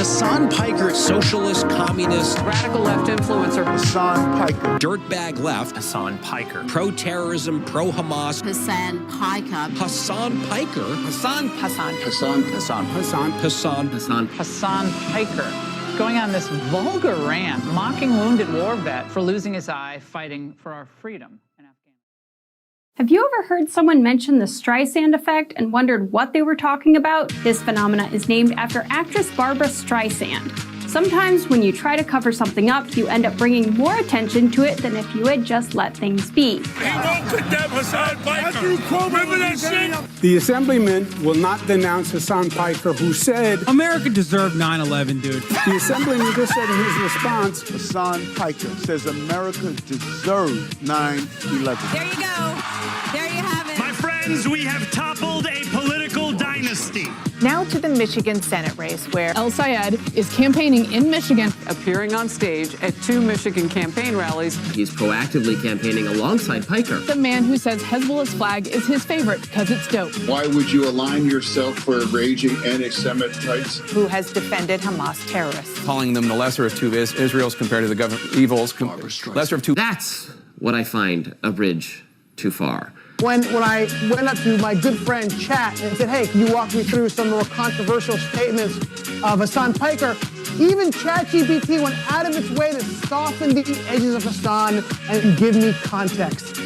Hasan Piker, socialist, communist, radical left influencer. Hasan Piker. Dirtbag left. Hasan Piker. Pro-terrorism, pro-Hamas. Hasan Piker. Hasan Piker. Hasan Piker. Going on this vulgar rant, mocking wounded war vet for losing his eye fighting for our freedom in Afghanistan. Have you ever heard someone mention the Streisand effect and wondered what they were talking about? This phenomena is named after actress Barbra Streisand. Sometimes when you try to cover something up, you end up bringing more attention to it than if you had just let things be. The assemblyman will not denounce Hasan Piker, who said, America deserved 9/11, dude. The assemblyman just said in his response, Hasan Piker says America deserved 9/11. There you go. There you have it. My friends, we have toppled a political dynasty. Now to the Michigan Senate race, where El Sayed is campaigning in Michigan. Appearing on stage at 2 Michigan campaign rallies. He's proactively campaigning alongside Piker. The man who says Hezbollah's flag is his favorite because it's dope. Why would you align yourself for raging anti-Semites? Who has defended Hamas terrorists. Calling them the lesser of two Israels compared to the government evils. Lesser of two. That's what I find a bridge too far. When I went up to my good friend Chat and said, hey, can you walk me through some more controversial statements of Hasan Piker, even ChatGPT went out of its way to soften the edges of Hasan and give me context.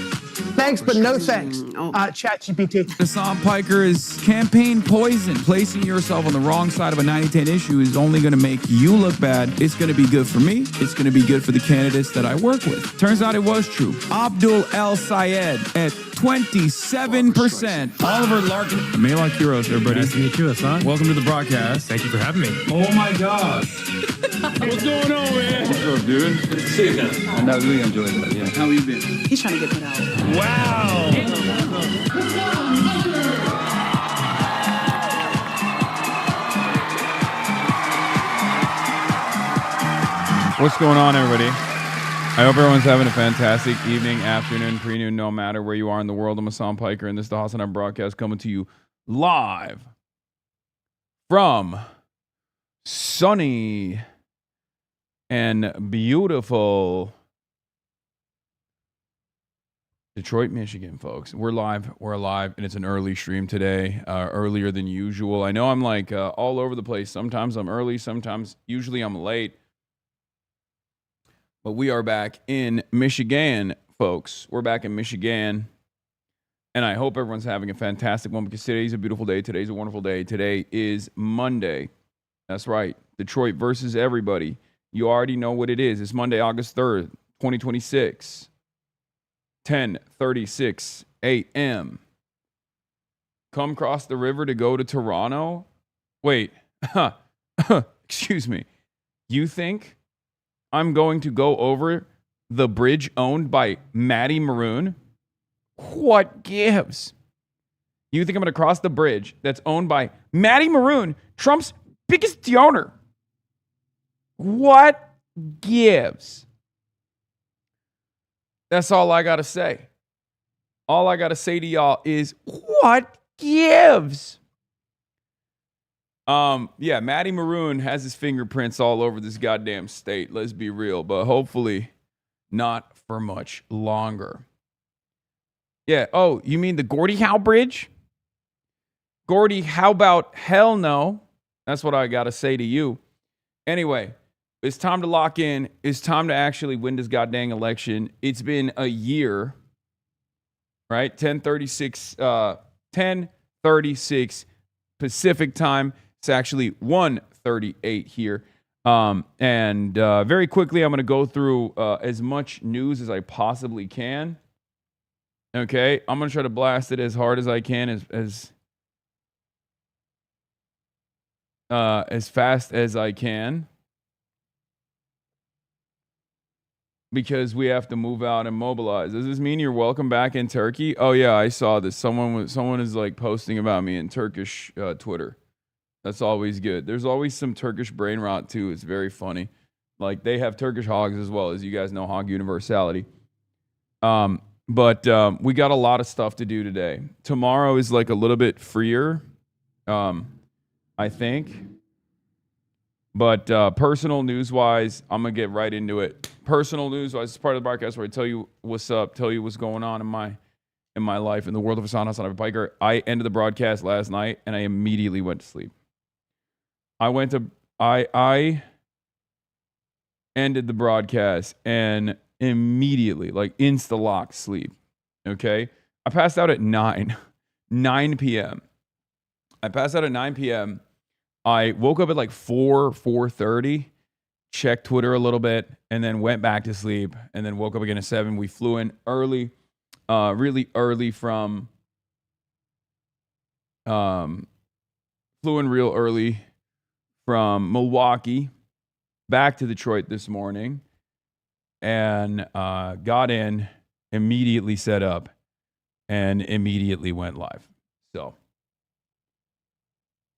Thanks, but no thanks, ChatGPT. Hasan Piker is campaign poison. Placing yourself on the wrong side of a 90-10 issue is only going to make you look bad. It's going to be good for me. It's going to be good for the candidates that I work with. Turns out it was true. Abdul El Sayed at 27%. Oliver Larkin. Malak Kuros, everybody. Nice to meet you, Hasan. Welcome to the broadcast. Thank you for having me. Oh my gosh. What's going on, man? What's up, dude? Good to see you again. I really enjoyed that, yeah. How you been? He's trying to get that out. Wow. What's going on, everybody? I hope everyone's having a fantastic evening, afternoon, pre-noon, no matter where you are in the world. I'm Hasan Piker, and this is the Hasanabi broadcast coming to you live from sunny and beautiful Detroit, Michigan, folks. We're live, we're alive, and it's an early stream today, earlier than usual. I know I'm like all over the place. Sometimes I'm early, usually I'm late. But we are back in Michigan, folks. We're back in Michigan. And I hope everyone's having a fantastic one because today's a beautiful day. Today's a wonderful day. Today is Monday. That's right. Detroit versus everybody. You already know what it is. It's Monday, August 3rd, 2026. 10:36 a.m. Come across the river to go to Toronto? Wait. Excuse me. You think I'm going to go over the bridge owned by Maddie Maroon? What gives? You think I'm going to cross the bridge that's owned by Maddie Maroon, Trump's biggest donor? What gives? That's all I got to say. All I got to say to y'all is what gives? Yeah, Matty Maroon has his fingerprints all over this goddamn state. Let's be real, but hopefully not for much longer. Yeah. Oh, you mean the Gordie Howe Bridge? Gordie, how about hell no? That's what I got to say to you. Anyway, it's time to lock in. It's time to actually win this goddamn election. It's been a year, right? 10:36 Pacific time. It's actually 1:38 here. And very quickly, I'm going to go through as much news as I possibly can. Okay, I'm going to try to blast it as hard as I can, as fast as I can, because we have to move out and mobilize. Does this mean you're welcome back in Turkey? Oh yeah, I saw this. Someone is like posting about me in Turkish Twitter. That's always good. There's always some Turkish brain rot too. It's very funny. Like they have Turkish hogs as well, as you guys know, hog universality. But we got a lot of stuff to do today. Tomorrow is like a little bit freer, I think. But personal news-wise, I'm going to get right into it. Personal news-wise, it's part of the podcast where I tell you what's up, tell you what's going on in my life, in the world of Hasanabi Piker. I ended the broadcast last night, and I immediately went to sleep. I ended the broadcast, and immediately, like insta-lock sleep, okay? I passed out at 9 p.m. I passed out at 9 p.m. I woke up at like 4:30, checked Twitter a little bit, and then went back to sleep, and then woke up again at 7. We flew in early, really early from, flew in real early from Milwaukee back to Detroit this morning, and got in, immediately set up, and immediately went live. So,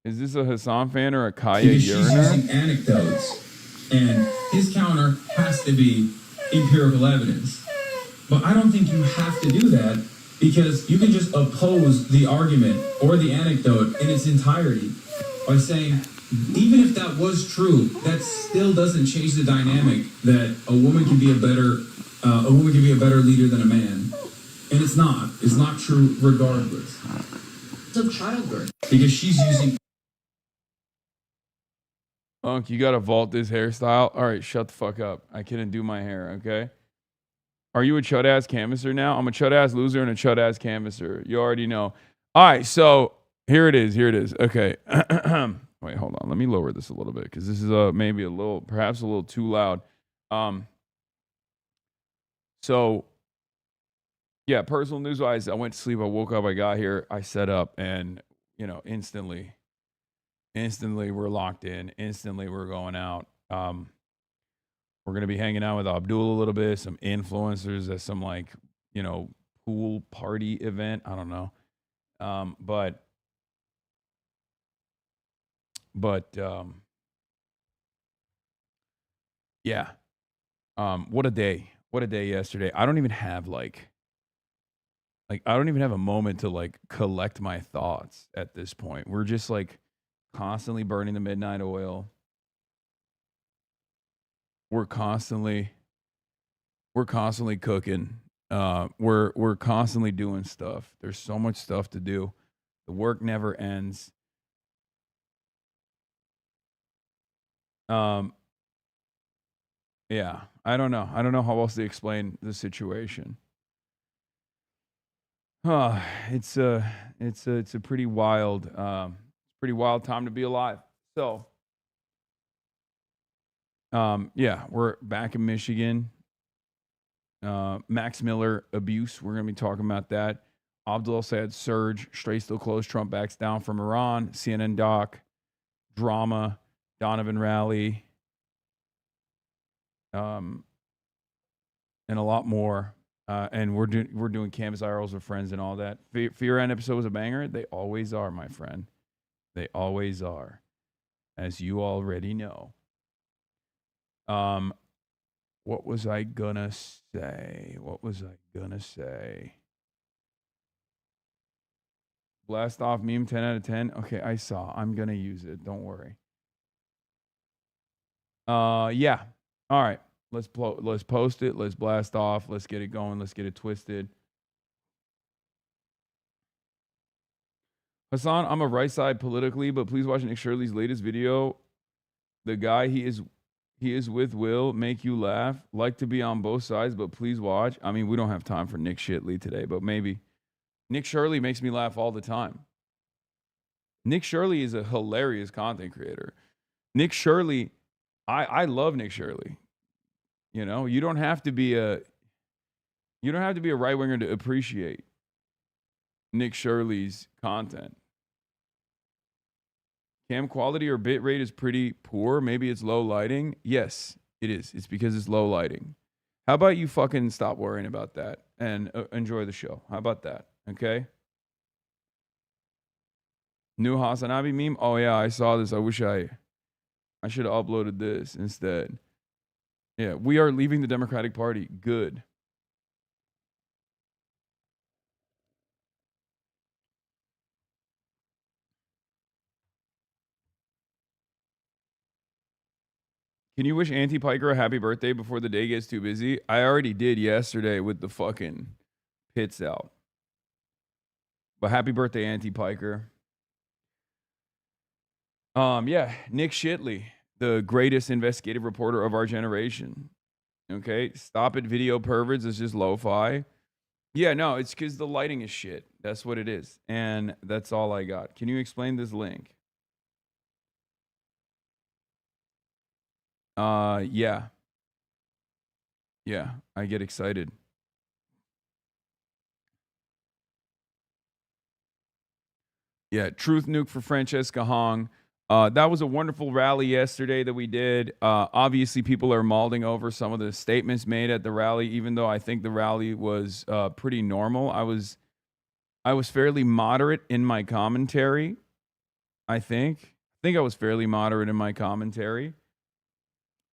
is this a Hasan fan or a Kaya Because she's Yerner? using anecdotes, and his counter has to be empirical evidence. But I don't think you have to do that, because you can just oppose the argument or the anecdote in its entirety by saying, even if that was true, that still doesn't change the dynamic that a woman can be a better leader than a man. And it's not true regardless. Of childbirth. Because she's using... Unc, you gotta vault this hairstyle. All right, shut the fuck up. I couldn't do my hair, okay? Are you a chud-ass canvasser now? I'm a chud-ass loser and a chud-ass canvasser. You already know. All right, so here it is. Okay. Wait, hold on. Let me lower this a little bit, because this is maybe perhaps a little too loud. So, yeah, personal news-wise, I went to sleep. I woke up. I got here. I set up, and instantly we're locked in. Instantly we're going out. We're gonna be hanging out with Abdul a little bit, some influencers at some pool party event. I don't know, but yeah. What a day yesterday. I don't even have I don't even have a moment to collect my thoughts at this point. We're just constantly burning the midnight oil. We're constantly cooking. We're constantly doing stuff. There's so much stuff to do. The work never ends. Yeah, I don't know how else to explain the situation. It's a pretty wild time to be alive. So, yeah, we're back in Michigan. Max Miller abuse. We're gonna be talking about that. Abdul said surge, Strait still closed, Trump backs down from Iran, CNN doc, drama, Donovan rally, and a lot more. And we're doing canvas IRLs with friends and all that. Fear End episode was a banger. They always are, my friend. They always are, as you already know. What was I gonna say? What was I gonna say? Blast off meme 10 out of 10. Okay, I saw. I'm gonna use it. Don't worry. Yeah. All right. Let's post it. Let's blast off. Let's get it going. Let's get it twisted. Hasan, I'm a right side politically, but please watch Nick Shirley's latest video. The guy he is with will make you laugh. Like to be on both sides, but please watch. I mean, we don't have time for Nick Shitley today, but maybe. Nick Shirley makes me laugh all the time. Nick Shirley is a hilarious content creator. Nick Shirley, I love Nick Shirley. You know, you don't have to be a right winger to appreciate Nick Shirley's content. Cam quality or bit rate is pretty poor. Maybe it's low lighting. Yes, it is. It's because it's low lighting. How about you fucking stop worrying about that and enjoy the show? How about that? Okay. New Hasanabi meme. Oh yeah, I saw this. I wish I should have uploaded this instead. Yeah, we are leaving the Democratic Party. Good. Can you wish Auntie Piker a happy birthday before the day gets too busy? I already did yesterday with the fucking pits out. But happy birthday, Auntie Piker. Yeah, Nick Shitley, the greatest investigative reporter of our generation. Okay, stop it, video perverts. It's just lo-fi. Yeah, no, it's because the lighting is shit. That's what it is. And that's all I got. Can you explain this link? Yeah. Yeah, I get excited. Yeah, Truth Nuke for Francesca Hong. That was a wonderful rally yesterday that we did. Obviously, people are mauling over some of the statements made at the rally, even though I think the rally was pretty normal. I was fairly moderate in my commentary, I think. I was fairly moderate in my commentary.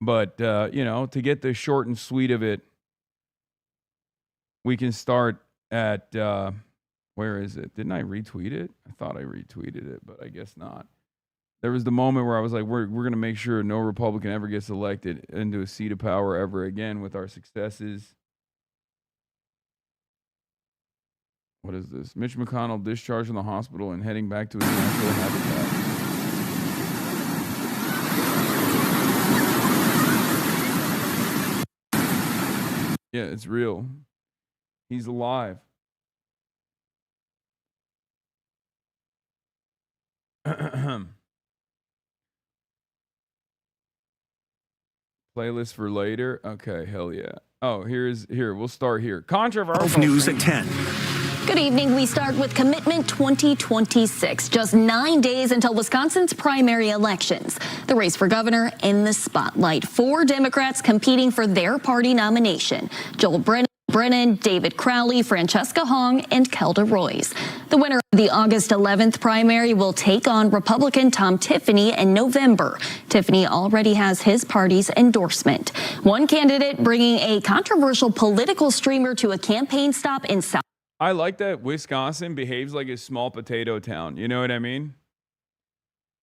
But, you know, to get the short and sweet of it, we can start at, where is it? Didn't I retweet it? I thought I retweeted it, but I guess not. There was the moment where I was like, we're going to make sure no Republican ever gets elected into a seat of power ever again with our successes. What is this? Mitch McConnell discharged from the hospital and heading back to his natural habitat. Yeah, it's real. He's alive. Playlist for later. Okay, hell yeah. Oh, here. We'll start here. Controversial news at 10. Good evening. We start with Commitment 2026. Just 9 days until Wisconsin's primary elections. The race for governor in the spotlight. 4 Democrats competing for their party nomination. Joel Brennan, David Crowley, Francesca Hong, and Kelda Royce. The winner of the August 11th primary will take on Republican Tom Tiffany in November. Tiffany already has his party's endorsement. One candidate bringing a controversial political streamer to a campaign stop in South. I like that Wisconsin behaves like a small potato town. You know what I mean?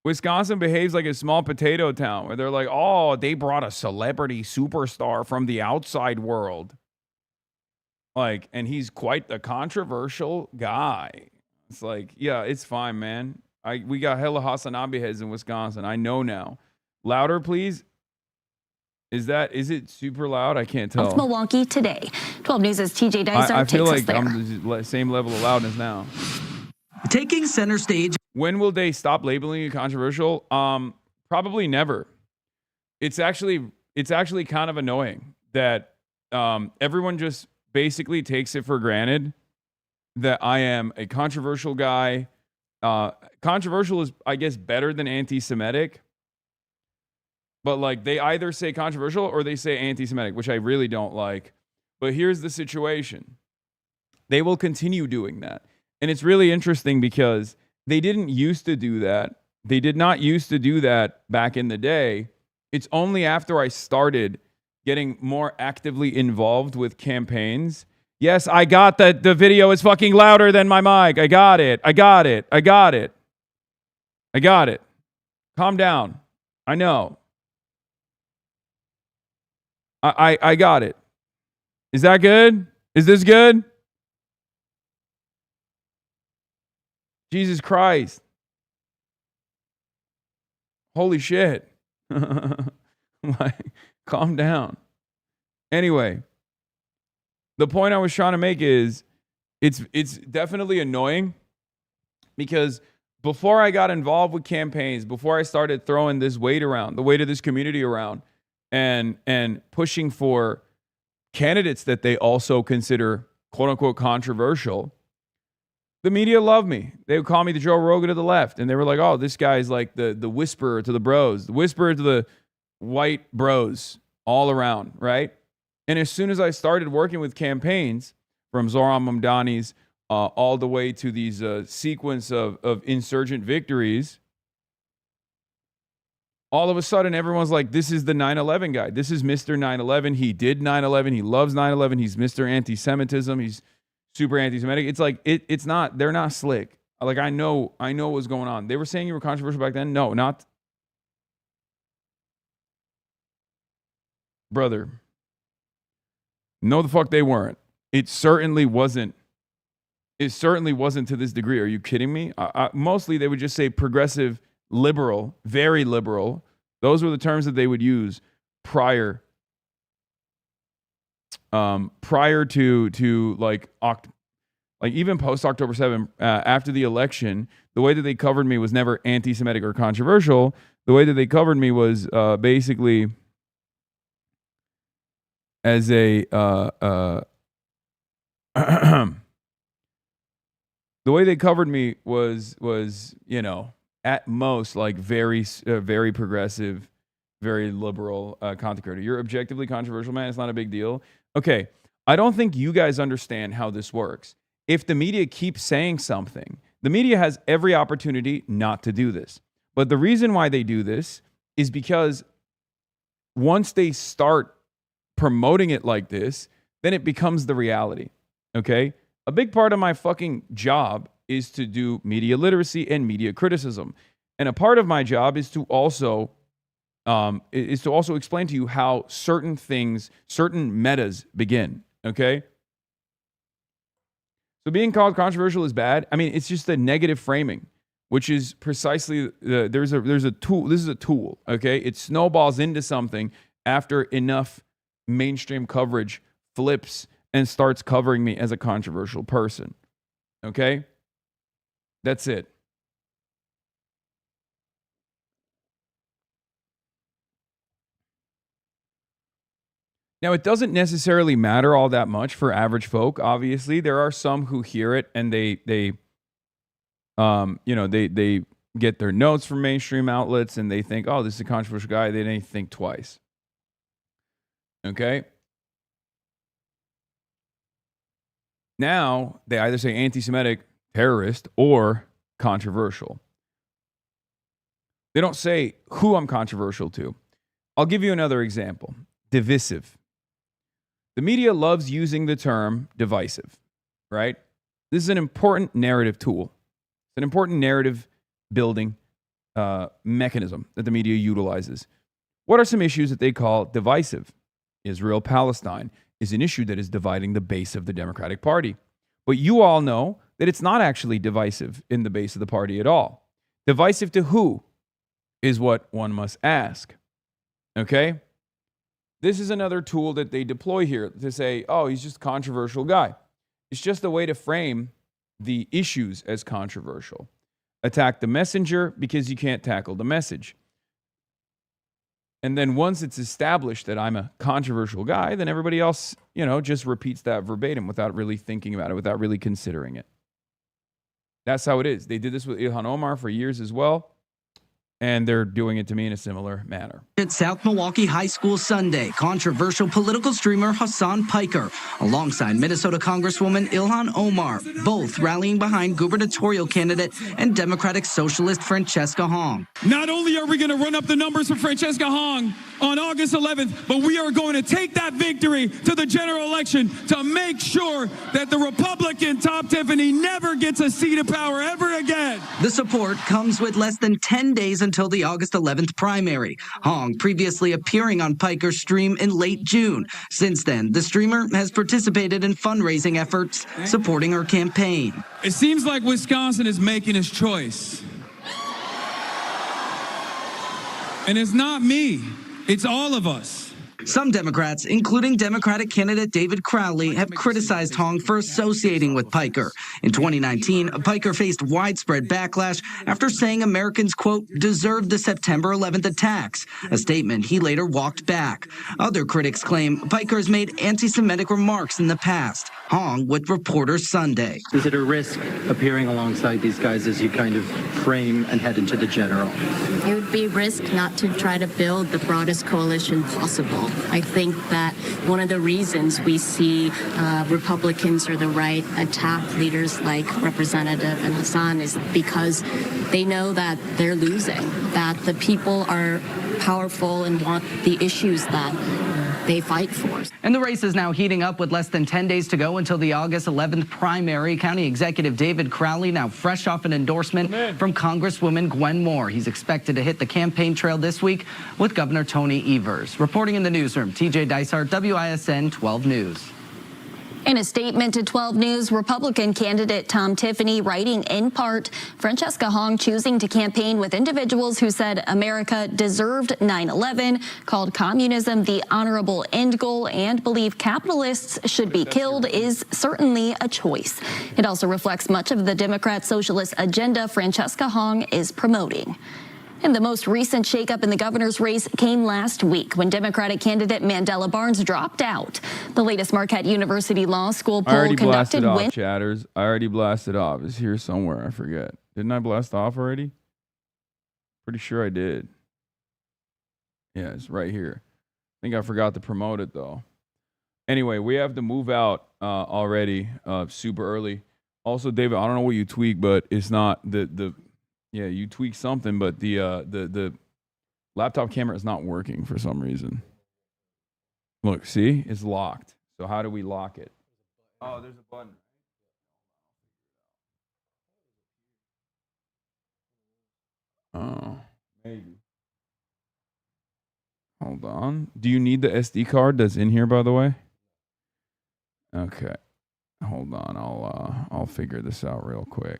Wisconsin behaves like a small potato town where they're like, oh, they brought a celebrity superstar from the outside world. Like, and he's quite the controversial guy. It's like, yeah, it's fine, man. We got hella Hasanabi heads in Wisconsin. I know now. Louder, please. Is it super loud? I can't tell. Milwaukee today. 12 News' TJ Dysart I feel like takes us there. I'm the same level of loudness now. Taking center stage. When will they stop labeling it controversial? Probably never. It's actually kind of annoying that everyone just basically takes it for granted that I am a controversial guy. Controversial is, I guess, better than anti-Semitic. But like they either say controversial or they say anti-Semitic, which I really don't like. But here's the situation. They will continue doing that. And it's really interesting because they didn't used to do that. They did not used to do that back in the day. It's only after I started getting more actively involved with campaigns. Yes, I got that the video is fucking louder than my mic. I got it. I got it. I got it. I got it. Calm down. I know. I got it. Is that good? Is this good? Jesus Christ. Holy shit. Like, calm down. Anyway, the point I was trying to make is it's definitely annoying because before I got involved with campaigns, before I started throwing this weight around, the weight of this community around, and pushing for candidates that they also consider quote unquote controversial, the media loved me. They would call me the Joe Rogan of the left. And they were like, oh, this guy's like the whisperer to the bros, the whisperer to the white bros all around, right? And as soon as I started working with campaigns, from Zoran Mamdani's all the way to these sequence of insurgent victories, all of a sudden everyone's like, this is the 9/11 guy. This is Mr. 9/11. He did 9/11. He loves 9/11. He's Mr. Anti-Semitism. He's super anti-Semitic. It's like, it's not, they're not slick. Like, I know what's going on. They were saying you were controversial back then. No, not. Brother. No, the fuck they weren't. It certainly wasn't to this degree. Are you kidding me? Mostly they would just say progressive, liberal, very liberal. Those were the terms that they would use prior to like even post October 7, after the election. The way that they covered me was never anti-Semitic or controversial. The way that they covered me was basically as a the way they covered me was you know, at most like very progressive, very liberal content creator. You're objectively controversial, man. It's not a big deal. Okay, I don't think you guys understand how this works. If the media keeps saying something, the media has every opportunity not to do this. But the reason why they do this is because once they start promoting it like this, then it becomes the reality. Okay? A big part of my fucking job is to do media literacy and media criticism. And a part of my job is to also explain to you how certain things, certain metas begin. Okay? So being called controversial is bad. I mean, it's just a negative framing, which is precisely there's a tool. This is a tool. Okay? It snowballs into something after enough mainstream coverage flips and starts covering me as a controversial person. Okay? That's it. Now, it doesn't necessarily matter all that much for average folk. Obviously, there are some who hear it and they get their notes from mainstream outlets and they think, oh, this is a controversial guy. They didn't think twice. Okay? Now, they either say anti-Semitic, terrorist, or controversial. They don't say who I'm controversial to. I'll give you another example. Divisive. The media loves using the term divisive, right? This is an important narrative tool. It's an important narrative building mechanism that the media utilizes. What are some issues that they call divisive? Israel-Palestine is an issue that is dividing the base of the Democratic Party. But you all know that it's not actually divisive in the base of the party at all. Divisive to who is what one must ask. Okay? This is another tool that they deploy here to say, oh, he's just a controversial guy. It's just a way to frame the issues as controversial. Attack the messenger because you can't tackle the message. And then once it's established that I'm a controversial guy, then everybody else, just repeats that verbatim without really thinking about it, without really considering it. That's how it is. They did this with Ilhan Omar for years as well. And they're doing it to me in a similar manner. At South Milwaukee High School Sunday, controversial political streamer Hasan Piker, alongside Minnesota Congresswoman Ilhan Omar, both rallying behind gubernatorial candidate and Democratic Socialist Francesca Hong. Not only are we going to run up the numbers for Francesca Hong, on August 11th, but we are going to take that victory to the general election to make sure that the Republican Tom Tiffany never gets a seat of power ever again. The support comes with less than 10 days until the August 11th primary. Hong previously appearing on Piker's stream in late June. Since then, the streamer has participated in fundraising efforts supporting her campaign. It seems like Wisconsin is making its choice. And it's not me. It's all of us. Some Democrats, including Democratic candidate David Crowley, have criticized Hong for associating with Piker. In 2019, Piker faced widespread backlash after saying Americans, quote, deserved the September 11th attacks, a statement he later walked back. Other critics claim Piker has made anti-Semitic remarks in the past. Hong with Reporters Sunday. Is it a risk appearing alongside these guys as you kind of frame and head into the general? It would be risk not to try to build the broadest coalition possible. I think that one of the reasons we see Republicans or the right attack leaders like Representative and Hasan is because they know that they're losing, that the people are powerful and want the issues that they fight for. And the race is now heating up with less than 10 days to go until the August 11th primary. County Executive David Crowley now fresh off an endorsement from Congresswoman Gwen Moore. He's expected to hit the campaign trail this week with Governor Tony Evers. Reporting in the newsroom, TJ Dysart, WISN 12 News. In a statement to 12 News, Republican candidate Tom Tiffany writing in part, Francesca Hong choosing to campaign with individuals who said America deserved 9/11, called communism the honorable end goal, and believe capitalists should be killed is certainly a choice. It also reflects much of the Democrat socialist agenda Francesca Hong is promoting. And the most recent shakeup in the governor's race came last week when Democratic candidate Mandela Barnes dropped out. The latest Marquette University Law School poll conducted off, chatters. I already blasted off. It's here somewhere. I forget. Didn't I blast off already? Pretty sure I did. Yeah, it's right here. I think I forgot to promote it though. Anyway, we have to move out already super early. Also, David, I don't know what you tweak, but it's not yeah, you tweak something, but the laptop camera is not working for some reason. Look, see? It's locked. So how do we lock it? Oh, there's a button. Oh, maybe. Hold on. Do you need the SD card that's in here, by the way? Okay. Hold on. I'll figure this out real quick.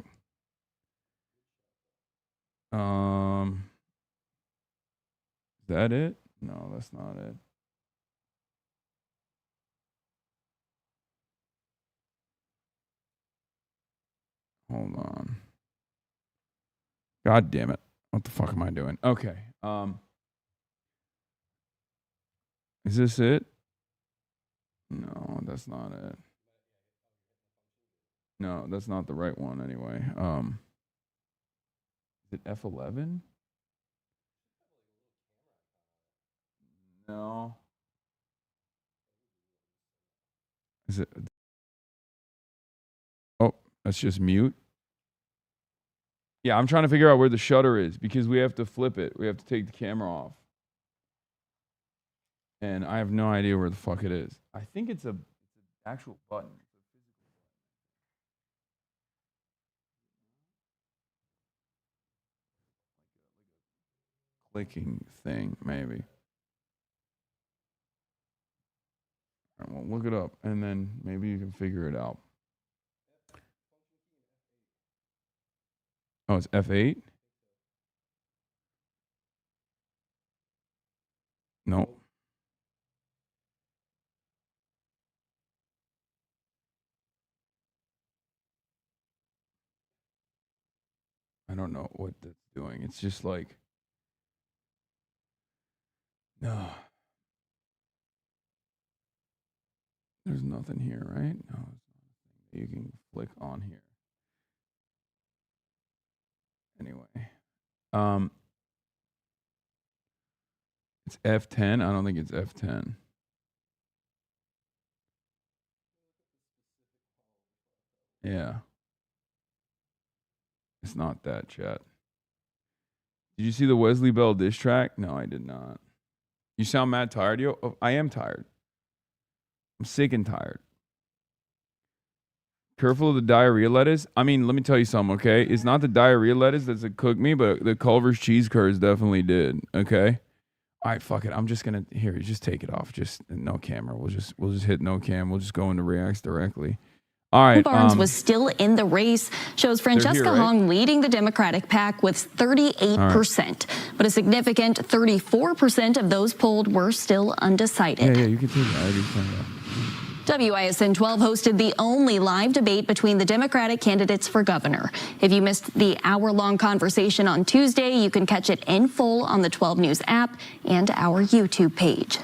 Is that it? No, that's not it. Hold on. God damn it. What the fuck am I doing? Okay. Is this it? No, that's not it. No, that's not the right one anyway. Is it F11? No. Is it? Oh, that's just mute. Yeah, I'm trying to figure out where the shutter is because we have to flip it. We have to take the camera off. And I have no idea where the fuck it is. I think it's an actual button. Clicking thing, maybe. All right, well, look it up, and then maybe you can figure it out. Oh, it's F8? No. I don't know what that's doing. It's just like... No. There's nothing here, right? No. You can click on here. Anyway. It's F10. I don't think it's F10. Yeah. It's not that, chat. Did you see the Wesley Bell diss track? No, I did not. You sound mad tired, yo. Oh, I am tired. I'm sick and tired. Careful of the diarrhea lettuce. I mean, let me tell you something, okay? It's not the diarrhea lettuce that's cooked me, but the Culver's cheese curds definitely did, okay? All right, fuck it. I'm just gonna just take it off. Just no camera. We'll just hit no cam. We'll just go into reacts directly. All right. Barnes was still in the race. Shows Francesca Hong leading the Democratic pack with 38%, but a significant 34% of those polled were still undecided. Yeah, you can take it. I already turned it off. WISN 12 hosted the only live debate between the Democratic candidates for governor. If you missed the hour-long conversation on Tuesday, you can catch it in full on the 12 News app and our YouTube page.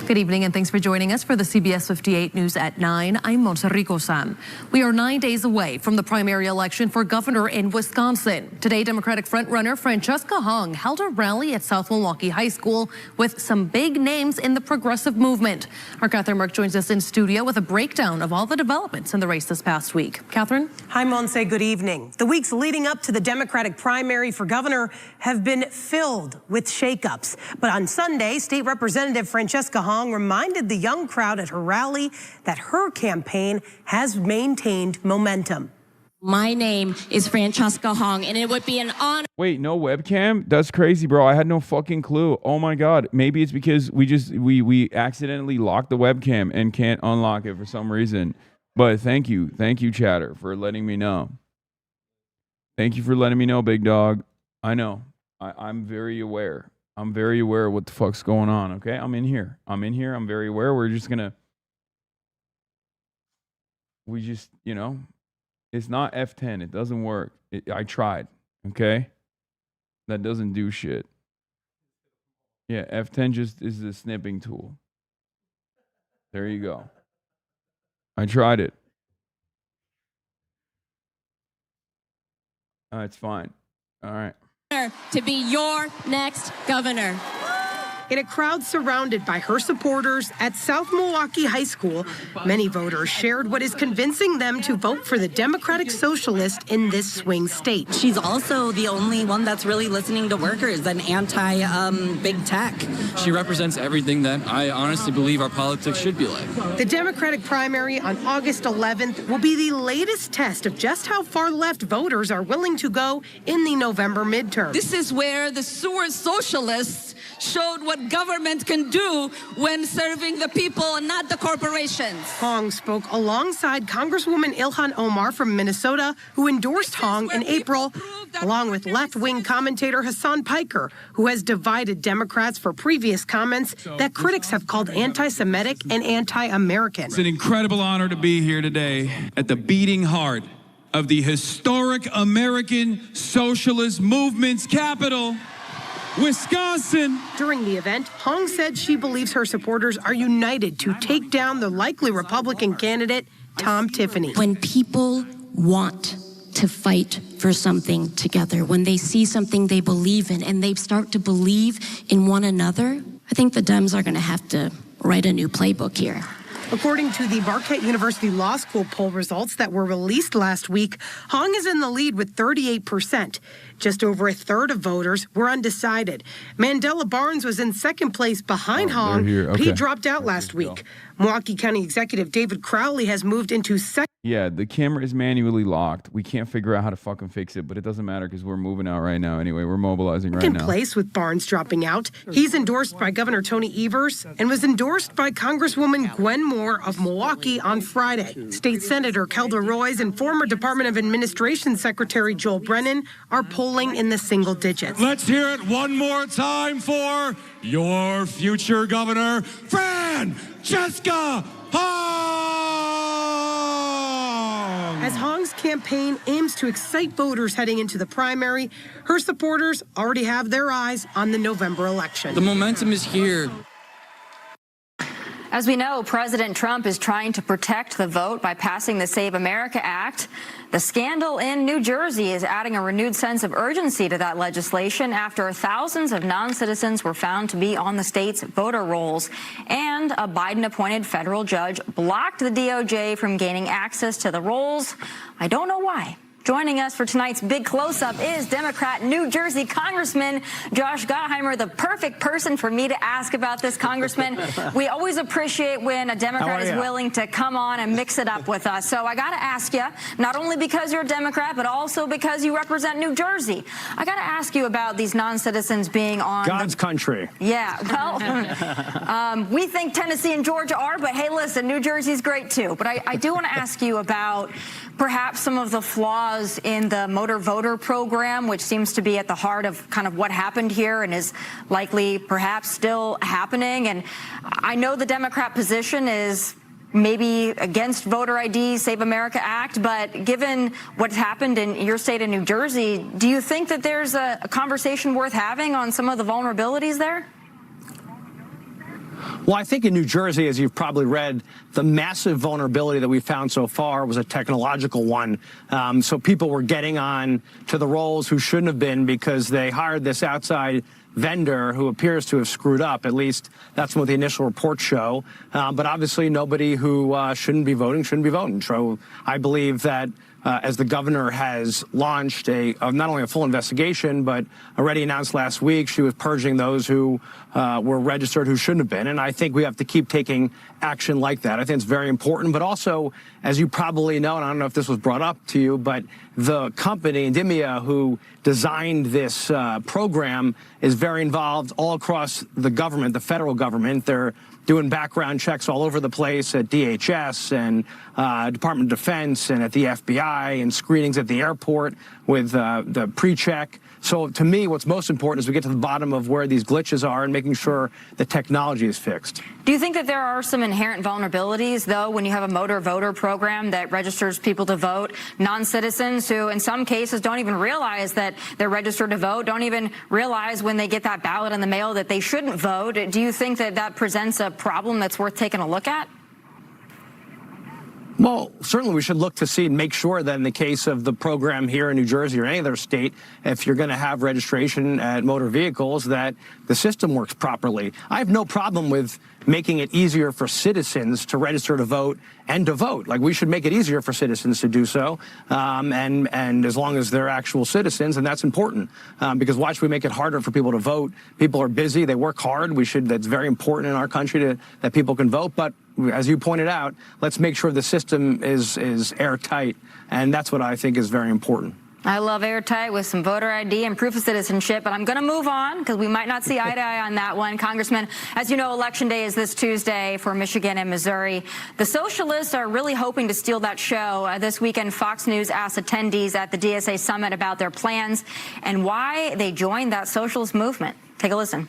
Good evening and thanks for joining us for the CBS 58 News at 9. I'm Monserrico-san. We are 9 days away from the primary election for governor in Wisconsin. Today, Democratic frontrunner Francesca Hong held a rally at South Milwaukee High School with some big names in the progressive movement. Our Catherine Merck joins us in studio with a breakdown of all the developments in the race this past week. Catherine? Hi, Monse. Good evening. The weeks leading up to the Democratic primary for governor have been filled with shakeups. But on Sunday, State Representative Francesca Hong reminded the young crowd at her rally that her campaign has maintained momentum. My name is Francesca Hong, and it would be an honor. Wait, no webcam? That's crazy, bro. I had no fucking clue. Oh my God. Maybe it's because we accidentally locked the webcam and can't unlock it for some reason. But thank you, chatter, for letting me know. Thank you for letting me know, big dog. I know. I'm very aware. I'm very aware of what the fuck's going on, okay? I'm in here. I'm very aware. We're just gonna... it's not F10. It doesn't work. I tried, okay? That doesn't do shit. Yeah, F10 just is the snipping tool. There you go. I tried it. It's fine. All right. To be your next governor. In a crowd surrounded by her supporters at South Milwaukee High School, many voters shared what is convincing them to vote for the Democratic Socialist in this swing state. She's also the only one that's really listening to workers and anti-big tech. She represents everything that I honestly believe our politics should be like. The Democratic primary on August 11th will be the latest test of just how far left voters are willing to go in the November midterm. This is where the sewer socialists showed what government can do when serving the people and not the corporations. Hong spoke alongside Congresswoman Ilhan Omar from Minnesota, who endorsed Hong in April, along with left-wing commentator Hasan Piker, who has divided Democrats for previous comments that critics have called anti-Semitic and anti-American. It's an incredible honor to be here today at the beating heart of the historic American socialist movement's capital, Wisconsin. During the event, Hong said she believes her supporters are united to take down the likely Republican candidate, Tom Tiffany. When people want to fight for something together, when they see something they believe in and they start to believe in one another, I think the Dems are going to have to write a new playbook here. According to the Marquette University Law School poll results that were released last week, Hong is in the lead with 38%. Just over a third of voters were undecided. Mandela Barnes was in second place behind Hong, but he dropped out last week. Milwaukee County Executive David Crowley has moved into second. Yeah, the camera is manually locked. We can't figure out how to fucking fix it, but it doesn't matter because we're moving out right now anyway. We're mobilizing right now. Second place with Barnes dropping out. He's endorsed by Governor Tony Evers and was endorsed by Congresswoman Gwen Moore of Milwaukee on Friday. State Senator Kelda Roys and former Department of Administration Secretary Joel Brennan are polling in the single digits. Let's hear it one more time for your future governor, Francesca Hong! As Hong's campaign aims to excite voters heading into the primary, her supporters already have their eyes on the November election. The momentum is here. As we know, President Trump is trying to protect the vote by passing the Save America Act. The scandal in New Jersey is adding a renewed sense of urgency to that legislation after thousands of non-citizens were found to be on the state's voter rolls. And a Biden-appointed federal judge blocked the DOJ from gaining access to the rolls. I don't know why. Joining us for tonight's big close-up is Democrat New Jersey Congressman Josh Gottheimer, the perfect person for me to ask about this, Congressman. We always appreciate when a Democrat is willing to come on and mix it up with us. So I got to ask you, not only because you're a Democrat, but also because you represent New Jersey. I got to ask you about these non-citizens being on God's country. Yeah, well, we think Tennessee and Georgia are, but hey, listen, New Jersey's great too. But I do want to ask you about perhaps some of the flaws in the motor voter program, which seems to be at the heart of kind of what happened here and is likely perhaps still happening. And I know the Democrat position is maybe against voter ID, Save America Act, but given what's happened in your state of New Jersey, do you think that there's a conversation worth having on some of the vulnerabilities there? Well, I think in New Jersey, as you've probably read, the massive vulnerability that we found so far was a technological one. So people were getting on to the rolls who shouldn't have been because they hired this outside vendor who appears to have screwed up. At least that's what the initial reports show. But obviously nobody who shouldn't be voting. So I believe that as the governor has launched not only a full investigation, but already announced last week she was purging those who were registered who shouldn't have been. And I think we have to keep taking action like that. I think it's very important. But also, as you probably know, and I don't know if this was brought up to you, but the company, Indemia, who designed this program is very involved all across the government, the federal government. They're doing background checks all over the place at DHS and Department of Defense and at the FBI and screenings at the airport with the pre-check. So to me, what's most important is we get to the bottom of where these glitches are and making sure the technology is fixed. Do you think that there are some inherent vulnerabilities, though, when you have a motor voter program that registers people to vote, non-citizens who in some cases don't even realize that they're registered to vote, don't even realize when they get that ballot in the mail that they shouldn't vote? Do you think that that presents a problem that's worth taking a look at? Well, certainly we should look to see and make sure that in the case of the program here in New Jersey or any other state, if you're going to have registration at motor vehicles, that the system works properly. I have no problem with making it easier for citizens to register to vote and to vote. Like, we should make it easier for citizens to do so, and as long as they're actual citizens, and that's important, because why should we make it harder for people to vote? People are busy, they work hard. That's very important in our country that people can vote, but as you pointed out, let's make sure the system is airtight, and that's what I think is very important. I love airtight with some voter ID and proof of citizenship, but I'm going to move on because we might not see eye to eye on that one. Congressman, as you know, Election Day is this Tuesday for Michigan and Missouri. The socialists are really hoping to steal that show. This weekend, Fox News asked attendees at the DSA summit about their plans and why they joined that socialist movement. Take a listen.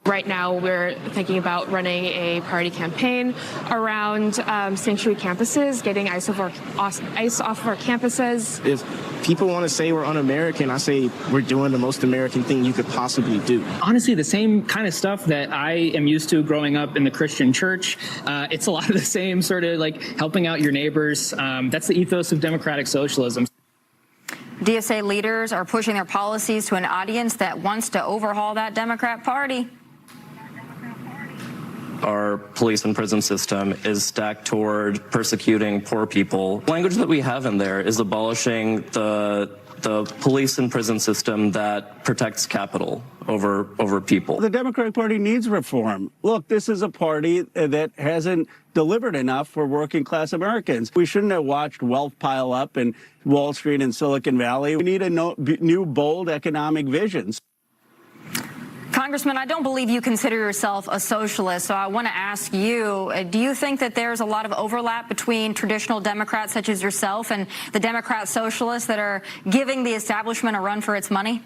Right now, we're thinking about running a party campaign around sanctuary campuses, getting ICE off of our campuses. If people want to say we're un-American, I say we're doing the most American thing you could possibly do. Honestly, the same kind of stuff that I am used to growing up in the Christian church. It's a lot of the same sort of like helping out your neighbors. That's the ethos of democratic socialism. DSA leaders are pushing their policies to an audience that wants to overhaul that Democrat Party. Our police and prison system is stacked toward persecuting poor people. The language that we have in there is abolishing the police and prison system that protects capital over people. The Democratic Party needs reform. Look, this is a party that hasn't delivered enough for working class Americans. We shouldn't have watched wealth pile up in Wall Street and Silicon Valley. We need a new, bold economic vision. Congressman, I don't believe you consider yourself a socialist, so I want to ask you, do you think that there's a lot of overlap between traditional Democrats such as yourself and the Democrat socialists that are giving the establishment a run for its money?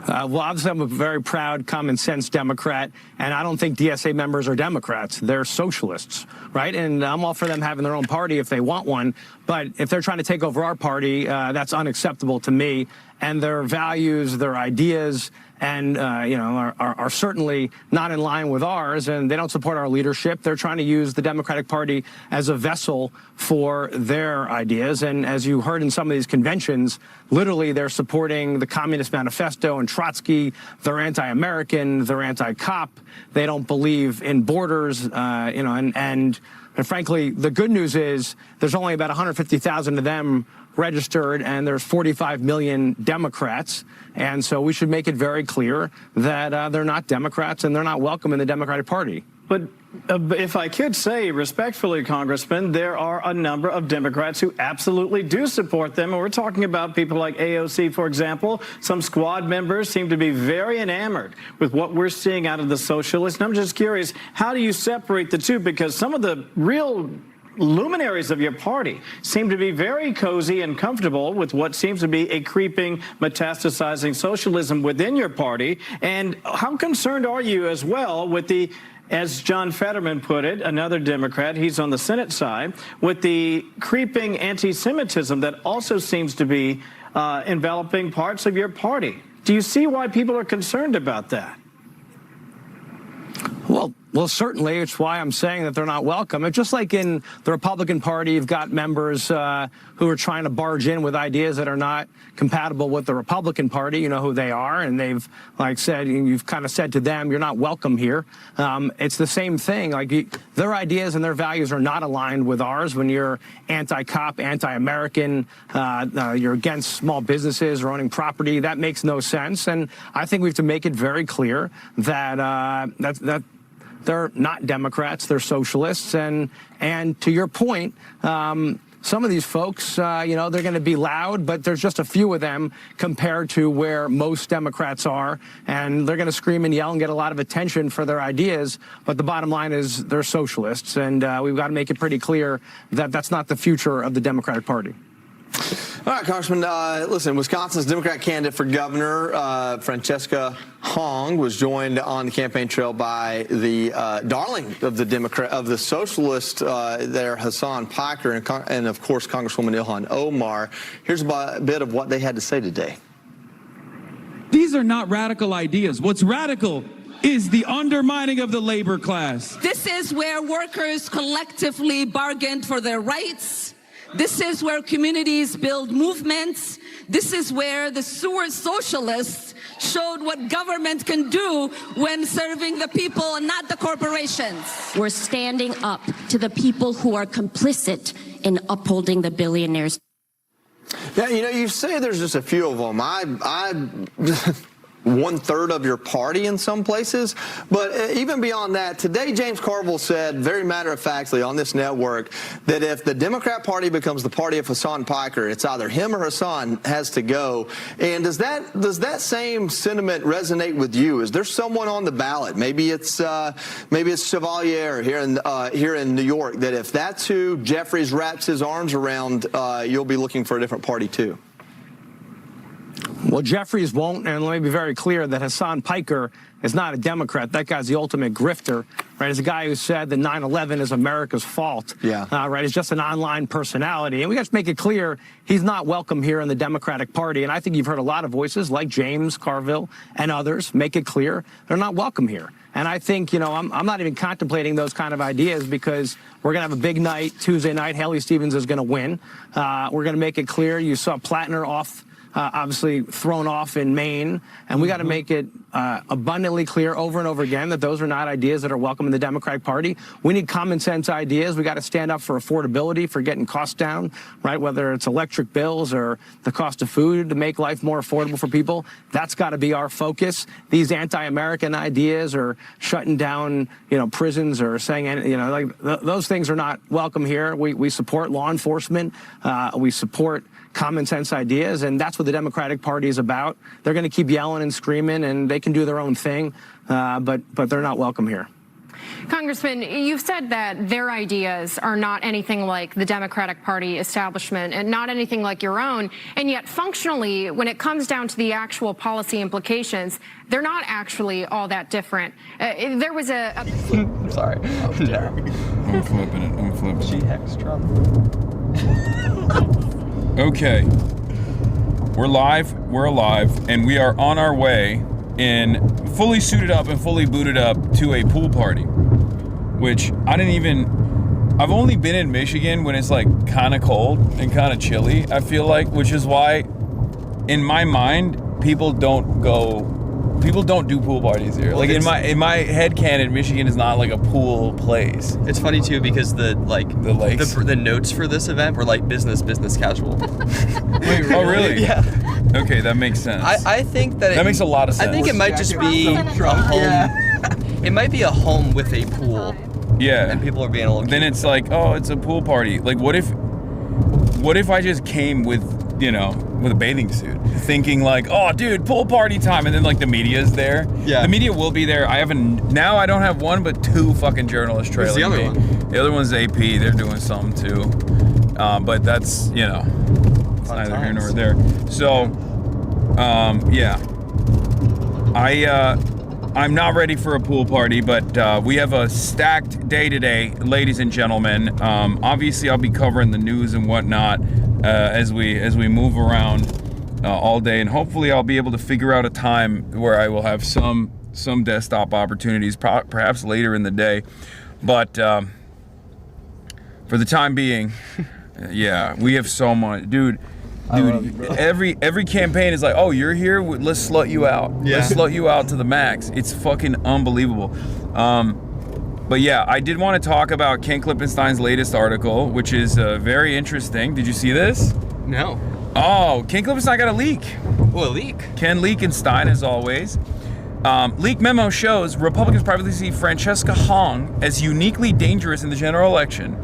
Well, obviously, I'm a very proud, common-sense Democrat, and I don't think DSA members are Democrats. They're socialists, right? And I'm all for them having their own party if they want one, but if they're trying to take over our party, that's unacceptable to me. and their values, their ideas, and are certainly not in line with ours, and they don't support our leadership. They're trying to use the Democratic Party as a vessel for their ideas. And as you heard in some of these conventions, literally they're supporting the Communist Manifesto and Trotsky. They're anti-American. They're anti-cop. They don't believe in borders. And frankly, the good news is there's only about 150,000 of them registered, and there's 45 million Democrats. And so we should make it very clear that they're not Democrats and they're not welcome in the Democratic Party. But if I could say respectfully, Congressman, there are a number of Democrats who absolutely do support them. And we're talking about people like AOC, for example. Some squad members seem to be very enamored with what we're seeing out of the socialists. And I'm just curious, how do you separate the two? Because some of the real luminaries of your party seem to be very cozy and comfortable with what seems to be a creeping, metastasizing socialism within your party. And how concerned are you as well with the, as John Fetterman put it, another Democrat, he's on the Senate side, with the creeping anti-Semitism that also seems to be enveloping parts of your party? Do you see why people are concerned about that? Well, certainly. It's why I'm saying that they're not welcome. It's just like in the Republican Party, you've got members who are trying to barge in with ideas that are not compatible with the Republican Party. You know who they are, and they've, like said, you've kind of said to them, you're not welcome here. It's the same thing. Like their ideas and their values are not aligned with ours. When you're anti-cop, anti-American, you're against small businesses or owning property, that makes no sense. And I think we have to make it very clear that they're not Democrats, they're socialists, and to your point, some of these folks, they're going to be loud, but there's just a few of them compared to where most Democrats are, and they're going to scream and yell and get a lot of attention for their ideas, but the bottom line is they're socialists, and we've got to make it pretty clear that that's not the future of the Democratic Party. All right, Congressman, listen, Wisconsin's Democrat candidate for governor, Francesca Hong, was joined on the campaign trail by the darling of the socialist there, Hasan Piker, and of course, Congresswoman Ilhan Omar. Here's a bit of what they had to say today. These are not radical ideas. What's radical is the undermining of the labor class. This is where workers collectively bargained for their rights. This is where communities build movements. This is where the sewer socialists showed what government can do when serving the people and not the corporations. We're standing up to the people who are complicit in upholding the billionaires. Yeah, you say there's just a few of them. One-third of your party in some places. But even beyond that, today James Carville said very matter-of-factly on this network that if the Democrat Party becomes the party of Hasan Piker, it's either him or Hasan has to go. And does that same sentiment resonate with you? Is there someone on the ballot, maybe it's Chevalier here in New York, that if that's who Jeffries wraps his arms around, you'll be looking for a different party too? Well, Jeffries won't, and let me be very clear that Hasan Piker is not a Democrat. That guy's the ultimate grifter, right? He's a guy who said that 9/11 is America's fault, right? He's just an online personality, and we got to make it clear he's not welcome here in the Democratic Party, and I think you've heard a lot of voices like James Carville and others make it clear they're not welcome here. And I think, I'm not even contemplating those kind of ideas because we're going to have a big night Tuesday night. Haley Stevens is going to win. We're going to make it clear. You saw Plattner obviously thrown off in Maine, and we got to make it abundantly clear over and over again that those are not ideas that are welcome in the Democratic Party. We need common sense ideas. We got to stand up for affordability, for getting costs down, right? Whether it's electric bills or the cost of food to make life more affordable for people. That's got to be our focus. These anti-American ideas or shutting down, prisons or saying, those things are not welcome here. We support law enforcement. We support common sense ideas, and that's what the Democratic Party is about. They're going to keep yelling and screaming, and they can do their own thing, but they're not welcome here. Congressman, you've said that their ideas are not anything like the Democratic Party establishment and not anything like your own, and yet functionally, when it comes down to the actual policy implications, they're not actually all that different. There was I'm sorry. I'm flipping it. She hexed Trump. Okay. We're live, we're alive, and we are on our way in fully suited up and fully booted up to a pool party, which I've only been in Michigan when it's like kind of cold and kind of chilly, I feel like, which is why in my mind, people don't do pool parties here. Well, like in my headcanon, Michigan is not like a pool place. It's funny too because the lakes, the notes for this event were like business casual. Wait, oh really? Yeah. Okay, that makes sense. I think that makes a lot of sense. I think it might just be a home. Yeah. It might be a home with a pool. Yeah. And people are being a little. Then it's like, oh, it's a pool party. Like, what if I just came with a bathing suit, thinking like, oh, dude, pool party time, and then like the media's there. Yeah. The media will be there. I don't have one, but two fucking journalists trailing me. Who's the other one? The other one's AP. They're doing something too. But that's, it's neither here nor there. So, yeah. I'm not ready for a pool party, but we have a stacked day today, ladies and gentlemen. Obviously, I'll be covering the news and whatnot as we move around all day, and hopefully, I'll be able to figure out a time where I will have some desktop opportunities, perhaps later in the day. But for the time being, yeah, we have so much, dude. Every campaign is like, oh, you're here, let's slut you out. Yeah. Let's slut you out to the max. It's fucking unbelievable. But yeah, I did want to talk about Ken Klippenstein's latest article, which is very interesting. Did you see this? No. Oh, Ken Klippenstein got a leak. Oh, a leak? Ken Leakenstein, as always. Leak memo shows Republicans privately see Francesca Hong as uniquely dangerous in the general election,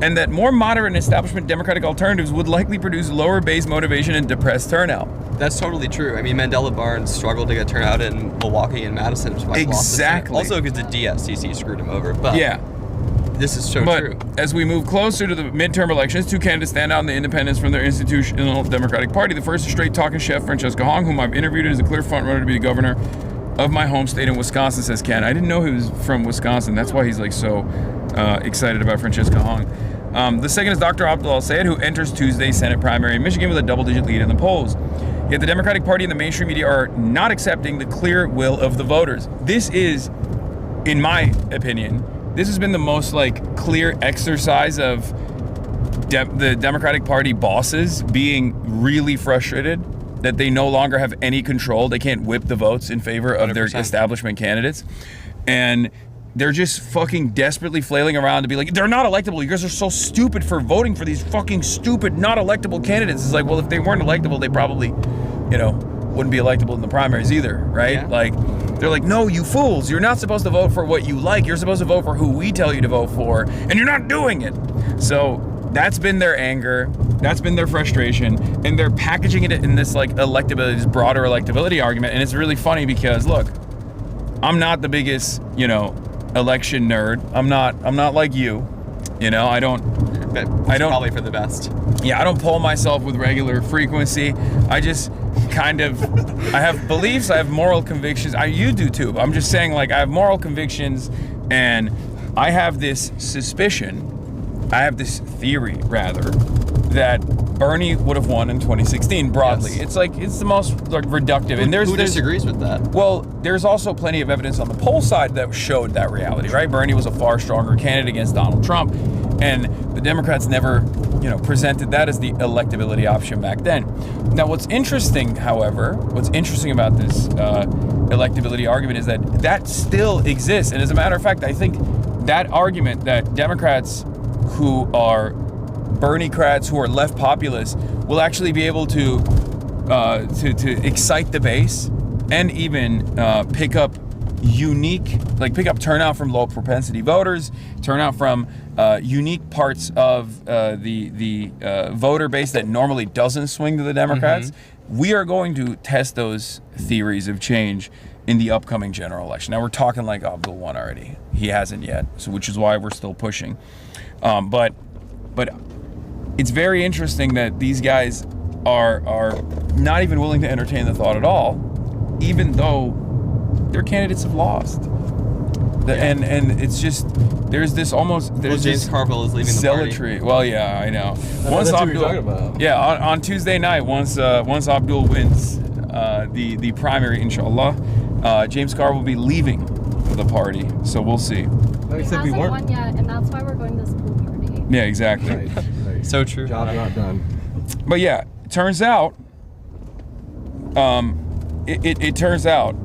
and that more moderate and establishment Democratic alternatives would likely produce lower base motivation and depressed turnout. That's totally true. I mean, Mandela Barnes struggled to get turnout in Milwaukee and Madison. Exactly. Also because the DSCC screwed him over. But yeah, this is so true. As we move closer to the midterm elections, two candidates stand out in the independents from their institutional Democratic Party. The first is straight-talking chef Francesca Hong, whom I've interviewed and is a clear frontrunner to be the governor of my home state in Wisconsin, says Ken. I didn't know he was from Wisconsin. That's why he's like so excited about Francesca Hong. The second is Dr. Abdul Al-Sayed, who enters Tuesday's Senate primary in Michigan with a double-digit lead in the polls. Yet the Democratic Party and the mainstream media are not accepting the clear will of the voters. This is, in my opinion, this has been the most clear exercise of the Democratic Party bosses being really frustrated that they no longer have any control. They can't whip the votes in favor of 100%. Their establishment candidates. And they're just fucking desperately flailing around to be like, they're not electable. You guys are so stupid for voting for these fucking stupid, not electable candidates. It's like, well, if they weren't electable, they probably, wouldn't be electable in the primaries either, right? Yeah. They're like, no, you fools. You're not supposed to vote for what you like. You're supposed to vote for who we tell you to vote for, and you're not doing it. So that's been their anger. That's been their frustration. And they're packaging it in this electability, this broader electability argument. And it's really funny because, look, I'm not the biggest, election nerd. I'm not like you. I don't probably for the best. Yeah, I don't poll myself with regular frequency. I just I have beliefs, I have moral convictions. You do too. But I'm just saying, I have moral convictions, and I have this suspicion, I have this theory rather, that Bernie would have won in 2016 broadly. Yes. It's the most reductive. And who disagrees with that? Well, there's also plenty of evidence on the poll side that showed that reality, right? Bernie was a far stronger candidate against Donald Trump, and the Democrats never, presented that as the electability option back then. Now, what's interesting about this electability argument is that still exists, and as a matter of fact, I think that argument that Democrats who are Bernie-crats, who are left populist, will actually be able to excite the base and even pick up turnout from low propensity voters, turnout from unique parts of the voter base that normally doesn't swing to the Democrats. Mm-hmm. We are going to test those theories of change in the upcoming general election. Now we're talking like Abdul won already. He hasn't yet, so which is why we're still pushing. But it's very interesting that these guys are not even willing to entertain the thought at all, even though their candidates have lost. And it's just there's this James this Carville is leaving the party. zealotry. Well, yeah, I know. That's what you're talking about. Yeah, on Tuesday night, once Abdul wins the primary, inshallah, James Carville will be leaving the party. So we'll see. He hasn't won yet, and that's why we're going to this pool party. Yeah, exactly. Right. So true. Job not done. But yeah, it turns out, it turns out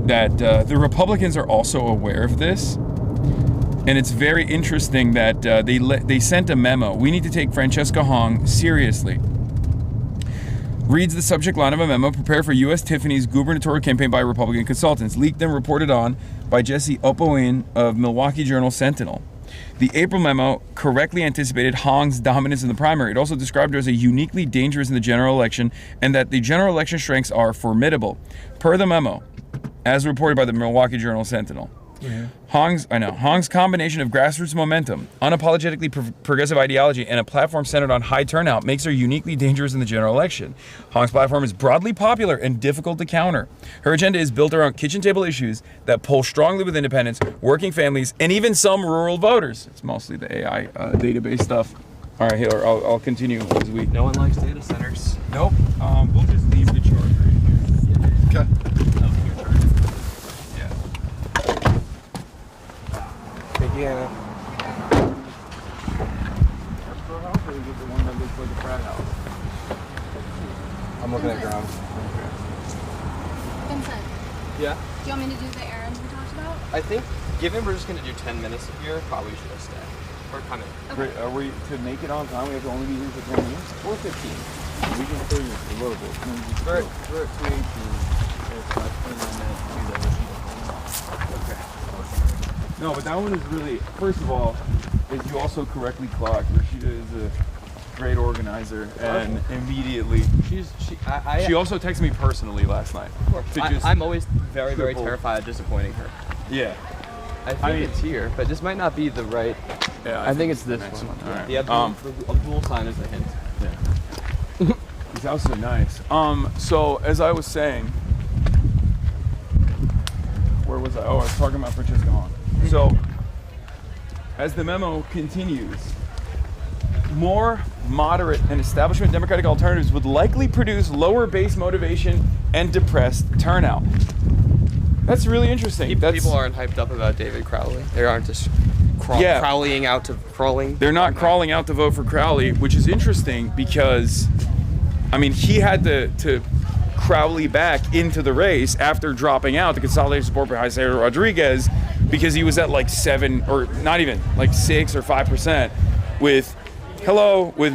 that the Republicans are also aware of this, and it's very interesting that they sent a memo. We need to take Francesca Hong seriously. Reads the subject line of a memo prepared for U.S. Tiffany's gubernatorial campaign by Republican consultants, leaked and reported on by Jesse Opoin of Milwaukee Journal-Sentinel. The April memo correctly anticipated Hong's dominance in the primary. It also described her as a uniquely dangerous in the general election and that the general election strengths are formidable. Per the memo, as reported by the Milwaukee Journal-Sentinel, Hong's combination of grassroots momentum, unapologetically progressive ideology, and a platform centered on high turnout makes her uniquely dangerous in the general election. Hong's platform is broadly popular and difficult to counter. Her agenda is built around kitchen table issues that pull strongly with independents, working families, and even some rural voters. It's mostly the AI database stuff. All right, Hiller, I'll continue as we... No one likes data centers. Nope. We'll just leave the charger in here. Okay. Yeah. I'm looking at ground. Vincent. Yeah? Do you want me to do the errands we talked about? I think, given we're just going to do 10 minutes here, probably should have stayed. We're coming. Okay. Are we to make it on time? We have to only be here for 10 minutes? Or 15. We can stay here for a little bit. We're at 2:18. It's about 29 minutes. Okay. No, but that one is really, first of all, as you also correctly clocked, Rashida is a great organizer, and immediately, she also texted me personally last night. I'm always very, very terrified of disappointing her. Yeah. I think it's here, but this might not be the right, I think it's this one. All right. The Abdul sign is the hint. Yeah. These houses are nice. So, as I was saying, where was I? Oh, I was talking about Francesca Hong. So, as the memo continues, more moderate and establishment Democratic alternatives would likely produce lower base motivation and depressed turnout. That's really interesting. People aren't hyped up about David Crowley. They aren't just crawling out to crawling. They're not crawling out to vote for Crowley, which is interesting because, I mean, he had to Crowley back into the race after dropping out to consolidate support for Javier Rodriguez because he was at like 7 or not even like 6 or 5% with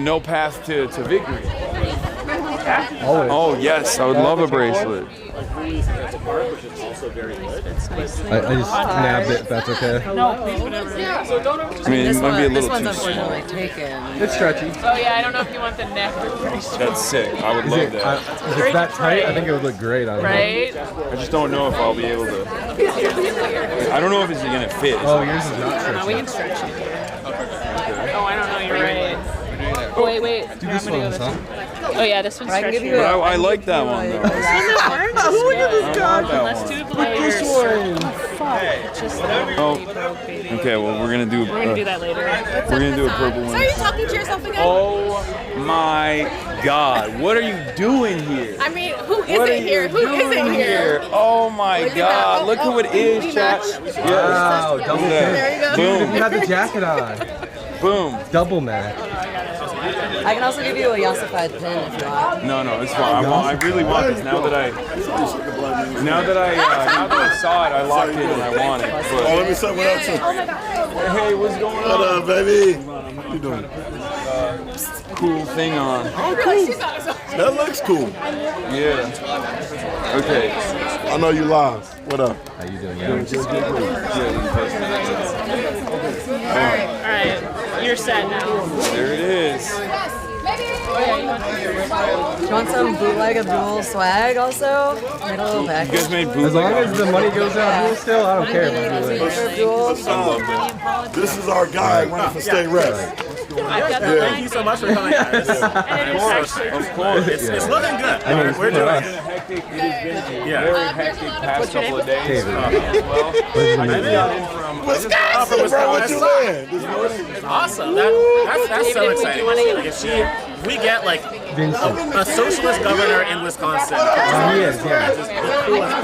no path to victory. Oh yes, I would love a bracelet. I just nabbed it, if that's okay. No, please, whatever. I mean, it might be a little too small. It's stretchy. Oh yeah, I don't know if you want the neck or bracelet. That's sick. I would love that. If it's that tight, I think it would look great on Right? I just don't know if I'll be able to. I don't know if it's gonna fit. Oh, yours is not stretchy. No, we can stretch it here. Oh, I don't know, you're right. Oh, wait. Do this one, huh? Oh yeah, this one's stretchy. But I like that one though. Look at this guy. Let's do it below yours. Oh, okay. Well, we're gonna do that later. We're gonna do a purple one. So are you talking to yourself again? Oh my God! What are you doing here? I mean, who isn't here? Who isn't here? Oh my God! Look who it is, chat. Wow, double There you go. Boom. You have the jacket on. Boom. Double match. I can also give you a yassified pin if you want. No, it's fine. I really want this. Now that I saw it, I locked in and I want it. But, let me say what up to. Hey, what's going on? What up, baby? What you doing? Cool thing on. Oh, cool. That looks cool. Yeah. Okay. I know you live. What up? How you doing? All right. You're set now. There it is. Do you want some bootleg Abdul swag also? Made a little pack. You guys made bootleg. As long as the money goes out Abdul still, I don't care about bootleg. This is our guy running for state rep. Thank you so much for coming, guys. Of course. It's looking good. I mean, We're doing it. It has been a very hectic past couple of days as well. I just got in from Wisconsin, bro, what you land? It's awesome. That's so exciting. Like if we get like a socialist governor in Wisconsin. He is, yeah.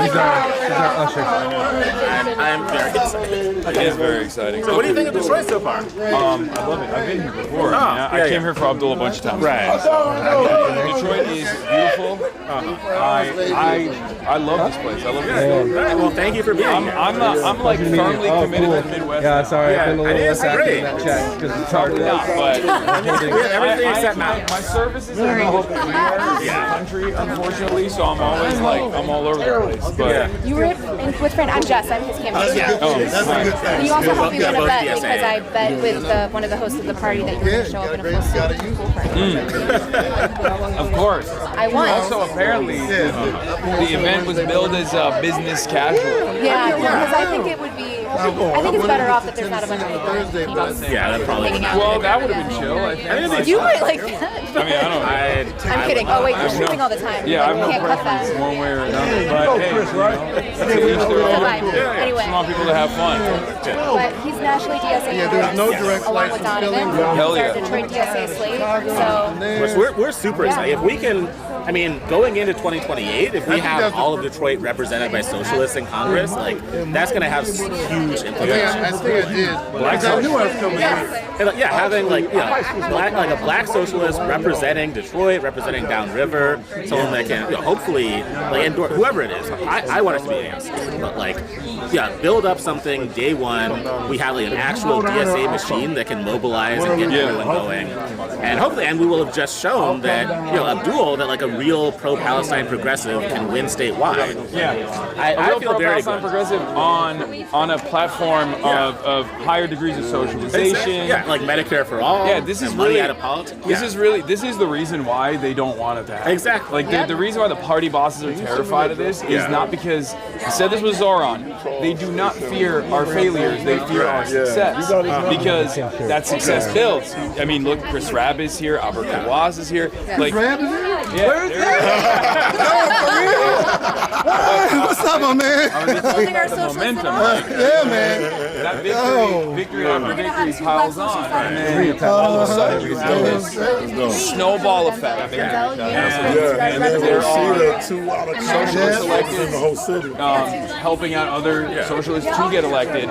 He's our usher. I'm very excited. It is very exciting. So what do you think of Detroit so far? I love it. I've been here before. I came here for Abdul a bunch of times. Right. Detroit is beautiful. I love this place. I love this place. Well, thank you for being here. I'm like firmly committed to the Midwest. Yeah, sorry, I've been a little it's active great. in that chat because it's hard to Not, but We have everything except mountains. my services are not everywhere in the country, unfortunately, so I'm always like, I'm all over the place. But You were with friend. I'm Jess. I'm his campaign. oh, That's a good thing. You also helped me win a both bet DSA. because I bet with one of the hosts of the party that you were going to show up in a full suit to the pool party. of course. I won. Also, apparently, the event was billed as business casual. Yeah, because I think it would be. I think it's better off that there's not a bunch of people. Yeah, that probably would not. Well, that would have been chill, I think. You might like that. I mean, I don't. I'm kidding. Oh wait, you're shooting all the time. Yeah, I you have no can't cut preference that. one way or another. But hey, Chris, right? to each their own. Fine. Anyway. I want people to have fun. But he's nationally DSA. Yeah, there's no direct along with Donovan. Hell He's yeah. our Detroit DSA slate. So We're super excited. If we can, I mean, going into 2028, if we have all of Detroit represented by socialists in Congress, like that's going to have huge implications. I think I did. Black I knew I was coming here. And, yeah, having like a black socialist representing Detroit, representing downriver, someone that can hopefully like endorse whoever it is. I want us to be AOC, but like build up something day one. We have like an actual DSA machine that can mobilize and get everyone going, and hopefully, and we will have just shown that Abdul, that like a real pro-Palestine progressive can win statewide. Yeah, I feel very pro-Palestine good. progressive on a platform of higher degrees of socialization. Yeah, like Medicare for all. Yeah, this is money really out of politics. This is the reason why they don't want it to happen. Exactly. Like the reason why the party bosses are terrified of this is not because I said this with Zoran. They do not fear our failures; they fear our success because that success builds. I mean, look, Chris Rabb is here, Albert Kawaz is here. Like, What's up, my man? Momentum. Yeah, man. That victory after victory piles on, and then all of a sudden we have this snowball effect. And then we'll see the 2 out of Socialists elected in the whole city. Helping out other socialists to get elected,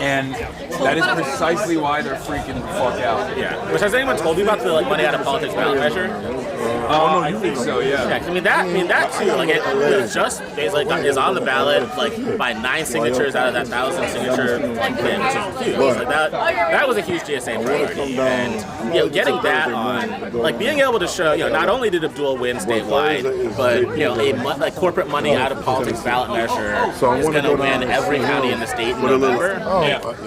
and that is precisely why they're freaking the fuck out. Yeah. Which has anyone told you about the like money out of politics ballot measure? I think so. Yeah. I mean that too. Like it just is on the ballot like by 9 signatures out of that 1,000 signature thing, which is huge. Like that was a huge GSA priority, and getting that on, like being able to show not only did Abdul win statewide, but a corporate money out of politics ballot measure is going to win every county in the state in November.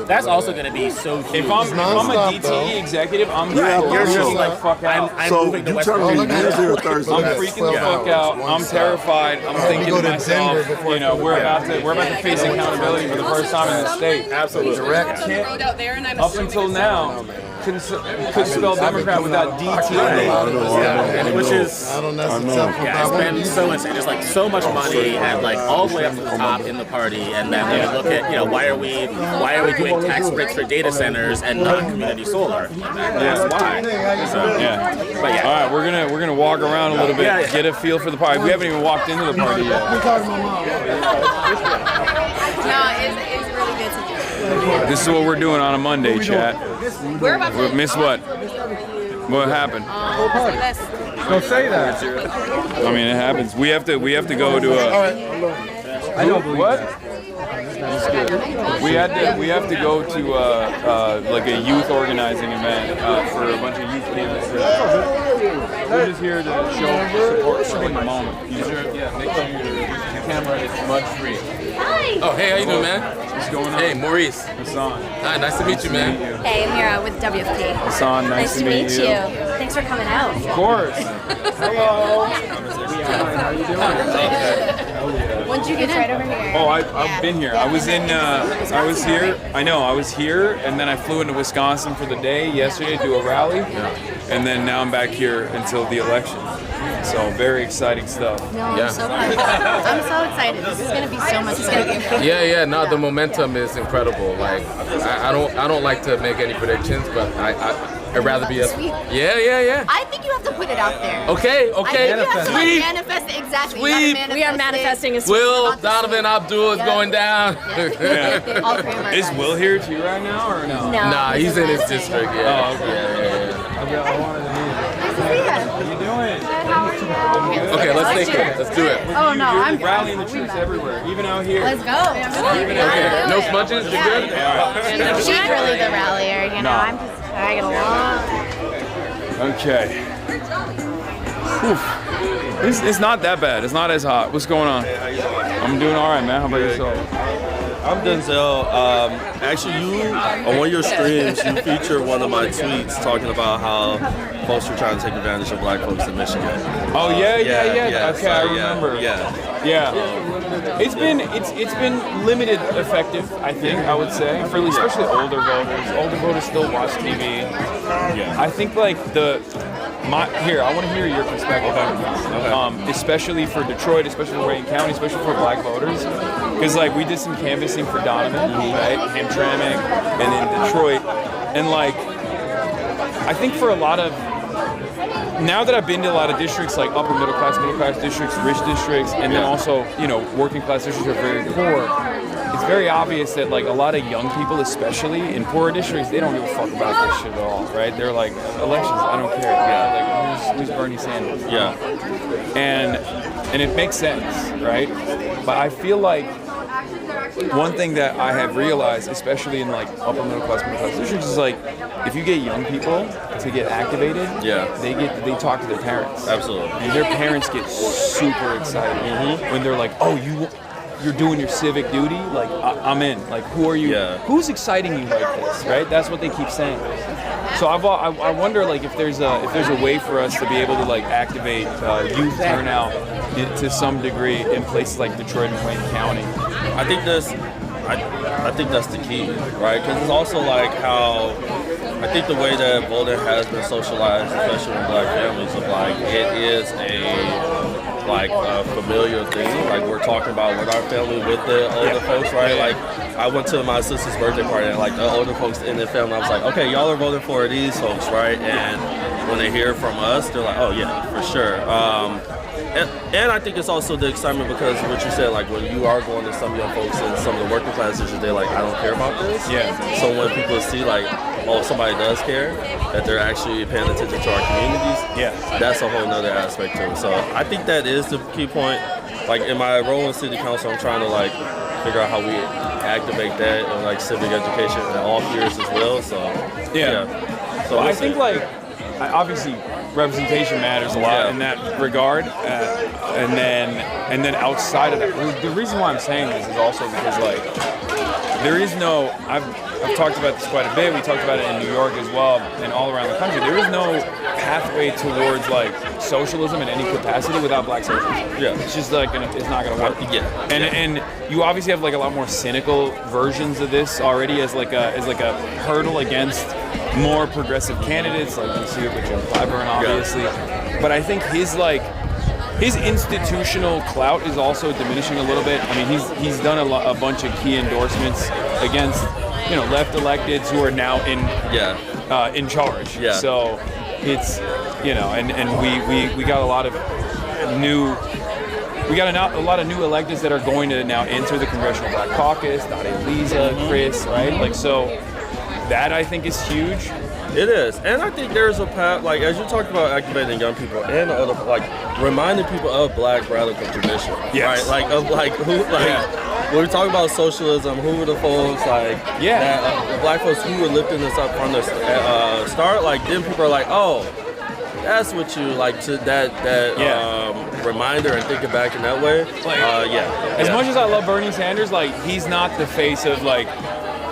That's also going to be so huge. If I'm a DTE executive, I'm you're just like fuck out. I'm moving to West Virginia. I'm freaking the fuck out. I'm terrified. I'm thinking to myself, we're about to face accountability for the first time in the state. Absolutely. Up until now, could spell Democrat without DT. Which is, it's been so insane. There's like so much money and like all the way up to the top in the party. And then when you look at, why are we doing tax breaks for data centers and not community solar? That's why. So, but all right, we're gonna walk around a little bit, get a feel for the party. We haven't even walked into the party yet. no, it's really good to do. This is what we're doing on a Monday, chat. We're about to miss what? What happened? Don't say that. I mean, it happens. We have to go to a. I know what? We have to go to like a youth organizing event for a bunch of youth kids. We're just here to show support in the moment. Make sure your camera is mud free. Hi. Oh, hey, how you doing, man? What's going on? Hey, Maurice. Hassan. Hi, nice to meet you, man. Hey, I'm Mira with WFP. Hassan, nice to meet you. Thanks for coming out. Of course. Hello. How you doing? When did you get right over here? Oh, I've been here. I was here. I was here, and then I flew into Wisconsin for the day yesterday to do a rally, and then now I'm back here until the election. So very exciting stuff. No, I'm so pumped. I'm so excited. This is gonna be so much fun. Yeah. No, the momentum is incredible. Like, I don't like to make any predictions, but I'd rather be a. Yeah. I think you have to put it out there. Okay. I think you have to like, manifest it exactly. Sweet. We are manifesting as Will Donovan Abdul is going down. All three of our Is guys. Will here too right now or no? No. Nah, he's in his district. Yeah. Oh, okay. I wanted to meet him. Nice to see you. How you doing? Okay, let's take it. Let's do it. Oh no, I'm rallying the troops everywhere, even out here. Let's go. Even out here. No smudges? You're good? She's really the rallier, you know. No. I'm just tagging along. Okay. Whew. It's not that bad. It's not as hot. What's going on? I'm doing all right, man. How about yourself? I'm Denzel. Actually, you on one of your streams, you featured one of my tweets talking about how folks were trying to take advantage of black folks in Michigan. Oh yeah. Okay, so, I remember. Yeah. It's been limited effective, I think. I would say, for especially older voters. Older voters still watch TV. Yeah. I think like I want to hear your perspective on this, especially for Detroit, especially for Wayne County, especially for black voters, because like we did some canvassing for Donovan, right, Hamtramck, and in Detroit, and like I think for a lot of now that I've been to a lot of districts like upper middle class districts, rich districts, and then also working class districts are very poor. It's very obvious that like a lot of young people, especially in poorer districts, they don't give a fuck about this shit at all, right? They're like, elections, I don't care. Yeah. Like who's Bernie Sanders? Yeah. And it makes sense, right? But I feel like one thing that I have realized, especially in like upper middle class districts, is like if you get young people to get activated, they talk to their parents. Absolutely. And their parents get super excited when they're like, oh, you're doing your civic duty, like I'm in. Like who are you? Yeah. Who's exciting you like this, right? That's what they keep saying. So I wonder like if there's a way for us to be able to like activate youth turnout to some degree in places like Detroit and Wayne County. I think that's the key, right? Because it's also like how I think the way that voting has been socialized, especially in black families, of like it is a familiar thing. Like we're talking about with our family, with the older folks, right? Like I went to my sister's birthday party and like the older folks in the family, I was like, okay, y'all are voting for these folks, right? And when they hear from us, they're like, oh yeah, for sure. And I think it's also the excitement because what you said, like when you are going to some young folks in some of the working class districts, they're like, I don't care about this. Yeah. So when people see like, oh, somebody does care, that they're actually paying attention to our communities, that's a whole nother aspect to it. So I think that is the key point. Like in my role in city council, I'm trying to like figure out how we activate that and like civic education in all spheres as well. So So I think like obviously representation matters a lot in that regard, and then outside of that, the reason why I'm saying this is also because like there is no. I've talked about this quite a bit. We talked about it in New York as well, and all around the country. There is no pathway towards like socialism in any capacity without black socialism. Yeah, it's just like it's not gonna work. Yeah, and you obviously have like a lot more cynical versions of this already as like a hurdle against more progressive candidates, like you see it with Jim Clyburn, obviously. But I think his institutional clout is also diminishing a little bit. I mean, he's done a bunch of key endorsements against left electeds who are now in charge. Yeah. So it's and we got a lot of new. We got a lot of new electeds that are going to now enter the Congressional Black Caucus. Dade Lisa, Chris, right? Like so. That I think is huge. It is, and I think there's a path. Like as you talked about activating young people and other, like reminding people of Black radical tradition, right? Like of like who, like when we talk about socialism, who were the folks that Black folks who were lifting this up from the start? Like then people are like, oh, that's what you like to that reminder and thinking back in that way. As much as I love Bernie Sanders, like he's not the face of like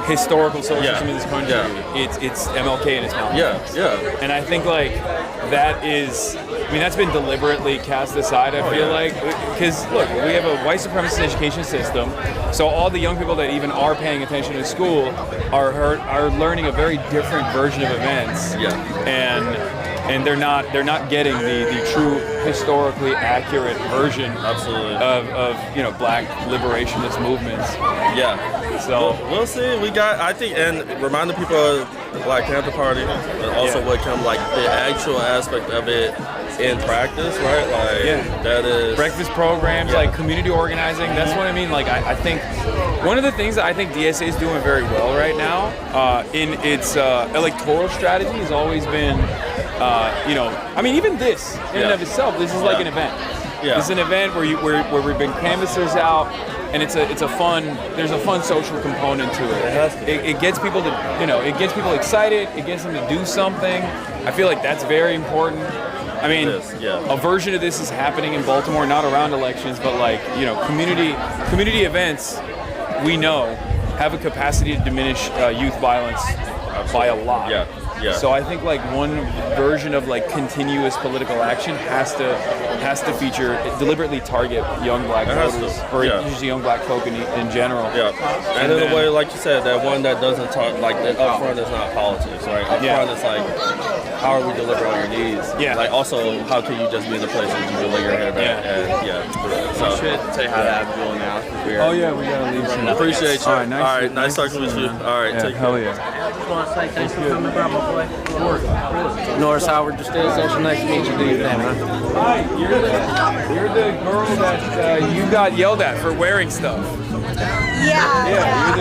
historical socialism in this country. It's MLK and it's Malcolm. And I think like that is, I mean, that's been deliberately cast aside, I feel like, because look, we have a white supremacist education system, so all the young people that even are paying attention to school are learning a very different version of events. And and they're not getting the true historically accurate version of black liberationist movements. Yeah. So we'll see. I think, and remind the people of the Black Panther Party, and also what come like the actual aspect of it in practice, right? Like that is breakfast programs, like community organizing. That's what I mean. Like I think one of the things that I think DSA is doing very well right now in its electoral strategy has always been, I mean, even this in and of itself, this is like an event. Yeah. It's an event where we bring canvassers out, and there's a fun social component to it. It gets people to, it gets people excited. It gets them to do something. I feel like that's very important. I mean, a version of this is happening in Baltimore, not around elections, but like, community events, we know, have a capacity to diminish youth violence by a lot. Yeah. So I think like one version of like continuous political action has to deliberately target young black voters or just young black folk in general. Yeah. And in a way, like you said, that one that doesn't talk like that up front is not politics, right? Up front is like, how are we delivering on your needs? Yeah. Like also, how can you just be in the place where you can lay your head back? So we should say hi to Abdul now. We gotta leave soon. Appreciate you. All right, nice talking with you. All right, take care. Hell yeah. I just want to say thanks for coming by, my boy. Norris Howard, just did such a nice to meet you. Do your thing, man. Hi, you're the girl that you got yelled at for wearing stuff. Yeah.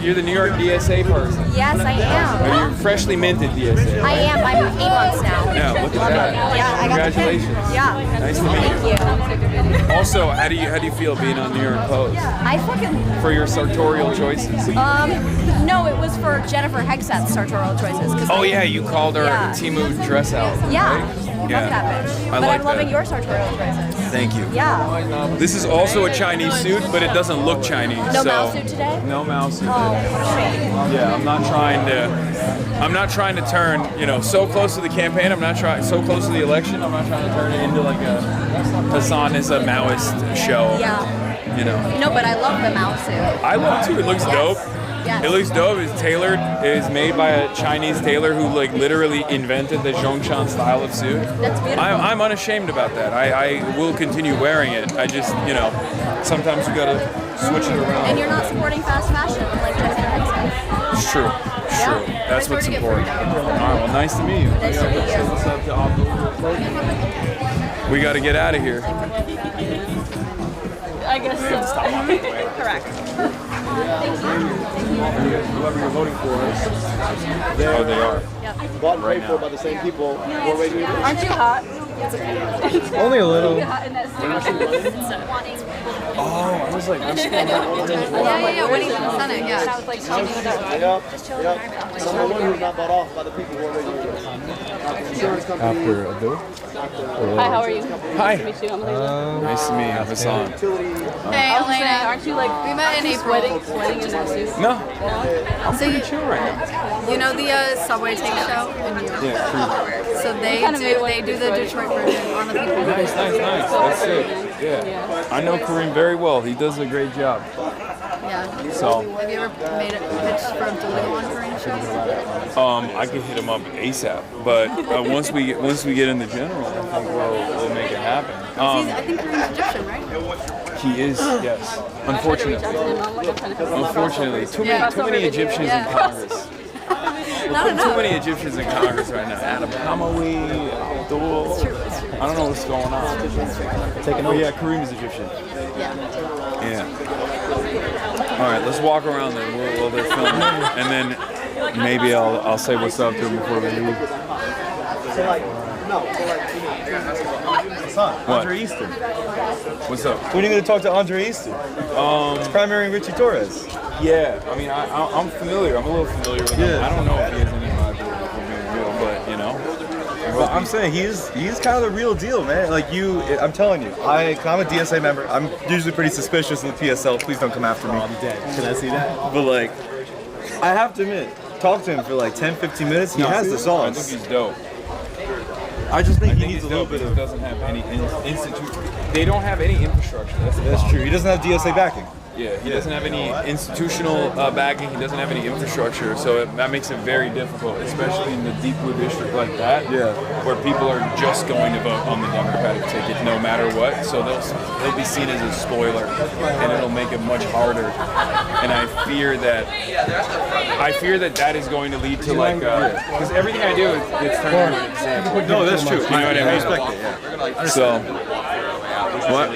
You're the New York DSA person. Yes, I am. Are you freshly minted DSA? I am. I'm 8 months now. Yeah, look at that. Yeah, Congratulations. Yeah. Nice to meet you. Thank you. Also, how do you feel being on New York Post? I fucking. For your sartorial choices? No, it was for Jennifer Hegseth's sartorial choices. Oh yeah, you called her Timu dress out. Yeah. Right? Fuck that bitch. I but like I'm loving that. your sartorial choices. Thank you. Yeah. This is also a Chinese suit, but it doesn't look Chinese. No Mao suit today? No Mao suit. Oh, what a shame. Yeah, I'm not trying to turn, so close to the campaign. So close to the election. I'm not trying to turn it into like a Hassan is a Maoist show. Yeah. No, but I love the Mao suit. I love it too. It looks dope. Yes. It looks dope. It's tailored. It is made by a Chinese tailor who like literally invented the Zhongshan style of suit. That's beautiful. I'm unashamed about that. I will continue wearing it. I just, sometimes you gotta switch it around. And you're not supporting fast fashion like Jennifer Hegseth. It's true. It's true. That's what's important. All right. Well, nice to meet you. Nice to meet you. What's up to Abdul? We got to get out of here. I guess so. Correct. Whoever you're voting for is. Oh, they are. Bought and paid for by the same people. Aren't you hot? Only a little. Oh, I was like, I'm yeah. Winning in the Senate, yeah. Someone who's not bought off by the people who are waiting. After a bill? Hi, how are you? Hi. Nice to meet you. I'm Elena. Nice to meet you, Hassan. Hey, Elena. Aren't you like, we met in April. Sweating in that suit? No. I'm pretty chill right now. You know the Subway Take Show in New York? Yeah, So they do the Detroit version on the people. Nice. That's sick. Yeah. I know Kareem very well. He does a great job. Yeah. So. Have you ever made a pitch for him to go on Kareem's show? I can hit him up ASAP, but once we get in the general, I think we'll make it happen. I think Kareem's Egyptian, right? He is, yes. Unfortunately, too many Egyptians in Congress. Too many Egyptians in Congress right now. Adam Hamawi, Abdul. I don't know what's going on. Yeah, Kareem is Egyptian. Yeah. All right, let's walk around then while they're filming, and then maybe I'll say what's up to them before they leave. What? Andre Easter. What's up? When are you going to talk to Andre Easter? It's primary Richie Torres. Yeah, I mean, I'm familiar. I'm a little familiar with him. I don't know if he has any rivalry for being real, but Well, I'm saying he's kind of the real deal, man. Like I'm telling you, I'm a DSA member. I'm usually pretty suspicious of the PSL. Please don't come after me. I'm dead. Can I see that? But like, I have to admit, talk to him for like 10, 15 minutes. He has the songs. I think he's dope. I just think he needs a little bit of. Doesn't have any institute. They don't have any infrastructure. That's true. He doesn't have DSA backing. Yeah, he doesn't have any institutional backing. He doesn't have any infrastructure, so that makes it very difficult, especially in the deep blue district like that, where people are just going to vote on the Democratic ticket no matter what. So they'll be seen as a spoiler, and it'll make it much harder. And I fear that is going to lead to like because everything I do it's turned into an example. No, that's true. You know what I mean? I respect it. Yeah. So what?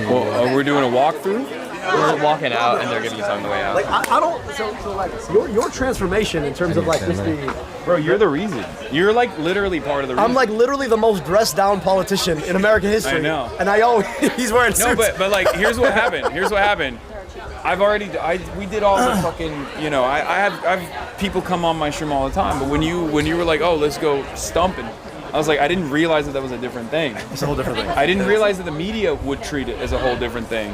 Well, we're doing a walkthrough. We're walking out, and they're giving us on the way out. Like I don't. So like your transformation in terms of like just the. Bro, you're the reason. You're like literally part of the reason. I'm like literally the most dressed down politician in American history. I know. And he's wearing suits. No, but like here's what happened. We did all the fucking, you know, I have people come on my stream all the time, but when you were like, oh, let's go stumping, I was like, I didn't realize that was a different thing. It's a whole different thing. I didn't realize that the media would treat it as a whole different thing.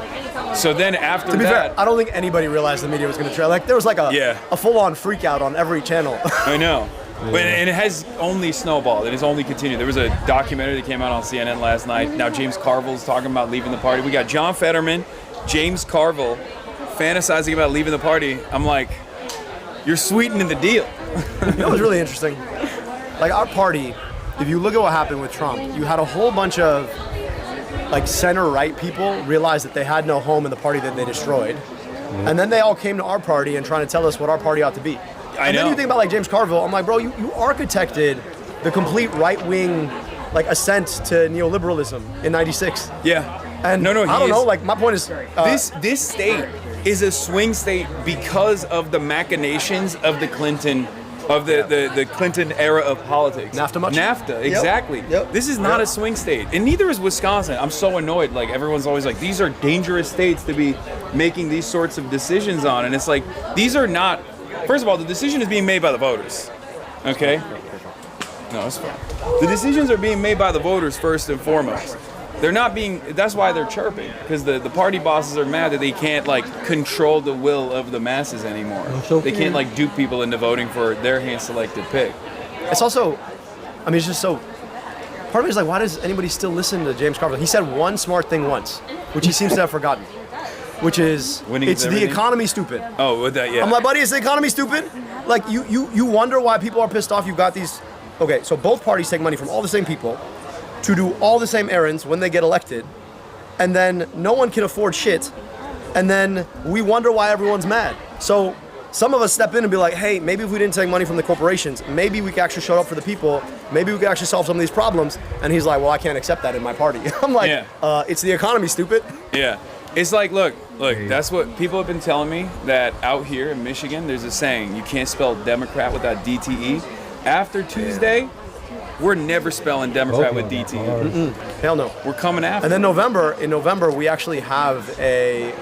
So then after to be fair, I don't think anybody realized the media was going to treat. Like there was like a full-on freak out on every channel. I know. But, and it has only snowballed. It has only continued. There was a documentary that came out on CNN last night. Now James Carville's talking about leaving the party. We got John Fetterman, James Carville, fantasizing about leaving the party. I'm like, you're sweetening the deal. You know what's really interesting? Like our party, if you look at what happened with Trump, you had a whole bunch of like center-right people realize that they had no home in the party that they destroyed. And then they all came to our party and trying to tell us what our party ought to be. And then you think about like James Carville, I'm like, bro, you architected the complete right-wing like ascent to neoliberalism in '96. Yeah. And I don't know, like my point is this state is a swing state because of the machinations of the Clinton the Clinton era of politics. NAFTA, exactly. Yep. This is not a swing state, and neither is Wisconsin. I'm so annoyed. Like everyone's always like, these are dangerous states to be making these sorts of decisions on, and it's like these are not. First of all, the decision is being made by the voters. Okay. No, it's fine. The decisions are being made by the voters first and foremost. They're not being, that's why they're chirping, because the party bosses are mad that they can't like control the will of the masses anymore. They can't like dupe people into voting for their hand-selected pick. It's also, I mean, it's just so, part of me is like, why does anybody still listen to James Carville? He said one smart thing once, which he seems to have forgotten, which is, it's the economy stupid. Oh, with that, yeah. I'm like, buddy, is the economy stupid? Like, you wonder why people are pissed off. You've got these, okay, so both parties take money from all the same people to do all the same errands when they get elected, and then no one can afford shit, and then we wonder why everyone's mad. So some of us step in and be like, hey, maybe if we didn't take money from the corporations, maybe we could actually show up for the people, maybe we could actually solve some of these problems. And he's like, well, I can't accept that in my party. I'm like, it's the economy, stupid. Yeah. It's like, look, that's what people have been telling me, that out here in Michigan, there's a saying, you can't spell Democrat without DTE. After Tuesday, we're never spelling Democrat with DTE. Hell no. We're coming after. And then in November, we actually have a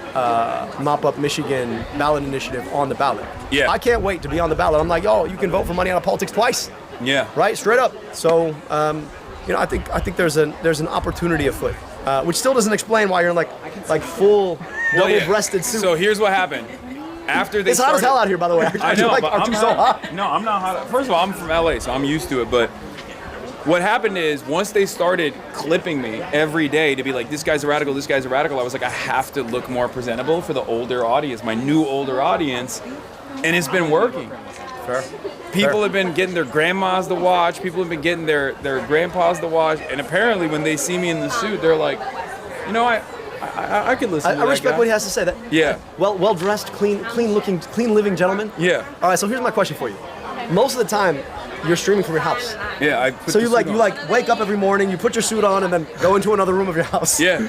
Mop Up Michigan ballot initiative on the ballot. Yeah. I can't wait to be on the ballot. I'm like, yo, you can vote for money out of politics twice. Yeah. Right? Straight up. So, you know, I think there's an opportunity afoot, which still doesn't explain why you're in like full double-breasted suit. So here's what happened. After they it's hot as hell out here, by the way. I know, but aren't you so hot? No, I'm not hot. First of all, I'm from LA, so I'm used to it, but what happened is, once they started clipping me every day to be like, this guy's a radical, this guy's a radical, I was like, I have to look more presentable for the older audience, my new older audience, and it's been working. Fair. People have been getting their grandmas to watch, people have been getting their grandpas to watch, and apparently when they see me in the suit, they're like, you know, I could listen to that I respect guy. what he has to say. That well dressed, clean living gentleman. Yeah. All right, so here's my question for you. Most of the time, you're streaming from your house. Yeah, so you wake up every morning, you put your suit on, and then go into another room of your house. Yeah.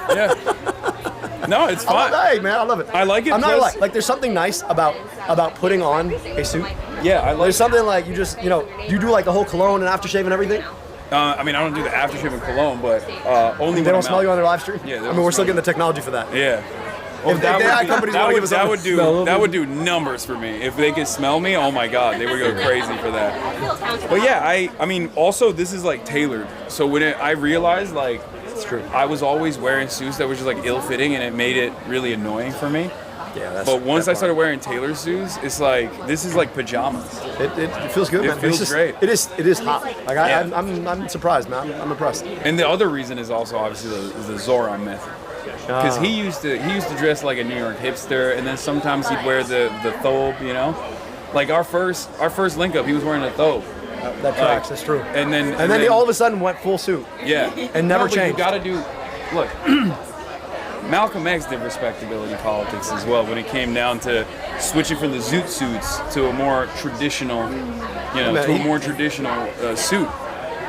Yeah. No, it's fine. Hey, man, I love it. I like it. I'm not like there's something nice about putting on a suit. Yeah, I like. There's something like you just, you know, you do like the whole cologne and aftershave and everything. I mean, I don't do the aftershave and cologne, but only they don't smell you on their live stream. Yeah, I mean, we're still getting the technology for that. Yeah. Well, if that would do numbers for me. If they could smell me, oh my God, they would go crazy for that. But yeah, I mean, also this is like tailored. So when I realized like, it's true. I was always wearing suits that were just like ill-fitting, and it made it really annoying for me. Yeah, but once I started wearing tailored suits, it's like, this is like pajamas. It feels good, man. It feels great. It is hot. Like I'm surprised, man. I'm impressed. And the other reason is also obviously the Zoran method. because he used to dress like a New York hipster, and then sometimes he'd wear the thobe, you know. Like our first link up, he was wearing a thobe. That tracks. That's true. And then he all of a sudden went full suit. Yeah. And never but changed. You got to do. Look, Malcolm X did respectability politics as well when it came down to switching from the zoot suits to a more traditional, suit.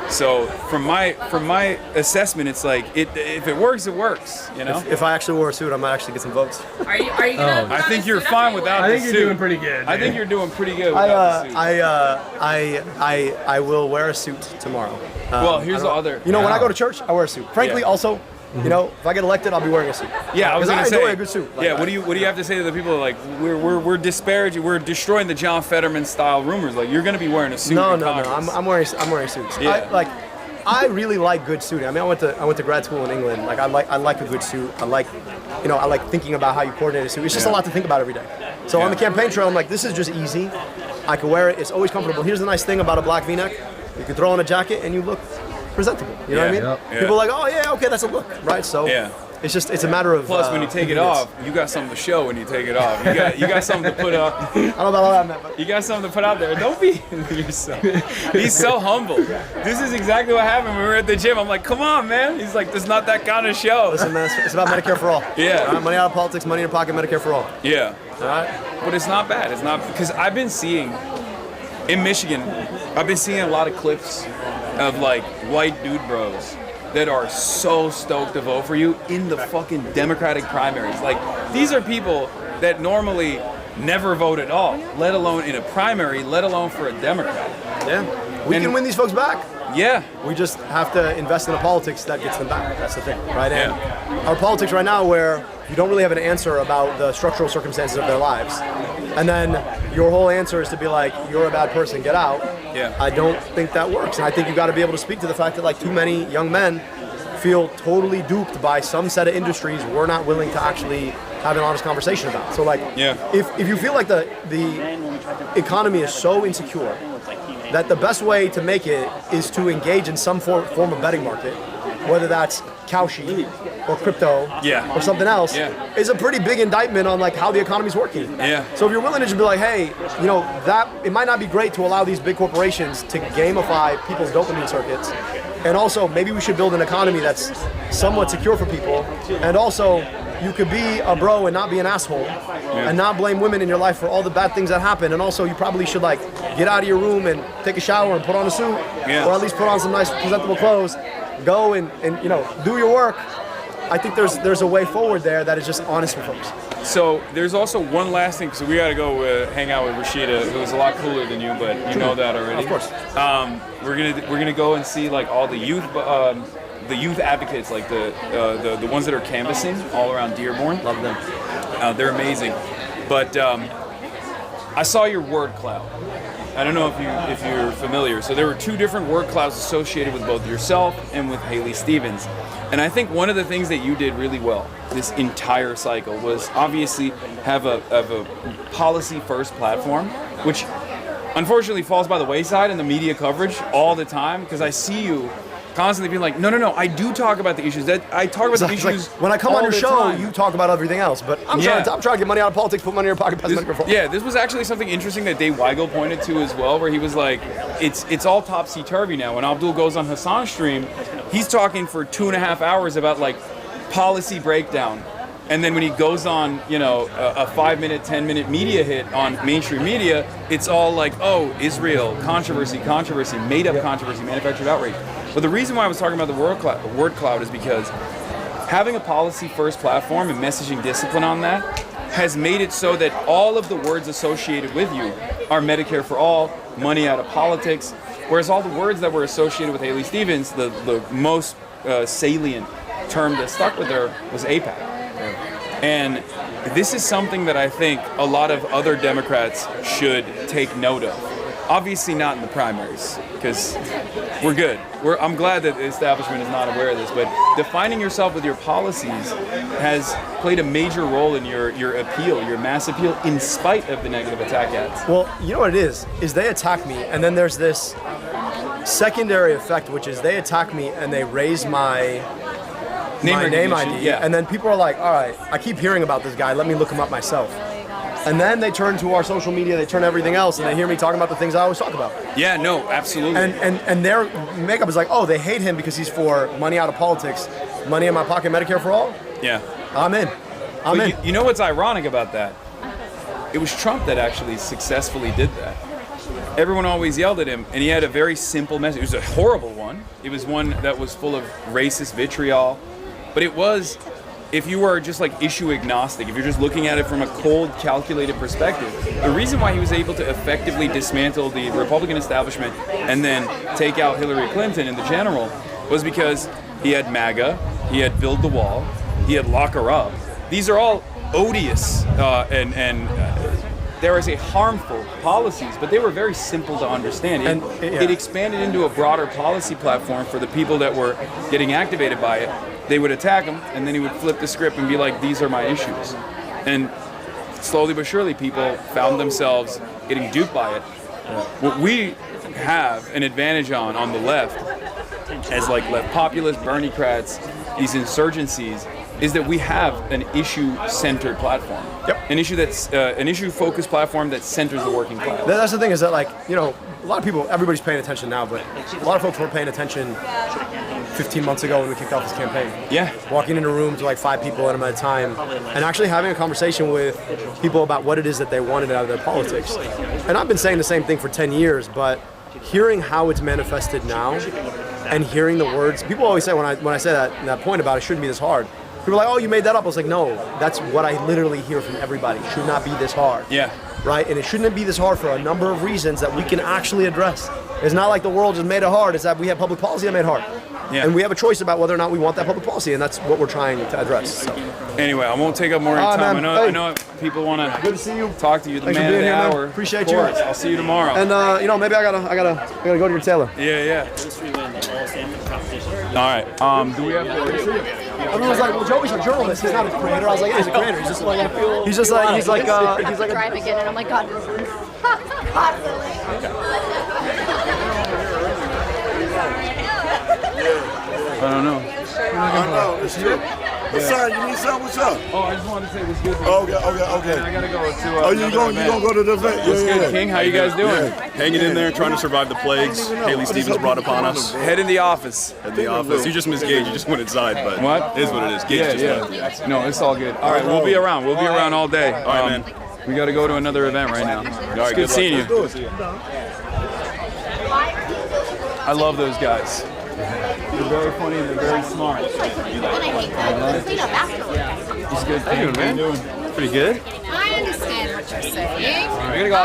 So from my assessment, it's like if it works, it works. You know. If I actually wore a suit, I might actually get some votes. Are you gonna? I think you're fine without the suit. I think you're doing pretty good. I think you're doing pretty good without the suit. I will wear a suit tomorrow. Well, here's the other. When I go to church, I wear a suit. Frankly, also, if I get elected, I'll be wearing a suit. Yeah, I was gonna say. enjoy a good suit. What do you have to say to the people like we're disparaging, we're destroying the John Fetterman style rumors? Like you're gonna be wearing a suit. No. I'm wearing suits. Yeah. I really like good suiting. I mean, I went to grad school in England. Like I like a good suit. I like thinking about how you coordinate a suit. It's just a lot to think about every day. So on the campaign trail, I'm like, this is just easy. I can wear it. It's always comfortable. Here's the nice thing about a black V-neck. You can throw on a jacket and you look presentable. You know what I mean? Yeah. People are like, oh yeah, okay, that's a look, right? So it's a matter of. Plus, when you take it off, you got something to show. When you take it off, you got something to put up. I don't know about all that, man. But you got something to put out there. Don't be yourself. He's so humble. This is exactly what happened when we were at the gym. I'm like, come on, man. He's like, there's not that kind of show. Listen, man, it's about Medicare for all. Yeah. All right? Money out of politics, money in your pocket, Medicare for all. Yeah. All right. But it's not bad. It's not, because I've been seeing in Michigan, I've been seeing a lot of clips of like white dude bros that are so stoked to vote for you in the fucking Democratic primaries. Like, these are people that normally never vote at all, let alone in a primary, let alone for a Democrat. Yeah. We can win these folks back. Yeah. We just have to invest in a politics that gets them back. That's the thing, right? And our politics right now, where you don't really have an answer about the structural circumstances of their lives, and then your whole answer is to be like, you're a bad person, get out. Yeah. I don't think that works. And I think you've got to be able to speak to the fact that like too many young men feel totally duped by some set of industries we're not willing to actually have an honest conversation about. So like, if you feel like the economy is so insecure that the best way to make it is to engage in some form of betting market, whether that's Cowsheet or crypto or something else, is a pretty big indictment on like how the economy's working. Yeah. So if you're willing to just be like, hey, that it might not be great to allow these big corporations to gamify people's dopamine circuits, and also maybe we should build an economy that's somewhat secure for people, and also you could be a bro and not be an asshole, and not blame women in your life for all the bad things that happen, and also you probably should like get out of your room and take a shower and put on a suit, or at least put on some nice presentable clothes, go and do your work. I think there's a way forward there that is just honest with folks. So there's also one last thing, so we got to go hang out with Rashida, who's a lot cooler than you, but you know that already. Of course. We're gonna go and see like all the youth advocates, like the ones that are canvassing all around Dearborn. Love them. They're amazing. But I saw your word cloud. I don't know if you're familiar. So there were two different word clouds associated with both yourself and with Haley Stevens. And I think one of the things that you did really well this entire cycle was obviously have a policy first platform, which unfortunately falls by the wayside in the media coverage all the time, because I see you constantly being like, no, I do talk about the issues. That I talk about the issues. Like, when I come on your show, you talk about everything else. But I'm trying to get money out of politics, put money in your pocket, pass the microphone. Yeah, this was actually something interesting that Dave Weigel pointed to as well, where he was like, it's all topsy-turvy now. When Abdul goes on Hasan's stream, he's talking for 2.5 hours about like policy breakdown. And then when he goes on, a 5-minute, 10-minute media hit on mainstream media, it's all like, oh, Israel, controversy, made-up controversy, manufactured outrage. But the reason why I was talking about the word cloud is because having a policy-first platform and messaging discipline on that has made it so that all of the words associated with you are Medicare for all, money out of politics, whereas all the words that were associated with Haley Stevens, the most salient term that stuck with her was AIPAC. And this is something that I think a lot of other Democrats should take note of. Obviously not in the primaries, because we're good. I'm glad that the establishment is not aware of this, but defining yourself with your policies has played a major role in your appeal, your mass appeal, in spite of the negative attack ads. Well, you know what it is they attack me, and then there's this secondary effect, which is they attack me and they raise my my name recognition, ID. yeah. And then people are like, all right, I keep hearing about this guy. Let me look him up myself. And then they turn to our social media, they turn to everything else, and they hear me talking about the things I always talk about. Yeah, no, absolutely. And their makeup is like, oh, they hate him because he's for money out of politics, money in my pocket, Medicare for all. Yeah. I'm in. I'm in. You know what's ironic about that? It was Trump that actually successfully did that. Everyone always yelled at him, and he had a very simple message. It was a horrible one. It was one that was full of racist vitriol. But it was, if you were just like issue agnostic, if you're just looking at it from a cold, calculated perspective, the reason why he was able to effectively dismantle the Republican establishment and then take out Hillary Clinton in the general was because he had MAGA, he had Build the Wall, he had Lock Her Up. These are all odious and dare I say, harmful policies, but they were very simple to understand. It expanded into a broader policy platform for the people that were getting activated by it. They would attack him, and then he would flip the script and be like, these are my issues. And slowly but surely, people found themselves getting duped by it. What we have an advantage on the left, as like left populists, Bernie-crats, these insurgencies, is that we have an issue-centered platform. Yep. An issue-focused platform that centers the working class. That's the thing is that, like, you know, a lot of people, everybody's paying attention now, but a lot of folks were paying attention 15 months ago when we kicked off this campaign. Yeah. Walking into rooms with like 5 people at a time and actually having a conversation with people about what it is that they wanted out of their politics. And I've been saying the same thing for 10 years, but hearing how it's manifested now and hearing the words, people always say when I say that point about it shouldn't be this hard. People are like, oh, you made that up. I was like, no, that's what I literally hear from everybody. It should not be this hard. Yeah. Right? And it shouldn't be this hard for a number of reasons that we can actually address. It's not like the world just made it hard. It's that we have public policy that made it hard. Yeah. And we have a choice about whether or not we want that public policy, and that's what we're trying to address. So. Anyway, I won't take up more of your time. Man, I know people want to good to see you. Talk to you. The Thanks man for being of the here, hour. Man. Appreciate you. you. I'll see you tomorrow. And you know, maybe I gotta go to your tailor. Yeah. All right. Do we have to? Everyone was like, well, Joey's a journalist. He's not a creator. I was like, yeah, he's a creator. He's just like, he's like drive again, and I'm like, God, this is constantly. I don't know. I know, it's true. Son, you need something? What's up? Oh, I just wanted to say what's good. Okay. I gotta go to. Oh, you gonna go to the event? What's good, King? How you guys doing? Hanging in there, trying to survive the plagues Haley Stevens brought upon us. Head in the office. At the office. You just missed Gage. You just went inside, but what? It is what it is. Gage just left. No, it's all good. All right, we'll be around. We'll be around all day. All right, man. We got to go to another event right now. All right, it's good seeing you. Let's do it. I love those guys. They're very funny and they're very smart. It's good. How you doing, man? Pretty good. I understand what you're saying. We're gonna go.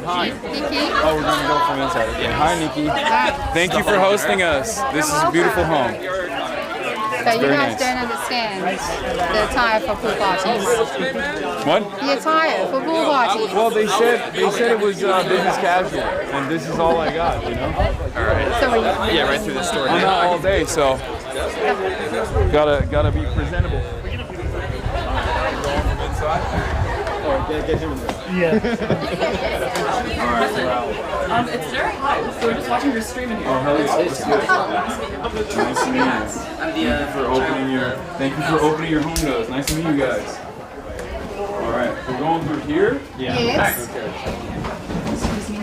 Hi. Nikki. Oh, we're gonna go from inside. Okay. Hi, Nikki. Thank you for hosting us. This is a beautiful home. So you guys don't understand the attire for pool parties. What? The attire for pool parties. Well, they said it was business casual, and this is all I got, you know. All right. So yeah, right through the store. I'm out all day, so gotta be presentable. Get him in there. Yeah. All right. It's very hot, so we're just watching your stream in here. Oh, hell yeah. Nice to meet you. Thank you for opening your home to us. Nice to meet you guys. All right, we're going through here? Yeah. Yes. Okay. Excuse me.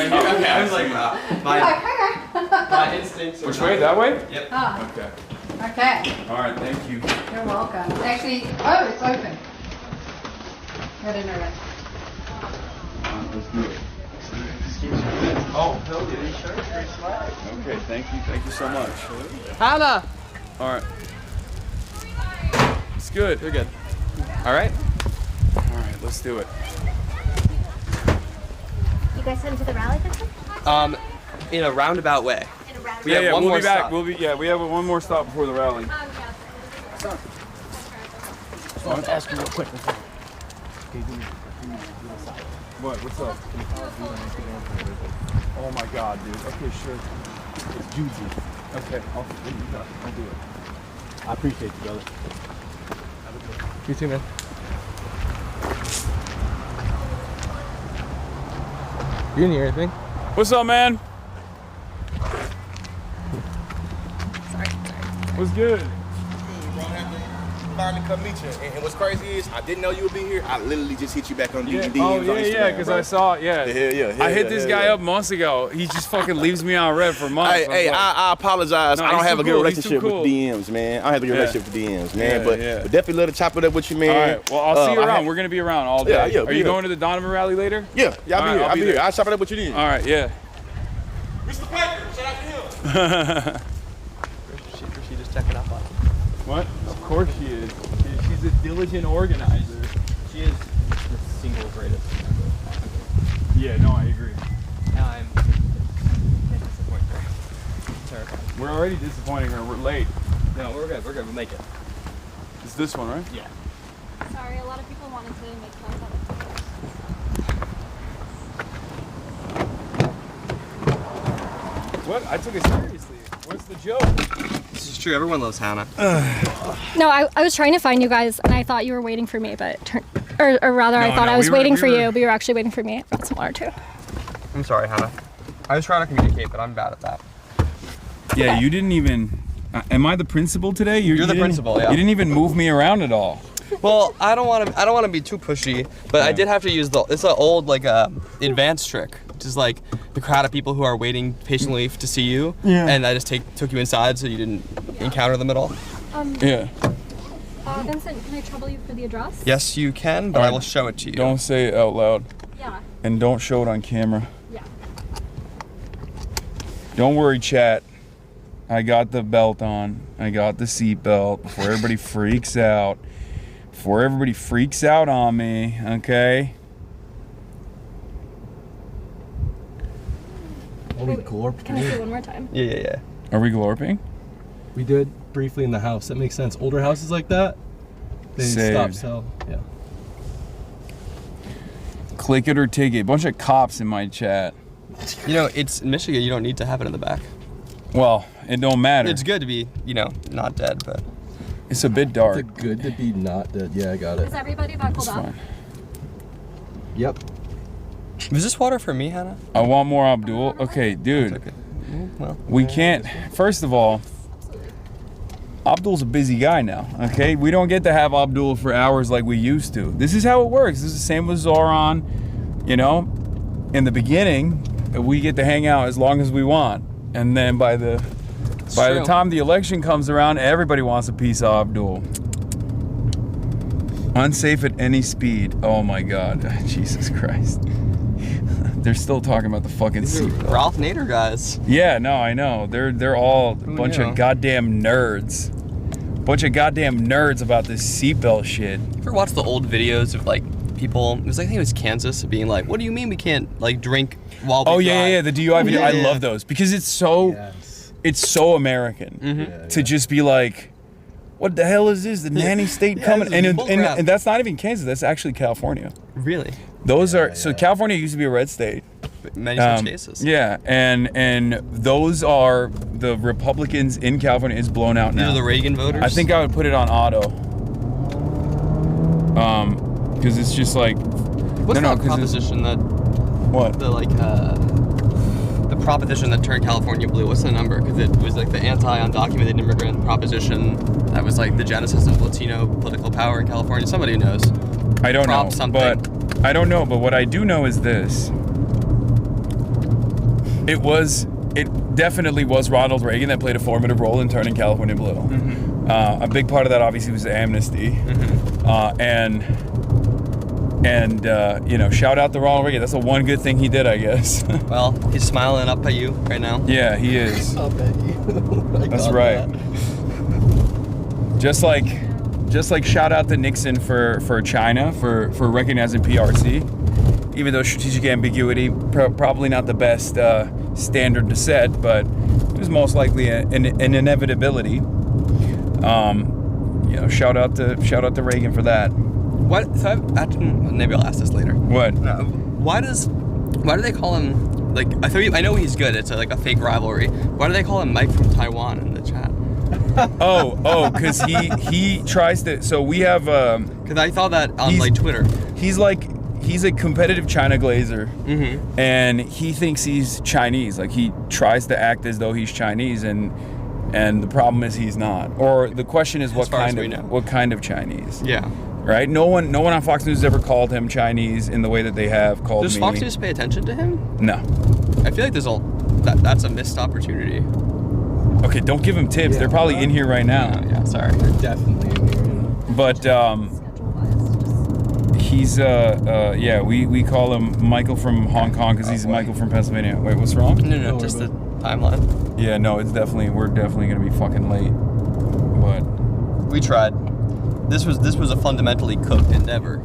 Okay, I was like, my instincts. Which way? That way? Yep. Oh. Okay. Okay. All right, thank you. You're welcome. Actually, oh, it's open. I didn't know that. Let's do it. Oh, hell yeah. Okay, thank you. Thank you so much. Hannah! All right. It's good. You're good. All right. All right, let's do it. You guys heading to the rally this time? In a roundabout way. We have one we'll more be back. stop. We have one more stop before the rally. I want to ask you real quick. What? What's up? Oh my God, dude. Okay, sure. It's juicy. Okay, I'll do it. I appreciate you, brother. You too, man. You didn't hear anything? What's up, man? Sorry. What's good? Finally come meet you. And what's crazy is I didn't know you would be here. I literally just hit you back on DVDs. Oh, on yeah, Instagram, because bro. I saw it, yeah. I hit this guy up months ago. He just fucking leaves me on red for months. I apologize. No, I don't he's have too a good cool. relationship He's too with DMs, man. I don't have a good relationship with DMs, man. But definitely love to chop it up with you, man. All right, well, I'll see you around. We're going to be around all day. Yeah, Are you going to the Donovan rally later? Yeah, I'll be here. I'll chop it up with you then. All right, yeah. Mr. Piker, shout out to him. She just checking up on him. What? Of course she is. She's a diligent organizer. She is the single greatest member. Yeah, no, I agree. Now I'm disappointed her. Terrified. We're already disappointing her. We're late. No, we're good. We're good. We'll make it. It's this one, right? Yeah. Sorry, a lot of people wanted to make fun of What? I took it seriously. What's the joke? This is true. Everyone loves Hannah. No, I was trying to find you guys, and I thought you were waiting for me, but or rather, I thought I was waiting for you, but you were actually waiting for me. I got some water too. I'm sorry, Hannah. I was trying to communicate, but I'm bad at that. Yeah, you didn't even. Am I the principal today? You're the principal. Yeah. You didn't even move me around at all. Well, I don't want to be too pushy, but I did have to use it's an old advanced trick, which is like the crowd of people who are waiting patiently to see you, and I just took you inside so you didn't encounter them at all. Yeah. Vincent, can I trouble you for the address? Yes, you can, but I will show it to you. Don't say it out loud. Yeah. And don't show it on camera. Yeah. Don't worry, chat. I got the belt on. I got the seat belt before everybody freaks out. Before everybody freaks out on me, okay? Are we glorped? Can I say one more time? Yeah. Are we glorping? We did briefly in the house. That makes sense. Older houses like that, they stop. So yeah. Click it or take it. A bunch of cops in my chat. You know, it's in Michigan. You don't need to have it in the back. Well, it don't matter. It's good to be, not dead, but it's a bit dark. It's good to be not dead. Yeah, I got it. Is everybody buckled up? Yep. Was this water for me, Hannah? I want more Abdul. Okay, dude. Well, we can't. First of all, Abdul's a busy guy now, okay? We don't get to have Abdul for hours like we used to. This is how it works. This is the same with Zoran. In the beginning, we get to hang out as long as we want. And then by the time the election comes around, everybody wants a piece of Abdul. Unsafe at any speed. Oh my God, Jesus Christ. They're still talking about the fucking seatbelt. Ralph Nader guys. Yeah, no, I know. They're all a bunch of goddamn nerds. Bunch of goddamn nerds about this seatbelt shit. You ever watch the old videos of people? It was I think it was Kansas being like, "What do you mean we can't drink while we drive?" Yeah, the DUI video. I love those because it's so American to just be like, what the hell is this? The nanny state coming? And that's not even Kansas. That's actually California. Really? Those are so California used to be a red state. Many such cases. Yeah, and those are the Republicans in California is blown out now. These are the Reagan voters. I think I would put it on auto. Because it's just like. What's that proposition that? What? The proposition that turned California blue. What's the number? Because it was like the anti-undocumented immigrant proposition that was like the genesis of Latino political power in California. Somebody knows. I don't know, but what I do know is this. It definitely was Ronald Reagan that played a formative role in turning California blue. Mm-hmm. A big part of that obviously was the amnesty. Mm-hmm. Shout out to Ronald Reagan. That's the one good thing he did, I guess. Well, he's smiling up at you right now. Yeah, he is. Up at you. That's right. Just like shout out to Nixon for China for recognizing PRC. Even though strategic ambiguity, probably not the best standard to set, but it was most likely an inevitability. Shout out to Reagan for that. What? So maybe I'll ask this later. What? Why do they call him I know he's good. It's a fake rivalry. Why do they call him Mike from Taiwan in the chat? Because he tries to. So we have. Because I saw that on like Twitter. He's a competitive China glazer, and he thinks he's Chinese. Like he tries to act as though he's Chinese, and the problem is he's not. Or the question is what kind of Chinese? Yeah. Right. No one on Fox News has ever called him Chinese in the way that they have called me. Does Fox News pay attention to him? No. I feel like that's a missed opportunity. Okay, don't give him tips. They're probably in here right now. Yeah, sorry. They're definitely in here. But he's we call him Michael from Hong Kong because he's Michael from Pennsylvania. Wait, what's wrong? No, just the timeline. Yeah, no, we're definitely gonna be fucking late. But we tried. This was a fundamentally cooked endeavor.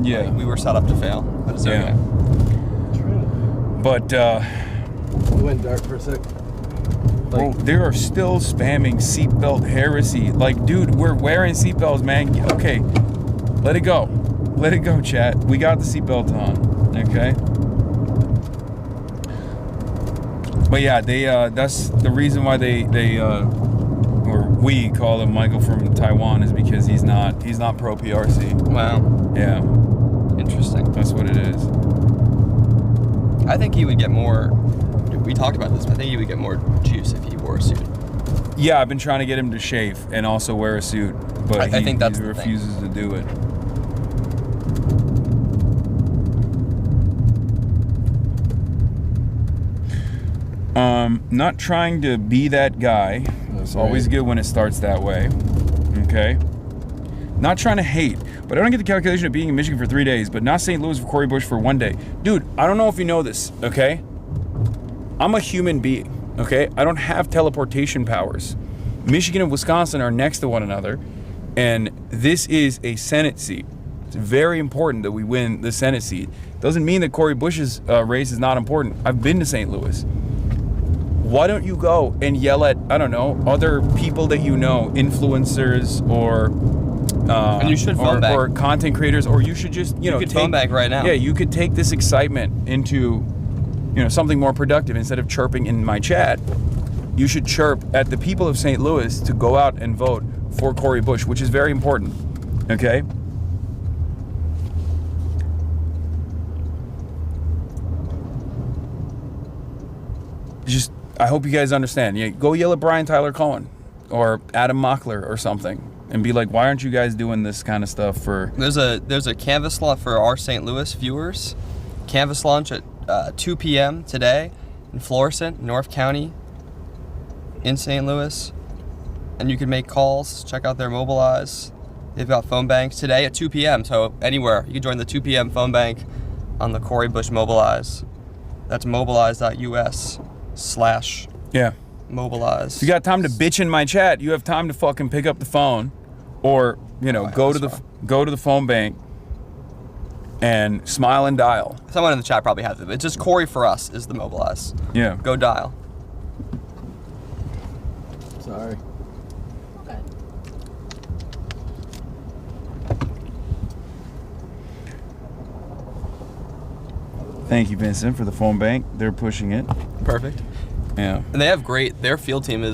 Yeah. Like, we were set up to fail, but it's okay. But we went dark for a sec. They are still spamming seatbelt heresy. Like, dude, we're wearing seatbelts, man. Okay, let it go. Let it go, chat. We got the seatbelt on, okay? But yeah, that's the reason why we call him Michael from Taiwan is because he's not pro PRC. Wow. Yeah. Interesting. That's what it is. I think he would get more. We talked about this. But I think he would get more juice if he wore a suit. Yeah, I've been trying to get him to shave and also wear a suit, but I think he refuses to do it. Not trying to be that guy. It's always good when it starts that way. Okay? Not trying to hate, but I don't get the calculation of being in Michigan for 3 days, but not St. Louis for Cori Bush for 1 day. Dude, I don't know if you know this, okay? I'm a human being, okay? I don't have teleportation powers. Michigan and Wisconsin are next to one another, and this is a Senate seat. It's very important that we win the Senate seat. Doesn't mean that Cori Bush's race is not important. I've been to St. Louis. Why don't you go and yell at, I don't know, other people that you know, influencers or and you should phone back. Or content creators, or you should just, you could phone back right now. Yeah, you could take this excitement into, something more productive. Instead of chirping in my chat, you should chirp at the people of St. Louis to go out and vote for Cori Bush, which is very important. Okay? I hope you guys understand. Go yell at Brian Tyler Cohen or Adam Mockler or something and be like, why aren't you guys doing this kind of stuff for... There's a Canvas launch for our St. Louis viewers. Canvas launch at 2 p.m. today in Florissant, North County, in St. Louis. And you can make calls, check out their Mobilize. They've got phone banks today at 2 p.m. So anywhere, you can join the 2 p.m. phone bank on the Cori Bush Mobilize. That's mobilize.us/mobilize. If you got time to bitch in my chat, you have time to fucking pick up the phone, or go to the phone bank and smile and dial. Someone in the chat probably has it. It's just Cori for us is the Mobilize. Yeah. Go dial. Sorry. Thank you, Vincent, for the phone bank. They're pushing it. Perfect. Yeah. And they have their field team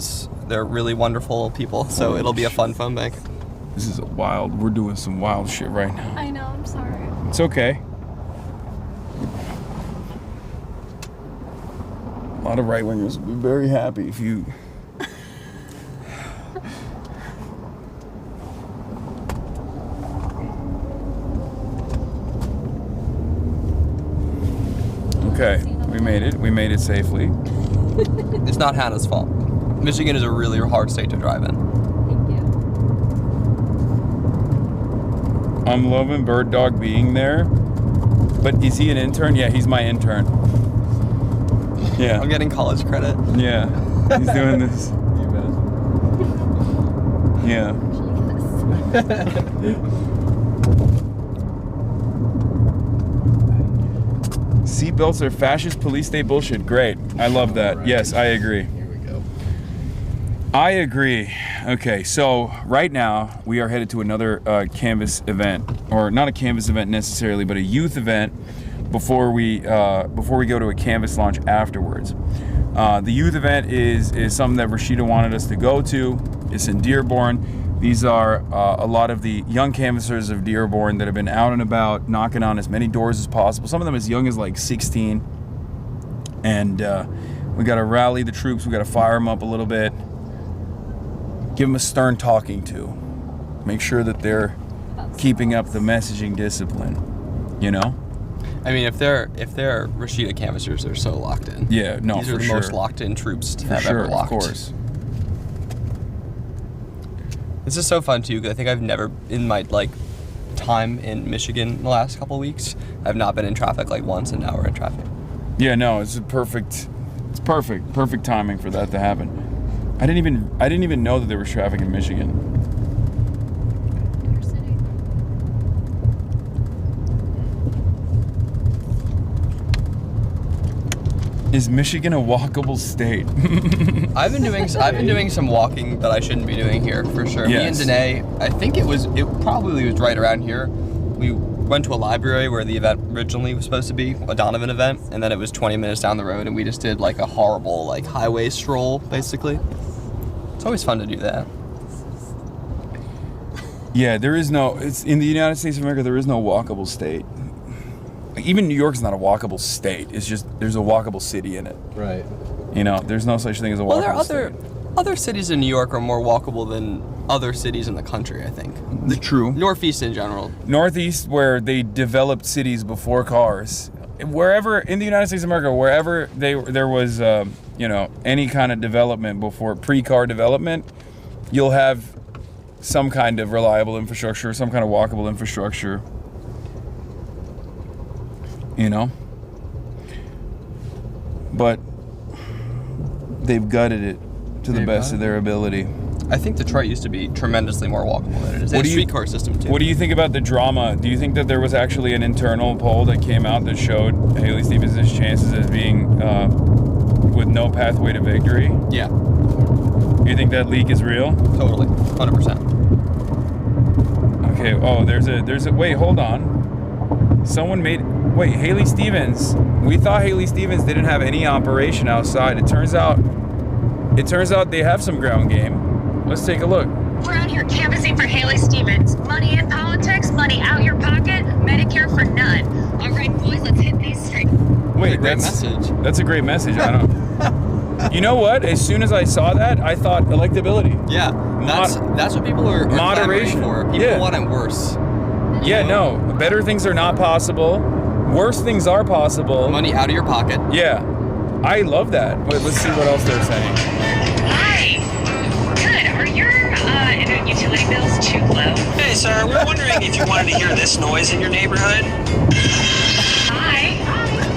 they're really wonderful people, so it'll be a fun phone bank. This is we're doing some wild shit right now. I know, I'm sorry. It's okay. A lot of right-wingers will be very happy if you... Okay, we made it. We made it safely. It's not Hannah's fault. Michigan is a really hard state to drive in. I'm loving Bird Dog being there. But is he an intern? Yeah, he's my intern. Yeah. I'm getting college credit. Yeah. He's doing this. Yeah. Seatbelts are fascist police state bullshit. Great. I love that. Yes, I agree. Here we go. I agree. Okay, so right now we are headed to another Canvas event, or not a Canvas event necessarily, but a youth event before we go to a Canvas launch afterwards. The youth event is something that Rashida wanted us to go to. It's in Dearborn. These are a lot of the young canvassers of Dearborn that have been out and about, knocking on as many doors as possible. Some of them as young as like 16. And we got to rally the troops. We got to fire them up a little bit. Give them a stern talking to. Make sure that they're keeping up the messaging discipline. You know? I mean, if they're Rashida canvassers, they're so locked in. Yeah, no, These for are the sure. most locked in troops to For have sure, ever locked. of course. This is so fun too, because I think I've never, in my like time in Michigan the last couple of weeks, I've not been in traffic like once, and now we're in traffic. Yeah, no, it's perfect timing for that to happen. I didn't even know that there was traffic in Michigan. Is Michigan a walkable state? I've been doing some walking that I shouldn't be doing here for sure. Yes. Me and Danae, I think it probably was right around here. We went to a library where the event originally was supposed to be, a Donovan event, and then it was 20 minutes down the road, and we just did like a horrible like highway stroll, basically. It's always fun to do that. Yeah, it's in the United States of America, there is no walkable state. Even New York's not a walkable state. It's just there's a walkable city in it. Right. You know, there's no such thing as a walkable state. Other cities in New York are more walkable than other cities in the country, I think. True. Northeast in general. Northeast, where they developed cities before cars. Wherever in the United States of America, wherever there was any kind of development before pre-car development, you'll have some kind of reliable infrastructure, some kind of walkable infrastructure. You know? But they've gutted it to the best of their ability. I think Detroit used to be tremendously more walkable than it is. They have a streetcar system too. What do you think about the drama? Do you think that there was actually an internal poll that came out that showed Haley Stevens' chances as being with no pathway to victory? Yeah. You think that leak is real? Totally. 100%. Okay, there's a wait, hold on. Haley Stevens. We thought Haley Stevens didn't have any operation outside. It turns out they have some ground game. Let's take a look. We're out here canvassing for Haley Stevens. Money in politics, money out your pocket, Medicare for none. All right, boys, let's hit these streets. Wait, that's a great message. I don't. You know what? As soon as I saw that, I thought electability. Yeah, that's what people are moderation for. People want it worse. Yeah, no. Better things are not possible. Worse things are possible. Money out of your pocket. Yeah. I love that. But let's see what else they're saying. Hi. Good. Are your internet utility bills too low? Hey, sir. We're wondering if you wanted to hear this noise in your neighborhood. Hi.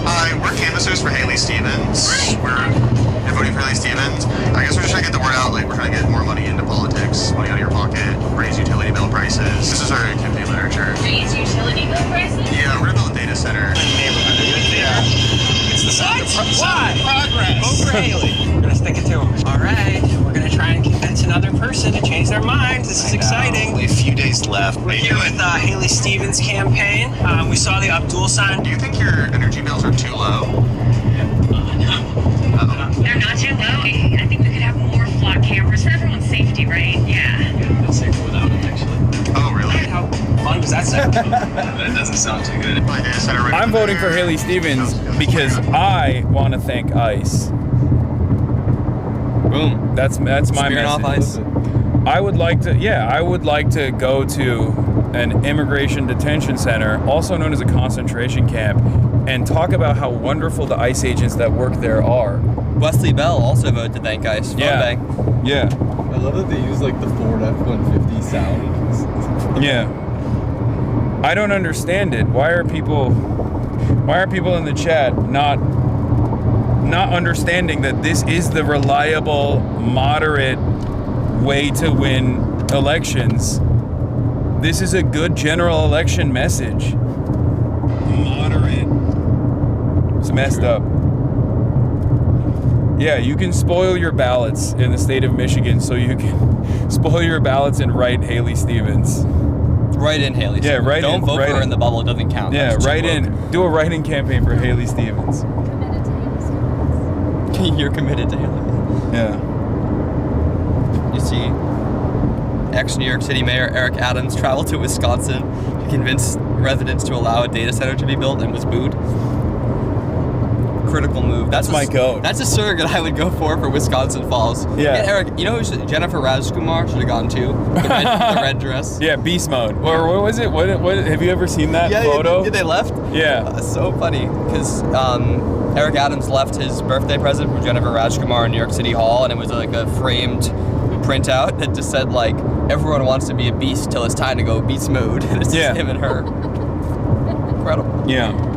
Hi. We're canvassers for Haley Stevens. We're voting for Haley Stevens. I guess we're just trying to get the word out. Like, we're trying to get more money into politics, money out of your pocket, raise utility bill prices. This is our campaign literature. Raise utility bill prices? Yeah, we're gonna build a data center. It's the sound of progress. Vote for Haley. We're gonna stick it to him. All right. We're gonna try and convince another person to change their minds. This is exciting. Only a few days left. We're here with Haley Stevens' campaign. We saw the Abdul sign. Do you think your energy bills are too low? They're not too low. I think we could have more flock cameras for everyone's safety, right? Yeah. It's safer without it, actually. Oh, really? How fun does that sound? That doesn't sound too good. I'm voting for Haley Stevens because I want to thank ICE. Boom. That's my Smearing message. off ICE. I would like to go to an immigration detention center, also known as a concentration camp, and talk about how wonderful the ICE agents that work there are. Wesley Bell also voted to thank ICE. Yeah. Yeah. I love that they use like the Ford F-150 sound. Yeah. I don't understand it. Why are people in the chat not understanding that this is the reliable, moderate way to win elections? This is a good general election message. Moderate. It's messed up. Yeah, you can spoil your ballots in the state of Michigan, so you can spoil your ballots and write Haley Stevens. Write in Haley Stevens. Yeah, Don't vote for her in the bubble. It doesn't count. Yeah, write in. Do a write-in campaign for Haley Stevens. You're committed to Haley. Yeah. You see, ex-New York City Mayor Eric Adams traveled to Wisconsin to convince residents to allow a data center to be built and was booed. Critical move. That's my goat. That's a surrogate I would go for Wisconsin Falls. Yeah. Eric, you know who Jennifer Rajkumar should have gone to? The red dress. Yeah, beast mode. Or what was it? What have you ever seen that photo? Yeah, they left? Yeah. So funny, because Eric Adams left his birthday present from Jennifer Rajkumar in New York City Hall, and it was like a framed printout that just said like, everyone wants to be a beast till it's time to go beast mode. And it's just him and her. Incredible. Yeah.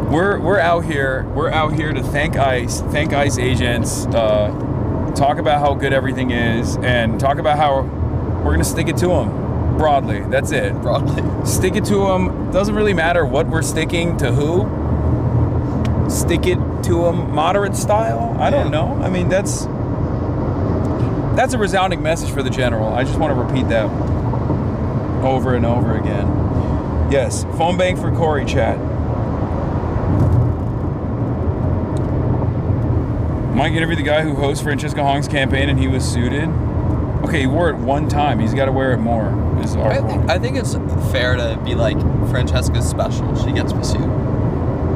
We're out here to thank ICE agents, talk about how good everything is, and talk about how we're gonna stick it to them broadly. That's it. Broadly. Stick it to them. Doesn't really matter what we're sticking to who. Stick it to them moderate style. I don't know. I mean, that's a resounding message for the general. I just want to repeat that over and over again. Yes, phone bank for Corey, chat. Mike interviewed the guy who hosts Francesca Hong's campaign and he was suited. Okay, he wore it one time. He's got to wear it more. I think it's fair to be like, Francesca's special. She gets the suit.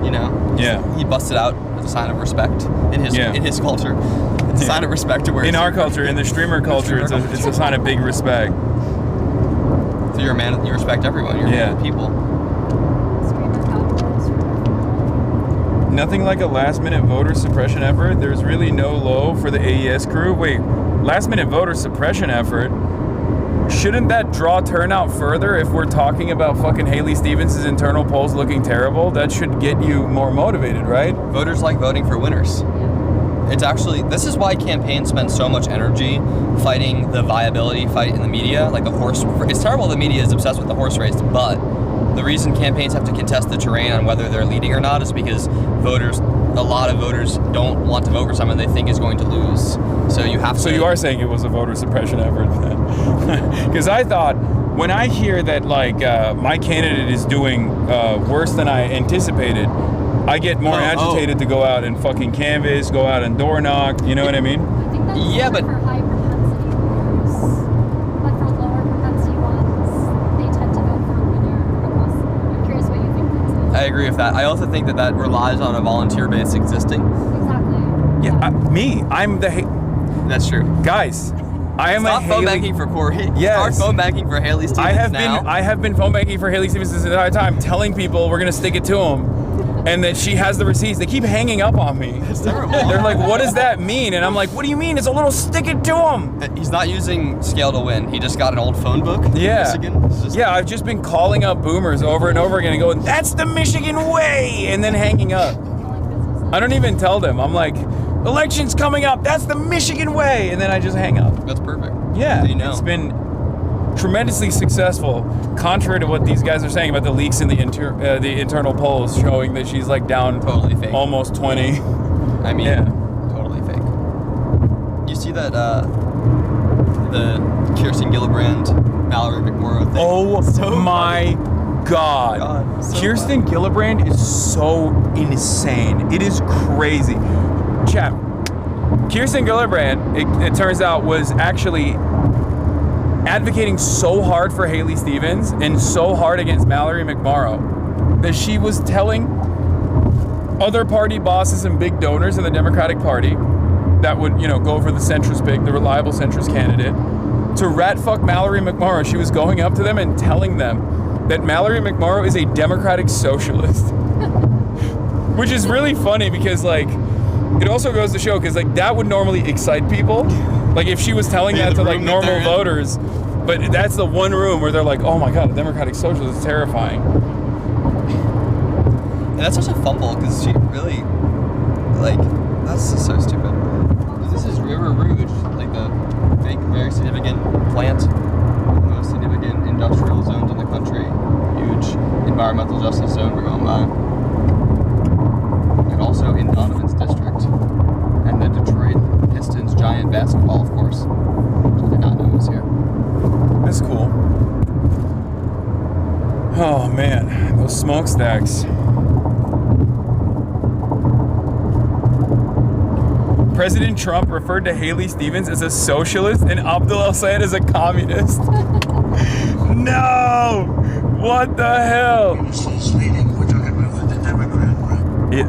You know? Yeah. He busted out as a sign of respect in his culture. It's a sign of respect to wear. In our culture, in the streamer culture, it's a sign of big respect. So you're a man. You respect everyone. You're a man of people. Nothing like a last-minute voter suppression effort. There's really no low for the AES crew. Wait, last-minute voter suppression effort? Shouldn't that draw turnout further if we're talking about fucking Haley Stevens' internal polls looking terrible? That should get you more motivated, right? Voters like voting for winners. It's actually, this is why campaigns spend so much energy fighting the viability fight in the media. Like the horse, it's terrible the media is obsessed with the horse race, but the reason campaigns have to contest the terrain on whether they're leading or not is because a lot of voters don't want to vote for someone they think is going to lose. So you have to. So you are saying it was a voter suppression effort then? Because I thought, when I hear that like my candidate is doing worse than I anticipated, I get more agitated to go out and fucking canvass, go out and door knock. You know what I mean? Yeah, but. I agree with that. I also think that relies on a volunteer base existing. Exactly. Yeah, I'm the. That's true. Guys, I am Stop a phone banking for Corey. Yes. Start phone banking for Haley Stevens I have been phone banking for Haley Stevens this entire time, telling people we're gonna stick it to them, and that she has the receipts. They keep hanging up on me. It's terrible. They're like, "What does that mean?" And I'm like, "What do you mean? It's a little stick it to him." He's not using scale to win. He just got an old phone book. Yeah. Michigan. Yeah, I've just been calling up boomers over and over again and going, "That's the Michigan way," and then hanging up. I don't even tell them. I'm like, "Election's coming up. That's the Michigan way," and then I just hang up. That's perfect. Yeah, so you know. It's been tremendously successful, contrary to what these guys are saying about the leaks in the internal polls showing that she's like down totally fake, almost 20. I mean, totally fake. You see that the Kirsten Gillibrand, Mallory McMorrow thing? Oh so my God. So Kirsten Gillibrand is so insane. It is crazy. Chat. Kirsten Gillibrand, it turns out, was actually advocating so hard for Haley Stevens and so hard against Mallory McMorrow that she was telling other party bosses and big donors in the Democratic Party that would, go for the centrist pick, the reliable centrist candidate, to rat fuck Mallory McMorrow. She was going up to them and telling them that Mallory McMorrow is a Democratic socialist. Which is really funny because, it also goes to show, because, that would normally excite people. Like, if she was telling that to, normal voters, but that's the one room where they're like, oh my God, a Democratic socialist is terrifying. And that's such a fumble, because she really, that's just so stupid. This is River Rouge, the big, very significant plant, most significant industrial zones in the country, huge environmental justice zone we're going by. And also in Donovan's district, and the Detroit Pistons giant basketball, of course, which I did not know was here. That's cool. Oh man, those smokestacks. President Trump referred to Haley Stevens as a socialist and Abdul El-Sayed as a communist. No! What the hell? He's leading. We're talking about the Democrat, right? Yeah.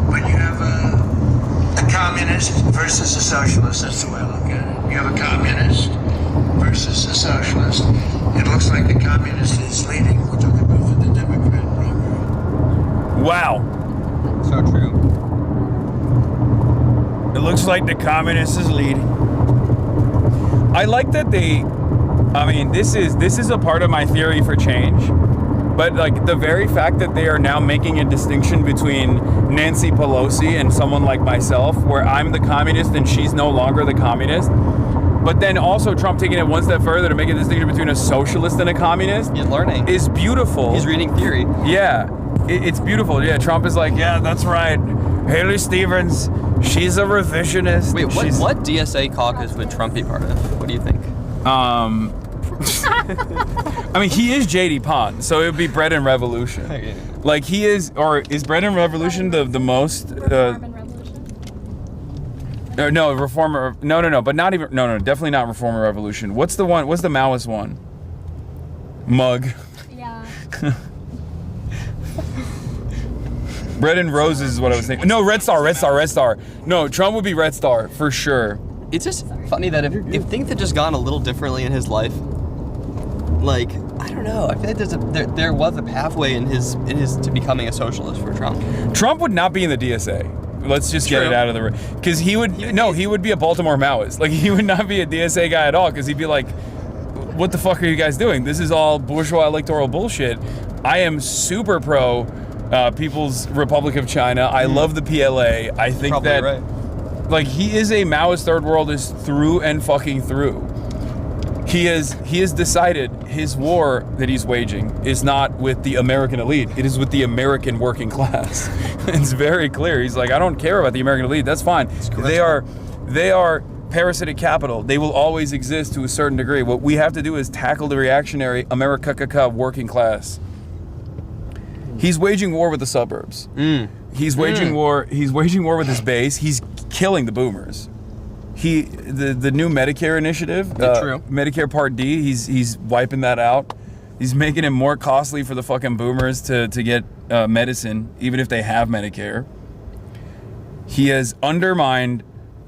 When you have a communist versus a socialist, that's the way I look at it. You have a communist versus a socialist. It looks like the communist is leading. We're talking about the Democrat primary. Wow. So true. It looks like the communist is leading. I like that this is a part of my theory for change. But like the very fact that they are now making a distinction between Nancy Pelosi and someone like myself, where I'm the communist and she's no longer the communist. But then also Trump taking it one step further to make a distinction between a socialist and a communist. He's learning. Is beautiful. He's reading theory. Yeah, it's beautiful. Yeah, Trump is like, yeah, that's right. Haley Stevens, she's a revisionist. Wait, what DSA caucus would Trump be part of? What do you think? I mean, he is JD Pond, so it would be Bread and Revolution. Okay. Like he is, or is Bread and Revolution the most? No, Reformer. No, but not even. No, definitely not Reformer Revolution. What's the one? What's the Maoist one? Mug. Yeah. Bread and Roses is what I was thinking. No, Red Star. No, Trump would be Red Star for sure. It's just funny that if things had just gone a little differently in his life, like I don't know, I feel like there was a pathway in his to becoming a socialist for Trump. Trump would not be in the DSA. Let's just get it out of the way, because he would be a Baltimore Maoist. Like he would not be a DSA guy at all, because he'd be like, what the fuck are you guys doing? This is all bourgeois electoral bullshit. I am super pro People's Republic of China. I love the PLA. I think probably that right. Like he is a Maoist third worldist through and fucking through. He has decided his war that he's waging is not with the American elite. It is with the American working class. It's very clear. He's like, I don't care about the American elite. That's fine. They are parasitic capital. They will always exist to a certain degree. What we have to do is tackle the reactionary America working class. He's waging war with the suburbs. He's waging war. He's waging war with his base. He's killing the boomers. The new Medicare initiative, Medicare Part D, he's wiping that out. He's making it more costly for the fucking boomers to get medicine, even if they have Medicare. He has undermined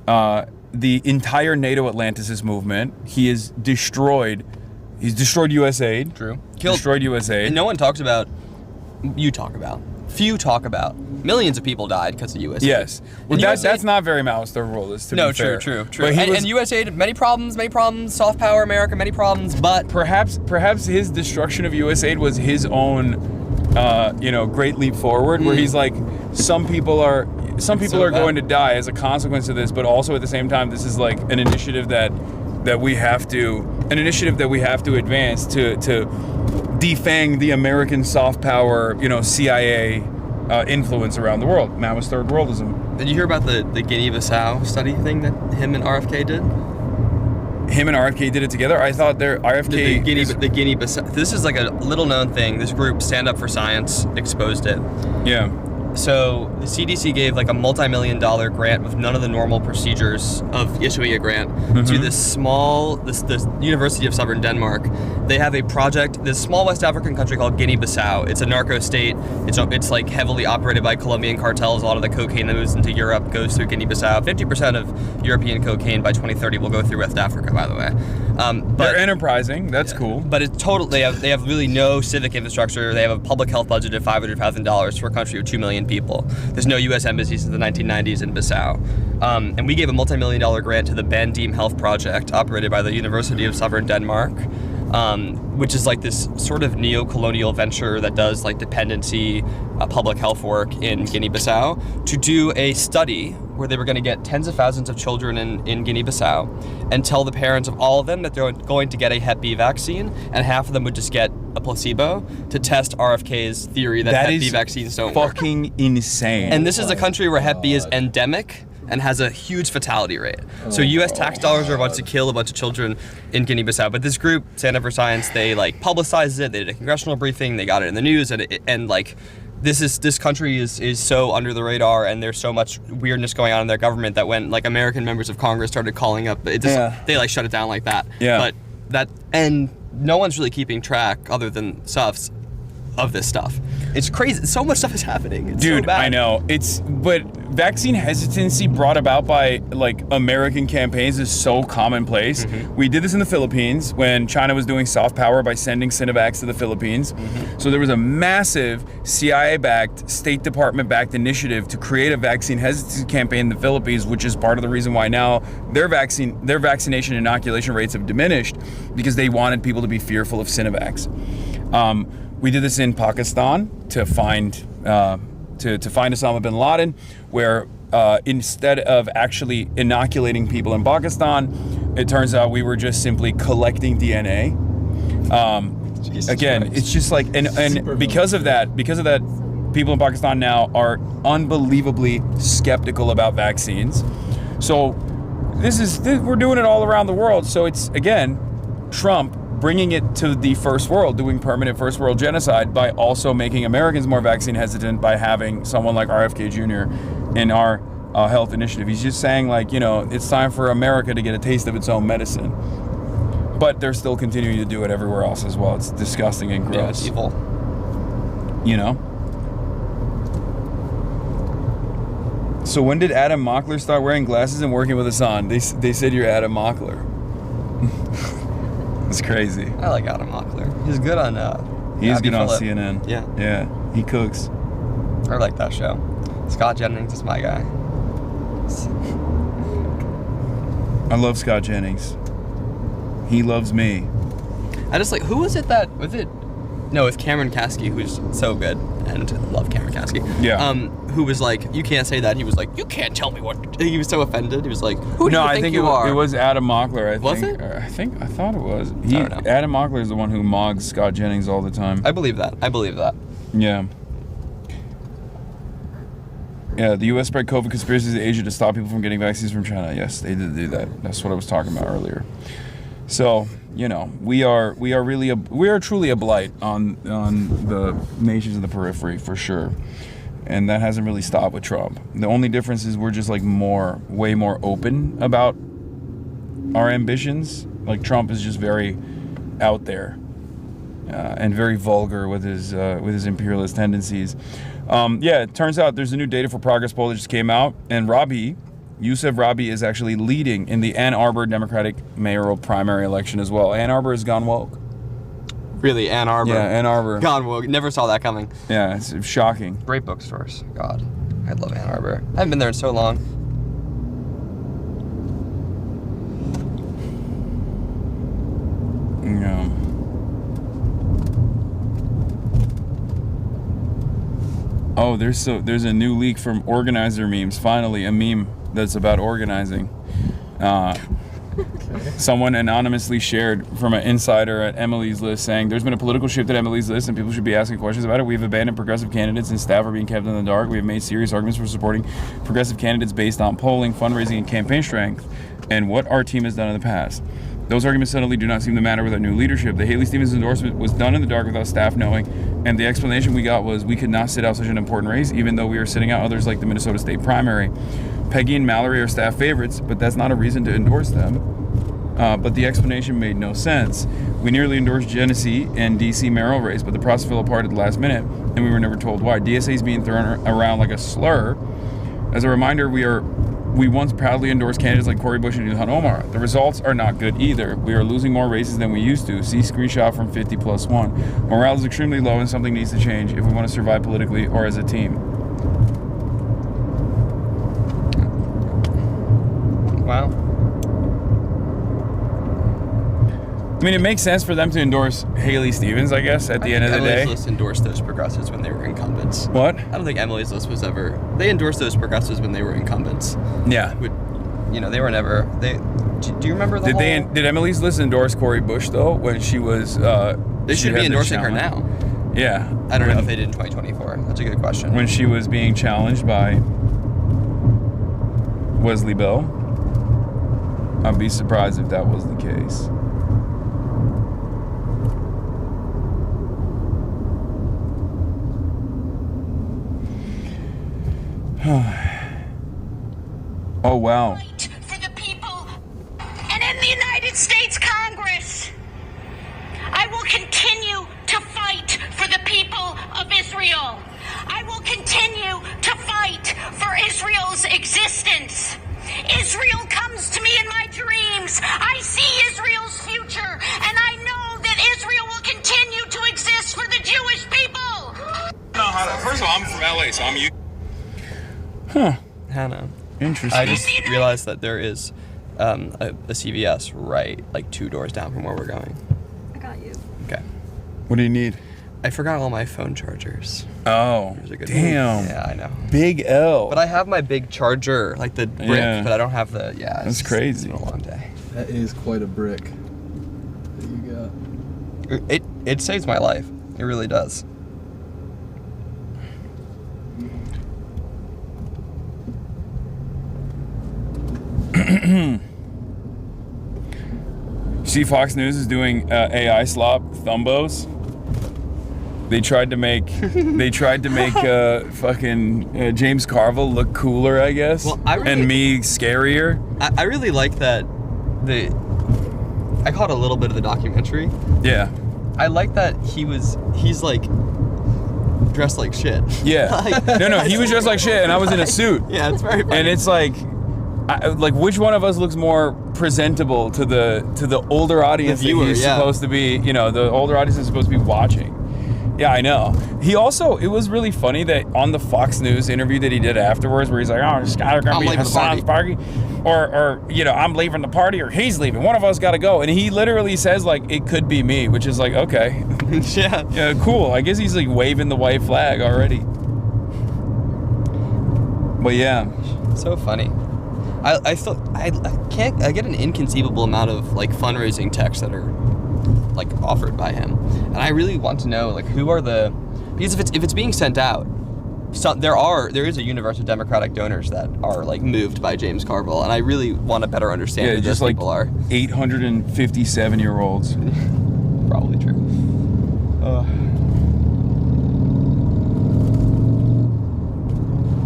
the entire NATO Atlanticist movement. He has destroyed. He's destroyed USAID. True. Destroyed USAID. And no one talks about. Few talk about. Millions of people died because of USAID. Yes. Well, that's not very Maoist third worldist, to be fair. True. And USAID, many problems, soft power America, many problems, but... Perhaps his destruction of USAID was his own, great leap forward, where he's like, some people are going to die as a consequence of this, but also at the same time, this is like an initiative that we have to advance to defang the American soft power, CIA influence around the world. Maoist third worldism. Did you hear about the Guinea-Bissau study thing that him and RFK did? Him and RFK did it together? I thought RFK... The Guinea-Bissau... This is like a little-known thing. This group, Stand Up for Science, exposed it. Yeah. So the CDC gave like a multi-million-dollar grant with none of the normal procedures of issuing a grant to this University of Southern Denmark. They have a project, this small West African country called Guinea-Bissau. It's a narco state. It's like heavily operated by Colombian cartels. A lot of the cocaine that moves into Europe goes through Guinea-Bissau. 50% of European cocaine by 2030 will go through West Africa, by the way. But they're enterprising. That's cool. But it's they have really no civic infrastructure. They have a public health budget of $500,000 for a country of 2 million people. There's no U.S. embassy since the 1990s in Bissau. And we gave a multi-million-dollar grant to the Bandim Health Project, operated by the University of Southern Denmark, which is like this sort of neo-colonial venture that does like dependency public health work in Guinea-Bissau, to do a study where they were going to get tens of thousands of children in Guinea-Bissau and tell the parents of all of them that they're going to get a Hep B vaccine, and half of them would just get a placebo, to test RFK's theory that Hep B vaccines don't work. Fucking insane. And this is a country where Hep B is endemic and has a huge fatality rate. So U.S. tax dollars are about to kill a bunch of children in Guinea-Bissau. But this group, Stand Up for Science, they like publicized it. They did a congressional briefing. They got it in the news, and this country is so under the radar, and there's so much weirdness going on in their government that when like American members of Congress started calling up, they like shut it down like that. Yeah. But no one's really keeping track other than Suffs of this stuff. It's crazy. So much stuff is happening. It's Dude, so bad. I know. But vaccine hesitancy brought about by like American campaigns is so commonplace. We did this in the Philippines when China was doing soft power by sending Sinovacs to the Philippines. So there was a massive CIA-backed, State Department-backed initiative to create a vaccine hesitancy campaign in the Philippines, which is part of the reason why now their vaccination inoculation rates have diminished, because they wanted people to be fearful of Sinovacs. We did this in Pakistan to find Osama bin Laden, where instead of actually inoculating people in Pakistan, it turns out we were just simply collecting DNA. Again, it's just like, and because of that, people in Pakistan now are unbelievably skeptical about vaccines. So we're doing it all around the world. So it's, again, Trump bringing it to the first world, doing permanent first world genocide by also making Americans more vaccine hesitant by having someone like RFK Jr. in our health initiative. He's just saying, like, you know, it's time for America to get a taste of its own medicine. But they're still continuing to do it everywhere else as well. It's disgusting and gross. Yeah, it's evil. You know? So when did Adam Mockler start wearing glasses and working with Hasan? They said you're Adam Mockler. It's crazy. I like Adam Mockler. He's good on He's good on Phillip. CNN. Yeah. Yeah. He cooks. I like that show. Scott Jennings is my guy. I love Scott Jennings. He loves me. I just like, who was it that, was it? No, it's Cameron Kasky, who's so good, and love Cameron Kasky. Yeah. Who was like, you can't say that. He was like, you can't tell me what. He was so offended. He was like, who do you think you are? It was Adam Mockler. I was think. it? I thought it was. I don't know. Adam Mockler is the one who mogs Scott Jennings all the time. I believe that. Yeah. Yeah, the U.S. spread COVID conspiracies to Asia to stop people from getting vaccines from China. Yes, they did do that. That's what I was talking about earlier. So, you know, we are truly a blight on the nations of the periphery, for sure. And that hasn't really stopped with Trump. The only difference is we're just like way more open about our ambitions. Like, Trump is just very out there and very vulgar with his imperialist tendencies. Yeah, it turns out there's a new Data for Progress poll that just came out, and Yusuf Rabi is actually leading in the Ann Arbor Democratic mayoral primary election as well. Ann Arbor has gone woke. Really, Ann Arbor? Yeah, Ann Arbor. Gone woke. Never saw that coming. Yeah, it's shocking. Great bookstores. God, I love Ann Arbor. I haven't been there in so long. Yeah. Oh, there's a new leak from organizer memes. Finally, a meme that's about organizing. Someone anonymously shared from an insider at Emily's List saying, there's been a political shift at Emily's List and people should be asking questions about it. We've abandoned progressive candidates and staff are being kept in the dark. We have made serious arguments for supporting progressive candidates based on polling, fundraising, and campaign strength, and what our team has done in the past. Those arguments suddenly do not seem to matter without new leadership. The Haley Stevens endorsement was done in the dark without staff knowing, and the explanation we got was we could not sit out such an important race, even though we are sitting out others like the Minnesota State primary. Peggy and Mallory are staff favorites, but that's not a reason to endorse them. But the explanation made no sense. We nearly endorsed Genesee and DC mayoral race, but the process fell apart at the last minute, and we were never told why. DSA is being thrown around like a slur. As a reminder, we once proudly endorsed candidates like Cori Bush and Ilhan Omar. The results are not good either. We are losing more races than we used to. See screenshot from 50+1. Morale is extremely low and something needs to change if we want to survive politically or as a team. Wow. I mean, it makes sense for them to endorse Haley Stevens, I guess, at the end of the day. Emily's List endorsed those progressives when they were incumbents. What? I don't think Emily's List was ever... They endorsed those progressives when they were incumbents. Yeah. They were never... Do you remember the Did Emily's List endorse Cori Bush, though, when she was... They should be endorsing her now. Yeah. I don't know if they did in 2024. That's a good question. When she was being challenged by Wesley Bell. I'd be surprised if that was the case. Oh, wow. And in the United States Congress, I will continue to fight for the people of Israel. I will continue to fight for Israel's existence. Israel comes to me in my dreams. I see Israel's future, and I know that Israel will continue to exist for the Jewish people. First of all, I'm from LA, so I'm used. Huh. Hannah. Interesting. I just realized that there is a CVS right, like 2 doors down from where we're going. I got you. Okay. What do you need? I forgot all my phone chargers. Oh, damn. Yeah, I know. Big L. But I have my big charger, like the brick, Yeah. but I don't have the, yeah. That's crazy. It's been a long day. That is quite a brick that you got. It saves my life. It really does. See, Fox News is doing AI slop thumbos. They tried to make fucking James Carville look cooler, I guess, Well, I really- and me scarier. I really like that I caught a little bit of the documentary. Yeah. I like that he's like dressed like shit. Yeah. Like- No, he was dressed like shit, and I was in a suit. Yeah, it's very funny. And it's like which one of us looks more presentable to the older audience The viewer, that he's yeah. supposed to be? You know, the older audience is supposed to be watching. Yeah, I know. He also, it was really funny that on the Fox News interview that he did afterwards, where he's like, "Oh, this guy's gonna be Hasan's party," or you know, "I'm leaving the party," or "He's leaving. One of us got to go," and he literally says like, "It could be me," which is like, okay, yeah, cool. I guess he's like waving the white flag already. But yeah, so funny. I get an inconceivable amount of like fundraising texts that are like offered by him, and I really want to know like who are the, because if it's being sent out, there is a universe of Democratic donors that are like moved by James Carville, and I really want to better understand who just those like people are. 857-year-olds. Probably true.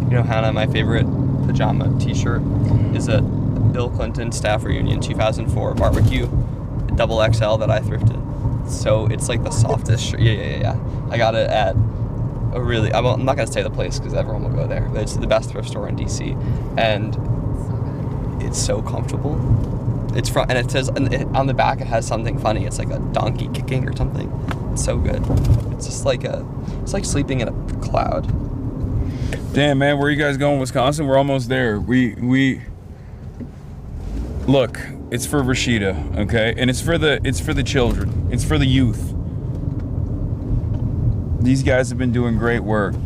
You know, Hannah, my favorite pajama t-shirt is a Bill Clinton staff reunion 2004 barbecue double XL that I thrifted. So it's like the softest shirt. Yeah. I got it at a really, I'm not gonna say the place because everyone will go there, but it's the best thrift store in DC, and it's so comfortable. It's from, and it says on the back it has something funny. It's like a donkey kicking or something. It's so good. It's just like it's like sleeping in a cloud. Damn, man, where are you guys going, Wisconsin? We're almost there. We look, it's for Rashida, okay? And it's for the children. It's for the youth. These guys have been doing great work. I'm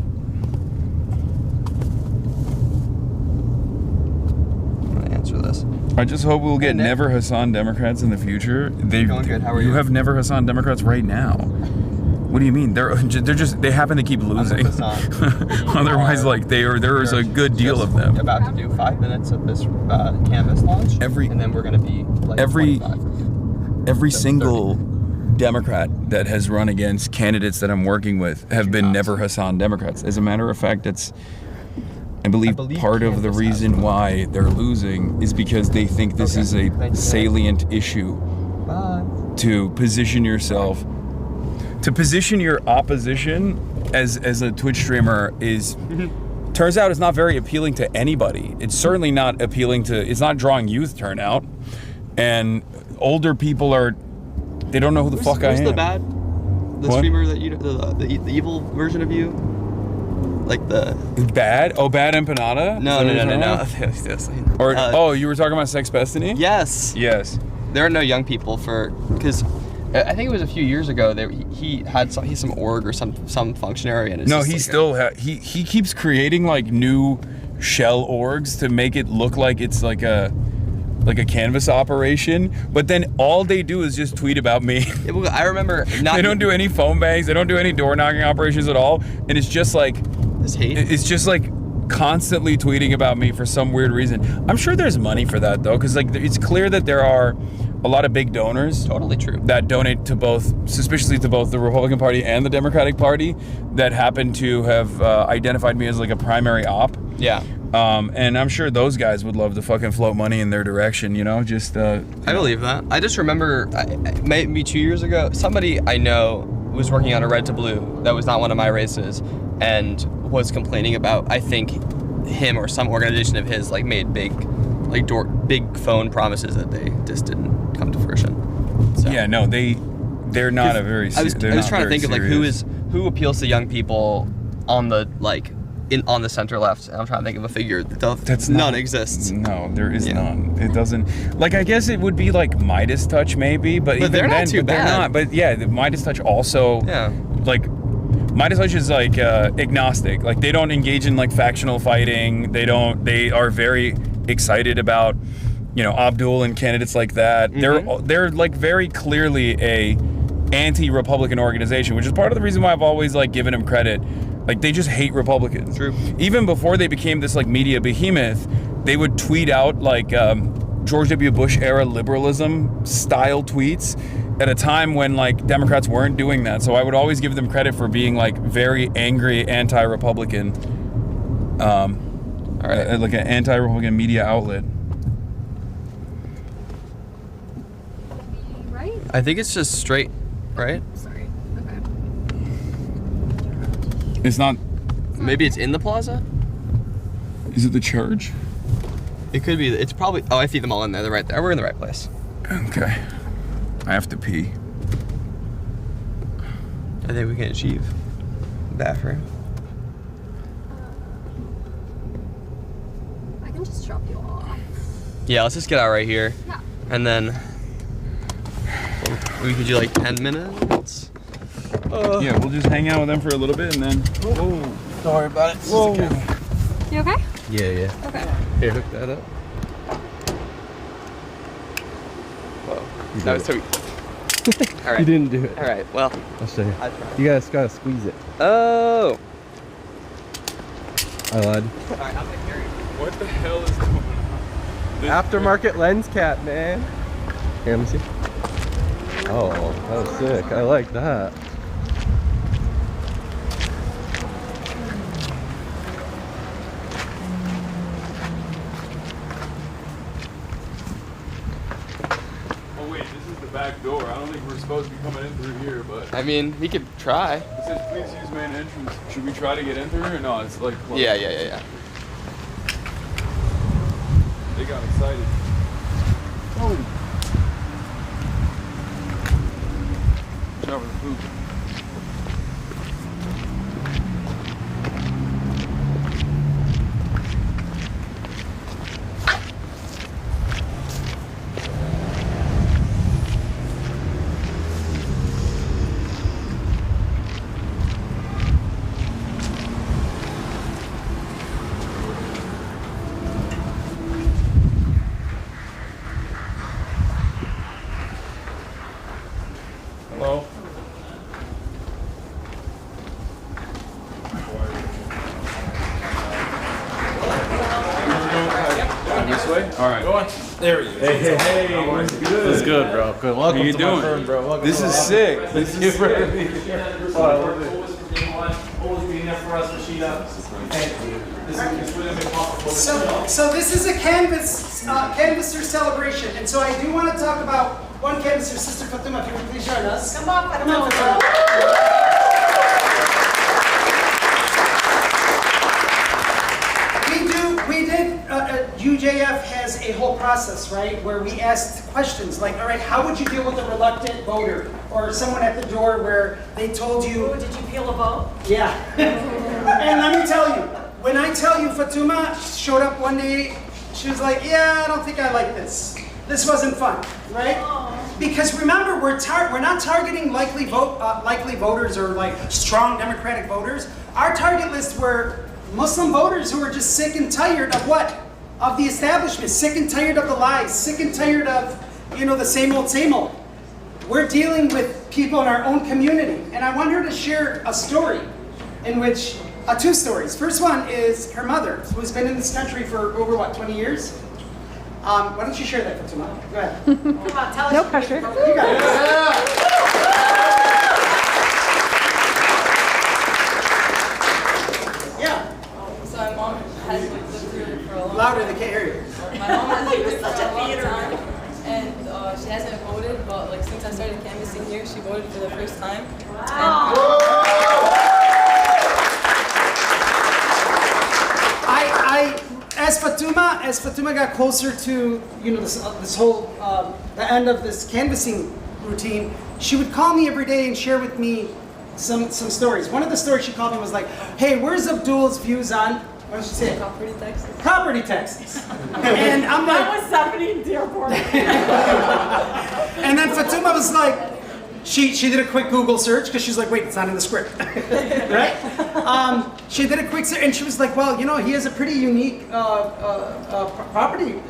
gonna answer this. I just hope we'll get never Hasan Democrats in the future. Going good. How are you? You have never Hasan Democrats right now. What do you mean? They happen to keep losing. Otherwise, like there is a good deal of them. About to do 5 minutes of this canvas launch, and then we're gonna be like every single Democrat that has run against candidates that I'm working with have been never Hasan Democrats. As a matter of fact, I believe part of the reason why they're losing is because they think this is a salient issue. To position yourself. To position your opposition as a Twitch streamer turns out it's not very appealing to anybody. It's certainly not appealing it's not drawing youth turnout. And older people they don't know who the fuck I am. Who's the streamer that you, the evil version of you? Like the... Bad? Oh, Bad Empanada? No. Or, you were talking about Sex Destiny? Yes. There are no young people because I think it was a few years ago that he's some org or some functionary, and he keeps creating like new shell orgs to make it look like it's like a canvas operation, but then all they do is just tweet about me. I remember they don't do any phone bangs, they don't do any door knocking operations at all, and it's just like this hate. It's just like constantly tweeting about me for some weird reason. I'm sure there's money for that though, because like it's clear that there are a lot of big donors. Totally true. That donate to both, suspiciously to both the Republican Party and the Democratic Party, that happen to have identified me as like a primary op. Yeah. And I'm sure those guys would love to fucking float money in their direction, you know? Just I believe that. I just remember maybe 2 years ago, somebody I know was working on a red to blue that was not one of my races and was complaining about, I think, him or some organization of his like made big phone promises that they just didn't come to fruition. So. Yeah, no, they're not a very. I was trying to think of like who appeals to young people on the on the center left. And I'm trying to think of a figure that's none exists. No, there is none. It doesn't. Like I guess it would be like Midas Touch maybe, but even they're not too bad. They're not. But yeah, the Midas Touch also. Yeah. Like Midas Touch is like agnostic. Like they don't engage in like factional fighting. They don't. They are very excited about, you know, Abdul and candidates like that. They're like very clearly a anti-Republican organization, which is part of the reason why I've always like given them credit. Like they just hate Republicans. True. Even before they became this like media behemoth, they would tweet out like George W. Bush era liberalism style tweets at a time when like Democrats weren't doing that. So I would always give them credit for being like very angry anti-Republican. All right. Like an anti-Republican media outlet. Right? I think it's just straight, right? Sorry. Okay. It's not. Maybe it's in the plaza? Is it the church? It could be. It's probably. Oh, I see them all in there. They're right there. We're in the right place. Okay. I have to pee. I think we can achieve bathroom. I can just drop you off. Yeah, let's just get out right here. Yeah. And then we could do like 10 minutes. Yeah, we'll just hang out with them for a little bit and then. Whoa. Don't worry about it. Whoa. You okay? Yeah. Okay. Here, hook that up. Whoa. That was so. All right. You didn't do it. All right. Well. I'll show you. I tried. You guys gotta squeeze it. Oh. I lied. All right, I'm gonna carry it. What the hell is going on? Aftermarket lens cap, man. Here, let me see. Oh, that was sick. I like that. Oh wait, this is the back door. I don't think we're supposed to be coming in through here, but. I mean, we could try. It says please use main entrance. Should we try to get in through or no? It's like closed. Yeah. They got excited. Oh. Watch out for the poop. Hello? This way? All right. Go on. There we go. Hey. What's good? It's good, bro. Good. Welcome How you to doing? my firm, bro. Welcome This to is my sick. office. This is sick. Oh, I love it. Always being there for us, Rashida. Thank you. So this is a canvasser celebration, and so I do want to talk about one canvasser, Sister Fatima. If you would please join us. Come on, Fatima. UJF has a whole process, right, where we asked questions like, all right, how would you deal with a reluctant voter or someone at the door where they told you, Did you peel a vote? yeah. And let me tell you, when I tell you Fatuma showed up one day, she was like, yeah, I don't think I like this. This wasn't fun, right? Because remember, we're not targeting likely voters or like strong Democratic voters. Our target list were Muslim voters who are just sick and tired of what? Of the establishment, sick and tired of the lies, sick and tired of, the same old, same old. We're dealing with people in our own community. And I want her to share a story in which Two stories. First one is her mother, who's been in this country for over, 20 years? Why don't you share that for tomorrow? Go ahead. Come on, tell us. No pressure. You got it. Yeah. So my mom has lived here for a long time. Louder, they can't hear you. My mom has lived here for a long time, and she hasn't voted, but like since I started canvassing here, she voted for the first time. As Fatuma got closer to this whole the end of this canvassing routine, she would call me every day and share with me some stories. One of the stories she called me was like, "Hey, where's Abdul's views on?" What did she say? Property taxes. Property taxes. And I'm like, that was somebody in Dearborn. And then Fatuma was like, she did a quick Google search because she's like, wait, it's not in the script, right? She did a quick search and she was like, well, he has a pretty unique property,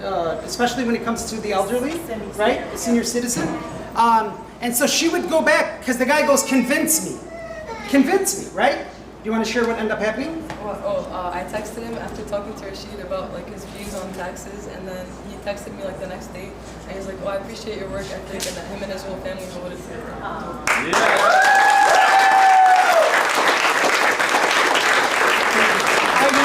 especially when it comes to the elderly, right? The senior citizen. And so she would go back because the guy goes, convince me, right? Do you want to share what ended up happening? I texted him after talking to Rashid about like his views on taxes, and then he texted me like the next day, and he was like, "Oh, I appreciate your work ethic, and that him and his whole family voted for you."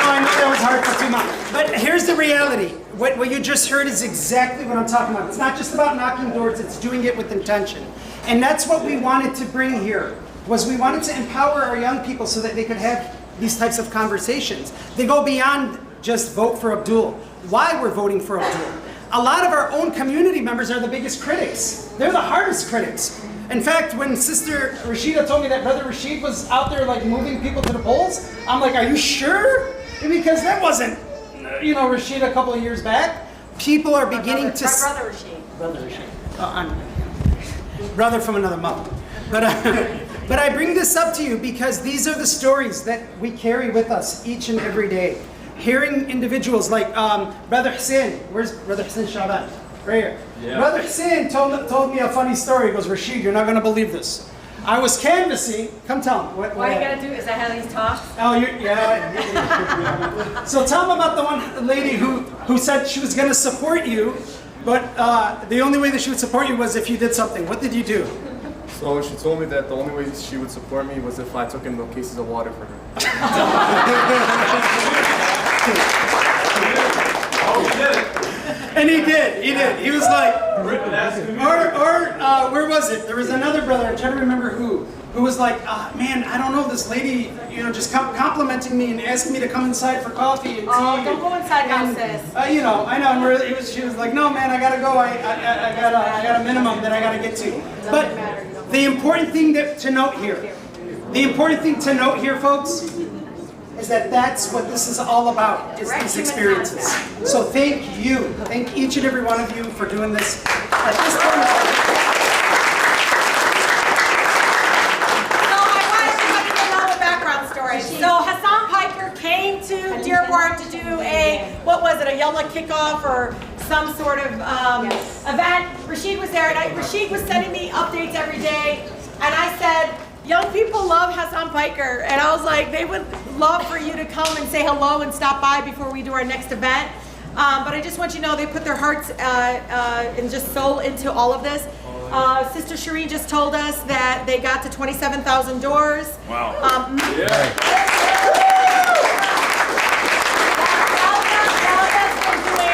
I know that was hard for Fatuma, but here's the reality. What you just heard is exactly what I'm talking about. It's not just about knocking doors; it's doing it with intention, and that's what we wanted to bring here. We wanted to empower our young people so that they could have these types of conversations. They go beyond just vote for Abdul. Why we're voting for Abdul? A lot of our own community members are the biggest critics. They're the hardest critics. In fact, when Sister Rashida told me that Brother Rashid was out there like moving people to the polls, I'm like, are you sure? Because that wasn't, Rashid a couple of years back. People are beginning to... Brother Rashid. Brother Rashid. I'm brother from another mother. But I bring this up to you because these are the stories that we carry with us each and every day. Hearing individuals like Brother Hussein, where's Brother Hussein Shaban? Right here. Yeah. Brother Hussein told me a funny story. He goes, Rashid, you're not going to believe this. I was canvassing. Come tell him. What you got to do is I have these talks. Oh, yeah. So tell him about the one lady who said she was going to support you, but the only way that she would support you was if you did something. What did you do? So she told me that the only way she would support me was if I took in the cases of water for her. And he did. He was like, where was it? There was another brother, I'm trying to remember who was like, man, I don't know, this lady, just complimenting me and asking me to come inside for coffee and tea. Oh, don't go inside now, sis. I know. And she was like, no, man, I gotta go. I got a minimum that I gotta get to. But the important thing to note here, folks, is that that's what this is all about, is these experiences. So thank each and every one of you for doing this. At this point, So I want everybody to know the background story. So Hasan Piker came to Dearborn to do a Yalla kickoff or some sort of event. Rashid was there, and Rashid was sending me updates every day, and I said, young people love Hasan Piker, and I was like, they would love for you to come and say hello and stop by before we do our next event. But I just want you to know they put their hearts and just soul into all of this. Sister Shireen just told us that they got to 27,000 doors. Wow.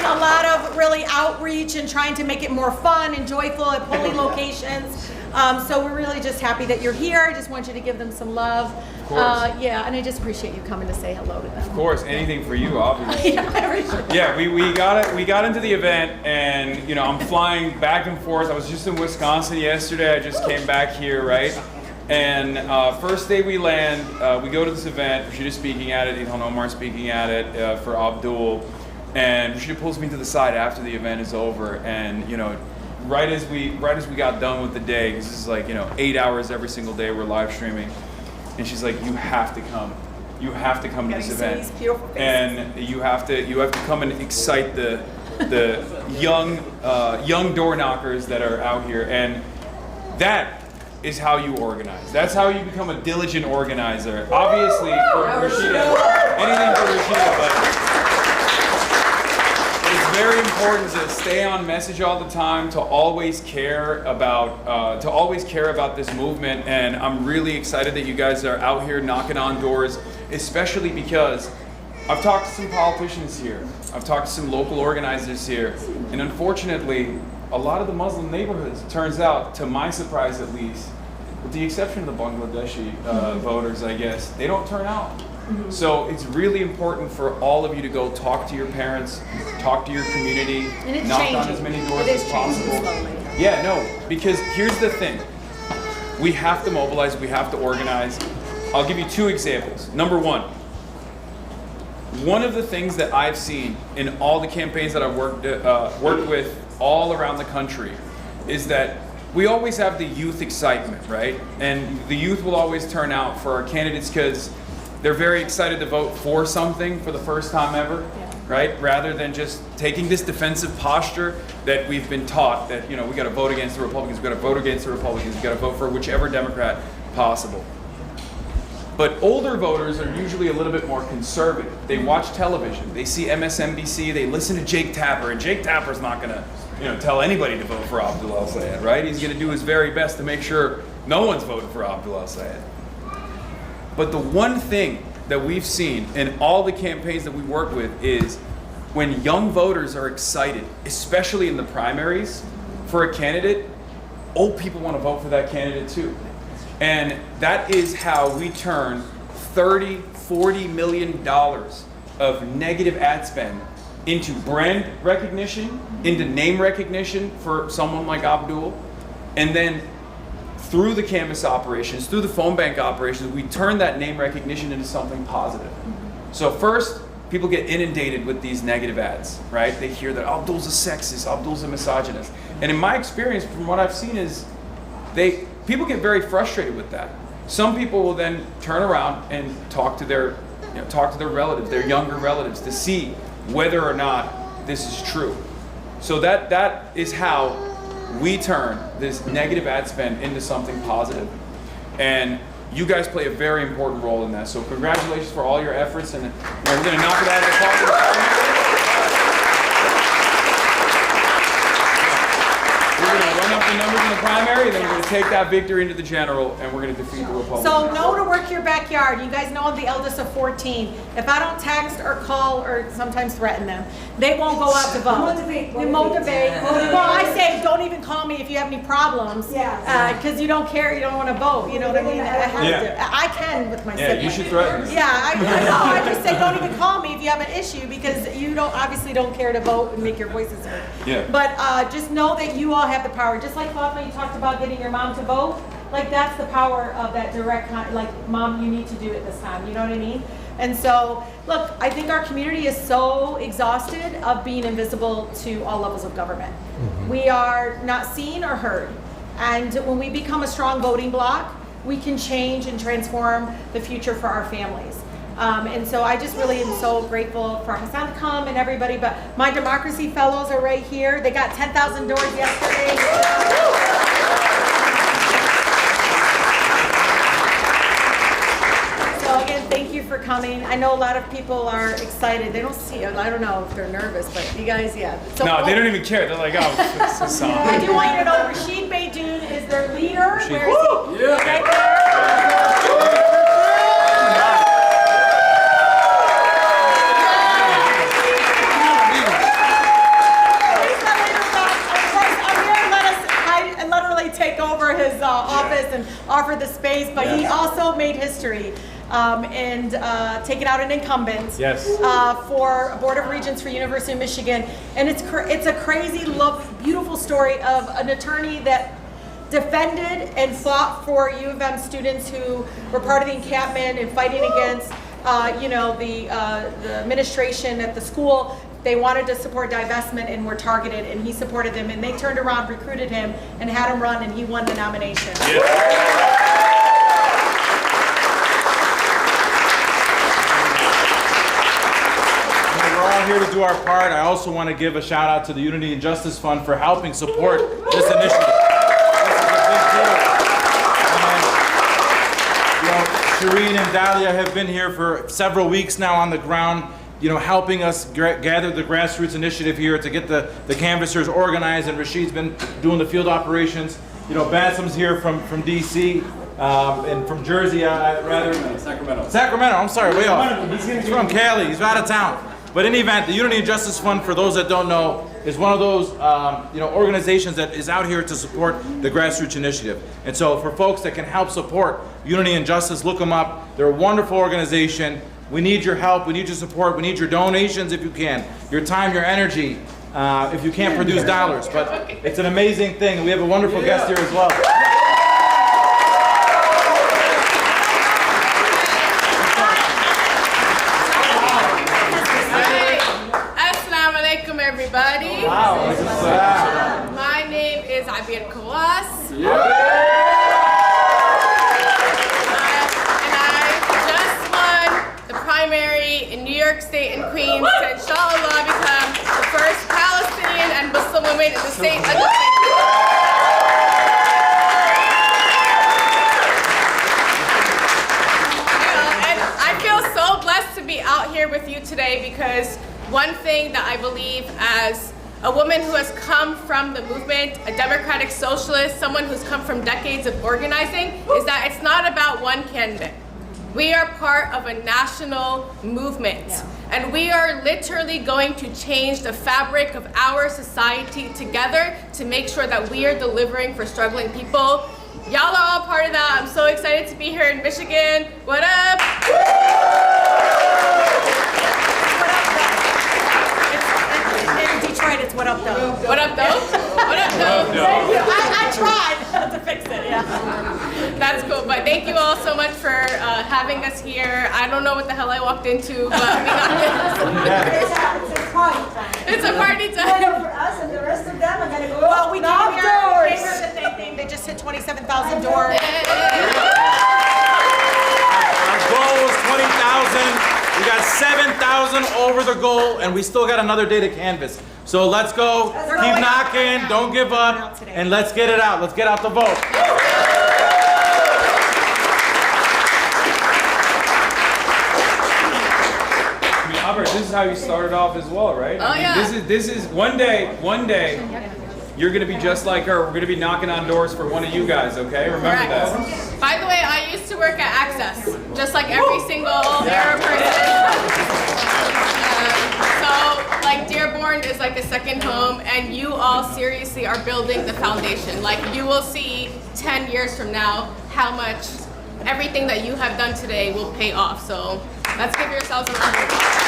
A lot of really outreach and trying to make it more fun and joyful at polling locations. So we're really just happy that you're here. I just want you to give them some love. Of course. And I just appreciate you coming to say hello to them. Of course, anything for you, obviously. Yeah, we got it. We got into the event, and I'm flying back and forth. I was just in Wisconsin yesterday. I just came back here, right? And first day we land, we go to this event. Rashida speaking at it, Ilhan Omar speaking at it for Abdul. And Rashida pulls me to the side after the event is over, and right as we got done with the day, because this is like 8 hours every single day we're live streaming, and she's like, you have to come. You have to come to this event, and you have to come and excite the young door knockers that are out here, and that is how you organize. That's how you become a diligent organizer. Obviously, for Rashida, anything for Rashida, but it's very important to stay on message all the time, to always care about this movement. And I'm really excited that you guys are out here knocking on doors, especially because I've talked to some politicians here. I've talked to some local organizers here, and unfortunately, a lot of the Muslim neighborhoods, it turns out, to my surprise at least, with the exception of the Bangladeshi voters, I guess, they don't turn out. So it's really important for all of you to go talk to your parents, talk to your community, knock on as many doors as possible. Yeah, no, because here's the thing. We have to mobilize, we have to organize. I'll give you 2 examples. Number one of the things that I've seen in all the campaigns that I've worked with all around the country is that we always have the youth excitement, right? And the youth will always turn out for our candidates because they're very excited to vote for something for the first time ever, right? Rather than just taking this defensive posture that we've been taught that, we got to vote against the Republicans, we got to vote against the Republicans, we got to vote for whichever Democrat possible. But older voters are usually a little bit more conservative. They watch television, they see MSNBC, they listen to Jake Tapper, and Jake Tapper's not going to tell anybody to vote for Abdul El-Sayed, right? He's going to do his very best to make sure no one's voting for Abdul El-Sayed. But the one thing that we've seen in all the campaigns that we work with is when young voters are excited, especially in the primaries, for a candidate, old people want to vote for that candidate too. And that is how we turn $30–40 million of negative ad spend into brand recognition, into name recognition for someone like Abdul, and then through the canvas operations, through the phone bank operations, we turn that name recognition into something positive. So first, people get inundated with these negative ads, right? They hear that Abdul's a sexist, Abdul's a misogynist. And in my experience, from what I've seen is, people get very frustrated with that. Some people will then turn around and talk to their relatives, their younger relatives, to see whether or not this is true. So that is how we turn this negative ad spend into something positive. And you guys play a very important role in that. So congratulations for all your efforts, and we're going to knock it out of the park. We're going to run up the numbers in the primary, then we're going to take that victory into the general, and we're going to defeat the Republicans. So know to work your backyard. You guys know I'm the eldest of 14. If I don't text or call or sometimes threaten them, they won't go out to vote. Motivate. Well, I say don't even call me if you have any problems. Because you don't care, you don't want to vote. You know what I mean? I can with my siblings. You should threaten them. Yeah, I know. I just say don't even call me if you have an issue because you obviously don't care to vote and make your voices heard. Yeah. But just know that you all have the power. Just like Fatma, you talked about getting your mom to vote. Like that's the power of that direct, like, Mom, you need to do it this time. You know what I mean? And so, look, I think our community is so exhausted of being invisible to all levels of government. We are not seen or heard. And when we become a strong voting bloc, we can change and transform the future for our families. And so I just really am so grateful for Hasan to come and everybody, but my Democracy Fellows are right here. They got 10,000 doors yesterday. So again, thank you for coming. I know a lot of people are excited. They don't see it. I don't know if they're nervous, but you guys, So, no, they don't even care. They're like, oh, it's Hasan. I do want you to know Rashid Beydoun is their leader. Where is he? Yeah. Right there. Take over his office and offer the space, but he also made history and taking out an incumbent for Board of Regents for University of Michigan. And it's a crazy, beautiful story of an attorney that defended and fought for U of M students who were part of the encampment and fighting against the administration at the school. They wanted to support divestment and were targeted, and he supported them, and they turned around, recruited him, and had him run, and he won the nomination. We're all here to do our part. I also want to give a shout out to the Unity and Justice Fund for helping support this initiative. This is a big deal. Shireen and Dahlia have been here for several weeks now on the ground, helping us gather the grassroots initiative here to get the canvassers organized, and Rashid's been doing the field operations. Bassam's here from DC, and from Jersey, Sacramento, I'm sorry, way off. He's from Cali, he's out of town. But in any event, the Unity and Justice Fund, for those that don't know, is one of those organizations that is out here to support the grassroots initiative. And so for folks that can help support Unity and Justice, look them up. They're a wonderful organization. We need your help, we need your support, we need your donations if you can, your time, your energy, if you can't produce dollars. But it's an amazing thing. We have a wonderful guest here as well. Everybody. Wow. My name is Abir Kawas. Yeah. And I just won the primary in New York State and Queens to inshallah become the first Palestinian and Muslim woman in the state legislature. And I feel so blessed to be out here with you today, because one thing that I believe as a woman who has come from the movement, a democratic socialist, someone who's come from decades of organizing, is that it's not about one candidate. We are part of a national movement. And we are literally going to change the fabric of our society together to make sure that we are delivering for struggling people. Y'all are all part of that. I'm so excited to be here in Michigan. What up? Detroit, it's what up though. What up though? What up though? Thank you. I tried to fix it, yeah. That's cool, but thank you all so much for having us here. I don't know what the hell I walked into, but we got this. It's a party time. It's a party time. For us and the rest of them are gonna go. Well, we came here that they just hit 27,000 doors. Our goal was 20,000. We got 7,000 over the goal, and we still got another day to canvass. So let's go, keep knocking, don't give up, and let's get it out. Let's get out the vote. I mean, Albert, this is how you started off as well, right? Oh, yeah. This is one day, you're gonna be just like her. We're gonna be knocking on doors for one of you guys, okay? Remember that. By the way, I used to work at Access, just like every single Arab person. So, like, Dearborn is like a second home, and you all seriously are building the foundation. Like, you will see 10 years from now how much everything that you have done today will pay off. So, let's give yourselves a round of applause.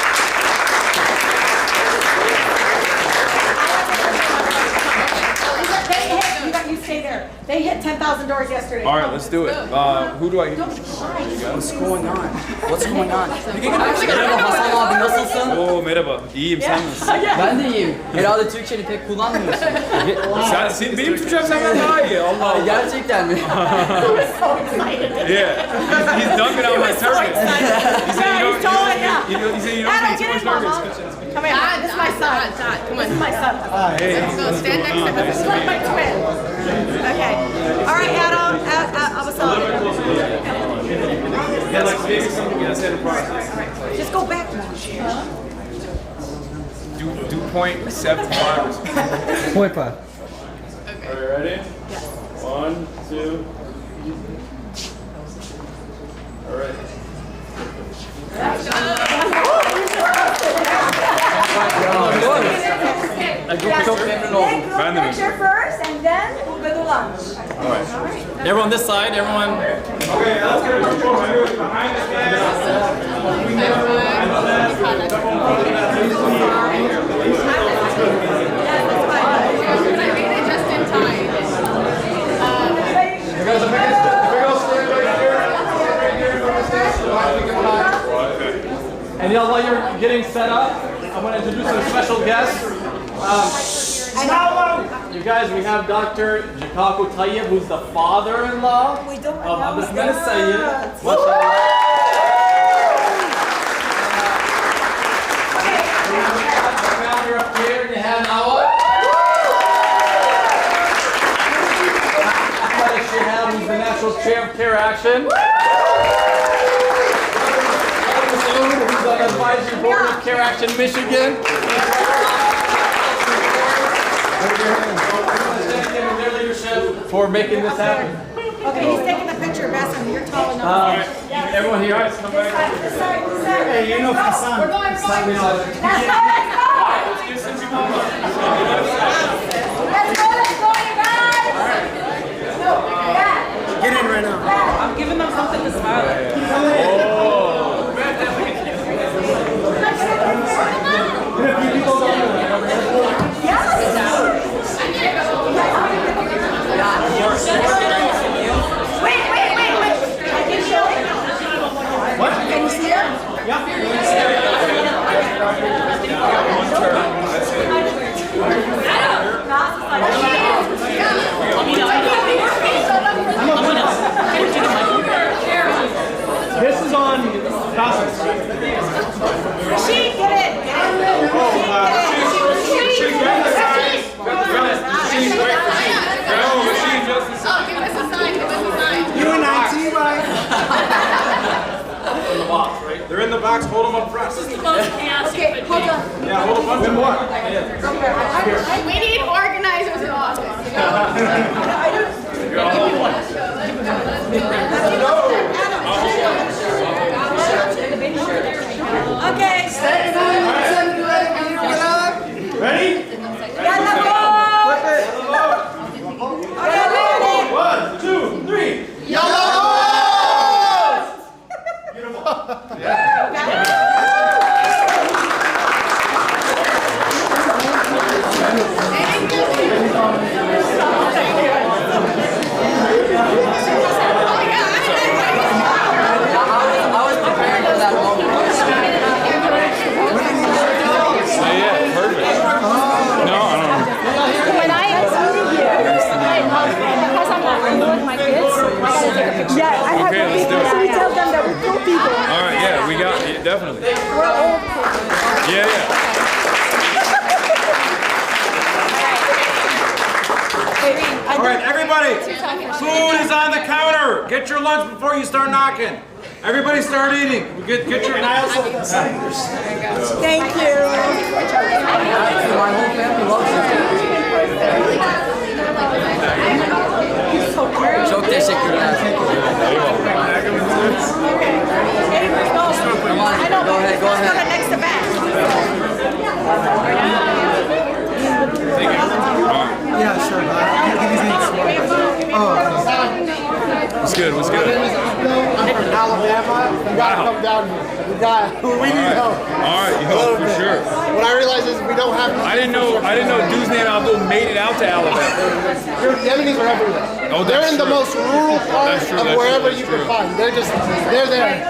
You stay there. They hit 10,000 doors yesterday. All right, let's do it. Who do I? What's going on? What's going on? Merhaba, nasılsın? Oo, merhaba. İyiyim, sen nasılsın? Ben de iyiyim. Herhalde Türkçeni pek kullanmıyorsun. Benim Türkçem senden daha iyi. Allah Allah. Gerçekten mi? Yeah, he's dunking on my turkey. He said you don't speak Turkish. Come here. This is my son. Come on. This is my son. Hey. Let's go. Stand next to him. This is like my twin. Okay. All right, Adam. Just go back now. Do 0.75. Point five. Okay. Are you ready? Yes. 1, 2. All right. Picture first, and then we'll go to lunch. All right. Everyone this side, everyone. Okay, let's get a picture behind the Just in time. And y'all, while you're getting set up, I want to introduce a special guest. You guys, we have Dr. Jakaku Tayyib, who's the father-in-law of Ahmed Sayyid. Founder of Care Nihan Awad. Ahmed Shihab, who's the national chair of Care Action. Supervisor, Board of Care Action, Michigan. Their leadership for making this happen. Okay, he's taking a picture of us, and you're tall enough. Everyone here, guys, come back. Hey, you know Hasan. We're going. Hasan. Let's go. Get in right now. I'm giving them something to smile at. Wait. What? Can you see her? This is on Physss. Rashid, get it. You in IT, right? In the box, right? They're in the box. Hold them up front. Okay, hold on. Yeah, hold a bunch of more. We need organizers in office. Okay. Ready? Flip it. Okay, wait. 1, 2, 3. Yellow! Yeah, I have to people, so we tell them that we're cool people. All right, yeah, we got it, definitely. We're old people. Yeah. All right, everybody. Food is on the counter. Get your lunch before you start knocking. Everybody start eating. Get your. And I also have Thank you. My whole family loves Choke that shit, girl. Come on, go ahead. Next to back. Yeah, sure. What's good? What's good? Alabama, you gotta come down here. We need help. All right, yo, for sure. What I realized is we don't have. I didn't know Duzne and Abdul made it out to Alabama. The enemies are everywhere. Oh, they're that's in the true. most rural part That's true, of that's wherever true, you that's can find. They're there.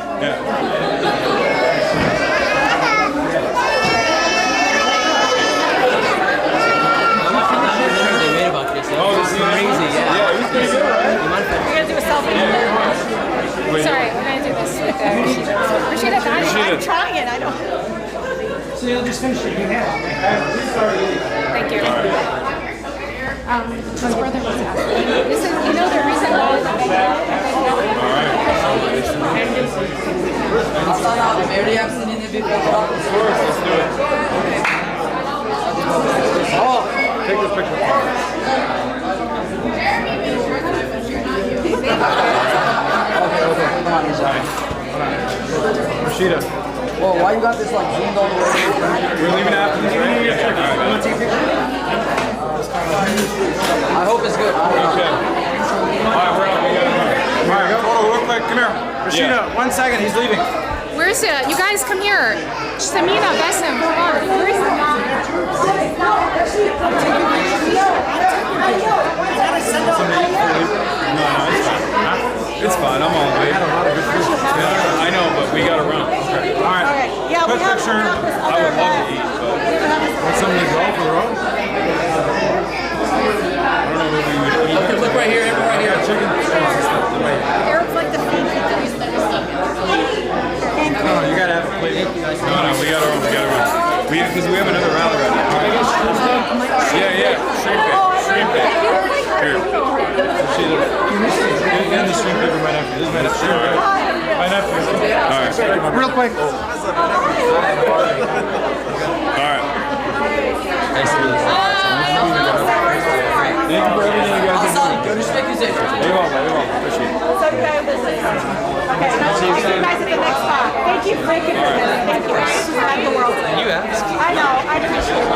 They made about this. Oh, this is crazy. Yeah, it was pretty good, right? We're gonna do a selfie. Sorry, we're gonna do this with Rashida. I'm trying it. I don't. So you'll just finish it. You have. Thank you. His brother was asking. This is, you know, the reason why the Oh, take this picture. Okay, come on inside. Rashida. Whoa, why you got this like zoomed all the way? We're leaving after this, right? Yeah. I hope it's good. Okay. All right, we're out. All right, photo real quick. Come here. Rashida, 1 second. He's leaving. Where's it? You guys come here. Samina, Besim, come on. Where is it? It's fine. I'm on way. I know, but we gotta run. Okay. All right. Yeah, Quick picture. I would love to eat, but want something to go for the road? I don't know what we would eat. Okay, look right here, everyone right here. Chicken. Eric's like the feet. No, you gotta have a plate. No, we gotta run. Because we have another rally right now. Yeah. Shrimp it. Here. See the shrimp paper right after this. Man, it's shrimp. My nephew. All right. Real quick. All right. Nice to meet you. Thank you for everything you guys are doing. Appreciate it. Okay, see you guys at the next spot. Thank you for making this. Thank you. Thank the world. You asked. I know. I appreciate it.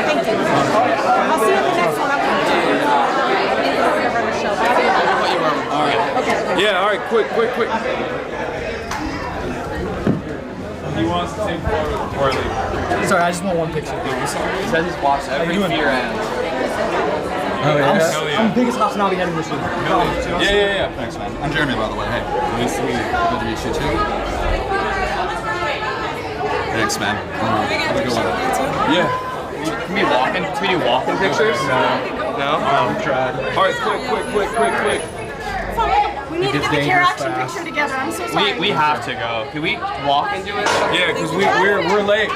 Thank you. I'll see you at the next one. I'm going to run the show. All right. Okay. Yeah, all right, quick. He wants to take photos before I leave. Sorry, I just want one picture. He says he's watched every fear ad. Oh, yeah? I'm the biggest Hasanabi head in this room. Yeah. Thanks, man. I'm Jeremy, by the way. Hey, nice to meet you. Good to meet you too. Thanks, man. Have a good one. Yeah. Can we do walking pictures? No? Try. All right, quick. We need to get the care action picture together. I'm so sorry. We have to go. Can we walk and do it? Yeah, because we're late.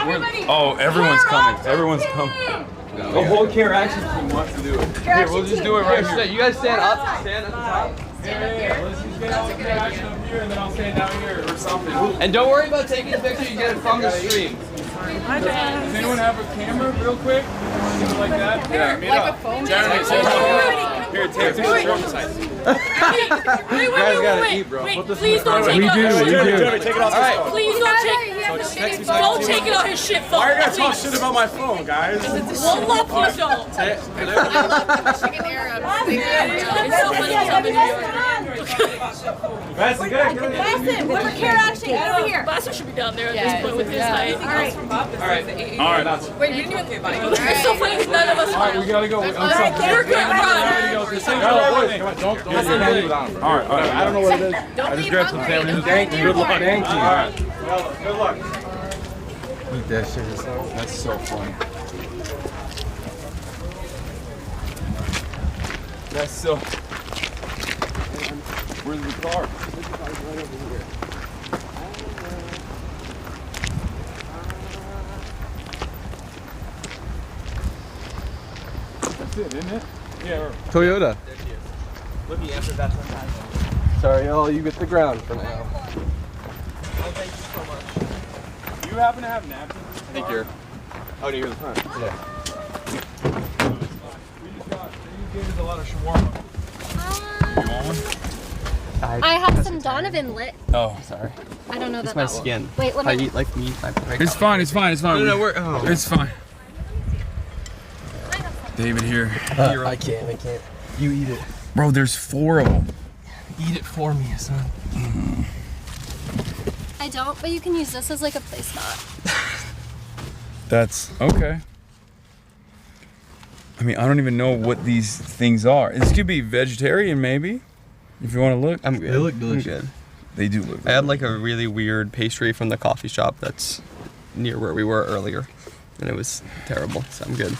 Everyone's coming. Everyone's coming. The whole care action team wants to do it. Here, we'll just do it right here. You guys stand up. Stand at the top. Yeah. Let's just get all the care action up here, and then I'll stand down here or something. And don't worry about taking a picture. You get it from the stream. Does anyone have a camera, real quick? Something like that? Yeah, meet up. Jeremy, here, take a picture. You guys gotta eat, bro. Please don't take it off his shit. Jeremy, take it off. All right. Please don't take it off his shit phone. Why are you guys talking shit about my phone, guys? Wallah, please don't. I love Michigan Arab. It's so funny what's up in New York. Madison, good. Madison, where's the care action? Get over here. Boston should be down there at this point with his height. All right. Wait, you didn't even think about it. It's so funny because none of us All right, we gotta go. I'm sorry. You're good, Come on, don't leave without him. All right. I don't know what it is. I just grabbed some sandwiches. Thank you. Good luck. Thank you. All right. Well, good luck. Eat that shit. That's so funny. That's so. Where's the car? Right over here. That's it, isn't it? Yeah. Toyota. Look, he answered that sometimes. Sorry, y'all. You get the ground for now. Oh, thank you so much. Do you happen to have napkins? I think you're. Oh, no, you're in the front. Yeah. We gave us a lot of shawarma. You want one? I have some Donovan lit. Oh, sorry. I don't know It's that. my that will- skin. Wait, let I me. eat like meat. It's fine. It's fine. No, It's fine. David here. I can't. You eat it. Bro, there's 4 of them. Eat it for me, son. I don't, but you can use this as like a placemat. That's okay. I mean, I don't even know what these things are. This could be vegetarian, maybe, if you want to look. I'm good. They look delicious. I'm good. They do look. I had like a really weird pastry from the coffee shop that's near where we were earlier, and it was terrible. So I'm good.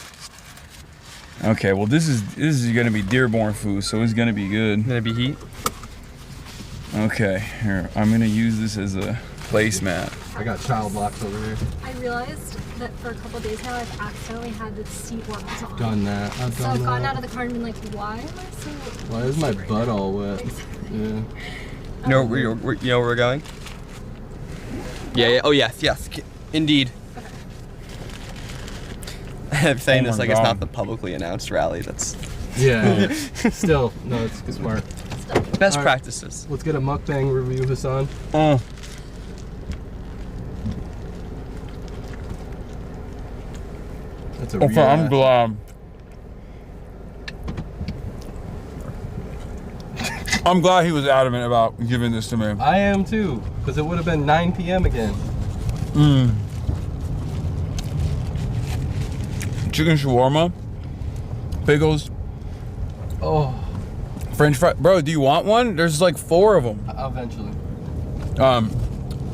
Okay, well this is gonna be Dearborn food, so it's gonna be good. Gonna be heat. Okay, here I'm gonna use this as a placemat. I got child locks over here. I realized that for a couple days now I've accidentally had the seat warmers on. Done that. So I've gotten out of the car and been like, why am I so... Why is my butt all wet? Yeah. You know where we're going? Yeah. Oh yes. Indeed. I'm saying this like it's not the publicly announced rally. That's. Yeah. Still, no, it's smart. Best practices. Let's get a mukbang review, Hasan. That's a real I'm glad. I'm glad he was adamant about giving this to me. I am too, because it would have been 9 p.m. again. Chicken shawarma, pickles. Oh. French fry. Bro, do you want one? There's like 4 of them. Eventually.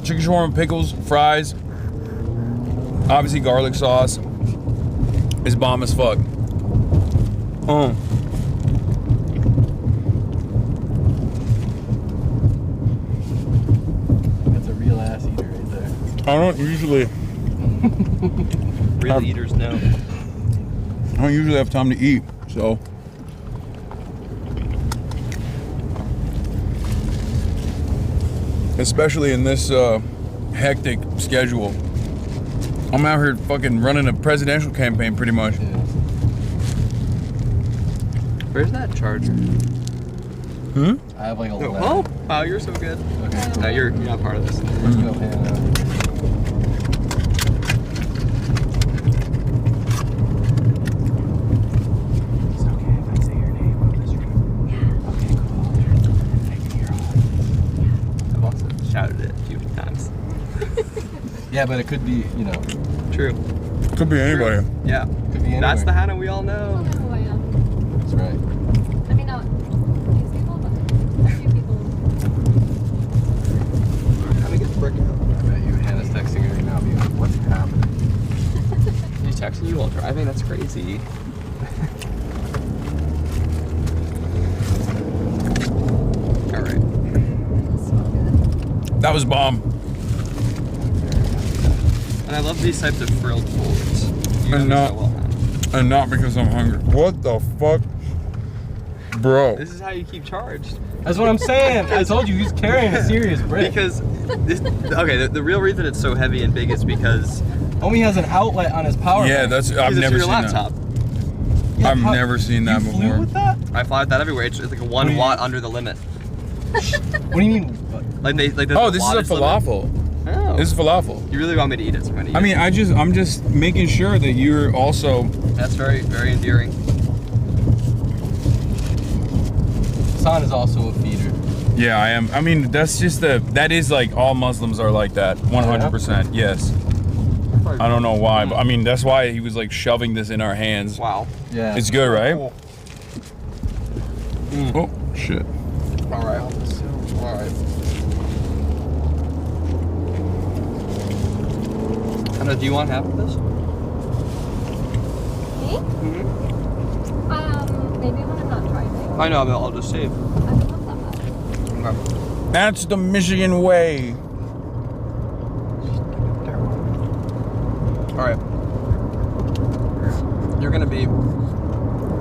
Chicken shawarma, pickles, fries. Obviously garlic sauce. It's bomb as fuck. That's a real ass eater right there. I don't usually. Real eaters know. I don't usually have time to eat, so. especially in this hectic schedule. I'm out here fucking running a presidential campaign pretty much. Where's that charger? I have like a Oh, wow, you're so good. Okay, cool. No, you're not part of this. Shouted it a few times. Yeah, but it could be, you know. True. Could be anybody. Yeah. Could be anybody. That's the Hannah we all know. That's right. I mean, not these people, but a few people. How do we get the brick out? I bet you Hannah's texting her now being like, what's happening? He's texting you while driving? That's crazy. Alright. That was bomb. And I love these types of frilled folds. And not because I'm hungry. What the fuck? Bro. This is how you keep charged. That's what I'm saying. I told you he's carrying a serious brick. Because the real reason it's so heavy and big is because Homie has an outlet on his power. Yeah, that's I've never seen laptop. that. I've never seen that before. Flew with that? I fly with that everywhere. It's like a 1 watt under the limit. What do you mean? Like this is a falafel. Oh. This is falafel. You really want me to eat it? So I'm gonna eat it. I'm just making sure that you're also. That's very, very endearing. Hasan is also a feeder. Yeah, I am. I mean, that is like all Muslims are like that. 100%. Yes. I don't know why, but I mean, that's why he was like shoving this in our hands. Wow. Yeah. It's good, right? Oh, shit. All right. All right. Hannah, do you want half of this? Me? Maybe when I'm not driving. I know, but I'll just save. I would love that. Okay. That's the Michigan way. All right. You're gonna be.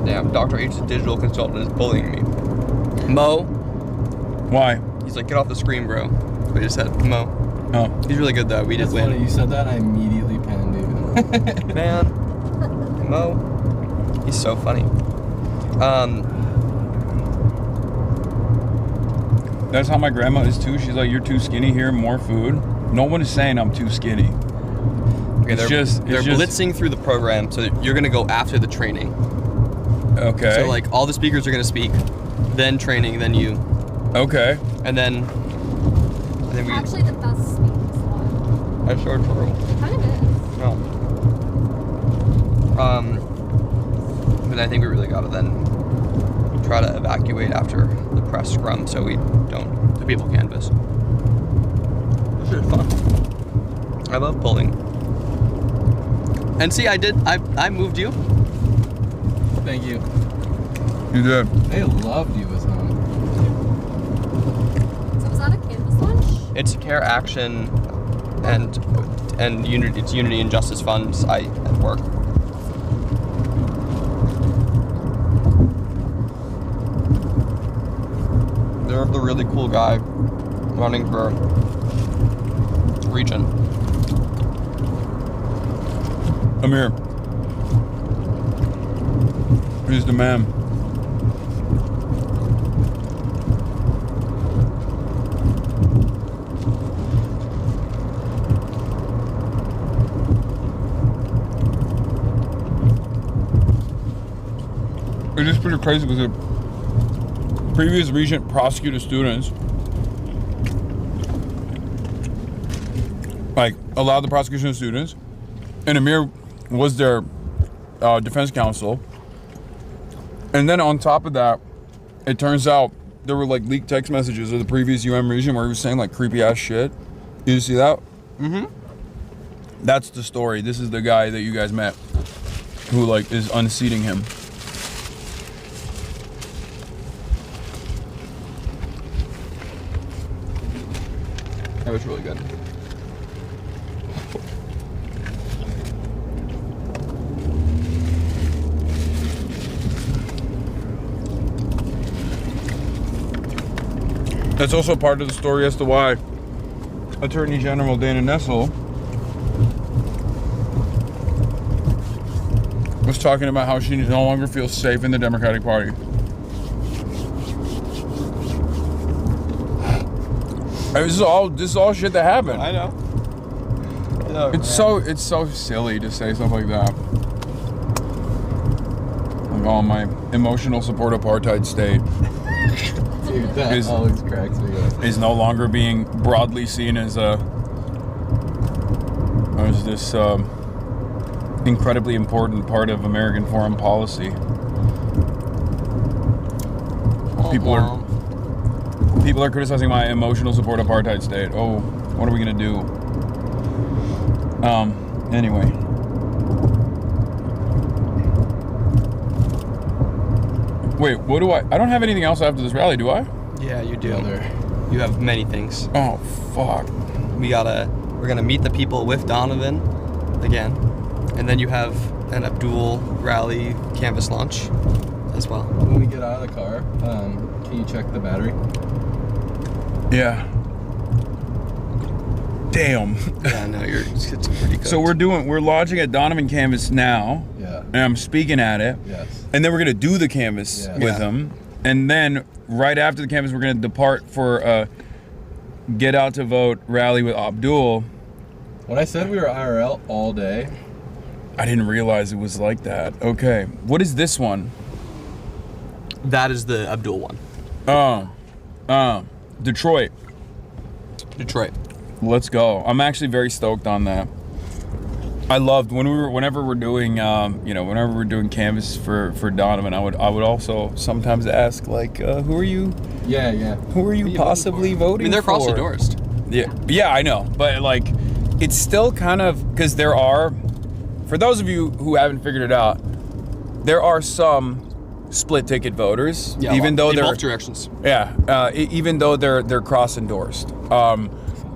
Damn, Dr. H's digital consultant is bullying me. Mo. Why? He's like, get off the screen, bro. We just said Mo. Oh. He's really good though. We did win. Funny. You said that, I immediately panned you. Man. Mo. He's so funny. That's how my grandma is too. She's like, you're too skinny here, more food. No one is saying I'm too skinny. Okay, they're blitzing through the program, so you're gonna go after the training. Okay. So like all the speakers are gonna speak, then training, then you. Okay. And then we. Actually, the best speaking slot. That's so true. It kind of is. No. But I think we really gotta then try to evacuate after the press scrum, so the people canvas. This is fun. I love pulling. And see, I moved you. Thank you. You did. They loved you, Hasan. So was that a Canvas lunch? It's Care Action and Unity. It's Unity and Justice Funds. At work. They're the really cool guy running for region. Amir. He's the man. It's just pretty crazy because the previous regent prosecuted students, like allowed the prosecution of students, and Amir was their defense counsel. And then on top of that, it turns out there were like leaked text messages of the previous regent where he was saying like creepy ass shit. Did you see that? Mm-hmm. That's the story. This is the guy that you guys met who like is unseating him. That was really good. That's also part of the story as to why Attorney General Dana Nessel was talking about how she no longer feels safe in the Democratic Party. This is all shit that happened. I know. It's so silly to say stuff like that. Like, oh, my emotional support apartheid state. Dude, that always cracks me up. Is no longer being broadly seen as this incredibly important part of American foreign policy. People are criticizing my emotional support apartheid state. Oh, what are we gonna do? Anyway. Wait, what do I don't have anything else after this rally, do I? Yeah, you do. You have many things. Oh, fuck. We're gonna meet the people with Donovan again. And then you have an Abdul rally canvas launch as well. When we get out of the car, can you check the battery? Yeah. Damn. Yeah, no, it's pretty good. So we're launching at Donovan Canvas now. Yeah. And I'm speaking at it. Yes. And then we're gonna do the canvas with him. And then right after the canvas, we're gonna depart for Get Out to Vote rally with Abdul. When I said we were IRL all day, I didn't realize it was like that. Okay. What is this one? That is the Abdul one. Detroit. Detroit. Let's go. I'm actually very stoked on that. I loved whenever we're doing canvas for Donovan, I would also sometimes ask, like, who are you? Yeah. Who are you possibly voting for? I mean, they're cross-endorsed. Yeah, I know, but like, it's still kind of, because there are, for those of you who haven't figured it out, there are some split ticket voters, even though they're both directions. Yeah, even though they're cross-endorsed.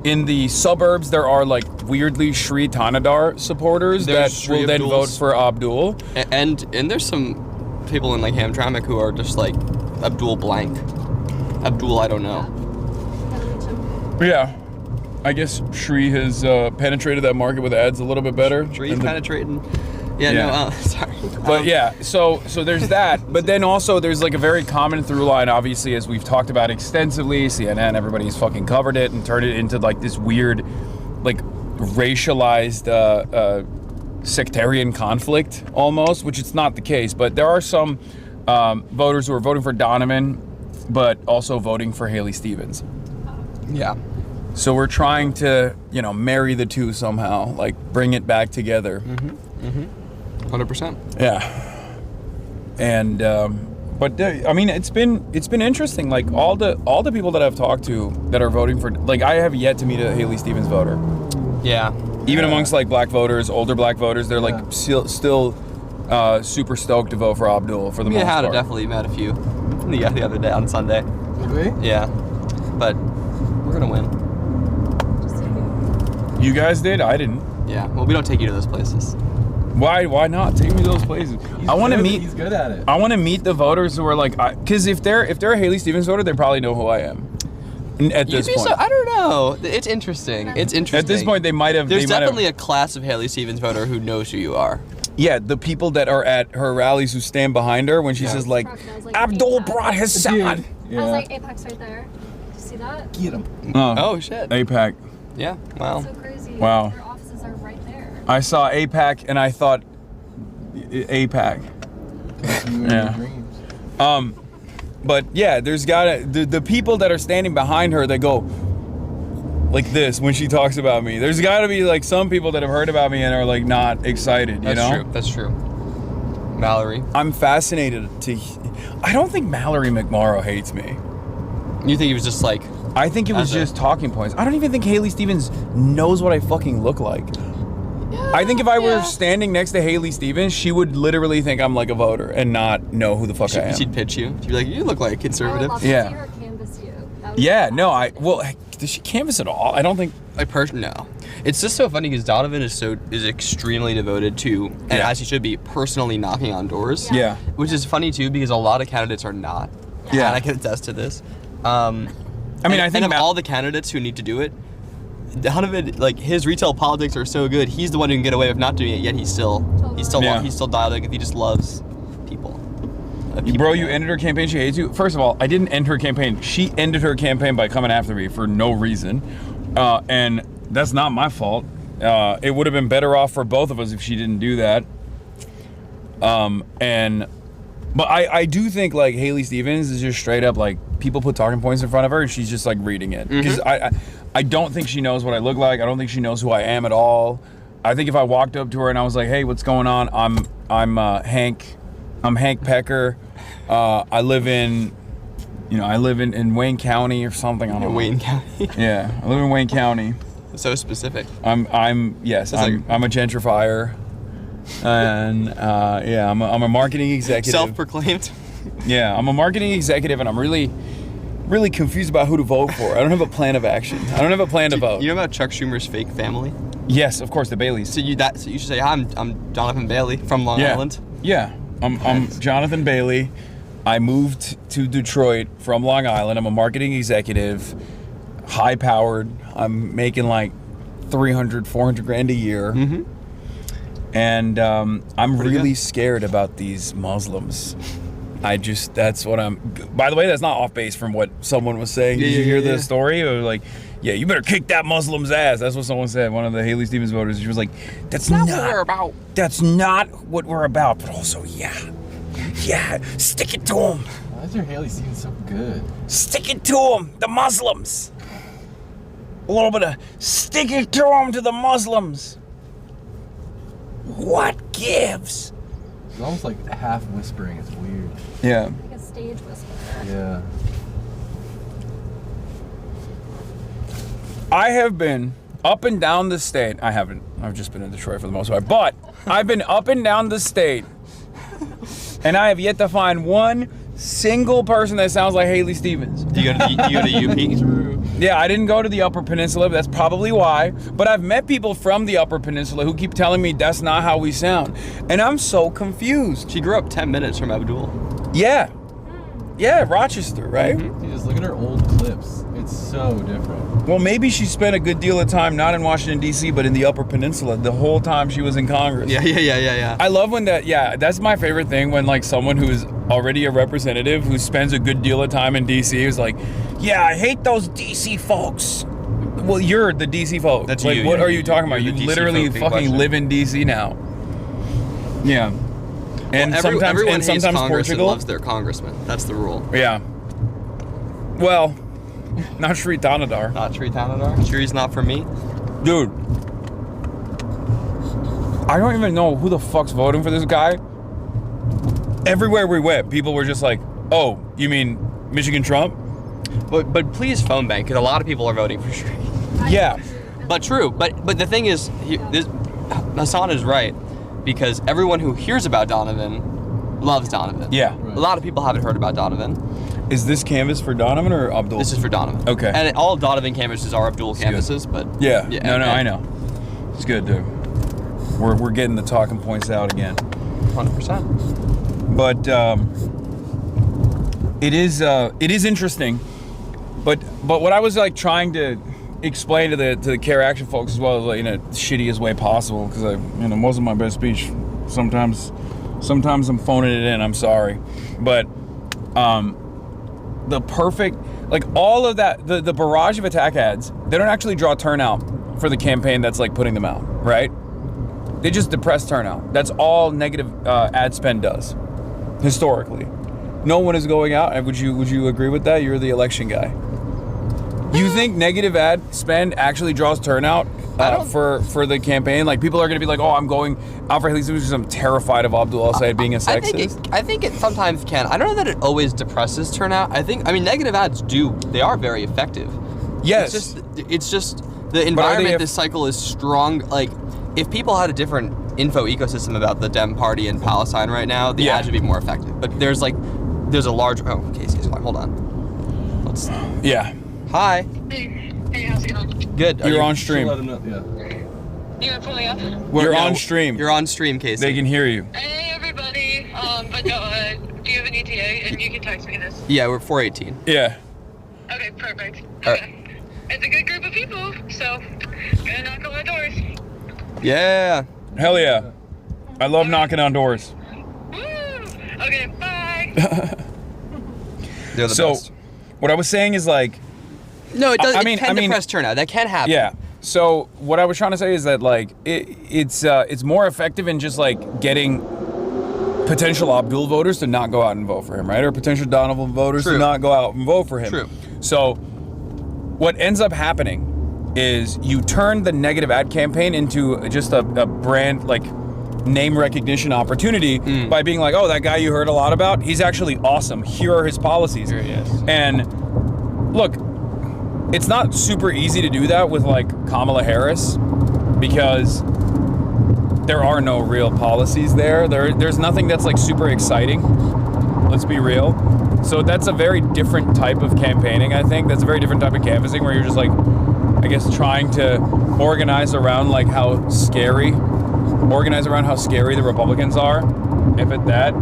In the suburbs, there are like weirdly Shri Tanadar supporters that will then vote for Abdul. And there's some people in like Hamtramck who are just like Abdul blank. Abdul, I don't know. Yeah, I guess Shri has penetrated that market with ads a little bit better. Shri's penetrating. Yeah, no, sorry. But yeah, so there's that. But then also there's like a very common through line, obviously, as we've talked about extensively. CNN, everybody's fucking covered it and turned it into like this weird, like racialized sectarian conflict almost, which it's not the case. But there are some voters who are voting for Donovan, but also voting for Haley Stevens. Yeah. So we're trying to, marry the two somehow, like bring it back together. 100%. Yeah. And but I mean, it's been interesting. Like all the people that I've talked to that are voting for, like, I have yet to meet a Haley Stevens voter. Yeah. Even amongst like black voters, older black voters, they're like still super stoked to vote for Abdul for the most part. We had definitely met a few the other day on Sunday. Did we? Yeah. But we're gonna win. You guys did? I didn't. Yeah. Well, we don't take you to those places. Why not? Take me to those places. I want to meet. He's good at it. I want to meet the voters who are like, because if they're a Haley Stevens voter, they probably know who I am. At this point, I don't know. It's interesting. It's interesting. At this point, they might have. There's definitely a class of Haley Stevens voter who knows who you are. Yeah, the people that are at her rallies who stand behind her when she says like, Abdul brought his son. I was like, Apex right there. Did you see that? Get him. Oh shit. APAC. Yeah. Wow. That's so crazy. Wow. Their offices are right there. I saw APAC and I thought APAC. Yeah. But yeah, there's the people that are standing behind her that go like this when she talks about me. There's got to be like some people that have heard about me and are like not excited. That's true. Mallory. I'm fascinated I don't think Mallory McMorrow hates me. You think he was just like? I think it was just talking points. I don't even think Haley Stevens knows what I fucking look like. I think if I were standing next to Haley Stevens, she would literally think I'm like a voter and not know who the fuck I am. She'd pitch you. She'd be like, "You look like a conservative." I would love to see her canvass you. Does she canvass at all? I don't think. No. It's just so funny because Donovan is extremely devoted to, and as he should be, personally knocking on doors. Yeah. Which is funny too because a lot of candidates are not. Yeah. And I can attest to this. I think of all the candidates who need to do it, Donovan, like his retail politics are so good. He's the one who can get away with not doing it, yet he's still dialed in. If he just loves people. Bro, you ended her campaign. She hates you. First of all, I didn't end her campaign. She ended her campaign by coming after me for no reason, and that's not my fault. It would have been better off for both of us if she didn't do that. But I do think like Haley Stevens is just straight up like people put talking points in front of her and she's just like reading it. Because I don't think she knows what I look like. I don't think she knows who I am at all. I think if I walked up to her and I was like, hey, what's going on? I'm Hank Piker. I live in Wayne County or something. I don't know. Wayne County. Yeah, I live in Wayne County. So specific. I'm a gentrifier. And I'm a marketing executive. Self-proclaimed. Yeah, I'm a marketing executive, and I'm really confused about who to vote for. I don't have a plan of action. I don't have a plan to vote. You know about Chuck Schumer's fake family? Yes, of course, the Baileys. So you should say, I'm Jonathan Bailey from Long Island. Yeah, I'm Jonathan Bailey. I moved to Detroit from Long Island. I'm a marketing executive, high-powered. I'm making like 300, 400 grand a year. Mm-hmm. And I'm really scared about these Muslims. That's what I'm. By the way, that's not off base from what someone was saying. Did you hear the story? Or like, yeah, you better kick that Muslim's ass. That's what someone said. One of the Haley Stevens voters. She was like, that's not what we're about. That's not what we're about. But also, yeah, stick it to them. Why is your Haley Stevens so good? Stick it to them, the Muslims. A little bit of stick it to them to the Muslims. What gives? It's almost like half whispering. It's weird. Yeah. Like a stage whisper. Yeah. I have been up and down the state. I haven't. I've just been in Detroit for the most part. But I've been up and down the state. And I have yet to find one single person that sounds like Haley Stevens. You go to UP? Yeah, I didn't go to the Upper Peninsula. That's probably why. But I've met people from the Upper Peninsula who keep telling me that's not how we sound. And I'm so confused. She grew up 10 minutes from Abdul. Yeah. Yeah, Rochester, right? Mm-hmm. Just look at her old clips. It's so different. Well, maybe she spent a good deal of time not in Washington, D.C., but in the Upper Peninsula the whole time she was in Congress. Yeah. I love when that's my favorite thing, when like someone who's already a representative who spends a good deal of time in D.C. is like, yeah, I hate those D.C. folks. Well, you're the D.C. folk. That's like, you. What are you talking about? You literally fucking live in D.C. now. Yeah. And well, everyone hates sometimes Congress Portugal and loves their congressman. That's the rule. Yeah. Well, not Sri Thanadar. Not Sri Thanadar? Shri's not for me? Dude. I don't even know who the fuck's voting for this guy. Everywhere we went, people were just like, oh, you mean Michigan Trump? But please phone bank, because a lot of people are voting for Shri. Yeah. But true. But the thing is, Hasan is right, because everyone who hears about Donovan loves Donovan. Yeah. A lot of people haven't heard about Donovan. Is this canvas for Donovan or Abdul? This is for Donovan. Okay. And all Donovan canvases are Abdul canvases, but yeah. No, I know. It's good, dude. We're getting the talking points out again. 100%. But it is interesting. But what I was like trying to explain to the Care Action folks as well, like, in a shittiest way possible, because most of my best speech sometimes I'm phoning it in. I'm sorry, but the perfect, like, all of that, the barrage of attack ads, they don't actually draw turnout for the campaign that's like putting them out, right? They just depress turnout. That's all negative ad spend does historically. No one is going out. Would you agree with that? You're the election guy. You think negative ad spend actually draws turnout for the campaign? Like, people are going to be like, oh, I'm going out for Haley Stevens because I'm terrified of Abdul Al-Sayed being a sexist? I think it sometimes can. I don't know that it always depresses turnout. I mean, negative ads they are very effective. Yes. It's just the environment this cycle is strong. Like, if people had a different info ecosystem about the Dem Party in Palestine right now, the ads would be more effective. But there's a large... Oh, Casey's calling. Hold on. Let's... Yeah. Hi. Hey, how's it going? Good. You're on stream. Let them know. Yeah. You're fully up? You're on stream. You're on stream, Casey. They can hear you. Hey, everybody. But no, do you have an ETA? And you can text me this. Yeah, we're 418. Yeah. Okay, perfect. All Okay. It's a good group of people, so Gonna knock on the doors. Yeah. Hell yeah. I love knocking on doors. Okay, bye. They're the So, best. what I was saying is like, No, it does. It can depress turnout. That can happen. yeah. So what I was trying to say is that like it's more effective in just like getting potential Abdul voters to not go out and vote for him, right? Or potential Donovan voters to not go out and vote for him. True. So what ends up happening is you turn the negative ad campaign into just a brand like name recognition opportunity by being like, oh, that guy you heard a lot about, he's actually awesome. Here are his policies. Here he is. And look, it's not super easy to do that with like Kamala Harris because there are no real policies there. There's nothing that's like super exciting. Let's be real. So that's a very different type of campaigning, I think. That's a very different type of canvassing where you're just like, I guess, trying to organize around how scary the Republicans are, if at that.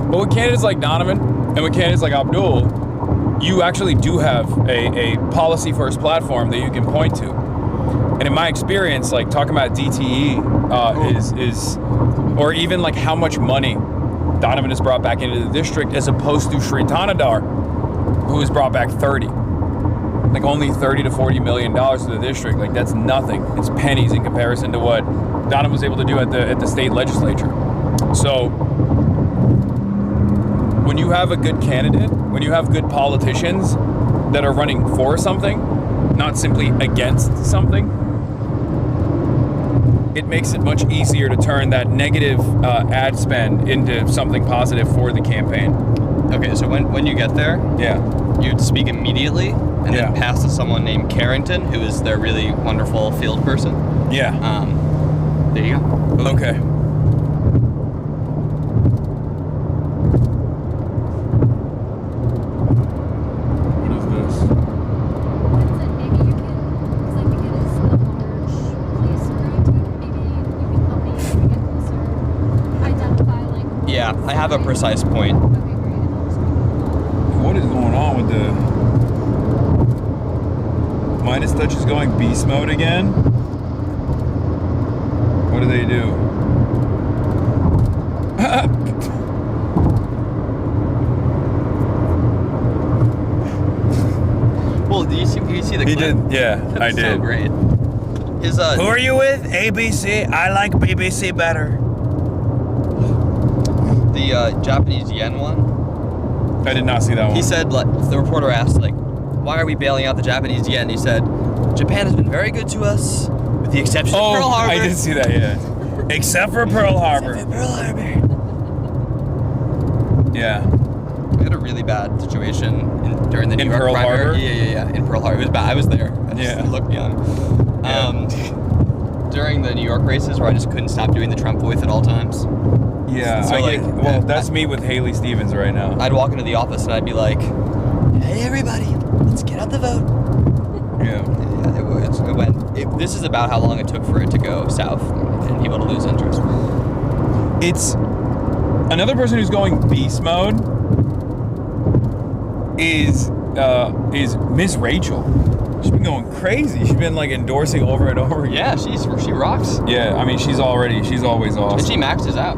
But with candidates like Donovan and with candidates like Abdul, you actually do have a policy-first platform that you can point to. And in my experience, like talking about DTE is or even like how much money Donovan has brought back into the district as opposed to Shri Tanadar, who has brought back 30. Like only 30 to 40 million dollars to the district. Like that's nothing. It's pennies in comparison to what Donovan was able to do at the state legislature. So when you have a good candidate, when you have good politicians that are running for something, not simply against something, it makes it much easier to turn that negative ad spend into something positive for the campaign. Okay, so when you get there, you'd speak immediately and then pass to someone named Carrington, who is their really wonderful field person. Yeah. There you go. Okay. Yeah, I have a precise point. What is going on with the Midas Touch is going beast mode again? What do they do? Well, do you see the clip? He did, yeah, I did. So great. His Who are you with? ABC? I like BBC better. The Japanese yen one. I did not see that one. He said, like, the reporter asked, like, why are we bailing out the Japanese yen? He said, Japan has been very good to us, with the exception of Pearl Harbor. I did see that, yeah. Except for Pearl Harbor. Except for Pearl Harbor. Yeah. We had a really bad situation during the New York Pearl primary. Harbor? Yeah. In Pearl Harbor. It was bad. I was there. It looked me on. During the New York races where I just couldn't stop doing the Trump voice at all times. Yeah, So, that's me with Haley Stevens right now. I'd walk into the office and I'd be like, hey, everybody, let's get out the vote. Yeah. This is about how long it took for it to go south and people to lose interest. It's another person who's going beast mode is Miss Rachel. She's been going crazy. She's been like endorsing over and over again. Yeah, she rocks. Yeah, I mean she's always awesome. And she maxes out.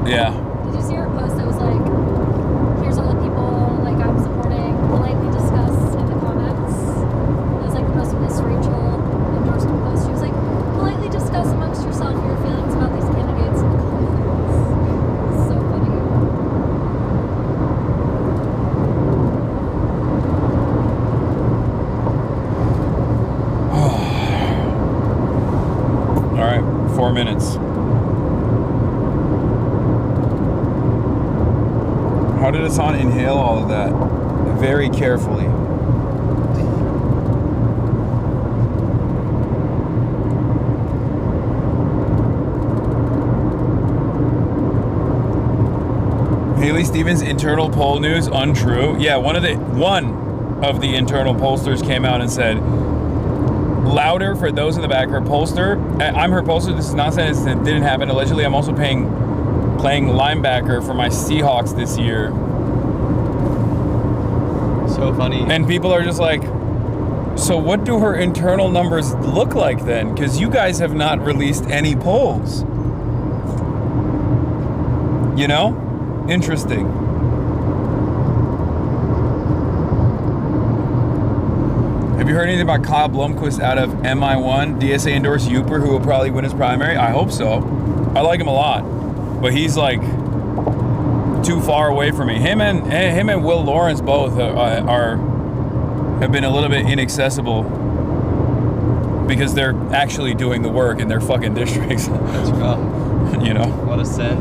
Yeah. Did you see her post that was like, here's all the people like I'm supporting, politely discuss in the comments? It was like the most Miss Rachel endorsement post. She was like, politely discuss amongst yourself your feelings about these candidates in the comments. It's so funny. All right, 4 minutes. How did Hasan inhale all of that? Very carefully. Haley Stevens internal poll news untrue. Yeah, one of the internal pollsters came out and said, louder for those in the back. Her pollster, I'm her pollster. This is nonsense. It didn't happen. Allegedly, I'm also playing linebacker for my Seahawks this year. So funny. And people are just like, So what do her internal numbers look like then? Because you guys have not released any polls. You know? Interesting. Have you heard anything about Kyle Blomquist out of MI1? DSA endorsed Uper, who will probably win his primary? I hope so. I like him a lot. But he's like too far away from me. Him and Will Lawrence both have been a little bit inaccessible because they're actually doing the work in their fucking districts. That's rough. You know? What a sin.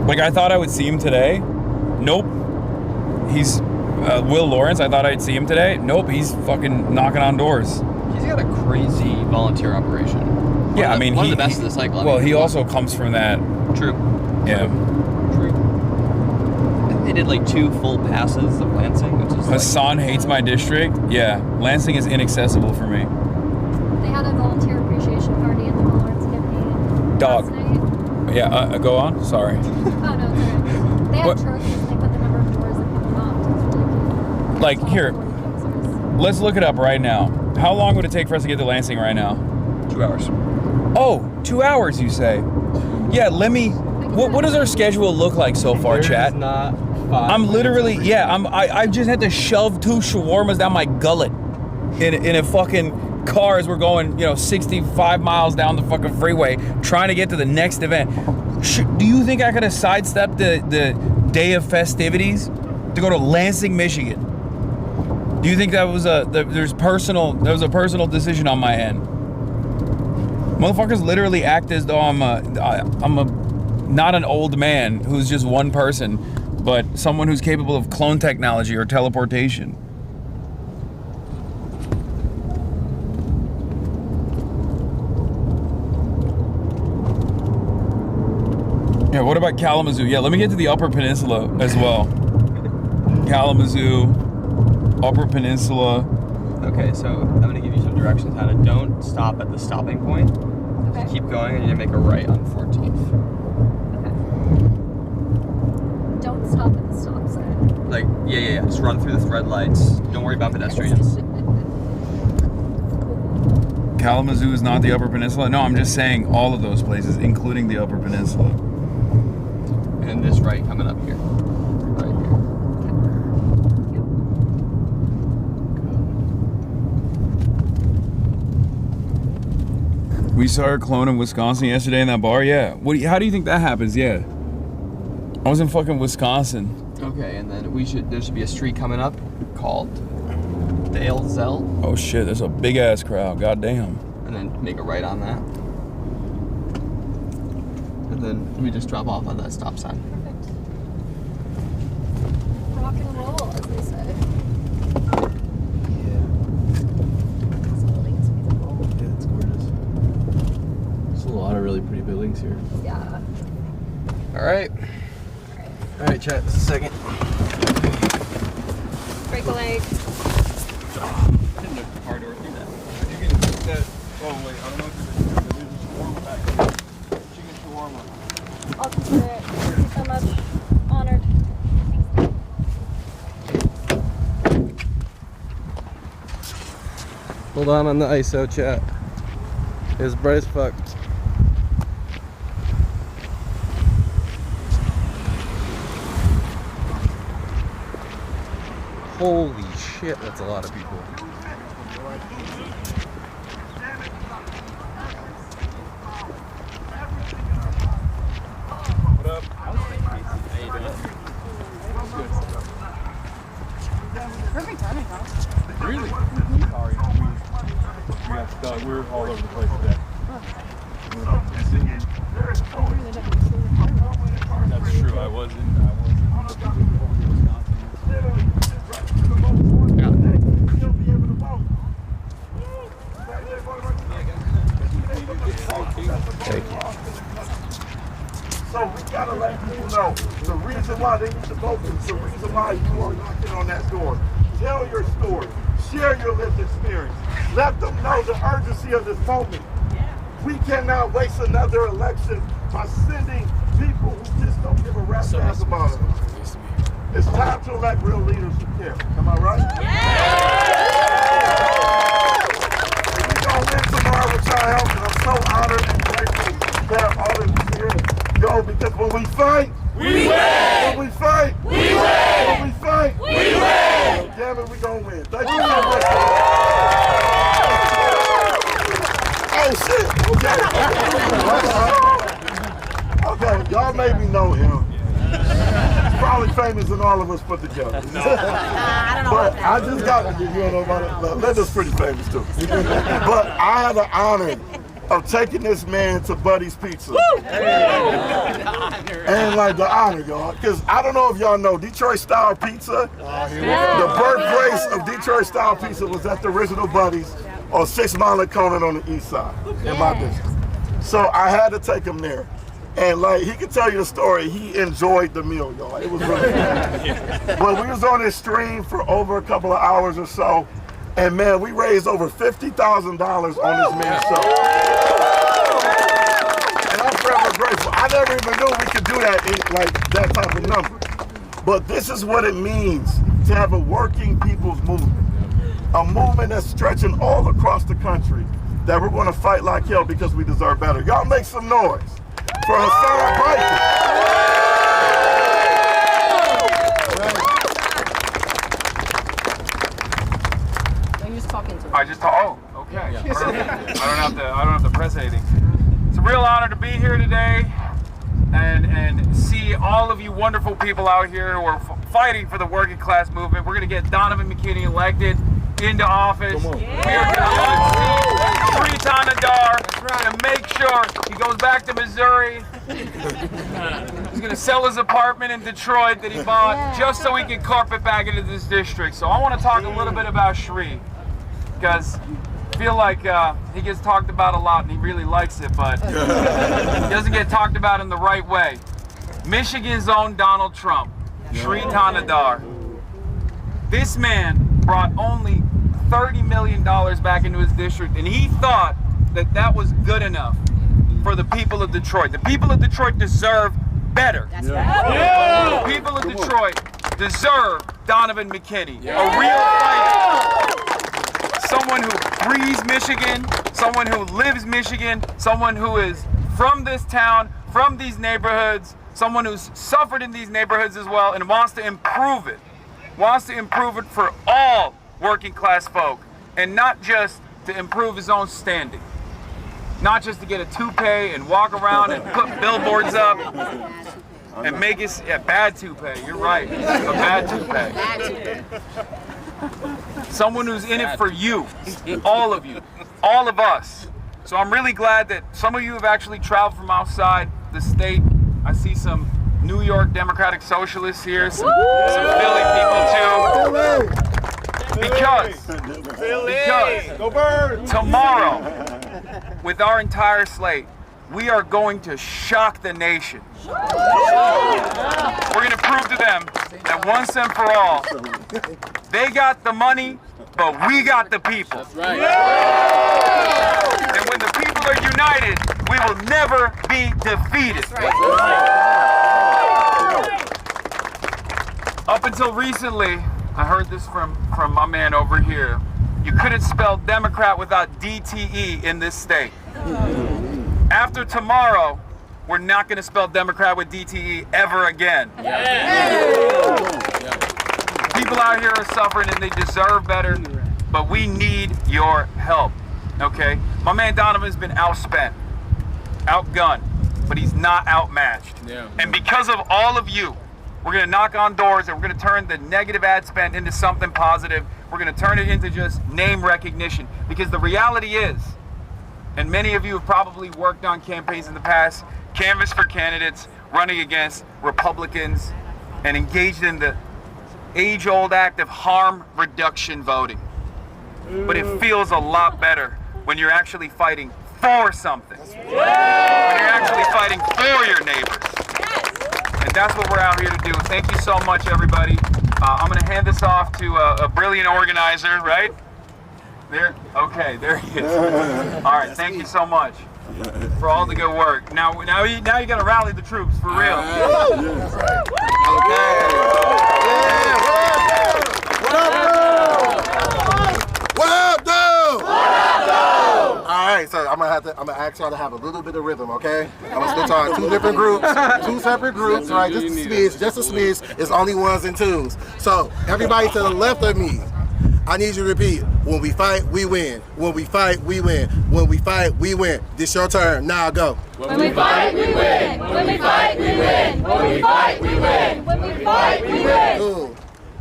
Like, I thought I would see him today. Nope. He's Will Lawrence. I thought I'd see him today. Nope. He's fucking knocking on doors. He's got a crazy volunteer operation. Yeah, I mean, one of the best of the cycle. Well, he also comes from that. True. Yeah. True. They did like 2 full passes of Lansing, which is Hasan hates my district. Yeah, Lansing is inaccessible for me. They had a volunteer appreciation party at the Lawrence campaign. Dog. Last night. Yeah, go on. Sorry. Oh no, it's okay. They had trophies. They put the number of doors that people knocked. It was really cool. Like, here, let's look it up right now. How long would it take for us to get to Lansing right now? 2 hours. Oh, 2 hours, you say? Yeah, let me. What does our schedule look like so far, chat? Not 5 I'm literally, I just had to shove 2 shawarmas down my gullet in a fucking car as we're going, 65 miles down the fucking freeway trying to get to the next event. Do you think I could have sidestepped the day of festivities to go to Lansing, Michigan? Do you think that was a personal decision on my end? Motherfuckers literally act as though I'm not an old man who's just one person, but someone who's capable of clone technology or teleportation. Yeah, what about Kalamazoo? Yeah, let me get to the Upper Peninsula as well. Kalamazoo, Upper Peninsula. Okay, so I'm gonna give you some directions how to don't stop at the stopping point. Okay. Just keep going and you make a right on 14th. Don't stop at the stop sign. Like, yeah. Just run through the red lights. Don't worry about pedestrians. Kalamazoo is not the Upper Peninsula? No, I'm just saying all of those places, including the Upper Peninsula. And this right coming up here. Right here. We saw her clone in Wisconsin yesterday in that bar. Yeah. How do you think that happens? Yeah. I was in fucking Wisconsin. Okay, and then there should be a street coming up called Dale Zell. Oh shit, there's a big ass crowd. Goddamn. And then make a right on that. And then we just drop off on that stop sign. Perfect. Rock and roll, as they say. This building is beautiful. Yeah, it's gorgeous. There's a lot of really pretty buildings here. Yeah. All right. All right, chat. Just a second. Break a leg. Car door through that. You can take that. Oh wait, I don't know if there's a shawarma back there. Chicken shawarma. I'll consider it. Thank you so much. Honored. Hold on the ISO, chat. It's bright as fuck. Holy shit, that's a lot of people. What up? How you doing? Perfect timing, huh? Really? Sorry. We got stuck. We were all over the place today. That's true. I was in Thank you. So we gotta let people know the reason why they need to vote is the reason why you are knocking on that door. Tell your story. Share your lived experience. Let them know the urgency of this moment. We cannot waste another election by sending people who just don't give a rat's ass about it. It's time to elect real leaders who care. Am I right? We're going to win tomorrow with y'all help, and I'm so honored and grateful to have all of you here. Yo, because when we fight, we win! When we fight, we win! When we fight, we win! Damn it, we gonna win. Thank you so much. Oh shit! Okay, y'all maybe know him. He's probably famous than all of us put together. I don't know But I just got to give you know about it. Linda's pretty famous too. But I had the honor of taking this man to Buddy's Pizza. And like the honor, y'all. Because I don't know if y'all know, Detroit style pizza, the birthplace of Detroit style pizza was at the original Buddy's on 6 Mile and Conan on the east side in my district. So I had to take him there. And like, he could tell you the story, he enjoyed the meal, y'all. It was really good. But we was on this stream for over a couple of hours or so. And man, we raised over $50,000 on this man's show. And I'm forever grateful. I never even knew we could do that, like that type of number. But this is what it means to have a working people's movement. A movement that's stretching all across the country, that we're going to fight like hell because we deserve better. Y'all make some noise for Hasan Piker. I just oh, okay. Yeah. I don't have to press anything. It's a real honor to be here today and see all of you wonderful people out here who are fighting for the working class movement. We're gonna get Donovan McKinney elected into office. We are gonna unseat Sri Tanadar and make sure he goes back to Missouri. He's gonna sell his apartment in Detroit that he bought just so he can carpet back into this district. So I want to talk a little bit about Sri, because I feel like he gets talked about a lot and he really likes it, but he doesn't get talked about in the right way. Michigan's own Donald Trump, Sri Tanadar. This man brought only $30 million back into his district, and he thought that that was good enough for the people of Detroit. The people of Detroit deserve better. That's right. The people of Detroit deserve Donovan McKinney, a real fighter. Someone who breathes Michigan, someone who lives Michigan, someone who is from this town, from these neighborhoods, someone who's suffered in these neighborhoods as well and wants to improve it. Wants to improve it for all working class folk, and not just to improve his own standing. Not just to get a toupee and walk around and put billboards up and make it, bad toupee, you're right, a bad toupee. Someone who's in it for you, all of us. So I'm really glad that some of you have actually traveled from outside the state. I see some New York Democratic Socialists here, some Philly people too. Because Go Birds! Tomorrow, with our entire slate, we are going to shock the nation. We're going to prove to them that once and for all, they got the money, but we got the people. That's right. And when the people are united, we will never be defeated. Up until recently, I heard this from my man over here. You couldn't spell Democrat without DTE in this state. After tomorrow, we're not going to spell Democrat with DTE ever again. People out here are suffering and they deserve better, but we need your help, okay? My man Donovan's been outspent, outgunned, but he's not outmatched. And because of all of you, we're going to knock on doors and we're going to turn the negative ad spend into something positive. We're going to turn it into just name recognition. Because the reality is, and many of you have probably worked on campaigns in the past, canvassed for candidates, running against Republicans, and engaged in the age-old act of harm reduction voting. But it feels a lot better when you're actually fighting for something. When you're actually fighting for your neighbors. And that's what we're out here to do. Thank you so much, everybody. I'm going to hand this off to a brilliant organizer, right? There? Okay, there he is. All right, thank you so much. for all the good work. Now you gotta rally the troops for real. All right, so I'm gonna ask y'all to have a little bit of rhythm, okay? I'm gonna split y'all in two different groups, two separate groups, all right? Just a smidge. It's only ones and twos. So everybody to the left of me, I need you to repeat. When we fight, we win. When we fight, we win. When we fight, we win. This your turn. Now go. When we fight, we win. When we fight, we win. When we fight, we win. When we fight, we win. Cool.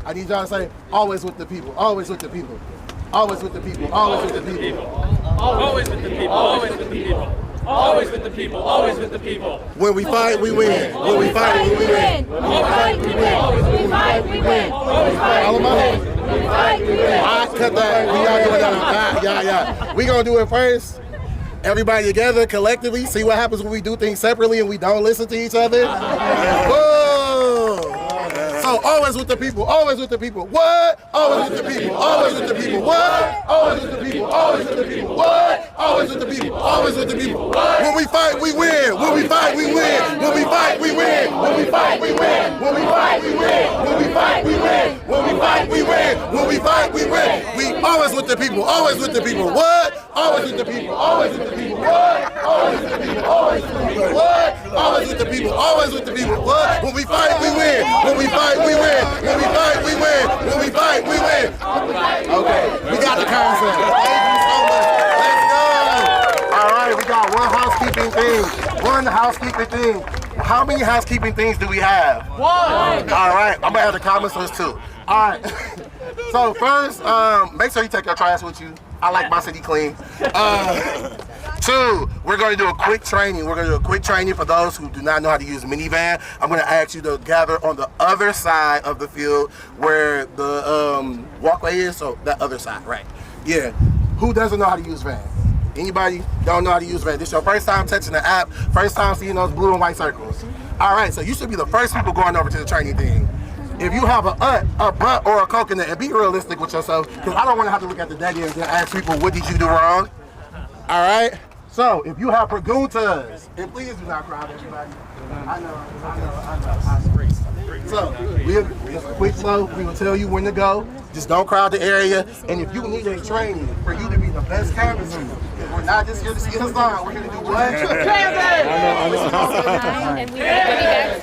I need y'all to say, always with the people. Always with the people. Always with the people. Always with the people. Always with the people. Always with the people. Always with the people. Always with the people. When we fight, we win. When we fight, we win. When we fight, we win. When we fight, we win. All of my hands. When we fight, we win. I cut that. We all doing that. Yeah. We gonna do it first. Everybody together, collectively. See what happens when we do things separately and we don't listen to each other. Whoa. So always with the people. Always with the people. What? Always with the people. Always with the people. What? Always with the people. Always with the people. What? Always with the people. Always with the people. When we fight, we win. When we fight, we win. When we fight, we win. When we fight, we win. When we fight, we win. When we fight, we win. When we fight, we win. When we fight, we win. We always with the people. Always with the people. What? Always with the people. Always with the people. What? Always with the people. Always with the people. What? Always with the people. Always with the people. What? When we fight, we win. When we fight, we win. When we fight, we win. When we fight, we win. Okay, we got the concept. Thank you so much. Let's go. All right, we got one housekeeping thing. One housekeeping thing. How many housekeeping things do we have? One. All right, I'm gonna have the comments list too. All right. So first, make sure you take your trash with you. I like my city clean. Two, we're going to do a quick training. We're going to do a quick training for those who do not know how to use a minivan. I'm going to ask you to gather on the other side of the field where the walkway is. So that other side, right? Yeah. Who doesn't know how to use van? Anybody don't know how to use van? This is your first time touching the app. First time seeing those blue and white circles. All right. So you should be the first people going over to the training thing. If you have a butt, or a coconut, and be realistic with yourself, because I don't want to have to look at the daddy and then ask people, what did you do wrong? All right? So, if you have preguntas, and please do not crowd everybody. I know. So, it's a quick flow. We will tell you when to go. Just don't crowd the area. And if you need a training for you to be the best canvasser, because we're not just here to see Hassan, we're here to do what?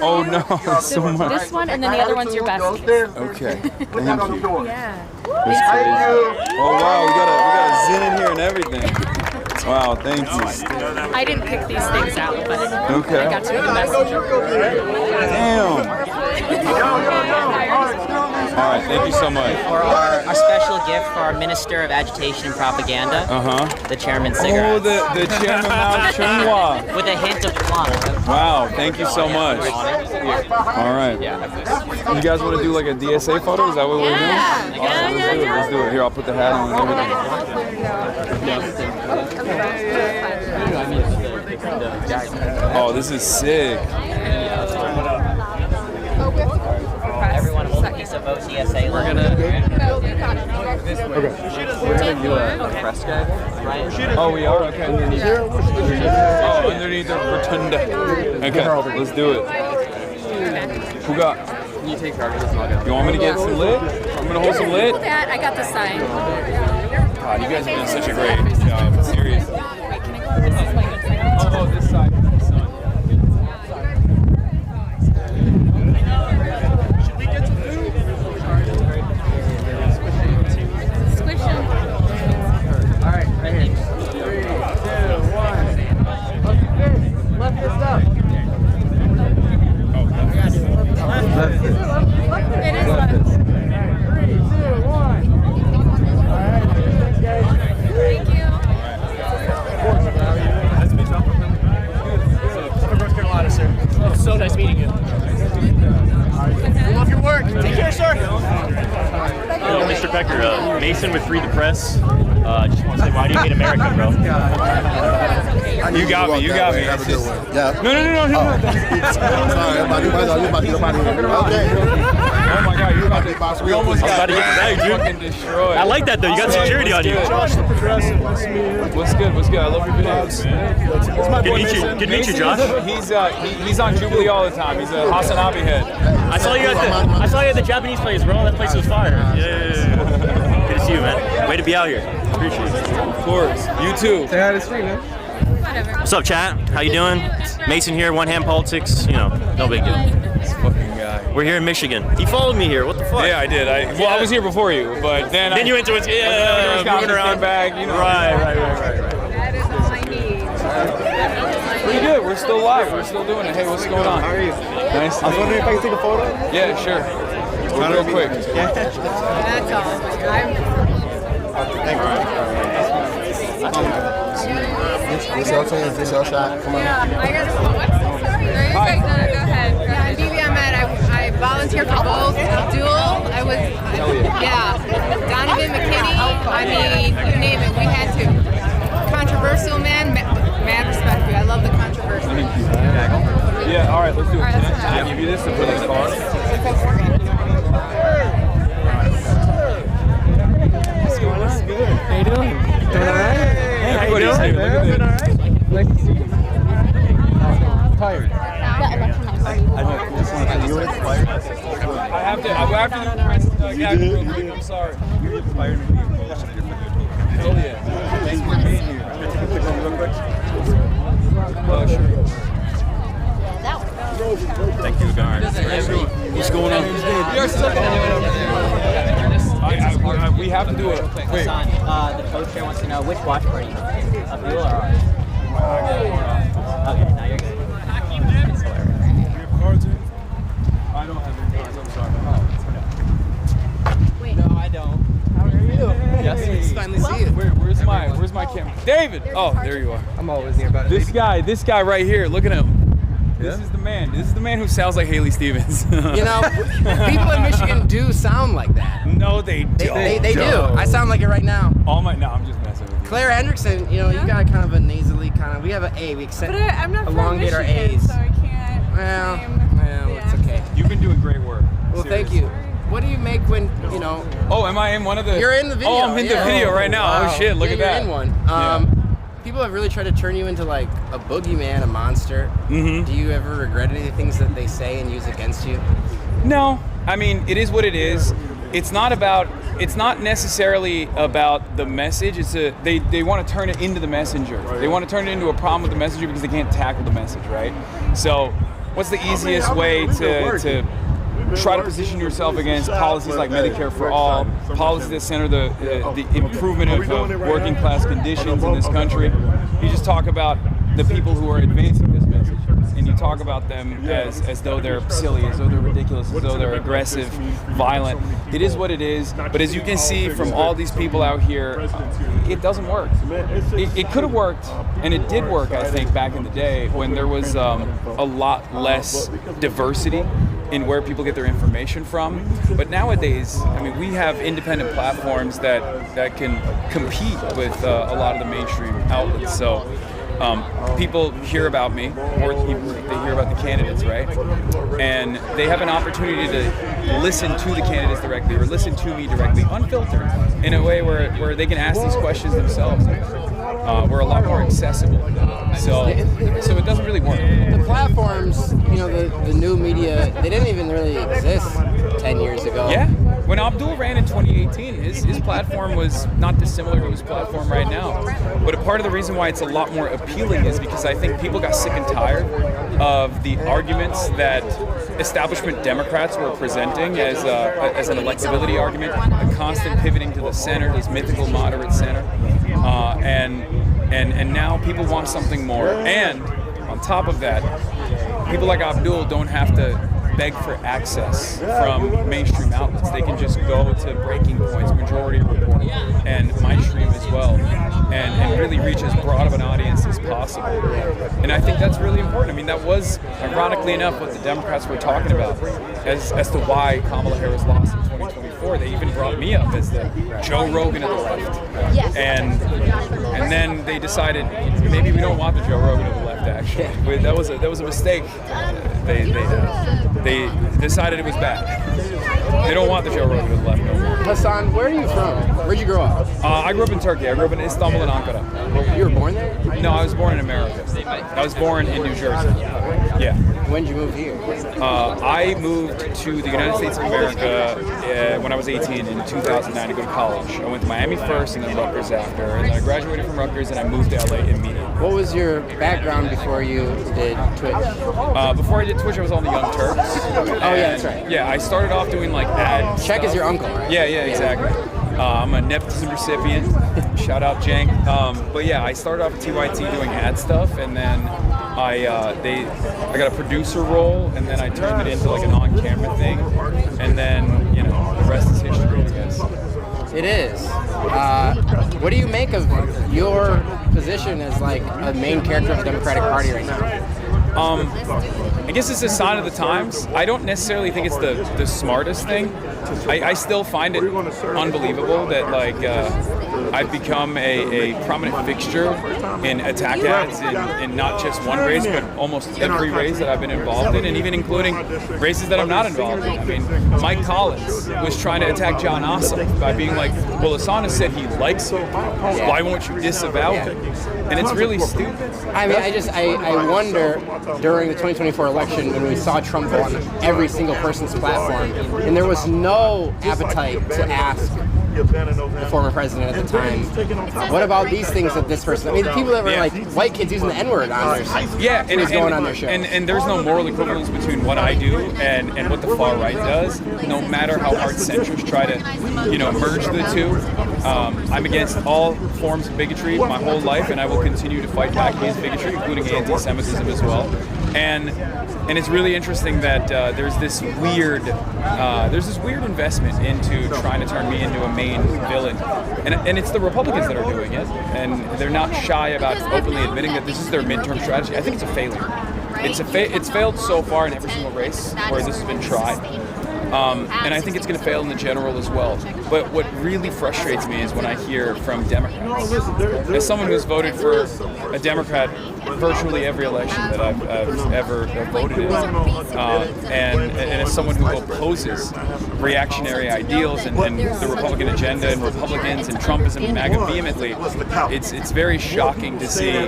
Oh no, so much. This one and then the other one's your best. Okay. Put that on the door. Yeah. Thank you. Oh wow, we got a zin in here and everything. Wow, thank you. I didn't pick these things out, but okay. I got to be the messenger. Damn. All right, thank you so much. For our special gift for our Minister of Agitation and Propaganda, the Chairman cigarettes. Oh, the Chairman Mao Chunhua. With a hint of plum. Wow, thank you so much. All right. You guys want to do like a DSA photo? Is that what we're doing? Yeah. Let's do it. Here, I'll put the hat on and everything. Oh, this is sick. Everyone hold a piece of OCSA. We're gonna do a press guy. Right? Oh, we are? Okay. Oh, underneath the rotunda. Okay, let's do it. Who got? You take charge of this. You want me to get some lit? I'm gonna hold some lit. That I got the sign. God, you guys have done such a great job. Seriously. Oh, this side. So nice meeting you. Love your work. Take care, sir. Mr. Piker, Mason with Free the Press. Just want to say, why do you hate America, bro? You got me. You got me. Have a good one. Yeah. No. Sorry, everybody. Okay. Oh my God, you're about to. We almost got to get the bag, dude. fucking destroyed. I like that though. You got security on you. Josh the Progressive. Nice to meet you. What's good? What's good? I love your videos, man. Good to meet you, Josh. He's on Jubilee all the time. He's a Hasanabi head. I saw you at the Japanese place, bro. That place was fire. Yeah. Good to see you, man. Way to be out here. Appreciate it. Of course. You too. Say hi to the stream, man. What's up, chat? How you doing? Mason here, One Hand Politics. You know, no big deal. This fucking guy. We're here in Michigan. You followed me here. What the fuck? Yeah, I did. I was here before you, but then you went to it. Yeah, moving around. Back. You know. Right. That is all I need. Pretty good. We're still live. We're still doing it. Hey, what's going on? How are you? Nice. I was wondering if I could take a photo? Yeah, sure. Real quick. That's all. This your team, this your shot. Come on. I got a what? Sorry. No, go ahead. I'm Vivi Ahmed. I volunteer for both. Abdul. Donovan McKinney. I mean, you name it. We had to. Controversial man. Mad respect for you. I love the controversy. Yeah, all right, let's do it. Can I give you this to put in the car? What's going on? Good. How you doing? Doing all right? Hey, how you doing? Look at this. Nice to see you. Tired. I have to do press gag real quick. I'm sorry. You're inspiring me to be a coach. Hell yeah. Thanks for being here. Can I take a picture real quick? Sure. Thank you, guys. What's going on? We have to do it. Wait. The coach here wants to know which watch party, Abdul or ours? Okay, now you're good. I don't have any cards. I'm sorry. Wait. No, I don't. How are you? Yes, it's finally see you. Where's my camera? David! Oh, there you are. I'm always nearby. This guy right here, look at him. This is the man. This is the man who sounds like Haley Stevens. You know, people in Michigan do sound like that. No, they don't. They do. I sound like it right now. No, I'm just messing with you. Claire Hendrickson, you know, you got kind of a nasally kind of. We have an A. We accept. But I'm not from elongate our Michigan, A's. so I can't. Well, it's okay. You've been doing great work. Well, thank you. What do you make when, you know? Oh, am I in one of the? You're in the video. Oh, I'm in the video right now. Wow. Oh shit, look at that. You're in one. People have really tried to turn you into like a boogeyman, a monster. Mm-hmm. Do you ever regret any things that they say and use against you? No, I mean it is what it is. It's not necessarily about the message. They want to turn it into the messenger. They want to turn it into a problem with the messenger because they can't tackle the message, right? So, what's the easiest way to try to position yourself against policies like Medicare for all, policies that center the improvement of working class conditions in this country? You just talk about the people who are advancing this message, and you talk about them as though they're silly, as though they're ridiculous, as though they're aggressive, violent. It is what it is, but as you can see from all these people out here, it doesn't work. It could have worked, and it did work, I think, back in the day when there was a lot less diversity in where people get their information from. But nowadays, I mean, we have independent platforms that can compete with a lot of the mainstream outlets. So people hear about me, or they hear about the candidates, right? And they have an opportunity to listen to the candidates directly, or listen to me directly, unfiltered, in a way where they can ask these questions themselves. We're a lot more accessible. So it doesn't really work. The platforms, you know, the new media, they didn't even really exist 10 years ago. Yeah. When Abdul ran in 2018, his platform was not dissimilar to his platform right now. But a part of the reason why it's a lot more appealing is because I think people got sick and tired of the arguments that establishment Democrats were presenting as an electability argument, a constant pivoting to the center, this mythical moderate center, and now people want something more. And on top of that, people like Abdul don't have to beg for access from mainstream outlets. They can just go to Breaking Point's Majority Report and my stream as well, and really reach as broad of an audience as possible. And I think that's really important. I mean, that was, ironically enough, what the Democrats were talking about as to why Kamala Harris lost in 2024. They even brought me up as the Joe Rogan of the left. And then they decided maybe we don't want the Joe Rogan of the left actually. That was a mistake. They decided it was bad. They don't want the Joe Rogan to the left no more. Hasan, where are you from? Where'd you grow up? I grew up in Turkey. I grew up in Istanbul and Ankara. You were born there? No, I was born in America. I was born in New Jersey. Yeah. When did you move here? I moved to the United States of America when I was 18 in 2009 to go to college. I went to Miami first and then Rutgers after. And then I graduated from Rutgers and I moved to LA immediately. What was your background before you did Twitch? Before I did Twitch, I was on the Young Turks. Oh, yeah, that's right. Yeah, I started off doing like ad Check is your uncle, right? Yeah, exactly. I'm a nepotism recipient. Shout out, Jank. But yeah, I started off at TYT doing ad stuff, and then I got a producer role, and then I turned it into like an on-camera thing, and then the rest is history, I guess. It is. What do you make of your position as like a main character of the Democratic Party right now? I guess it's a sign of the times. I don't necessarily think it's the smartest thing. I still find it unbelievable that like I've become a prominent fixture in attack ads in not just one race, but almost every race that I've been involved in, and even including races that I'm not involved in. I mean, Mike Collins was trying to attack John Ossoff by being like, well, Asana said he likes him. Why won't you disavow him? And it's really stupid. I mean, I wonder during the 2024 election when we saw Trump go on every single person's platform, and there was no appetite to ask the former president at the time, what about these things that this person, I mean, the people that were like white kids using the N-word on their and was going on their show. And there's no moral equivalence between what I do and what the far right does, no matter how hard centrists try to, merge the two. I'm against all forms of bigotry my whole life, and I will continue to fight back against bigotry, including anti-Semitism as well. And it's really interesting that there's this weird investment into trying to turn me into a main villain, and it's the Republicans that are doing it, and they're not shy about openly admitting that this is their midterm strategy. I think it's a failure. It's failed so far in every single race where this has been tried. And I think it's going to fail in the general as well. But what really frustrates me is when I hear from Democrats, as someone who's voted for a Democrat virtually every election that I've ever voted in, and as someone who opposes reactionary ideals and the Republican agenda and Republicans and Trumpism and MAGA vehemently, it's very shocking to see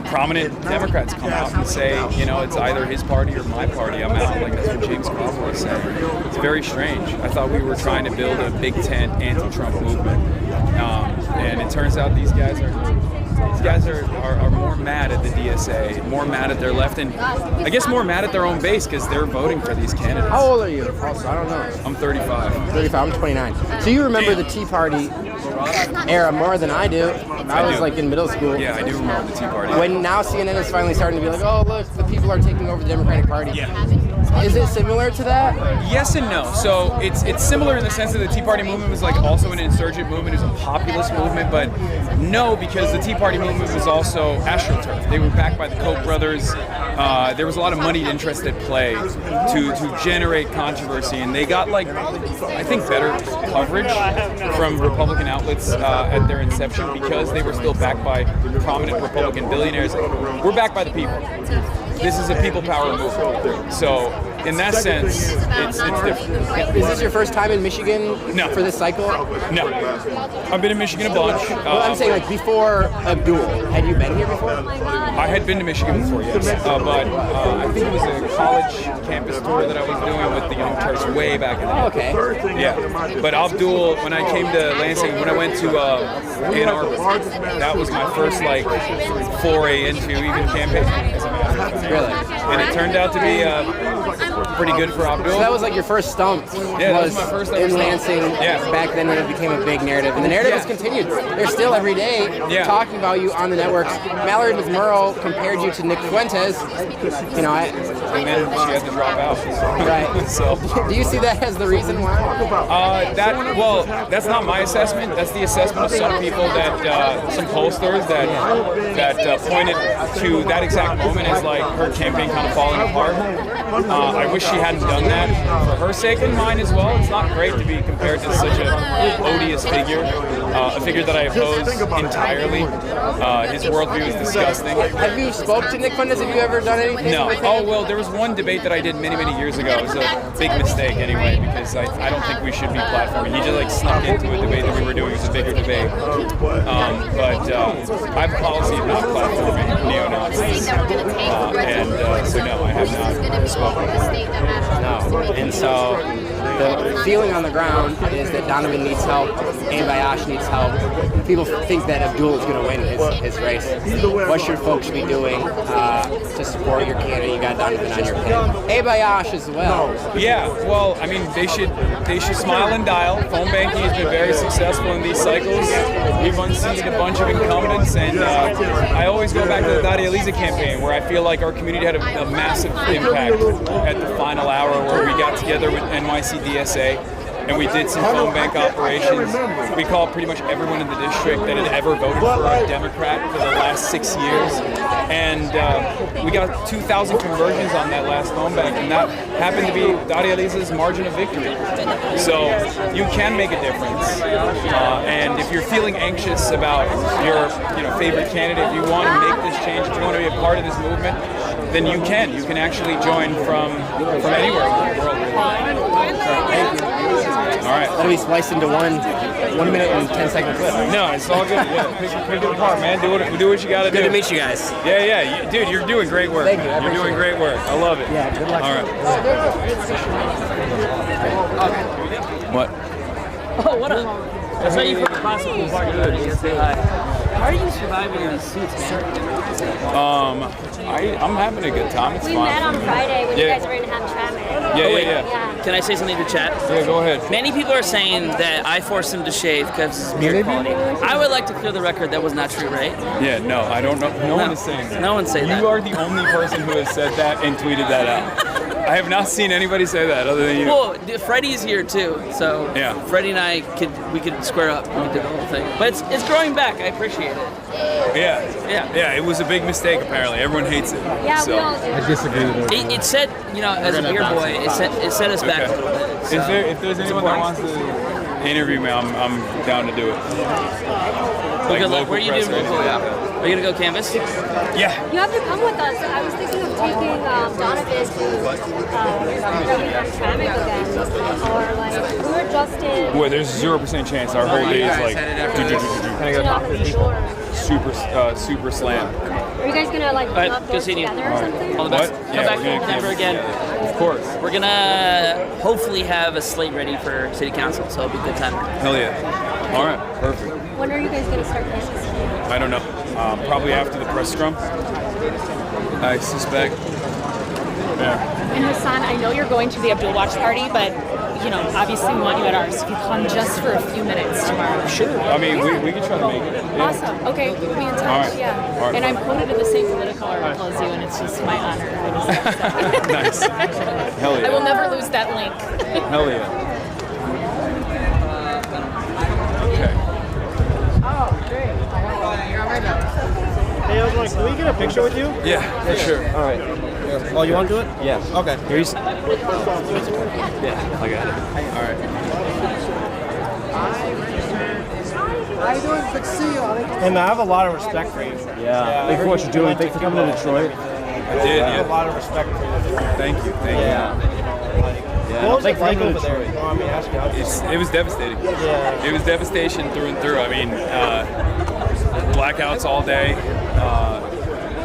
prominent Democrats come out and say, it's either his party or my party. I'm out. Like that's what James Cromwell was saying. It's very strange. I thought we were trying to build a big tent anti-Trump movement, and it turns out these guys are more mad at the DSA, more mad at their left, and I guess more mad at their own base because they're voting for these candidates. How old are you? Also, I don't know. I'm 35. 35. I'm 29. So you remember the Tea Party era more than I do. I was like in middle school. Yeah, I do remember the Tea Party. When now CNN is finally starting to be like, oh look, the people are taking over the Democratic Party. Yeah. Is it similar to that? Yes and no. So it's similar in the sense that the Tea Party movement was like also an insurgent movement, it was a populist movement, but no, because the Tea Party movement was also AstroTurf. They were backed by the Koch brothers. There was a lot of moneyed interest at play to generate controversy, and they got I think better coverage from Republican outlets at their inception because they were still backed by prominent Republican billionaires. We're backed by the people. This is a people power movement. So in that sense, it's different. Is this your first time in Michigan for this cycle? No. I've been in Michigan a bunch. Well, I'm saying before Abdul. Had you been here before? I had been to Michigan before, yes. But I think it was a college campus tour that I was doing with the Young Turks way back in the day. Okay. Yeah. But Abdul, when I came to Lansing, when I went to Ann Arbor, that was my first foray into even campaigning, as a matter of fact. Really? And it turned out to be pretty good for Abdul. So that was your first stump. Yeah, that was my first ever in stump. Lansing. Yeah. Back then when it became a big narrative. And the narrative has continued. They're still every day talking about you on the networks. Mallory McMurrow compared you to Nick Fuentes. And then she had to drop out. Right. So do you see that as the reason why? That's not my assessment. That's the assessment of some people some pollsters that pointed to that exact moment as her campaign kind of falling apart. I wish she hadn't done that for her sake and mine as well. It's not great to be compared to such an odious figure, a figure that I oppose entirely. His worldview is disgusting. Have you spoke to Nick Fuentes? Have you ever done anything? No. with him? Oh, well, there was one debate that I did many, many years ago. It was a big mistake anyway, because I don't think we should be platforming. He just like snuck into a debate that we were doing. It was a bigger debate. But I have a policy of not platforming neo-Nazis. So no, I have not spoken. No. And so the feeling on the ground is that Donovan needs help, Bayash needs help. People think that Abdul is going to win his race. What should folks be doing to support your candidate? You got Donovan on your pin. Bayash as well. Yeah, well, I mean, they should smile and dial. Phone banking has been very successful in these cycles. We've unseated a bunch of incumbents, and I always go back to the Daria Eliza campaign, where I feel like our community had a massive impact at the final hour, where we got together with NYC DSA and we did some phone bank operations. We called pretty much everyone in the district that had ever voted for a Democrat for the last 6 years, and we got 2,000 conversions on that last phone bank, and that happened to be Daria Eliza's margin of victory. So you can make a difference, and if you're feeling anxious about your favorite candidate, if you want to make this change, if you want to be a part of this movement, then you can. You can actually join from anywhere in the world. All right. That'll be spliced into 1 minute and 10-second clip. No, it's all good. Yeah, pick it apart, man. Do what you got to do. Good to meet you guys. Yeah. Dude, you're doing great work. Thank you. You're doing great work. I love it. Yeah, good luck. All right. What? Oh, what up? I saw you from the possible party. Good. Say hi. How are you surviving in these suits, man? I'm having a good time. It's We fun. met on Friday when you guys were in Hamtramck. Yeah. Can I say something to chat? Yeah, go ahead. Many people are saying that I forced him to shave because of his beard quality. I would like to clear the record that was not true, right? Yeah, no, I don't know. No one is saying that. No one say that. You are the only person who has said that and tweeted that out. I have not seen anybody say that other than you. Well, Freddie's here too, so yeah. Freddie and I we could square up. We could do the whole thing. But it's growing back. I appreciate it. Yeah. It was a big mistake. Apparently, everyone hates it. Yeah, so. we all do. I disagree with it. It said, as a beer boy, it set us back a little bit. So If there's anyone that wants to interview me, I'm down to do it. Like where are you doing local? Are you gonna go canvas? Yeah. You have to come with us. I was thinking of taking Donovan to Hamtramck again. Or we were just in... Boy, there's 0% chance our whole day is like super slam. Are you guys gonna love go those see you. together or something? All the best. What? Come Yeah, back we're from gonna Denver again. Of course. We're gonna hopefully have a slate ready for city council, so it'll be a good time. Hell yeah. All right, perfect. When are you guys gonna start canvassing? I don't know. Probably after the press scrum, I suspect. Yeah. And Hasan, I know you're going to the Abdul Watch party, but obviously we want you at ours. If you come just for a few minutes tomorrow. Sure. I mean, we can try to make it. Yeah. Awesome. Okay, we'll be in touch. All right. Yeah. All right. And I'm quoted in the same political article as you, and it's just my honor. Nice. Hell yeah. I will never lose that link. Hell yeah. Okay. Oh, great. Hey, I was like, can we get a picture with you? Yeah, for sure. All right. Oh, you want to do it? Yeah. Okay. Here you Yeah, I got it. All right. How you doing? Good to see you. Hey, man, I have a lot of respect for you. Yeah. Thanks for what you're doing. Thanks for coming to Detroit. I did, I have a lot of respect for you. Thank you. What was it like over there? You know, I mean, ask you. It was devastating. Yeah. It was devastation through and through. I mean, blackouts all day,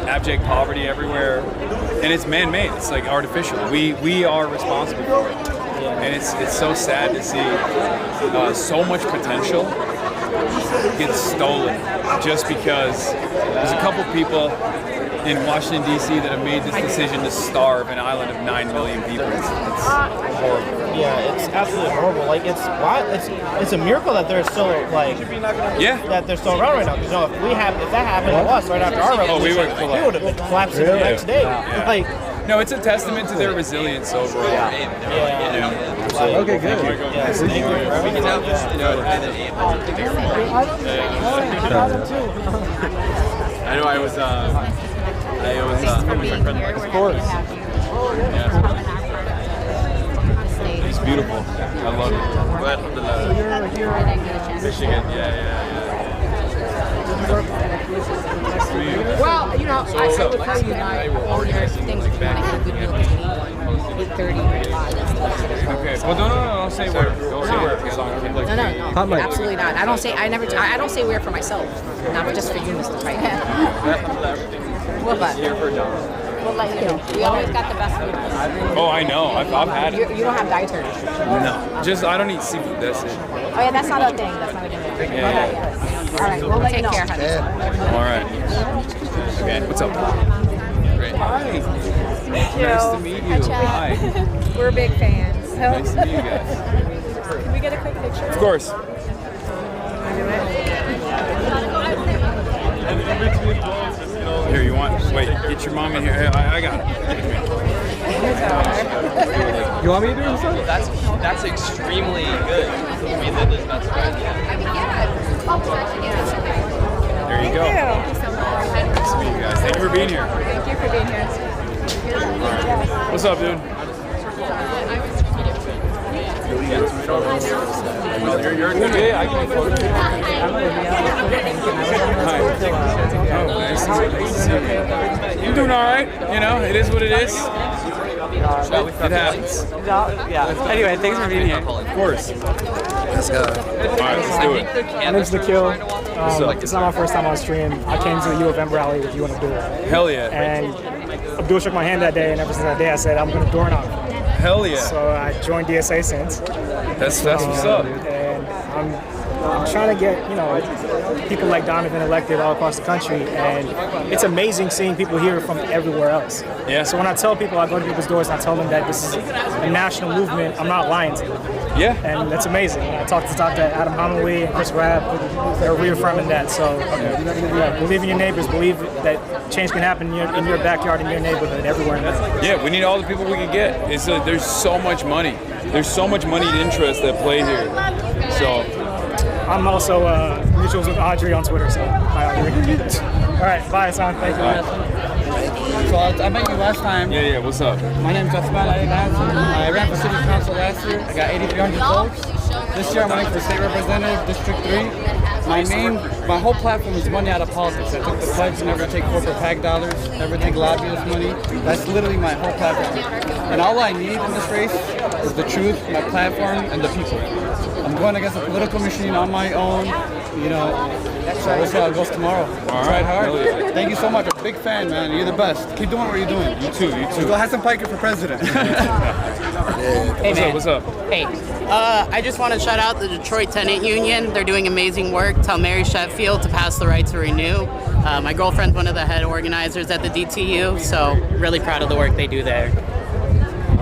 abject poverty everywhere, and it's man-made. It's like artificial. We are responsible for it, and it's so sad to see so much potential get stolen just because there's a couple people in Washington, D.C. that have made this decision to starve an island of 9 million people. It's horrible. Yeah, it's absolutely horrible. Like it's a miracle that they're still that they're still around right now. Because if that happened to us right after our revolution, we would have been collapsing the next day. Yeah. No, it's a testament to their resilience overall. Yeah. Okay, good. Yes, thank you. I I know I was Hey, what's Thanks up? for being here. We're happy to have you. It's beautiful. I love it. Michigan, yeah. Well, you know, I will tell you that all your things that you want to get a good deal because you need one. 8:30. Okay. Well, no. Say where. Don't say where. No. Absolutely not. I don't say where for myself. Not just for you, Mr. Piker. What about? We'll let you know. We always got the best food. Oh, I know. I've had it. You don't have dietary restrictions. No. Just I don't eat seafood. That's it. Oh yeah, that's not a thing. Yeah. All right, we'll let you know. Take care, honey. All right. Okay. What's up? Great. Hi. Nice to meet you. Hi. We're big fans. Nice to meet you guys. Can we get a quick picture? Of course. Here, you want? Wait, get your mom in here. I got it. You want me to do this? That's extremely good. We did this best friend. There you go. Nice to meet you guys. Thank you for being here. Thank you for being here. What's up, dude? You're good. Yeah, I can be photos. Hi. Oh, nice to see you. You're doing all right. You know, it is what it is. It happens. Yeah. Anyway, thanks for being here. Of course. Let's go. All right, let's do it. My name's Nikhil. It's not my first time on stream. I came to the U of M rally with you and Abdul. Hell yeah. And Abdul shook my hand that day, and ever since that day I said, I'm going to door knock. Hell yeah. So I joined DSA since. That's what's up. And I'm trying to get, people like Donovan elected all across the country, and it's amazing seeing people here from everywhere else. Yeah. So when I tell people, I go to people's doors and I tell them that this is a national movement, I'm not lying to them. Yeah. And that's amazing. I talked to Dr. Adam Homily and Chris Rabb, they're reaffirming that. So believe in your neighbors, believe that change can happen in your backyard, in your neighborhood, everywhere. Yeah, we need all the people we can get. There's so much money. There's so much moneyed interest that play here. So I'm also mutuals with Audrey on Twitter, so hi Audrey. All right, bye, Hasan. Thank you. So I met you last time. Yeah, what's up? My name is Hasan. I ran for city council last year. I got 8,300 votes. This year I'm running for state representative, District 3. My whole platform is money out of politics. I took the pledge to never take corporate PAC dollars, never take lobbyist money. That's literally my whole platform. And all I need in this race is the truth, my platform, and the people. I'm going against a political machine on my own, so we'll see how it goes tomorrow. All Tried right. hard. Yeah. Thank you so much. I'm a big fan, man. You're the best. Keep doing what you're doing. You too. Go Hasan Piker for president. Hey, What's up? Hey, I just want to shout out the Detroit Tenant Union. They're doing amazing work. Tell Mary Sheffield to pass the right to renew. My girlfriend's one of the head organizers at the DTU, so really proud of the work they do there.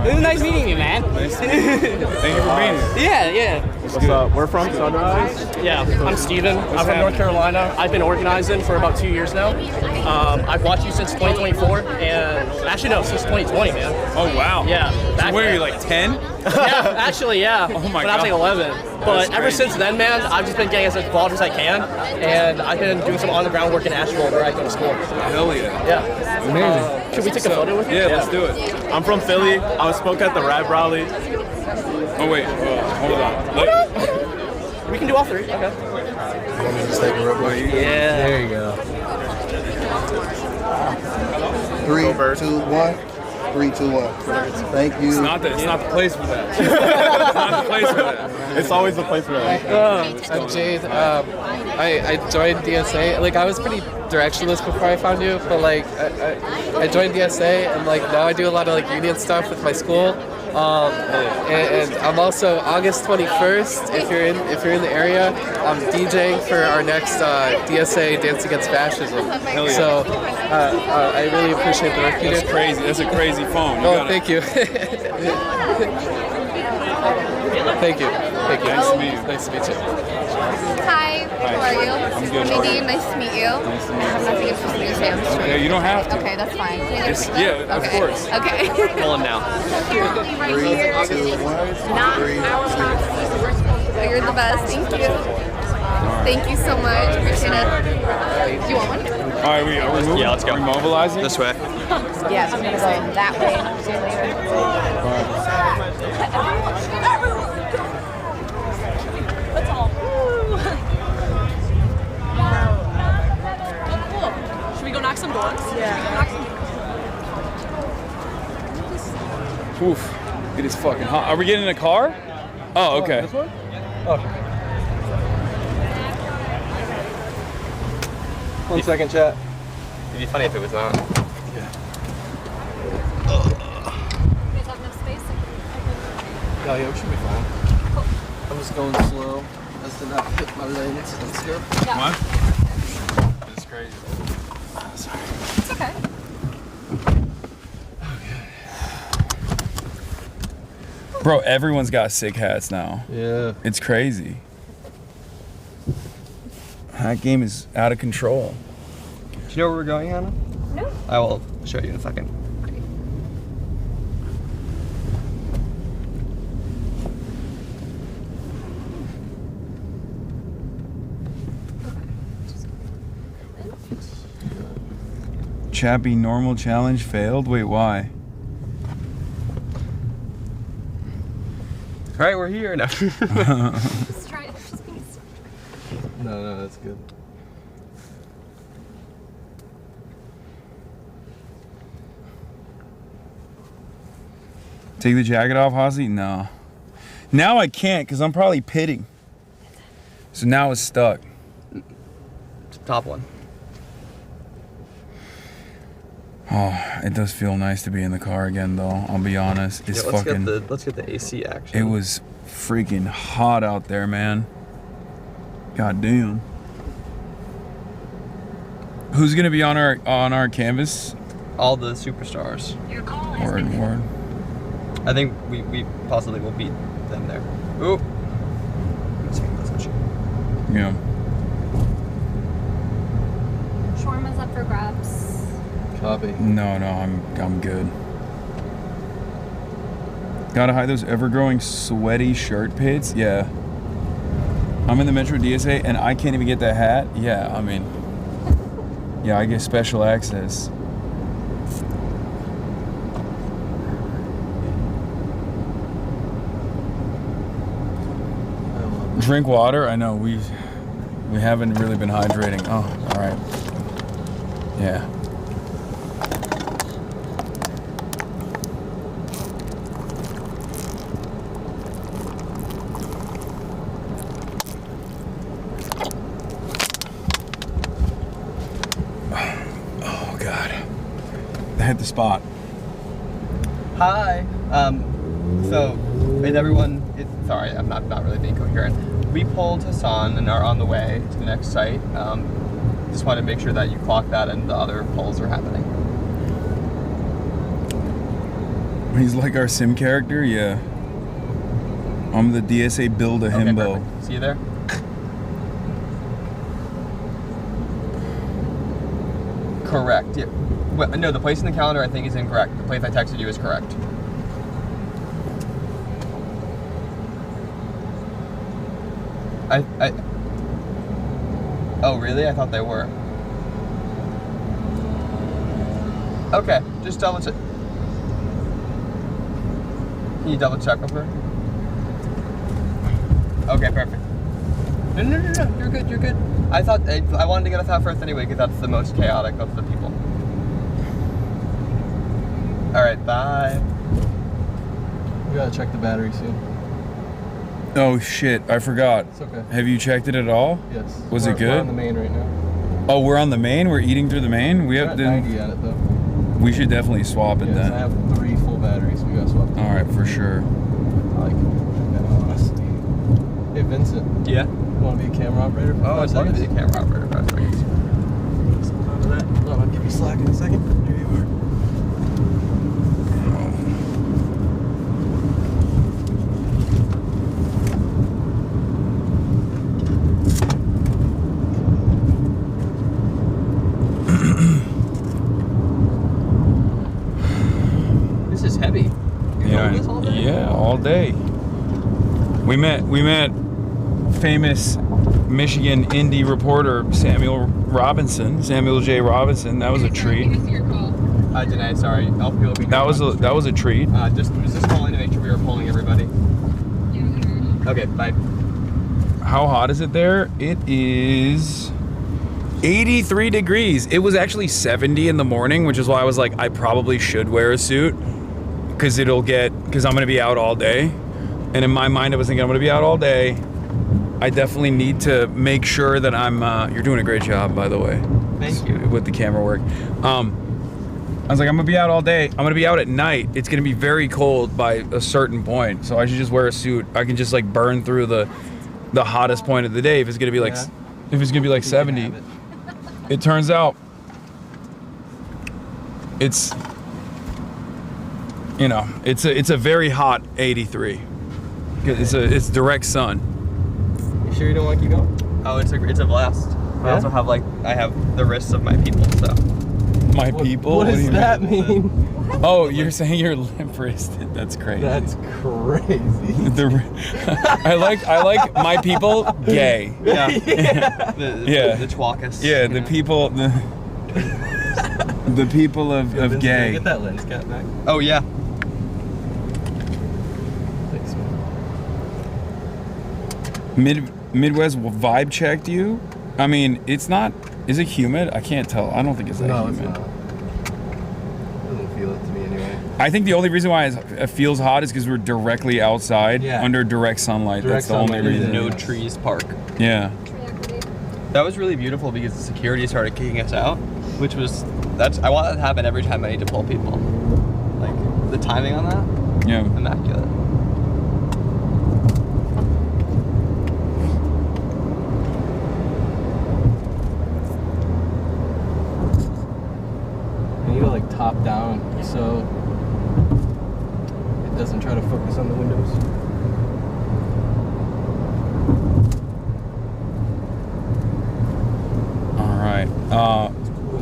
It was nice meeting you, man. Nice to meet you. Thank you for being here. Yeah. What's up? We're from Sunrise. Yeah, I'm Steven. I'm from North Carolina. I've been organizing for about 2 years now. I've watched you since 2024, and actually no, since 2020, man. Oh wow. Yeah. So where are you, like 10? Yeah, actually, yeah. Oh my But I was like 11. But ever crazy. since then, man, I've just been getting as involved as I can, and I've been doing some on-the-ground work in Asheville where I go to school. Hell yeah. Yeah. Amazing. Should we take a photo with you? Yeah, let's do it. I'm from Philly. I spoke at the Rab rally. Oh wait, hold on. We can do all three. Okay. Want me to just take a real quick? Yeah. There you go. 3, 2, 1. 3, 2, 1. Thank you. It's not the place for that. It's not the place for that. It's always the place for that. I'm Jade. I joined DSA. Like, I was pretty directionless before I found you, but like I joined DSA, and like now I do a lot of like union stuff with my school. And I'm also August 21st. If you're in the area, I'm DJing for our next DSA Dance Against Fascism. Hell yeah. So I really appreciate the work you do. That's crazy. That's a crazy phone. Thank you. Thank you. Nice to meet you. Nice to meet you. Hi, how are you? I'm good. Nadine, nice to meet you. Nice to meet you. I'm not going to get your hands. Okay, you don't have to. Okay, that's fine. Yeah, of course. Okay. Pull him now. 3, 2, 1. Not our Oh, you're the best. Thank you. Thank you so much. Appreciate it. Do you want one? All right, are we moving? Yeah, let's go. Are we mobilizing? This way. Yeah, so I'm gonna go that way. See you later. That's all. Should we go knock some doors? Yeah. Oof. It is fucking hot. Are we getting in a car? Oh, okay. This one? Oh. 1 second, chat. It'd be funny if it was not. You guys have enough space? Oh yeah, we should be fine. I'm just going slow as to not hit my lanes. Let's go. Yeah. What? It's crazy. Sorry. It's okay. Bro, everyone's got sick hats now. Yeah. It's crazy. That game is out of control. Do you know where we're going, Hannah? No. I will show you in a second. Chappie normal challenge failed? Wait, why? All right, we're here now. Just try it. Just being No, that's good. Take the jacket off, Hazy? No. Now I can't because I'm probably pitting. So now it's stuck. It's the top one. Oh, it does feel nice to be in the car again, though. I'll be honest. It's Yeah, let's fucking. let's get the AC action. It was freaking hot out there, man. God damn. Who's gonna be on our canvas? All the superstars. Word. I think we possibly will beat them there. Ooh. Yeah. Shawarma's up for grabs. Copy. No, I'm good. Gotta hide those ever-growing sweaty shirt pits? Yeah. I'm in the Metro DSA and I can't even get that hat? Yeah, I mean... Yeah, I get special access. Drink water? I know, we haven't really been hydrating. Oh, alright. Yeah. Oh God. I hit the spot. Hi. So, is everyone? Sorry, I'm not really being coherent. We pulled Hasan and are on the way to the next site. Just wanted to make sure that you clock that and the other pulls are happening. He's like our sim character, yeah. I'm the DSA build a himbo. Perfect. See you there. Correct. Yeah. Well, no, the place in the calendar I think is incorrect. The place I texted you is correct. Oh really? I thought they were. Okay, just double check. Can you double check with her? Okay, perfect. No, you're good. I thought I wanted to get us out first anyway because that's the most chaotic of the people. All right, bye. We gotta check the battery soon. Oh shit, I forgot. It's okay. Have you checked it at all? Yes. Was it good? We're on the main right now. Oh, we're on the main? We're eating through the main? We We're have at 90 at it though. We should definitely swap it Yes, then. I have 3 full batteries. We gotta swap. Alright, for sure. Like, honesty. Hey Vincent. Yeah. You wanna be a camera operator for 5 I'd love to be a camera operator for 5 seconds. I'll give you slack in a second. Here you are. This is heavy. Yeah, all day. We met famous Michigan indie reporter Samuel J. Robinson. That was a treat. Danae, sorry. That was a treat. Was just calling to make sure we were polling everybody. Okay, bye. How hot is it there? It is 83 degrees. It was actually 70 in the morning, which is why I was like, I probably should wear a suit because I'm gonna be out all day. And in my mind, I was thinking I'm gonna be out all day. I definitely need to make sure that I'm, you're doing a great job, by the way. Thank you. With the camera work. I was like, I'm gonna be out all day. I'm gonna be out at night. It's gonna be very cold by a certain point. So I should just wear a suit. I can just like burn through the hottest point of the day if it's gonna be like, if it's gonna be like 70. It turns out it's, you know, it's a very hot 83. It's direct sun. You sure you don't want to keep going? Oh, it's a blast. I also have I have the wrists of my people, so. My people? What does that mean? Oh, you're saying you're limp-wristed. That's crazy. That's crazy. I like my people gay. Yeah. Yeah. The chwalkus. Yeah, the people the people of Can I gay. get that lens cap back? Oh yeah. Thanks, man. Midwest vibe checked you? I mean, it's not. Is it humid? I can't tell. I don't think it's that humid. It's not. Doesn't feel it to me anyway. I think the only reason why it feels hot is because we're directly outside under direct sunlight. Direct That's the only sunlight. reason. No trees park. Yeah. That was really beautiful because the security started kicking us out, which was I want that to happen every time I need to pull people. Like the timing on that. Yeah. Immaculate. I need to like top down so it doesn't try to focus on the windows. All right.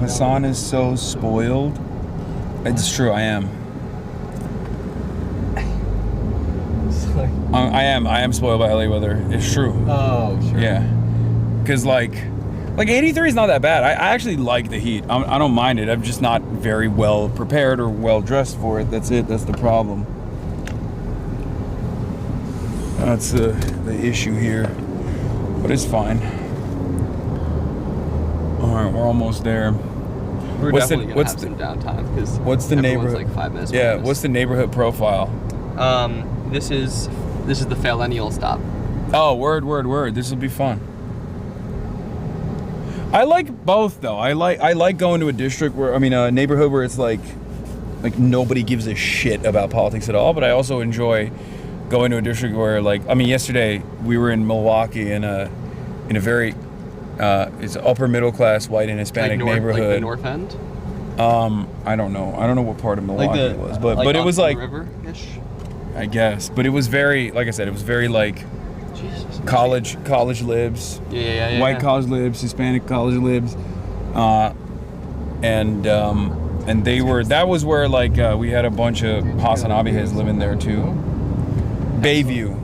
Hasan is so spoiled. It's true. I am. I am spoiled by LA weather. It's true. Oh, sure. Yeah. Cause like 83 is not that bad. I actually like the heat. I don't mind it. I'm just not very well prepared or well dressed for it. That's it. That's the problem. That's the issue here. But it's fine. All right, we're almost there. We're definitely gonna have some downtime because what's the neighborhood? Like 5 minutes. Yeah. What's the neighborhood profile? This is the Faillennial stop. Oh, word. This will be fun. I like both though. I like going to a district where a neighborhood where it's like nobody gives a shit about politics at all. But I also enjoy going to a district where yesterday we were in Milwaukee in a very it's upper middle class white and Hispanic neighborhood. Like the North End. I don't know. I don't know what part of Milwaukee it was, but it was like river-ish. I guess, but it was very, like I said, it was very like college libs, white college libs, Hispanic college libs, and that was where we had a bunch of Hasanabi heads living there too. Bayview,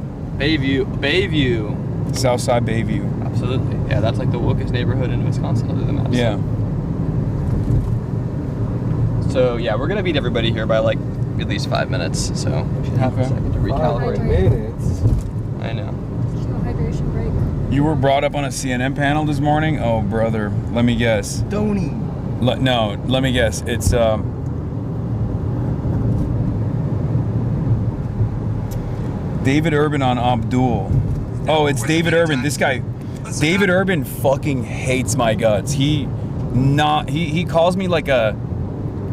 Southside Bayview. Absolutely, yeah, that's like the wokest neighborhood in Wisconsin, other than Madison. Yeah. So yeah, we're gonna beat everybody here by at least 5 minutes, so we should have a second to recalibrate. 5 minutes. I know. No hydration break. You were brought up on a CNN panel this morning? Oh, brother. Let me guess. Tony. No, let me guess. It's, David Urban on Abdul. Oh, it's David Urban. This guy, David Urban fucking hates my guts. He calls me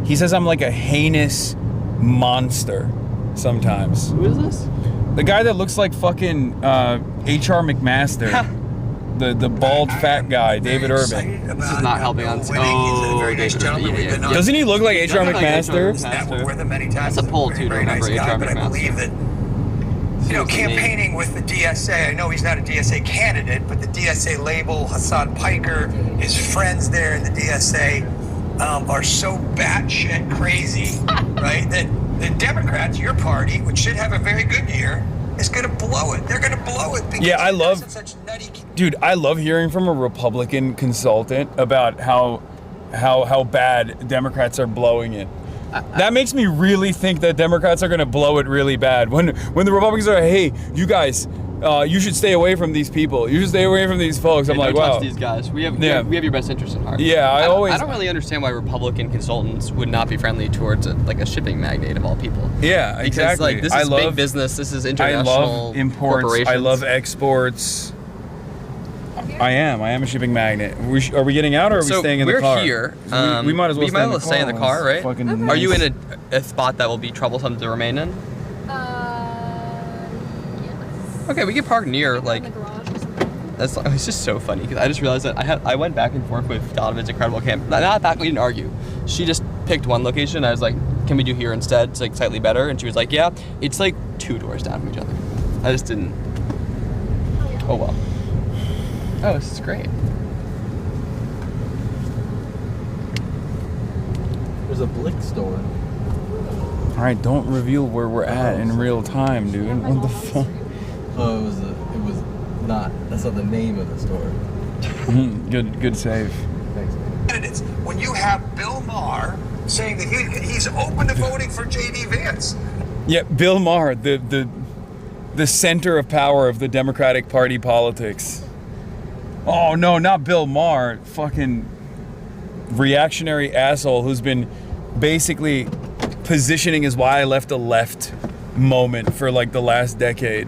he says I'm like a heinous monster sometimes. Who is this? The guy that looks like fucking H.R. McMaster. the bald fat guy, David Urban. This is not helping on. Oh, David Urban. Yeah. Doesn't he look like H.R. McMaster? That's a poll too to remember H.R. McMaster. Campaigning with the DSA. I know he's not a DSA candidate, but the DSA label, Hasan Piker, his friends there in the DSA are so batshit crazy, right? That the Democrats, your party, which should have a very good year, is going to blow it. They're going to blow it because I love such nutty Dude, I love hearing from a Republican consultant about how bad Democrats are blowing it. That makes me really think that Democrats are going to blow it really bad. When the Republicans are, hey, you guys, you should stay away from these people. You should stay away from these folks. I'm like, don't wow. touch these guys. We have your best interest at heart. Yeah, I don't really understand why Republican consultants would not be friendly towards a shipping magnate of all people. Yeah, because, exactly. This is big business. This is international. I love imports. Corporations. I love exports. I am a shipping magnate. Are we getting out or are we staying in the car? We're here. We might as well stay in the car, right? Okay. Are you in a spot that will be troublesome to remain in? Yes. Okay, we can park near it's just so funny because I just realized that I went back and forth with Donovan's incredible camp. Not that we didn't argue. She just picked one location. I was like, can we do here instead? It's like slightly better. And she was like, yeah. It's like 2 doors down from each other. I just didn't. Oh well. Oh, this is great. There's a Blick store. All right, don't reveal where we're at in real time, dude. What the fuck? Oh, it was not. That's not the name of the store. Good save. Thanks. Candidates, when you have Bill Maher saying that he's open to voting for J.D. Vance. Yeah, Bill Maher, the center of power of the Democratic Party politics. Oh no, not Bill Maher, fucking reactionary asshole who's been basically positioning as why I left a left moment for like the last decade.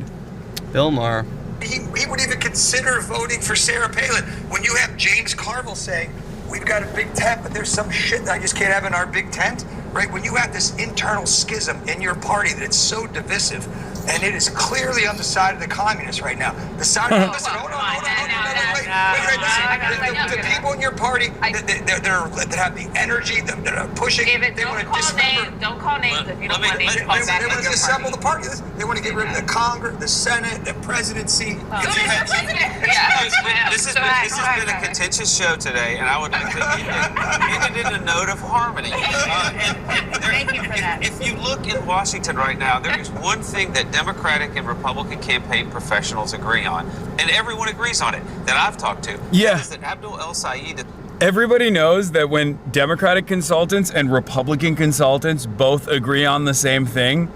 Bill Maher. He would even consider voting for Sarah Palin. When you have James Carville saying, we've got a big tent, but there's some shit that I just can't have in our big tent, right? When you have this internal schism in your party that it's so divisive, and it is clearly on the side of the communists right now. The side of listen, hold on, wait, listen. The people in your party that have the energy, that are pushing, they want to dismember. Don't call names if you don't want names called back. They want to disassemble the party. They want to get rid of the Congress, the Senate, the presidency. This has been a contentious show today, and I would like to end it in a note of harmony. Thank you for that. If you look in Washington right now, there is one thing that Democratic and Republican campaign professionals agree on, and everyone agrees on it that I've talked to. Yeah. That is that Abdul El Sayed. Everybody knows that when Democratic consultants and Republican consultants both agree on the same thing,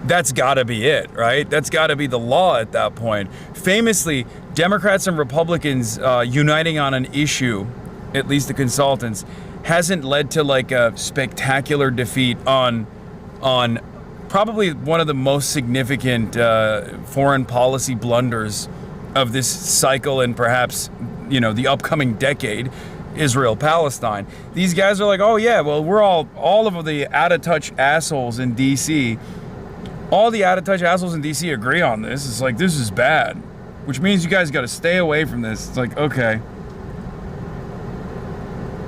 that's gotta be it, right? That's gotta be the law at that point. Famously, Democrats and Republicans uniting on an issue, at least the consultants, hasn't led to like a spectacular defeat on probably one of the most significant foreign policy blunders of this cycle and perhaps, the upcoming decade, Israel-Palestine. These guys are like, oh yeah, well, we're all of the out-of-touch assholes in D.C., all the out-of-touch assholes in D.C. agree on this. It's like, this is bad, which means you guys got to stay away from this. It's like, okay.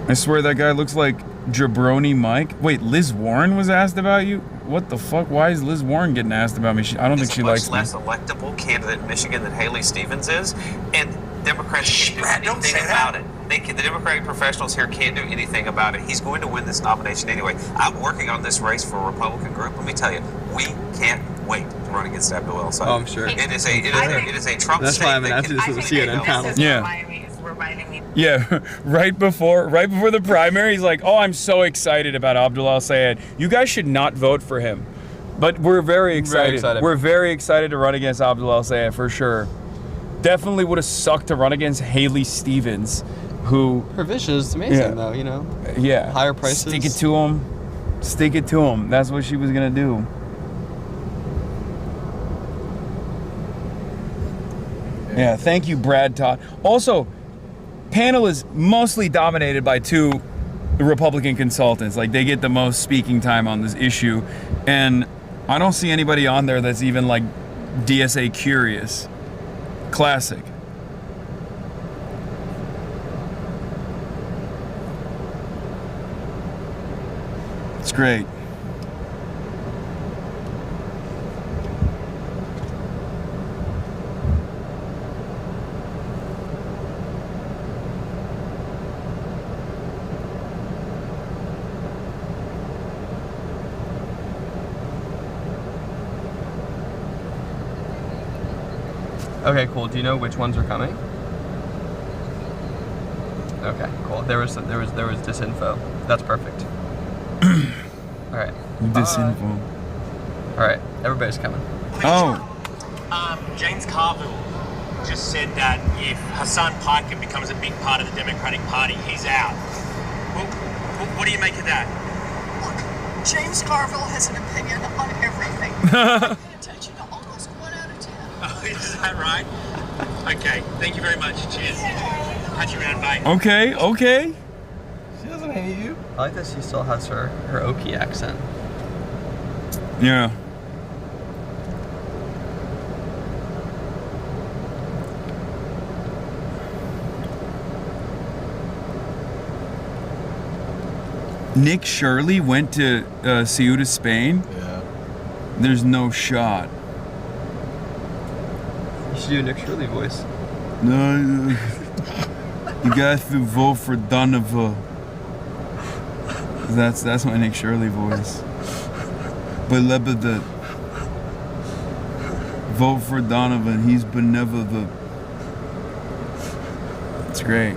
I swear that guy looks like Jabroni Mike. Wait, Liz Warren was asked about you? What the fuck? Why is Liz Warren getting asked about me? I don't think she likes me. Much less electable candidate in Michigan than Haley Stevens is, and Democrats can't do anything about it. The Democratic professionals here can't do anything about it. He's going to win this nomination anyway. I'm working on this race for a Republican group. Let me tell you, we can't wait to run against Abdul El Sayed. Oh, I'm sure. It is a Trump. That's why I'm after this with the CNN panel. Yeah, right before the primary, he's like, "Oh, I'm so excited about Abdul El Sayed. You guys should not vote for him." But we're very excited. We're very excited to run against Abdul El Sayed for sure. Definitely would have sucked to run against Haley Stevens, who her vision is amazing though. Yeah, higher prices. Stick it to him. That's what she was gonna do. Yeah, thank you, Brad Todd. Also, panel is mostly dominated by two Republican consultants. Like, they get the most speaking time on this issue, and I don't see anybody on there that's even like DSA curious. Classic. It's great. Okay, cool. Do you know which ones are coming? Okay, cool. There was disinfo. That's perfect. All right. Disinfo. All right. Everybody's coming. Oh. James Carville just said that if Hasan Piker becomes a big part of the Democratic Party, he's out. Well, what do you make of that? Look, James Carville has an opinion on everything. I pay attention to almost 1 out of 10. Oh, is that right? Okay, thank you very much. Cheers. Catch you around, bye. Okay. She doesn't hate you. I like that she still has her Okie accent. Yeah. Nick Shirley went to Ceuta, Spain? Yeah. There's no shot. You should do a Nick Shirley voice. No, you guys to vote for Donovan. That's my Nick Shirley voice. But the vote for Donovan. He's benevolent. It's great.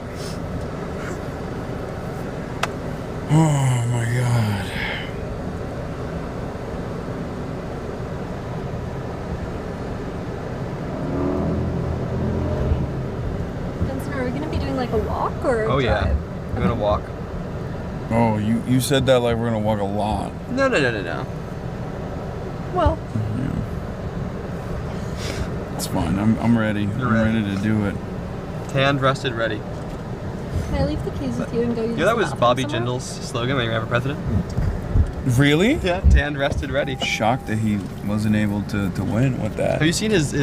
Oh my God. Vincent, are we going to be doing like a walk or a Oh yeah, drive? we're gonna walk. Oh, you said that like we're gonna walk a lot. No. Well, It's fine. I'm ready. I'm ready to do it. Tanned, rested, ready. can I leave the keys with you and go use You know that the was bathroom Bobby somewhere? Jindal's slogan when you ran for president? Really? Yeah. Tanned, rested, ready. Shocked that he wasn't able to win with that. Have you seen his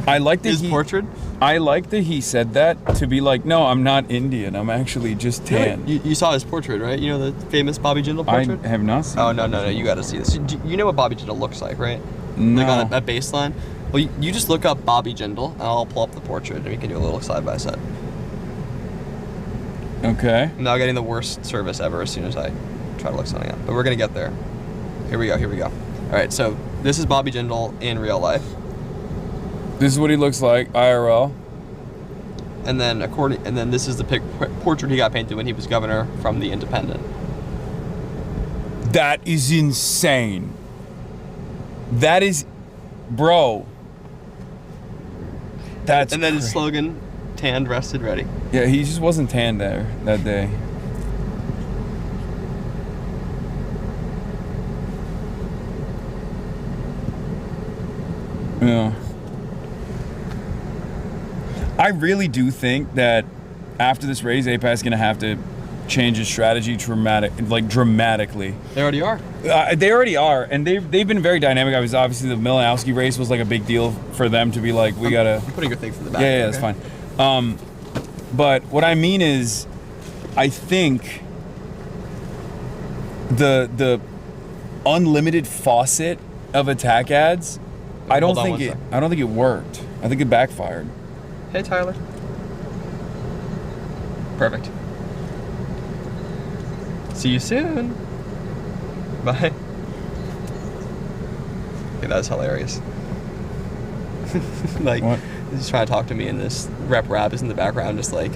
I like that his portrait? I like that he said that to be like, no, I'm not Indian. I'm actually just tan. You saw his portrait, right? You know the famous Bobby Jindal portrait? I have not seen. Oh no! You got to see this. You know what Bobby Jindal looks like, right? No. Like on a baseline. Well, you just look up Bobby Jindal, and I'll pull up the portrait, and we can do a little side by side. Okay. I'm now getting the worst service ever as soon as I try to look something up, but we're gonna get there. Here we go. All right, so this is Bobby Jindal in real life. This is what he looks like IRL. And then this is the portrait he got painted when he was governor from the Independent. That is insane. That is, bro. That's and then his slogan, tanned, rested, ready. Yeah, he just wasn't tanned there that day. Yeah. I really do think that after this race, APAC is going to have to change his strategy dramatically. They already are. They already are, and they've been very dynamic. Obviously, the Malinowski race was like a big deal for them to be like, we gotta. I'm putting your things in the back. Yeah, okay? that's fine. But what I mean is, I think the unlimited faucet of attack ads, I don't think it worked. I think it backfired. Hey, Tyler. Perfect. See you soon. Bye. Okay, that's hilarious. Like, what? He's trying to talk to me, and this Rep Rab is in the background, just like,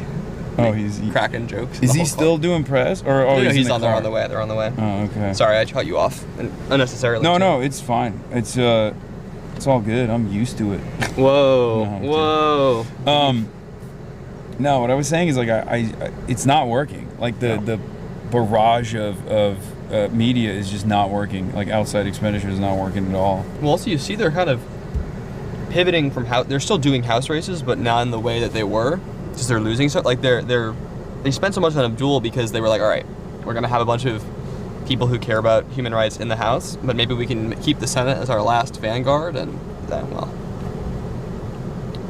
he's cracking jokes. Is he still doing press? Or no, he's on the way. They're on the way. Oh, okay. Sorry, I cut you off unnecessarily. No, it's fine. It's all good. I'm used to it. Whoa. No, what I was saying is like it's not working. Like the barrage of media is just not working. Like outside expenditure is not working at all. Well, also you see they're kind of pivoting from they're still doing house races, but not in the way that they were, because they're losing. So like they spent so much on Abdul because they were like, all right, we're gonna have a bunch of people who care about human rights in the House, but maybe we can keep the Senate as our last vanguard, and then, well,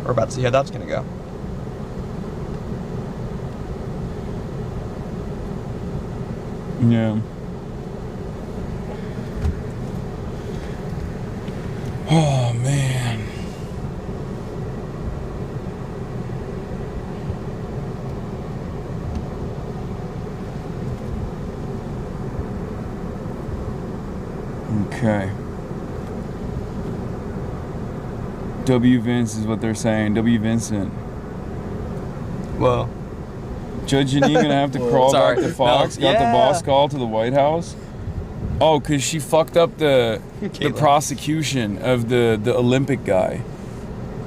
we're about to see how that's gonna go. Yeah. Oh man. Okay. W. Vince is what they're saying. W. Vincent. Well, Judge Janine gonna have to crawl Sorry. back to Fox. No. Got the Yeah. boss call to the White House. Oh, cause she fucked up the prosecution of the Olympic guy.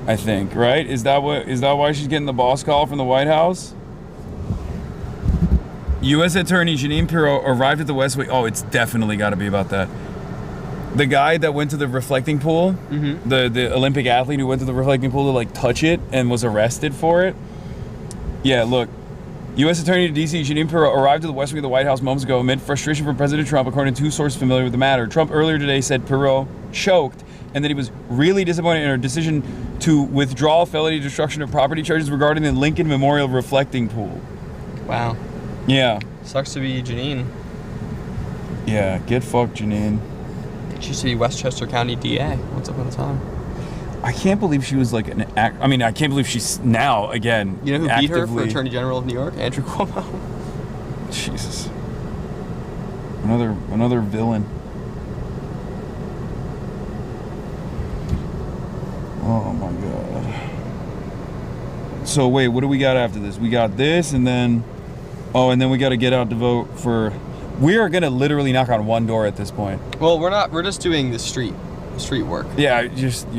I think, right? Is that why she's getting the boss call from the White House? U.S. Attorney Janine Pirro arrived at the West Wing. Oh, it's definitely got to be about that. The guy that went to the reflecting pool, the Olympic athlete who went to the reflecting pool to like touch it and was arrested for it. Yeah, look. U.S. Attorney to D.C. Janine Pirro arrived at the West Wing of the White House moments ago amid frustration from President Trump, according to two sources familiar with the matter. Trump earlier today said Pirro choked and that he was really disappointed in her decision to withdraw felony destruction of property charges regarding the Lincoln Memorial reflecting pool. Wow. Yeah. Sucks to be Janine. Yeah, get fucked, Janine. She used to be Westchester County DA once upon a time. I can't believe she was like an act. I mean, I can't believe she's now again. You know who beat her for actively- Attorney General of New York? Andrew Cuomo. Jesus. Another villain. Oh my god. So wait, what do we got after this? We got this and then we got to get out to vote for. We are gonna literally knock on one door at this point. Well, we're not. We're just doing the street work. Yeah,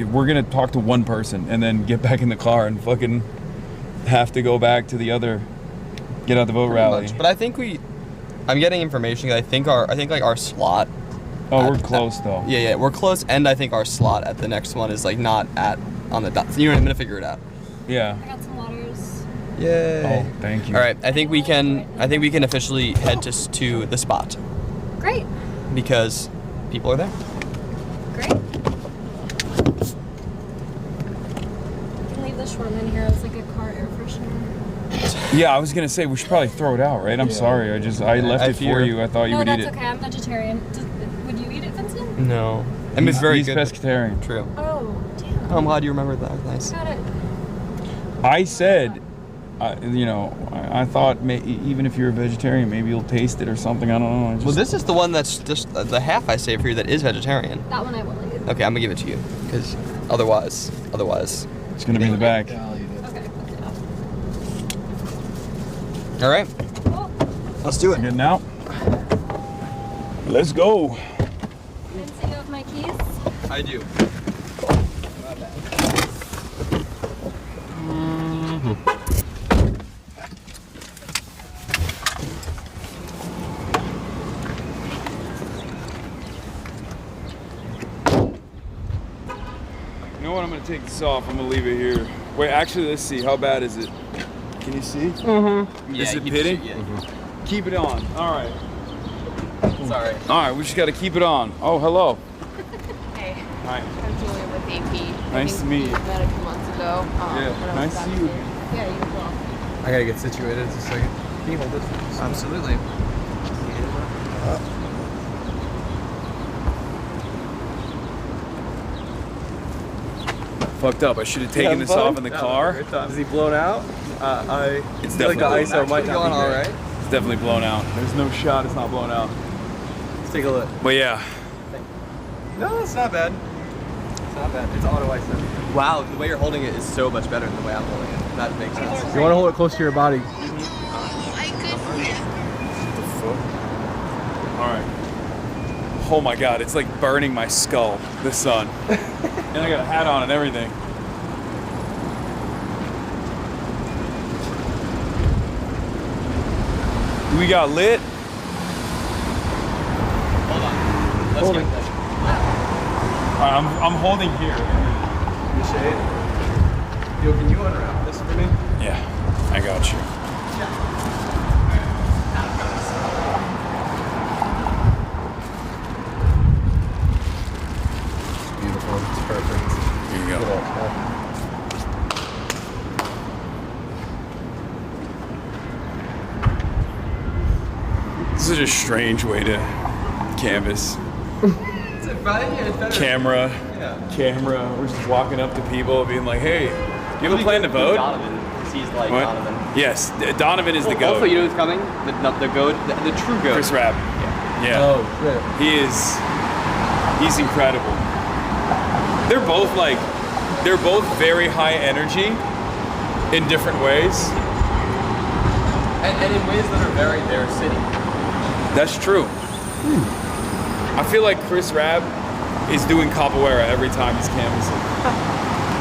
we're gonna talk to one person and then get back in the car and fucking have to go back to the other get out the vote rally. Much. But I think I'm getting information. I think like our slot. Oh, we're close though. Yeah, we're close, and I think our slot at the next one is like not on the dot. You know, I'm gonna figure it out. Yeah. I got some waters. Yay! Oh, thank you. All right, I think we can officially head to the spot Great. because people are there. Great. You can leave the shawarma in here as like a car air freshener. Yeah, I was gonna say we should probably throw it out, right? I'm sorry. I left it for you. I thought you No, would eat that's it. okay. I'm vegetarian. Would you eat it, Vincent? No, I mean it's very He's good. pescatarian. True. Oh, damn. Oh, I'm glad you remembered that. Nice. Got it. I said, I thought even if you're a vegetarian, maybe you'll taste it or something. I don't know. Well, this is the one that's just the half I saved for you that is vegetarian. That one I will eat. Okay, I'm gonna give it to you because otherwise, it's gonna be in the back. Okay. All right. Let's do it. Getting out. Let's go. Vincent, you have my keys? I do. You know what? I'm gonna take this off. I'm gonna leave it here. Wait, actually, let's see. How bad is it? Can you see? Mm-hmm. Is it pitting? Keep it on. All right. Sorry. All right, we just got to keep it on. Oh, hello. Hey. Hi. I'm Julia with AP. Nice to meet you. We met a few months ago. Yeah, when I nice was to back see you. here. Yeah, you as well. I gotta get situated just a second. Can you hold this? Absolutely. Fucked up. I should have taken this off in the car. Is he blown out? It's feel like definitely the ISO might not be all great. right. It's definitely blown out. There's no shot it's not blown out. Let's take a look. But yeah. No, it's not bad. It's not bad. It's auto ISO. Wow, the way you're holding it is so much better than the way I'm holding it. That makes sense. You want to hold it close to your body. All right. Oh my God, it's like burning my skull, the sun. And I got a hat on and everything. We got lit. Hold on. Let's Hold it. get this. All right, I'm holding here. The shade. Yo, can you unwrap this for me? Yeah, I got you. It's beautiful. It's perfect. Here you go. This is a strange way to canvas. Camera. We're just walking up to people, being like, "Hey, you have a plan to vote?" Donovan, because he's like What? Donovan. Yes, Donovan is the goat. Also, you know who's coming? The goat, the true goat. Chris Rapp. Yeah. Oh, shit. He's incredible. They're both very high energy in different ways. And in ways that are very their city. That's true. I feel like Chris Rabb is doing capoeira every time he's canvassing.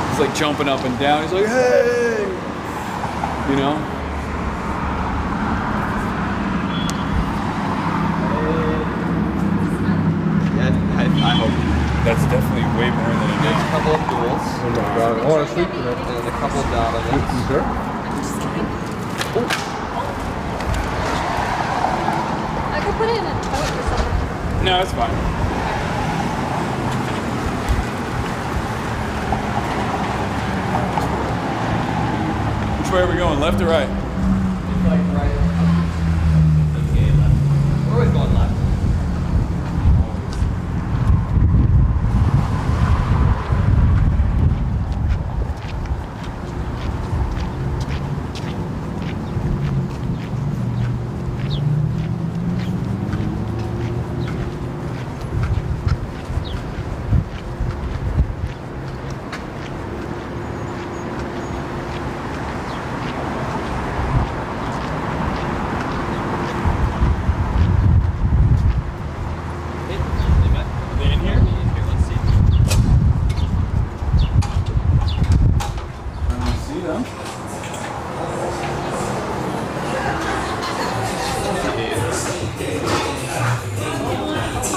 He's like jumping up and down. He's like, hey! You know? Yeah, I hope. That's definitely way more than it There's is. a couple of duels. Oh my God, I want to sleep in it. And a couple of Donovans. You sure? I could put it in a tote or something. No, it's fine. Which way are we going, left or right? It's like right. We're always going left.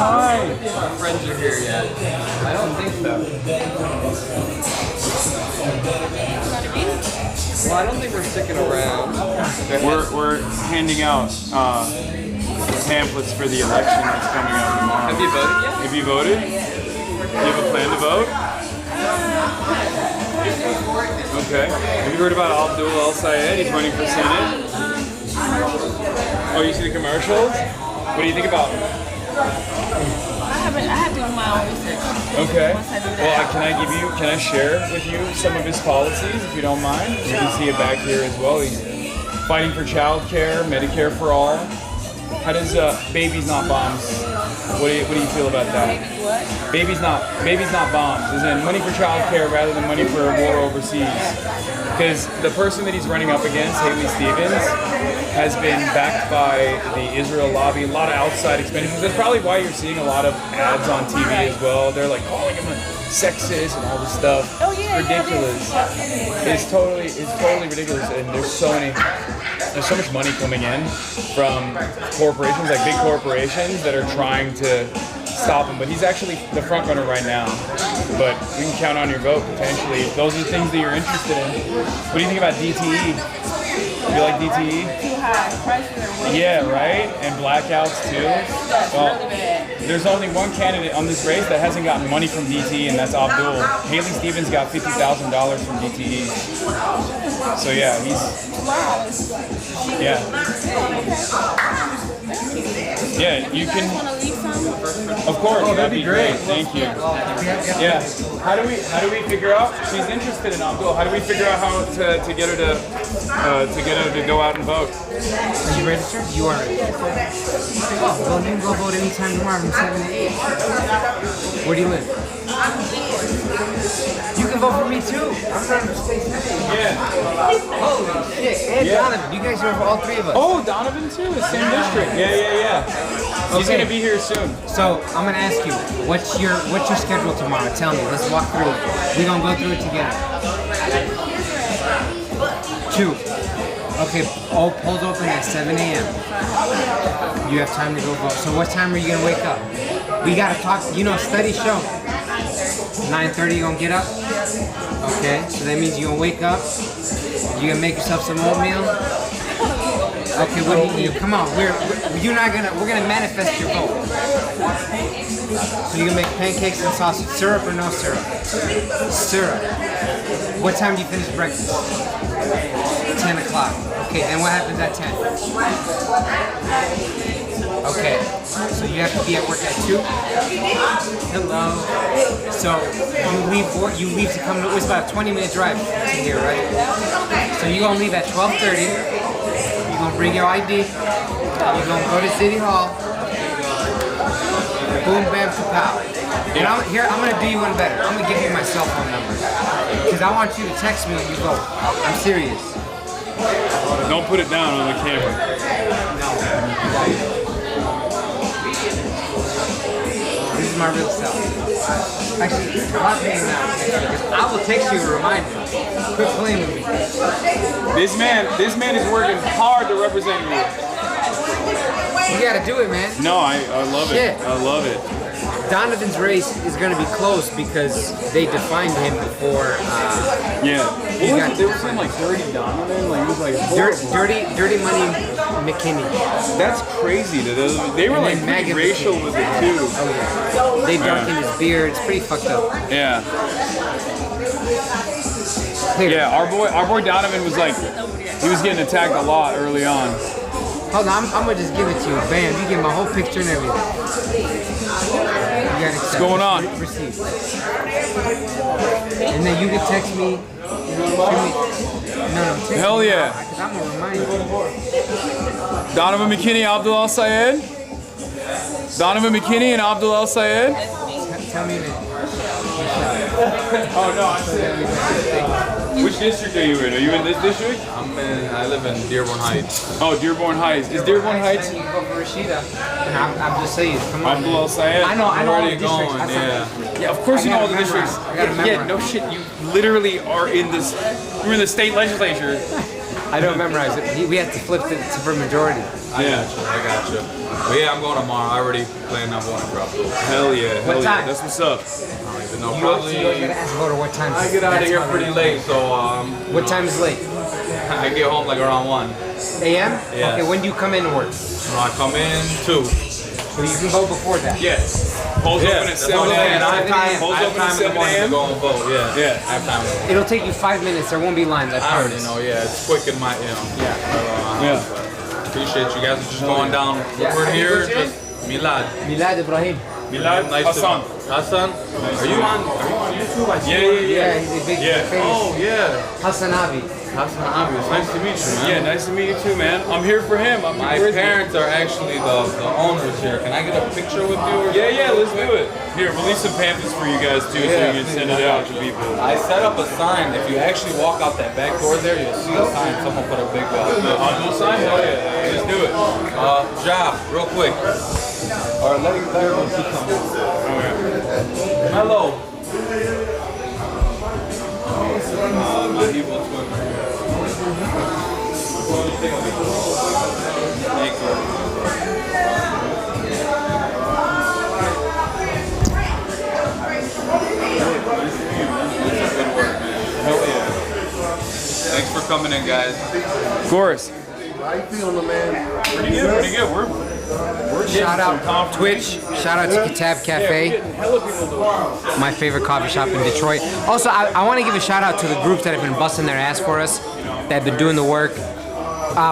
Hi. Our friends are here yet. I don't think so. Well, I don't think we're sticking around. We're handing out pamphlets for the election that's coming up tomorrow. Have you voted yet? Have you voted? Do you have a plan to vote? Okay. Have you heard about Abdul El Sayed? He's running for Senate. Oh, you see the commercials? What do you think about him? I have to do my own research. Okay. Once I do that. Well, can I share with you some of his policies, if you don't mind? You can see it back here as well. He's fighting for child care, Medicare for all. How does babies not bombs? What do you feel about that? Babies not bombs. As in money for child care rather than money for a war overseas. Because the person that he's running up against, Haley Stevens, has been backed by the Israel lobby, a lot of outside expenditures. That's probably why you're seeing a lot of ads on TV as well. They're like calling him a sexist and all this stuff. Oh yeah, it's ridiculous. It's totally ridiculous. And there's so much money coming in from corporations, like big corporations that are trying to stop him. But he's actually the front runner right now. But we can count on your vote potentially. Those are the things that you're interested in. What do you think about DTE? You like DTE? Too high. Prices are way Yeah, too right? And blackouts too. Well, really bad. there's only one candidate on this race that hasn't gotten money from DTE, and that's Abdul. Haley Stevens got $50,000 from DTE. So yeah, yeah, you can. Of course, that'd be great. Thank you. Yeah. How do we figure out? She's interested in Abdul. How do we figure out how to get her to go out and vote? Are you registered? You are registered. Oh, well, you can go vote anytime tomorrow from 7 to 8. Where do you live? You can vote for me too. I'm running for State Senate. Yeah. Holy shit. And Donovan. You guys are for all three of us. Oh, Donovan too. The same district. Yeah. He's gonna be here soon. So I'm gonna ask you, what's your schedule tomorrow? Tell me. Let's walk through it. We're gonna go through it together. 2. Okay, all polls open at 7 a.m. You have time to go vote. So what time are you gonna wake up? We gotta talk. Studies show 9:30. You gonna get up? Okay, so that means you gonna wake up. You gonna make yourself some oatmeal. Okay, what do you eat? Come on, we're gonna manifest your vote. So you gonna make pancakes and sausage, syrup or no syrup? Syrup. What time do you finish breakfast? 10 o'clock. Okay, and what happens at 10? Okay, so you have to be at work at 2? Hello. So you leave to come to, it's about a 20-minute drive to here, right? So you're gonna leave at 12:30. You're gonna bring your ID. You're gonna go to City Hall. Boom, bam, kapow. And I'm gonna do you one better. I'm gonna give you my cell phone number. Because I want you to text me when you vote. I'm serious. Don't put it down on the camera. This is my real self. Actually, I'm not paying that attention because I will text you and remind you. Quit playing with me. This man is working hard to represent you. You gotta do it, man. No, I love Shit. it. I love it. Donovan's race is going to be close because they defined him before. Yeah. They were saying like Dirty Donovan, like he was like Dirty Money McKinney. That's crazy. They were And like then pretty Megan racial McKinney. with it too. Oh yeah. They darkened his beard. It's pretty fucked up. Yeah. Yeah. Our boy Donovan was like, he was getting attacked a lot early on. Hold on, I'm gonna just give it to you. Bam, you get my whole picture and everything. What's going on? Receive. And then you can text me. No, text Hell me yeah. because I'm gonna remind you. Donovan McKinney, Abdul El Sayed. Donovan McKinney and Abdul El Sayed. Tell me that. Oh no, I said. Which district are you in? Are you in this district? I live in Dearborn Heights. Oh, Dearborn Heights. Is Dearborn Heights? You go for Rashida. I'm just saying. Come on. Abdul El Sayed. I know all the going, districts. Yeah, of course you know all the memorize. districts. I gotta Yeah, memorize. no shit. You literally are in this. You're in the state legislature. I don't memorize it. We have to flip it to for majority. I got you. But yeah, I'm going tomorrow. I already planned on going to Brooklyn. Hell yeah. What time? That's what's up. I don't even know. You Probably. gotta ask voter what time. I get out of here pretty late, so What time is late? I get home like around 1 a.m. Yeah. Okay, when do you come in to work? I come in 2. So you can vote before that. Yes. Polls open at 7 I a.m. have time Polls in open at the 7 morning to a.m. go and vote. Yeah. Yeah. I have time. It'll take you 5 minutes. There won't be lines. I I already promise. know. Yeah, it's quick in my. Yeah. Yeah. Appreciate you guys just going down. Yeah. We're here. Just Milad. Milad Ibrahim. Milad. Nice Hassan. Hassan. Are you on YouTube? I see Yeah. Yeah, he's a big famous. Oh yeah. Hasanabi. Hasanabi. It's nice to meet you, man. Yeah, nice to meet you too, man. I'm here for him. My parents are actually the owners here. Can I get a picture with you? Or Yeah, let's do it. Here, we'll leave some pamphlets for you guys too, so you can send it out to people. I set up a sign. If you actually walk out that back door there, you'll see a sign. Someone put a big On sign? Hell yeah. Let's do it. Job, real quick. Or let everyone see something. Hello. My evil twin. Thank you. Thanks for coming in, guys. Of course. How you feeling, man? Pretty good. We're Shout out Twitch. Shout out to Kitab Cafe, my favorite coffee shop in Detroit. Also, I want to give a shout out to the groups that have been busting their ass for us, that have been doing the work.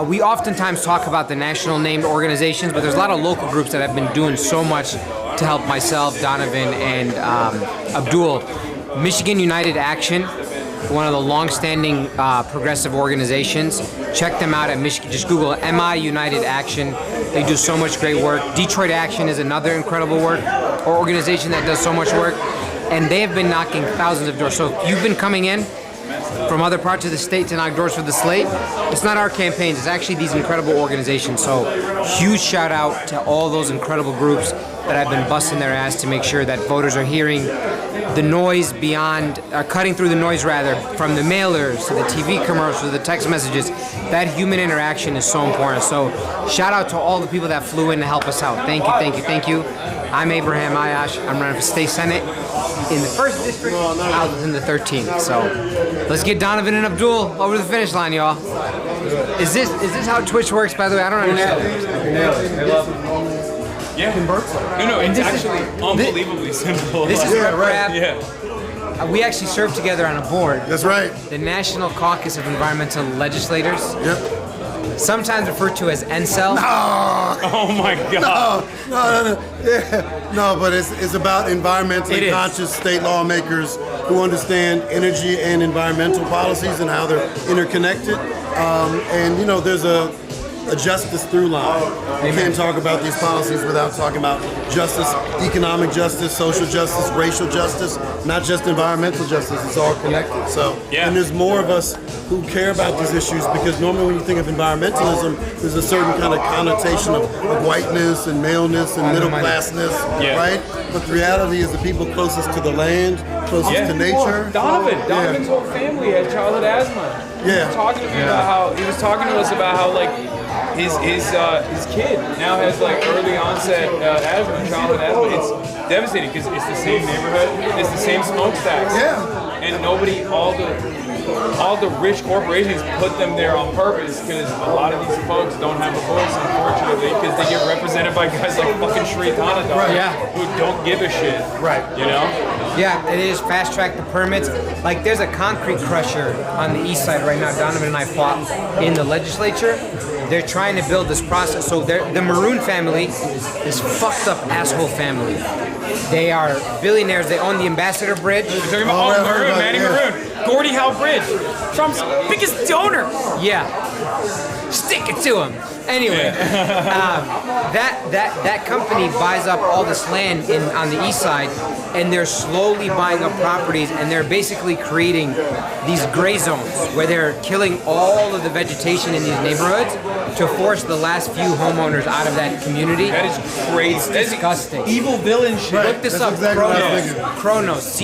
We oftentimes talk about the national named organizations, but there's a lot of local groups that have been doing so much to help myself, Donovan, and Abdul. Michigan United Action, one of the long-standing progressive organizations. Check them out at Michigan. Just Google MI United Action. They do so much great work. Detroit Action is another incredible organization that does so much work, and they have been knocking thousands of doors. So if you've been coming in from other parts of the state to knock doors for the slate, it's not our campaigns, it's actually these incredible organizations. So huge shout out to all those incredible groups that have been busting their ass to make sure that voters are hearing the noise beyond, cutting through the noise rather, from the mailers to the TV commercials, to the text messages. That human interaction is so important. So shout out to all the people that flew in to help us out. Thank you. I'm Abraham Ayash. I'm running for state senate in the 1st district. I was in the 13th. So let's get Donovan and Abdul over the finish line, y'all. Is this how Twitch works, by the way? I don't understand. Yeah. No, it's actually unbelievable simple. This is right. Yeah. We actually serve together on a board. That's right. The National Caucus of Environmental Legislators. Yep. Sometimes referred to as NCEL. Oh my God. No. Yeah. No, but it's about environmentally conscious state lawmakers who understand energy and environmental policies and how they're interconnected. And there's a a justice through line. You can't talk about these policies without talking about justice, economic justice, social justice, racial justice, not just environmental justice. It's all connected. So, and there's more of us who care about these issues because normally when you think of environmentalism, there's a certain kind of connotation of whiteness and maleness and middle classness, right? But the reality is the people closest to the land, closest to nature. Donovan's whole family had childhood asthma. He was talking to me about how he was talking to us about how like his kid now has like early onset asthma, childhood asthma. It's devastating because it's the same neighborhood, it's the same smokestacks. And nobody, all the rich corporations put them there on purpose because a lot of these folks don't have a voice, unfortunately, because they get represented by guys like fucking Sri Thanadar who don't give a shit. You know? Yeah, it is fast track the permits. Like there's a concrete crusher on the east side right now. Donovan and I fought in the legislature. They're trying to build this process. So the Maroon family, this fucked up asshole family. They are billionaires. They own the Ambassador Bridge. You're talking about Maroon, Manny Maroon. Gordie Howe Bridge, Trump's biggest donor. Yeah, stick it to him. Anyway, that company buys up all this land on the east side, and they're slowly buying up properties, and they're basically creating these gray zones where they're killing all of the vegetation in these neighborhoods to force the last few homeowners out of that community. That is crazy. It's disgusting. Evil villain shit. Look this up. Kronos. Kronos.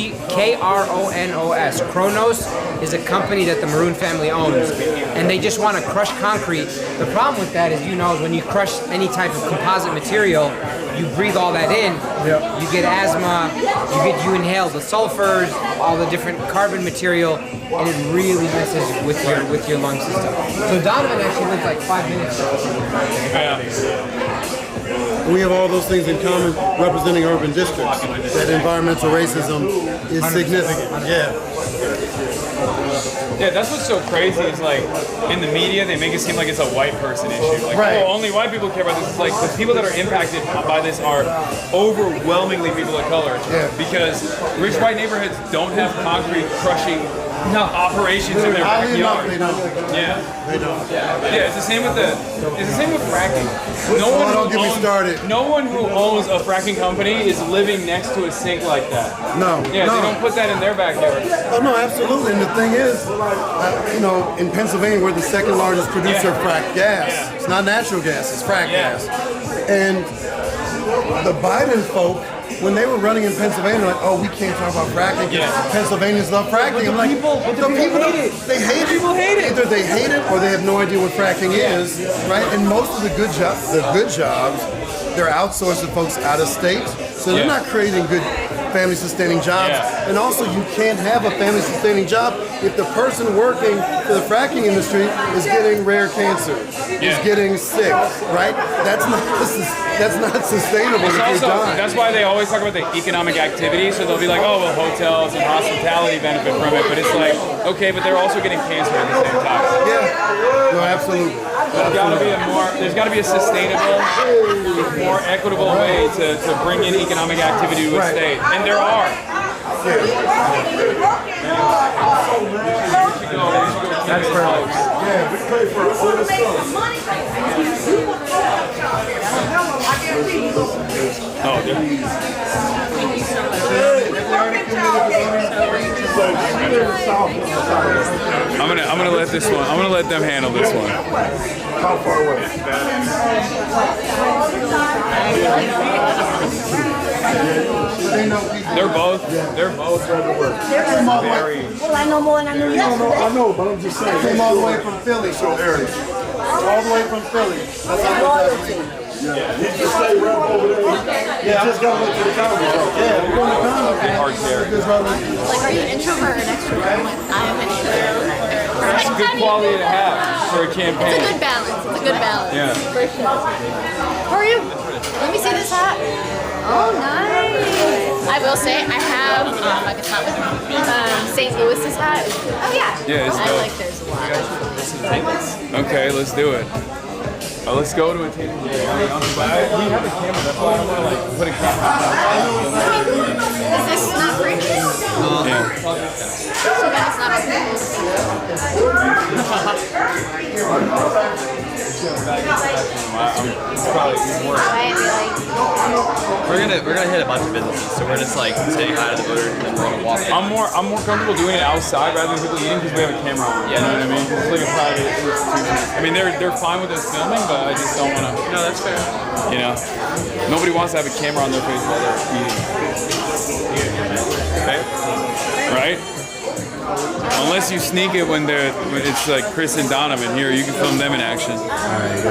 Kronos is a company that the Maroon family owns, and they just want to crush concrete. The problem with that is, when you crush any type of composite material, you breathe all that in, you get asthma, you inhale the sulfurs, all the different carbon material, and it really messes with your lung system. So Donovan actually lives like 5 minutes. We have all those things in common representing urban districts. That environmental racism is significant. Yeah, that's what's so crazy is like in the media they make it seem like it's a white person issue. Like, oh, only white people care about this. It's like the people that are impacted by this are overwhelmingly people of color. Because rich white neighborhoods don't have concrete crushing operations in their backyard. They don't. Yeah, it's the same with fracking. Don't get me started. No one who owns a fracking company is living next to a sink like that. They don't put that in their backyard. Oh no, absolutely. And the thing is, in Pennsylvania, we're the second largest producer of fracked gas. It's not natural gas; it's fracked gas. And the Biden folk, when they were running in Pennsylvania, like, oh, we can't talk about fracking because Pennsylvanians love fracking. I'm like, the people hate it. They hate it. Either they hate it or they have no idea what fracking is, right? And most of the good jobs, they're outsourced to folks out of state, so they're not creating good family-sustaining jobs. And also, you can't have a family-sustaining job if the person working for the fracking industry is getting rare cancer, is getting sick, right? That's not sustainable if you're dying. That's why they always talk about the economic activity. So they'll be like, oh, well, hotels and hospitality benefit from it. But it's like, okay, but they're also getting cancer at the same time. No, absolutely. There's got to be a sustainable, more equitable way to bring in economic activity to a state. And there are. That's perfect. Yeah, we pay for our oldest son. Oh, dude. I'm gonna let this one. I'm gonna let them handle this one. How far away? They're both trying to work. Well, I know more than I knew yesterday. I know, but I'm just saying. Came all the way from Philly, so area. All the way from Philly. That's how he just stay right over there. Yeah, I just got to wait to the Congress. Yeah, we're going to Congress. Hard carry. Like, are you an introvert or an extrovert? I'm like, I am an introvert. It's a good quality to have for a campaign. It's a good balance. It's a good balance. Yeah. For sure. How are you? Let me see this hat. Oh, nice. I will say, I have, like it's not with me, St. Louis's hat. Oh, yeah. Yeah, it's I dope. like theirs a lot. Okay, let's do it. Let's go to a table. We have a camera, that's why I want to like put a camera. Is this not free? Yeah. So then it's not free. We're gonna hit a bunch of businesses, so we're just like saying hi to the voters and then we're gonna walk. I'm more comfortable doing it outside rather than people eating because we have a camera on. Yeah, you know what I mean? It's like a private institution. I mean, they're fine with us filming, but I just don't want to. No, that's fair. You know, nobody wants to have a camera on their face while they're eating. Okay? Right? Unless you sneak it when it's like Chris and Donovan here, you can film them in action. I've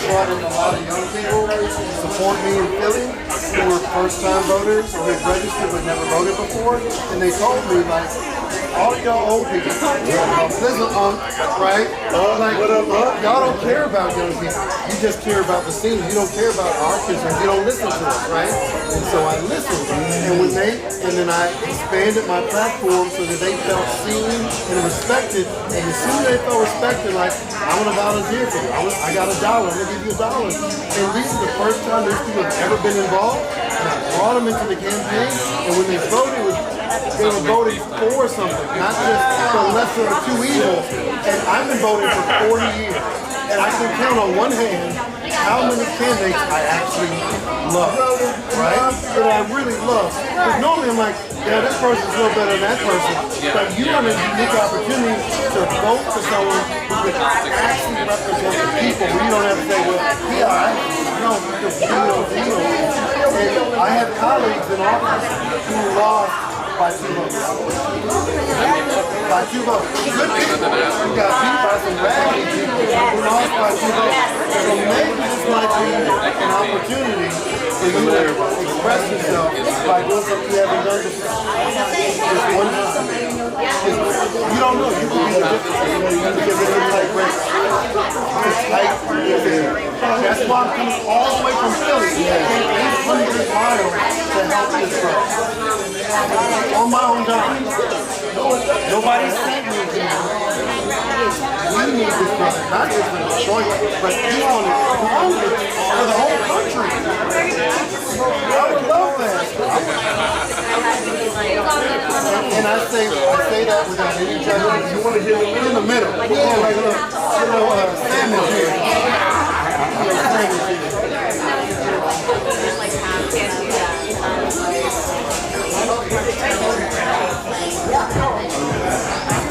brought in a lot of young people to support me in Philly who were first-time voters or had registered but never voted before, and they told me like, all y'all old people, right? Like, y'all don't care about young people. You just care about the seniors. You don't care about our kids. You don't listen to us, right? And so I listened, and then I expanded my platform so that they felt seen and respected. And as soon as they felt respected, like, I want to volunteer for you. I got $1. I'm gonna give you $1. And this is the first time these people have ever been involved. And I brought them into the campaign, and when they voted, they were voting for something, not just the lesser of two evils. And I've been voting for 40 years. And I can count on one hand how many candidates I actually love, right? That I really love. Because normally I'm like, yeah, this person's a little better than that person. But you have a unique opportunity to vote for someone who can actually represent the people. Where you don't have to say, well, no, because And I have colleagues in office who lost by 2 votes. By 2 votes. Good people who got beat by some raggedy people who lost by 2 votes. So maybe this might be an opportunity for you to express yourself by doing something you haven't done before. Just one time. You don't know. You can be the difference because it's a tight race. It's tight. That's why I'm coming all the way from Philly. 800 miles to help this race. On my own dime. Nobody sent me to we need this person, not just for Detroit, but you want it for the whole country. I would love that. And I say that without any judgment. You want to hear in the middle. Yeah, like a sandwich here.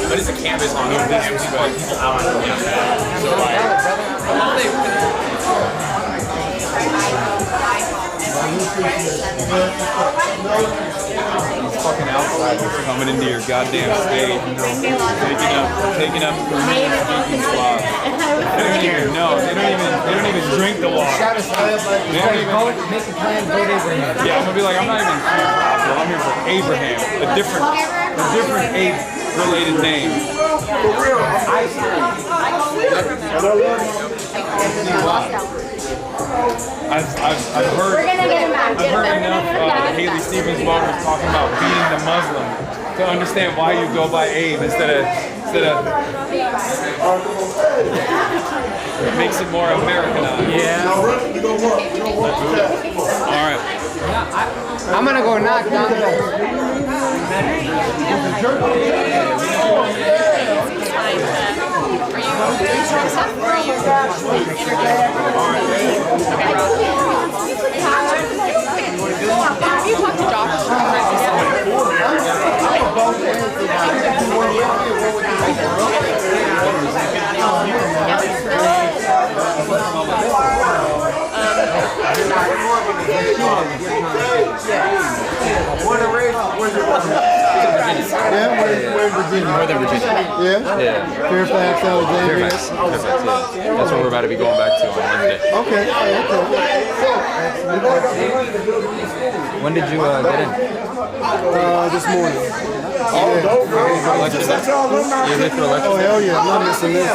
But it's a canvas on over there, but people out on the outside. So fucking outsiders coming into your goddamn state, taking up speaking slots. They don't even know. They don't even drink the water. They don't even make a plan, vote Abraham. Yeah, I'm gonna be like, I'm not even here for Apple. I'm here for Abraham, a different ape-related name. For real, I've heard enough Haley Stevens voters talking about being the Muslim to understand why you go by Abe instead of it makes it more Americanized. Yeah. All right. I'm gonna go knock down Have you talked to Josh? We're in Virginia. Northern Virginia. Yeah? Fairfax, Alexandria. Fairfax, yeah. That's what we're about to be going back to on Wednesday. Okay. When did you get in? This morning. You're there for election? Oh, hell yeah. I'm not missing this.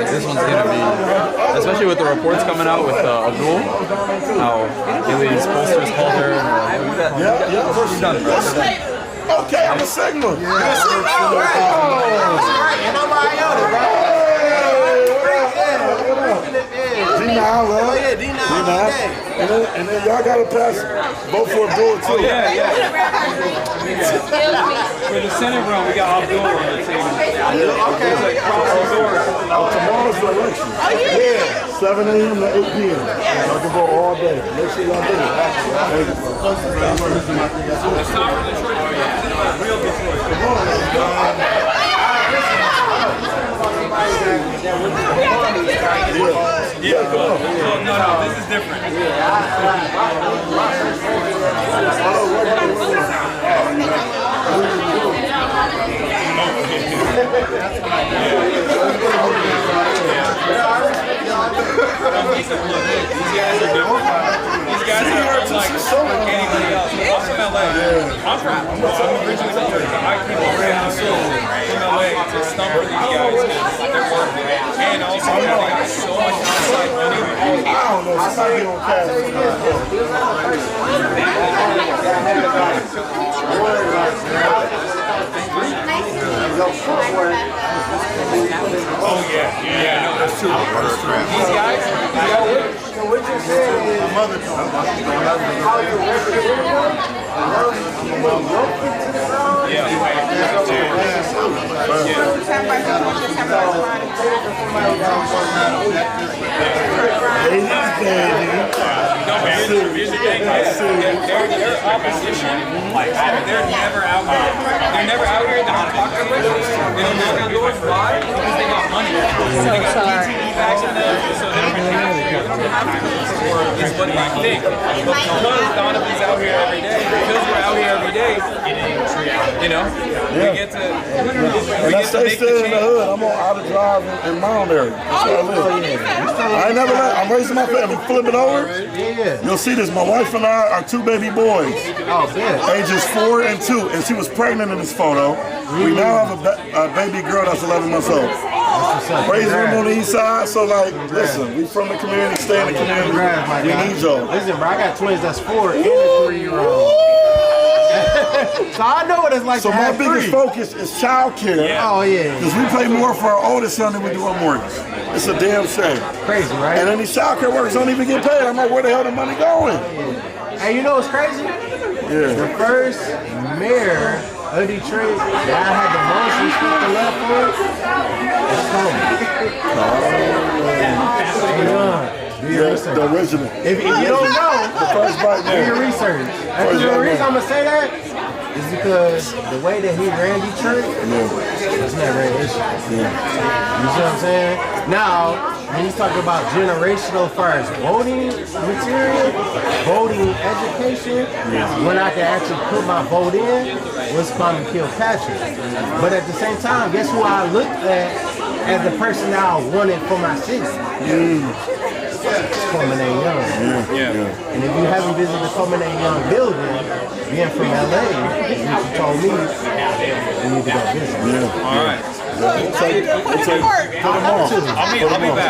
This one's going to be, especially with the reports coming out with Abdul, how Haley's posters called her. You've done it, bro. Okay, I'm a Sigma. Yeah. You're a Sigma? All right. And I'm Iota, bro. D9, love. Oh, yeah, D9 all day. And then y'all gotta vote for Abdul too. Oh, yeah. For the Senate run, we got Abdul on the table. Okay. It's like crossing doors. Tomorrow's the election. Oh, yeah. 7 a.m. to 8 p.m. Y'all can vote all day. Make sure y'all do it. Thank you. It's time for Detroit. Real Detroit. Yeah, cool. No, this is different. These guys are like anybody else. I'm from LA. I'm originally from LA. I came over from LA to stumble these guys because they're working. And also, they got so much outside money. I don't know. Somebody on Oh yeah, no, that's true. These guys, so what you're saying is my mother told me how you their opposition, they're never out here. They're never out here. They're not talking with us. They don't knock on doors. Why? Because they got money. They got PTE bags in them, so they don't have to. They don't have to support is what I think. But because Donovan's out here every day, because we're out here every day, you know, we get to. And I stay still in the hood. I'm on Outer Drive in Mount area. That's where I live. I ain't never let. I'm raising my family. Flip it over. Yeah. You'll see this. My wife and I are 2 baby boys. Oh, good. Ages 4 and 2, and she was pregnant in this photo. We now have a baby girl that's 11 months old. Raising them on the east side, so like, listen, we from the community, stay in the community. We need y'all. Listen, bro, I got twins that's 4 and a 3-year-old. So I know what it's like. So to my have biggest 3. focus is child care. Yeah. Oh yeah. Because we pay more for our oldest son than we do our mortgage. It's a damn shame. Crazy, right? And then these child care workers don't even get paid. I'm like, where the hell the money going? Hey, you know what's crazy? Yeah. The first mayor of Detroit that I had the most respect and love for is Tony. The original. If you don't know, the first black do your research. And the reason I'm gonna say that is because the way that he ran Detroit was never an issue. You see what I'm saying? Now, when he's talking about generational first voting material, voting education, when I could actually put my vote in was Kwame Kilpatrick. But at the same time, guess who I looked at as the person that I wanted for my city? Coleman A. Young. And if you haven't visited the Coleman A. Young building, being from LA, you told me you need to go visit. All right.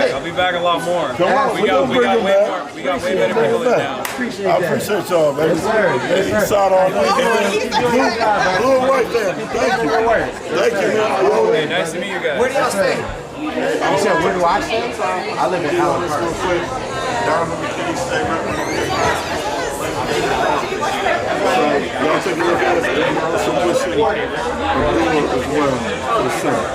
I'll be back a lot more. Come on, we got way more. We got way better people in town. I appreciate y'all, baby. Yes, sir. East side all day. Blue and white family. Thank you. Thank you, man. Hey, nice to meet you guys. Where do y'all stay? You said, where do I stay? I live in Allen Park. Y'all take a look at us. Some good shit. As well. For the Senate.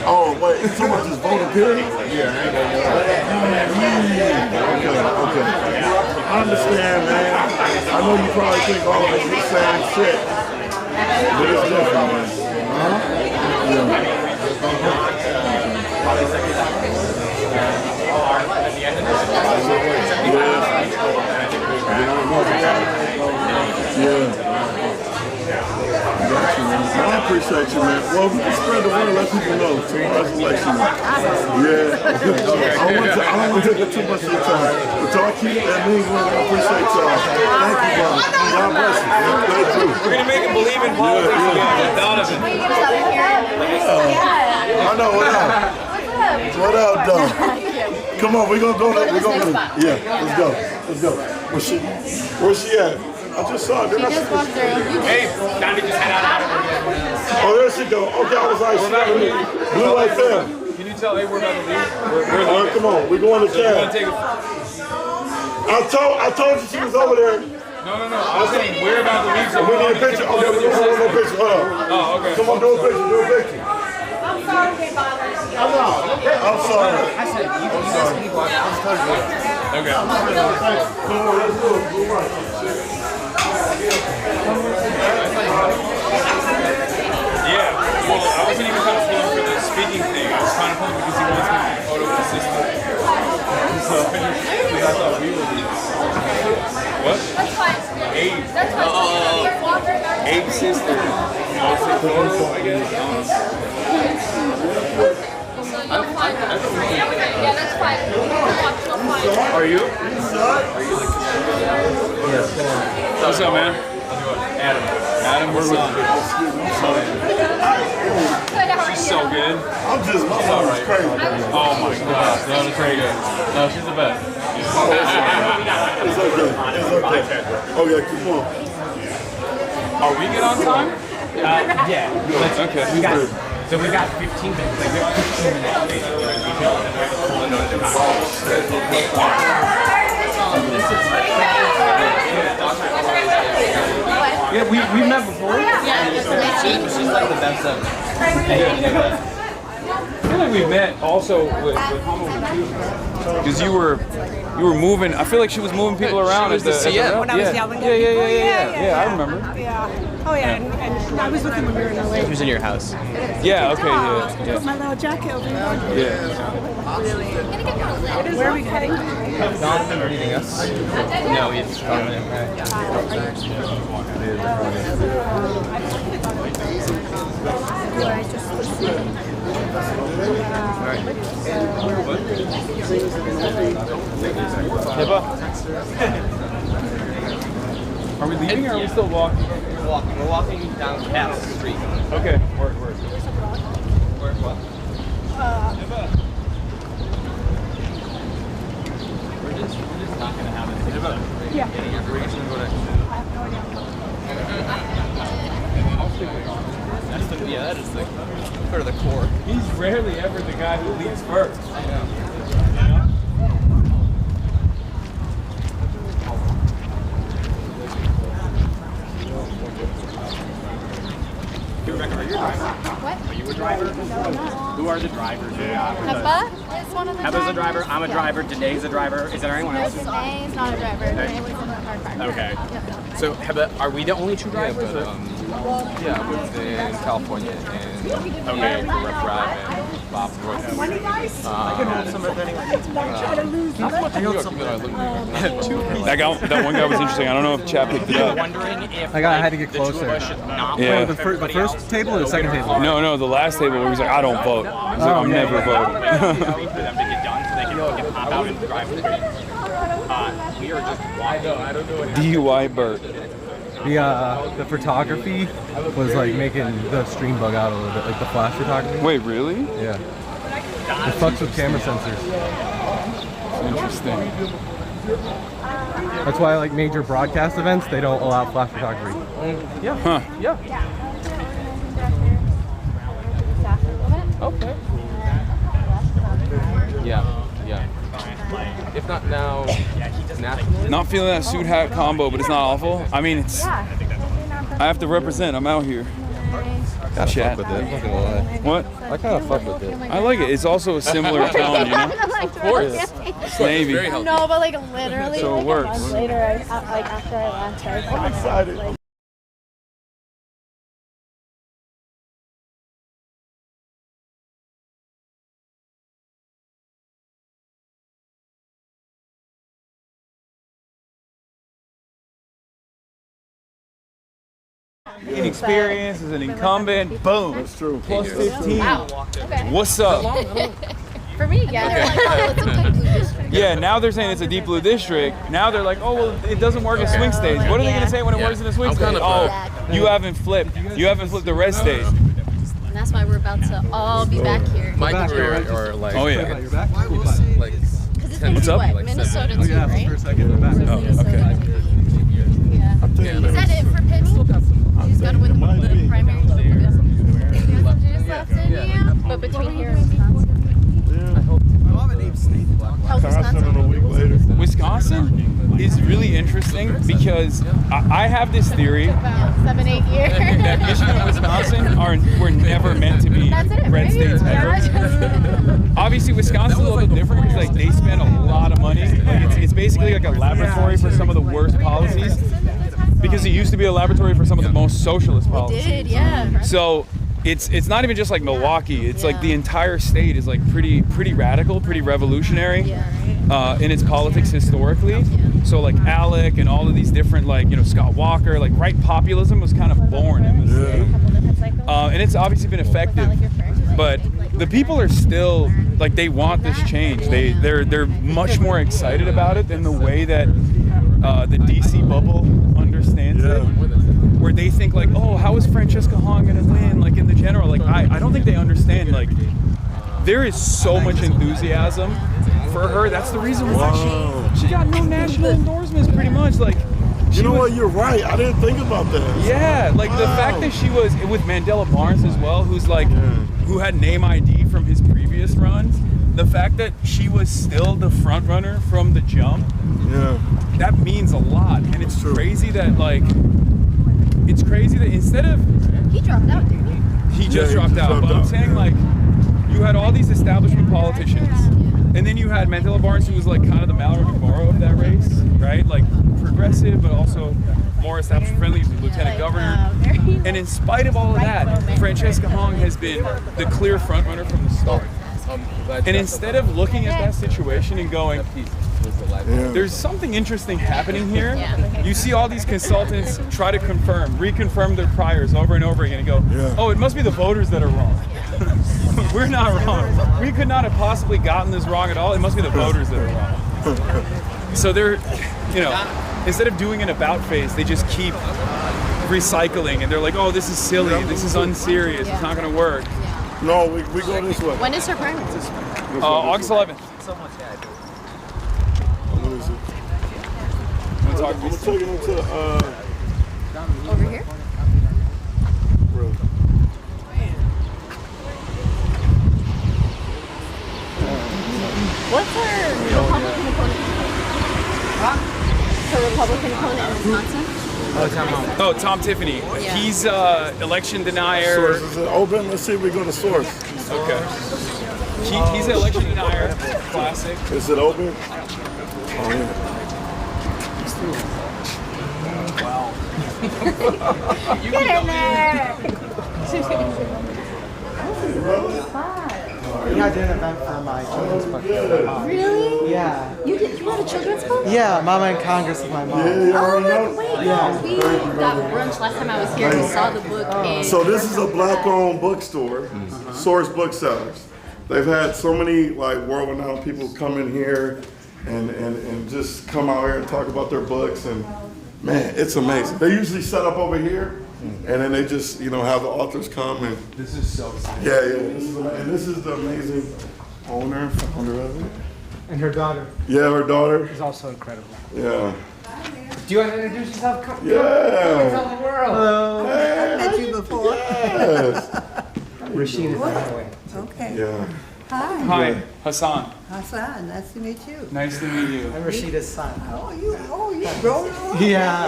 Oh, wait. So much is voting period? Okay. I understand, man. I know you probably think all of us the same shit. But it's different, man. I appreciate you, man. Well, we can spread the word and let people know. Tomorrow's election. I don't want to take up too much of your time. But y'all keep that means I appreciate y'all. Thank you, brother. God bless you. Thank you. We're going to make him believe in politics again with Donovan. I know. What up, dog? Come on, we're going to go. Let's go. Where's she at? I just saw it. She just walked through. Hey, Donnie just head out. Oh, there she go. Okay, I was like, she got me. Blue right there. Can you tell, hey, we're about to leave? All right, come on. We're going to cab. I told you she was over there. No. I was saying we're about to leave. So we need a picture. Okay, we're going to do a picture. Hold on. Oh, okay. Come on, do a picture. I'm sorry we bothered you. I'm sorry. I said, you guys can walk. I was totally Okay. Yeah, well, I wasn't even kind of pulling for the speaking thing. I was trying to pull him because he wants me to take a photo with his sister. So, because I thought we were leaving. What? That's fine. Abe. That's fine. Abe's sister. You want to take a photo, I guess? You're fine. Yeah, that's fine. Are you? Yes. What's up, man? Adam, what's up? She's so good. I'm just, my mom is crazy. Oh my God, that was pretty good. No, she's the best. It's okay. Okay, come on. Are we good on time? Yeah. Okay. So we got 15 minutes. Like, we have 15 minutes. Yeah, we've met before. She's like the best ever. I feel like we've met also with because you were moving. I feel like she was moving people around was the CM. When I was yelling at Yeah, I remember. Yeah. Oh yeah, and I was with him when we were in LA. She was in your house. Yeah. Okay. Yeah. Put my little jacket over here. Yeah. Where are we heading? Jonathan leading us. No, we have to come Are we leaving or are we still walking? We're walking. We're walking down past the street. Okay. Where? Where? What? We're just not gonna have it. Yeah. We're just gonna go to. That is the part of the core. He's rarely ever the guy who leaves first. Rebecca, are you a driver? What? Are you a driver? No, I'm not. Who are the drivers? Heba is one of the Heba's a driver. I'm a driver. Danae's a driver. Is there anyone else? Danae is not a driver. Danae was in the hard part. Okay. Yep. So, Heba, are we the only two drivers? Yeah, I lived in California and Okay. Rep Drive and Bob Royce. That one guy was interesting. I don't know if Chad picked it up. I had to get closer. Yeah. The first table or the second table? No, the last table where he was like, I don't vote. He's like, I'm never voting. DUI Bert. The photography was like making the stream bug out a little bit, like the flash photography. Wait, really? Yeah. It fucks with camera sensors. Interesting. That's why like major broadcast events, they don't allow flash photography. Yeah. Huh. Yeah. Okay. Yeah. If not now, nationally. Not feeling that suit hat combo, but it's not awful. I mean, it's. I have to represent. I'm out here. Gotta Chat. fuck with it. I'm not gonna lie. What? I kind of fuck with it. I like it. It's also a similar tone, you know? Of course. Navy. No, but like literally, So it like works. a month later, after I left, I was I'm excited. like, Inexperience as an incumbent. Boom. That's true. Plus 15. wow. Okay. What's up? For me, yeah. They're like, oh, it's a big blue district. Yeah, now they're saying it's a deep blue district. Now they're like, oh, well, it doesn't work in swing states. What are they going to say when it works in a swing state? Oh, you haven't flipped. You haven't flipped the red state. And that's why we're about to all be back here. My career, or like. Oh, yeah. Like. Because it's been What's up? what? Minnesota too, right? Oh, okay. Yeah. think Is that it for Penny? She's got to win the primary. But between here and Wisconsin. How's Wisconsin? Wisconsin is really interesting because I have this theory 7, 8 years. that Michigan and Wisconsin were never meant to be red states ever. Obviously, Wisconsin's a little bit different because like they spend a lot of money. Like it's basically like a laboratory for some of the worst policies because it used to be a laboratory for some of the most socialist policies. It did, yeah. So it's not even just like Milwaukee. It's like the entire state is like pretty radical, pretty revolutionary in its politics historically. So like ALEC and all of these different like Scott Walker, like right populism was kind of born in the state, and it's obviously been effective. But the people are still like they want this change. They're much more excited about it than the way that the DC bubble understands it. Where they think like, oh, how is Francesca Hahn gonna win? Like in the general, like I don't think they understand. Like there is so much enthusiasm for her. That's the reason why she got no national endorsements, pretty much. Like you know what? You're right. I didn't think about that. Yeah, like the fact that she was with Mandela Barnes as well, who's like who had name ID from his previous runs. The fact that she was still the front runner from the jump, that means a lot. And it's crazy that like. It's crazy that instead of he dropped out, didn't he? He just dropped out. But I'm saying like you had all these establishment politicians, and then you had Mandela Barnes, who was like kind of the Mallory McMorrow of that race, right? Like progressive, but also more establishment friendly. He's the lieutenant governor. And in spite of all of that, Francesca Hahn has been the clear front runner from the start. And instead of looking at that situation and going, there's something interesting happening here. You see all these consultants try to reconfirm their priors over and over again and go, oh, it must be the voters that are wrong. We're not wrong. We could not have possibly gotten this wrong at all. It must be the voters that are wrong. So they're, instead of doing an about face, they just keep recycling and they're like, oh, this is silly. This is unserious. It's not going to work. No, we go this way. When is her primary? August 11th. I'm gonna take him to over here. What's her Republican opponent? Her Republican opponent in Wisconsin? Oh, Tom Tiffany. Yeah. He's election denier. Source. Is it open? Let's see if we go to source. Okay. He's an election denier. Classic. Is it open? Oh yeah. Wow. Get in there! I did an event for my children's book. Really? Yeah. You wrote a children's book? Yeah, Mama in Congress with my mom. Oh, wait. Yeah. We got brunch last time I was here. We saw the book. And So this is a black-owned bookstore, Source Booksellers. They've had so many like world-renowned people come in here and just come out here and talk about their books, and man, it's amazing. They usually set up over here, and then they just have the authors come and. This is so exciting. Yeah. This is the amazing owner and founder of it. And her daughter. Yeah, her daughter. Is also incredible. Yeah. Do you want to introduce yourself? Come Yeah. and tell the world. Hello. Hey, I've met you before. Yes. Rashida, by the way. Okay. Yeah. Hi. Hi, Hasan. Hassan, nice to meet you. Nice to meet you. I'm Rashida's son. Oh, you grown up? Yeah.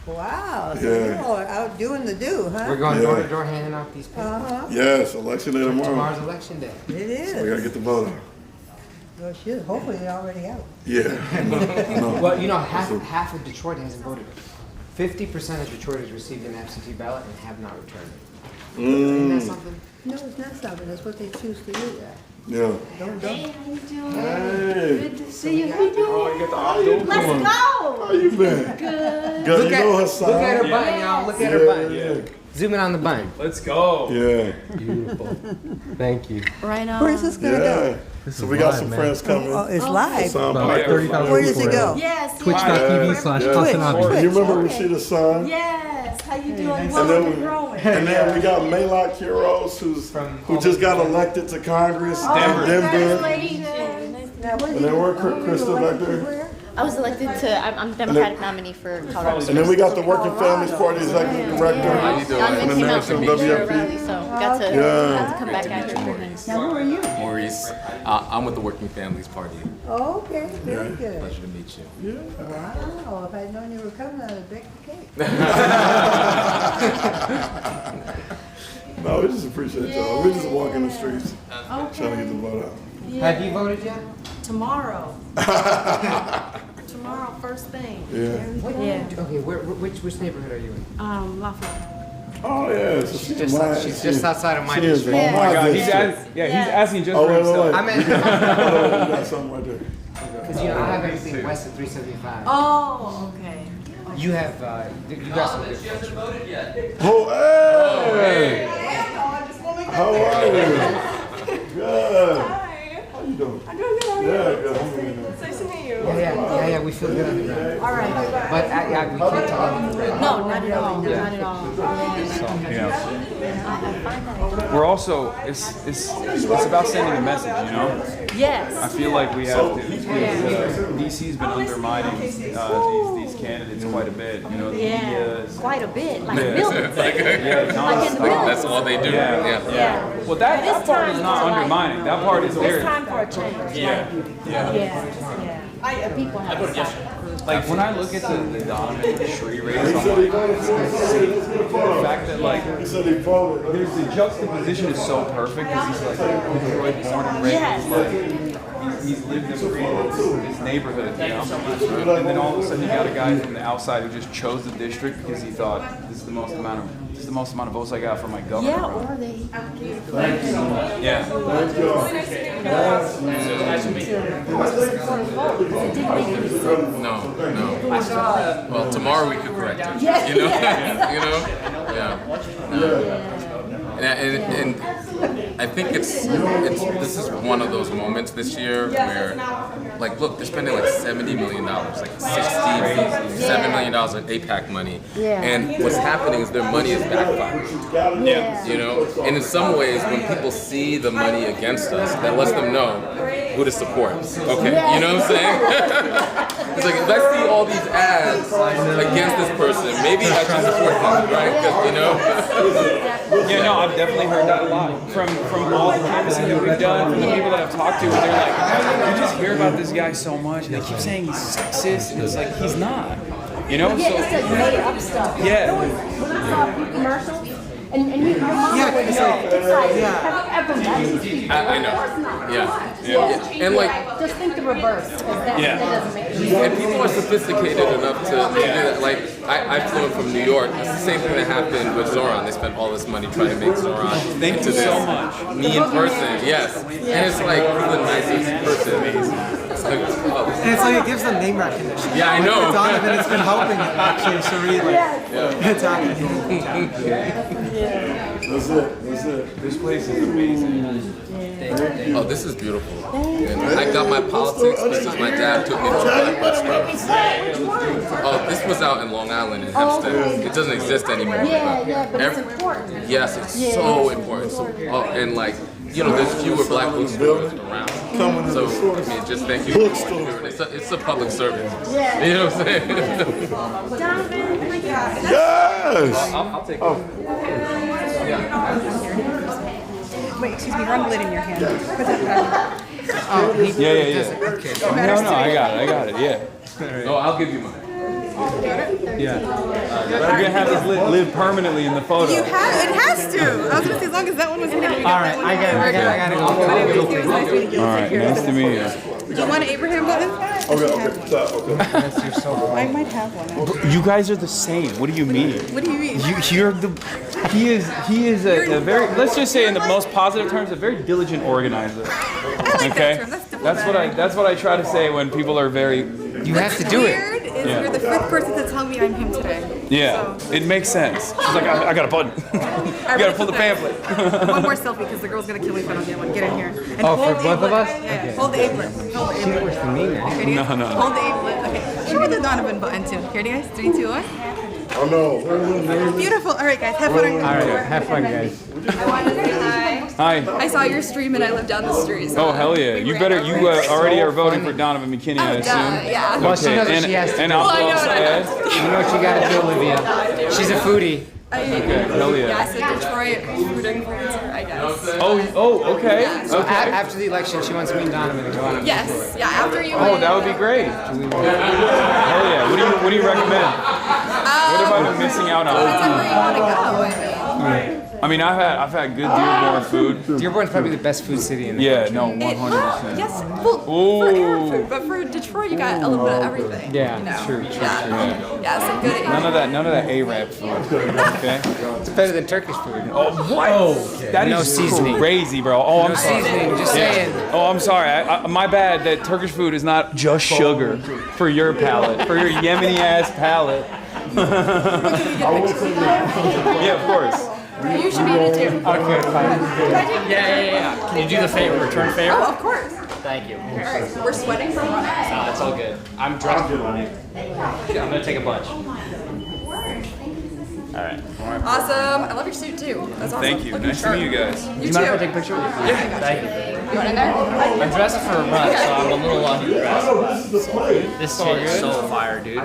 Wow. So Yeah. you're all out doing the do, huh? We're going door to door handing out these papers. Yes, election day tomorrow. Tomorrow's election day. It is. So we gotta get the vote out. Well, shit, hopefully they're already out. Yeah. No. Well, half of Detroit hasn't voted. 50% of Detroiters received an absentee ballot and have not returned it. Isn't that something? No, it's not something. That's what they choose to do. Yeah. Don't. Hey, how you doing? Hey. Good to see you. How you doing? Oh, you got the audio. Let's go. How you been? Good. Good. You know Hassan. Look at her button, y'all. Look at her button. Yeah. Zoom in on the button. Let's go. Yeah. Beautiful. Thank you. Right on. Where's this gonna go? So we got some friends coming. Oh, it's live. Hassan About Piker. 30,000 Where does it people. go? Yes. Twitch.tv/Hasanabi. You remember Rashida's son? Yes. How you doing? And Well, then, we're growing. and then we got Maylak Quiros, who just got elected to Congress in Denver. Congratulations. Now, what And then we're Krista back there. I was elected to. I'm Democratic nominee for Colorado. And then we got the Working Families Party Executive Director. Young came out to National picture WFP. rally, so got to come back at it. Now, who are you? Maurice, I'm with the Working Families Party. Oh, okay, very good. Pleasure to meet you. Wow, if I'd known you were coming, I'd have baked the cake. No, we just appreciate y'all. We just walking the streets trying to get the vote out. Have you voted yet? Tomorrow. Tomorrow, first thing. Yeah. Okay, which neighborhood are you in? Lafayette. Oh yeah, so She's just outside of my she is district. from Oh my God, district. he's asking just Oh, for wait, himself. I'm at. You got something right there. Because you know I have everything west of 375. Oh, okay. You have you got some good friends. Oh, hey! How are you? Good. How you doing? I'm doing good. Yeah, good. It's nice to meet you. Yeah, we feel good on the ground. All right. But yeah, we can't talk on the ground. No, not at all. Yeah. Not at all. Yeah. We're also it's about sending a message, you know. Yes. I feel like we have to. Because, DC's been undermining these candidates quite a bit. You know, the media is Quite a bit. Like Yeah. millions. Like in the millions. That's all they do. Yeah. Well, that part is not undermining. That part is very. It's time for a change. Yeah. People have to stop. Like when I look at the Donovan Shree race, I'm like, the fact that like there's the juxtaposition is so perfect because he's like Detroit born and raised, like he's lived and breathed this neighborhood, you know. And then all of a sudden you got a guy from the outside who just chose the district because he thought this is the most amount of votes I got for my governor. Yeah, or they. Yeah. No. Well, tomorrow we could correct it. Yes. You know? And I think it's this is one of those moments this year where, like, look, they're spending like $70 million, like $67 million in APAC money, and what's happening is their money is backfiring. Yeah. You know, and in some ways, when people see the money against us, that lets them know who to support. Okay, you know what I'm saying? It's like, if I see all these ads against this person, maybe I should support them, right? Because, you know. Yeah, no, I've definitely heard that a lot from all the canvassing that we've done, from the people that I've talked to. Where they're like, you just hear about this guy so much, and they keep saying he's sexist, and it's like he's not. You know, Yeah, it's like made up stuff. Yeah. When I saw commercials, and your mom would know. It's like, have you ever met these people? I know. Of course not. Yeah. And like, Just think the reverse. That doesn't make sense. and people are sophisticated enough to do that. Like, I flew in from New York. It's the same thing that happened with Zoran. They spent all this money trying to make Zoran Thank into you this so much. me in person. Yes. And it's like, he's the nicest person. It's like, oh. And it's like it gives them name recognition. Yeah, I know. Like, Donovan, it's been helping actually Sheree like talking to him. That's it. This place is amazing. Oh, this is beautiful. And I got my politics because my dad took me to Blackbird Scrubs. Oh, this was out in Long Island in Hempstead. It doesn't exist anymore. But it's important. Yes, it's so important. So, and like, you know, there's fewer black bookstores around. So, I mean, just thank you. It's a public service. You know what I'm saying? Donovan, oh my God. Yes! I'll take Wait, excuse me, rumbling in your hand. Put that down. Yeah. Okay. No, I got it. Yeah. Oh, I'll give you mine. Yeah. You're gonna have this live permanently in the photo. It has to. I was gonna say, as long as that one was in it. All right, I got it. All right, nice to meet you. Do you want an Abraham button? Okay. Yes, you're so I might have one. You guys are the same. What do you mean? What do you mean? You're the. He is a very, let's just say in the most positive terms, a very diligent organizer. Okay. That's what I try to say when people are very. You have to do it. Yeah. You're the fifth person to tell me I'm him today. Yeah, it makes sense. She's like, I got a button. You gotta pull the pamphlet. One more selfie because the girl's gonna kill me if I don't get one. Get in here. And Oh, hold for the both of apron. us? Yeah, Okay. hold the apron. Hold the She apron. works for me now. Ready, guys? No. Hold the apron. Okay. Show her the Donovan button too. Ready, guys? 3, 2, 1. I know. Beautiful. All right, guys, have fun. All right, have fun, guys. I wanted to say hi. Hi. I saw your stream and I live down the street. So Oh, hell yeah. You better, you already are voting for Donovan McKinney, I assume. yeah. Well, she knows what she has to And do. I'll also add. You know what you gotta do, Olivia. She's a foodie. Hell yeah. Yeah, so Detroit food influencer, I guess. Okay. So after the election, she wants me and Donovan to go on. Yes. Yeah. After you. Oh, that would be great. Hell yeah. What do you recommend? What have I been missing out on? Depends on where you want to go. I mean, I've had good Dearborn food. Dearborn's probably the best food city in the Yeah, country. no, 100%. Yes. Well, for Arab food, but for Detroit, you got a little bit of everything. Yeah, you know? true. Yeah, some good. None of that Arab food. Okay. It's better than Turkish food. Oh, what? That No is seasoning. crazy, bro. Oh, I'm No sorry. seasoning, just saying. Oh, I'm sorry. My bad. That Turkish food is not just sugar for your palate, for your Yemeni ass palate. Yeah, of course. You should eat it too. Okay, fine. Yeah. Can you do the favor, return favor? Oh, of course. Thank you. All right, we're sweating from running. No, it's all good. I'm dressed for running. I'm gonna take a bunch. All right. Awesome. I love your suit too. That's awesome. Thank you. Looking Nice to sharp. meet you guys. You Do you too. mind if I take a picture with you? Yeah. Thank you. You want in there? I'm dressed for a run, so I'm a little underdressed. This shit is so fire, dude.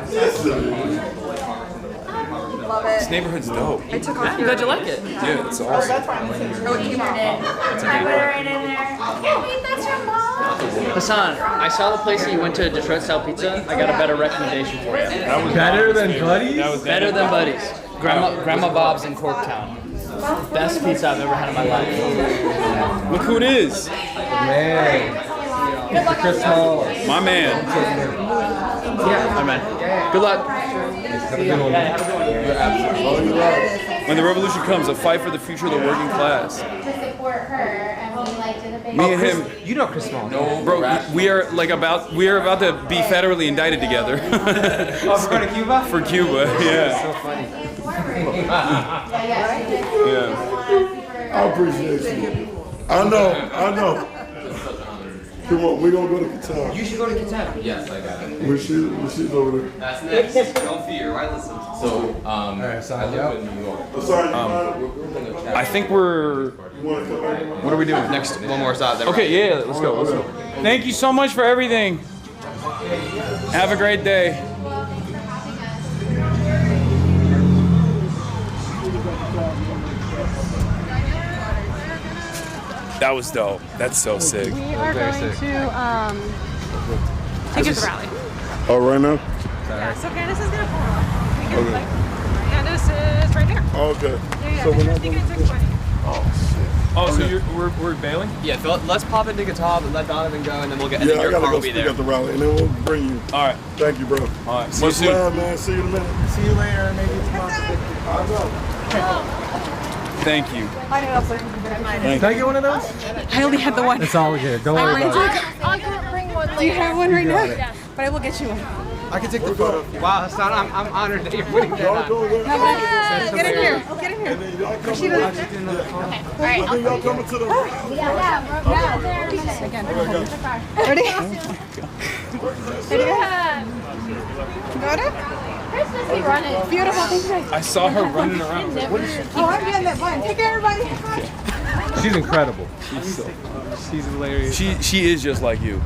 Love it. This neighborhood's dope. I took off I'm your. glad you like it. Yeah, it's awesome. Oh, it came off. Hassan, I saw the place that you went to, Detroit Style Pizza. I got a better recommendation for you. That was Better than Buddies? Better than Buddies. Grandma Bob's in Corktown. Best pizza I've ever had in my life. Look who it is. Man. Mr. Chris Small. My man. My man. Good luck. When the revolution comes, a fight for the future of the working class. To support her, and we like did a big. Me and him. You know Chris Small. No, bro. We are about to be federally indicted together. Oh, for going to Cuba? For Cuba, yeah. So funny. Yeah. I appreciate you. I know. Come on, we're gonna go to Qatar. You should go to Qatar. Yes, I got it. She's over there. That's next. Don't fear, right? Listen. So, I live in New York. I think we're. What are we doing? Next, one more stop. Okay, yeah, let's go. Thank you so much for everything. Have a great day. That was dope. That's so sick. We are going to take you to the rally. Oh, right now? Yeah, so Candace is going to pull up. Okay. Candace is right there. Oh, okay. Yeah, So we're not thinking going it's 6:20. Oh, so we're bailing? Yeah, let's pop into guitar and let Donovan go, and then we'll get. And Yeah, then I your gotta car go will be speak there. at the rally, and then we'll bring you. All right. Thank you, bro. All right. See you Much soon. love, man. See you in a minute. See you later, maybe tomorrow. Thank you. Can I get one of those? I only had the one. It's all good. Don't worry about it. I could bring one. Do you have one right now? Yeah. But I will get you one. I can take the photo. Wow, Hassan, I'm honored that you're putting that on. Get in here. Get in here. Rashida. Alright, Then y'all coming to the. Again. Ready? Got it? Christmas we run it. Beautiful. I saw her running around. Oh, I'm getting that button. Take care, everybody. She's incredible. She's hilarious. She is just like you.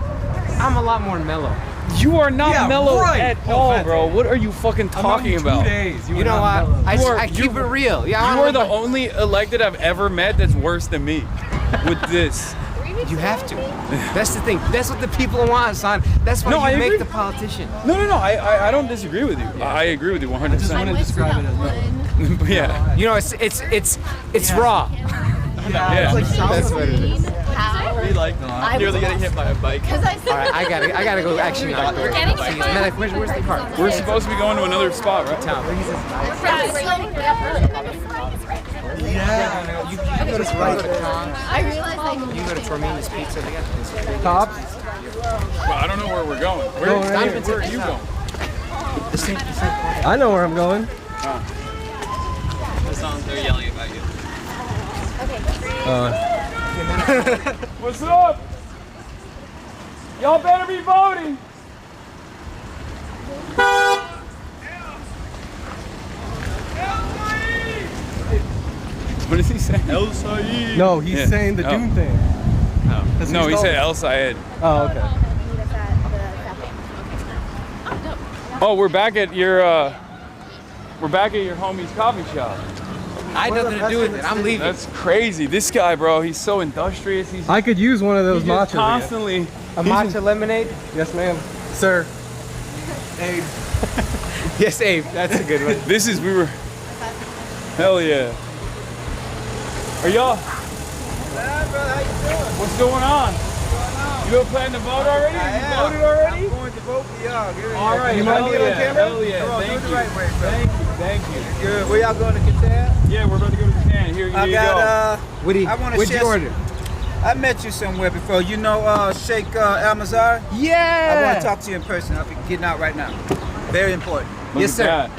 I'm a lot more mellow. You are not mellow right. at all, bro. What are you fucking talking about? 2 days. You know what? I keep it real. Yeah, You are the only elected I've ever met that's worse than me with this. You have to. That's the thing. That's what the people want, son. That's why I you agree. make the politician. No. I don't disagree with you. I agree with you 100%. I went to that one. Yeah. You know, it's raw. Yeah. That's what it is. Be like nearly getting hit by a bike. All right, I gotta go action out there. Getting Where's the car? We're supposed to be going to another spot, right? Town. Yeah. You go to Tom's. I realized like You go to Tormini's Pizza. They got Tops? Well, I don't know where we're going. Where are you going? I know where I'm going. They're yelling about you. What's up? Y'all better be voting. What is he saying? El Said. No, he's Yeah. saying the Oh. Dune thing. That's No, what he told said me. El Sayed. Oh, okay. Oh, we're back at your homie's coffee shop. I had nothing to do with it. I'm leaving. That's crazy. This guy, bro, he's so industrious. He's I could use one of those he just matchas. constantly. A matcha lemonade? Yes, ma'am. Sir. Abe. Yes, Abe. That's a good one. This is Hell yeah. Are y'all? What's going on? You go plan to vote already? You voted already? I'm going to vote for y'all. All right. You mind being on camera? Hell yeah. Come on, Thank do it you. the right way, bro. Thank you. Good. Where y'all going to Qatar? Yeah, we're about to go to Japan. Here I you got, go. I want to What'd you share. order? I met you somewhere before. You know Sheikh Almazar? Yeah. I want to talk to you in person. I'll be getting out right now. Very important. Look Yes, at sir. that.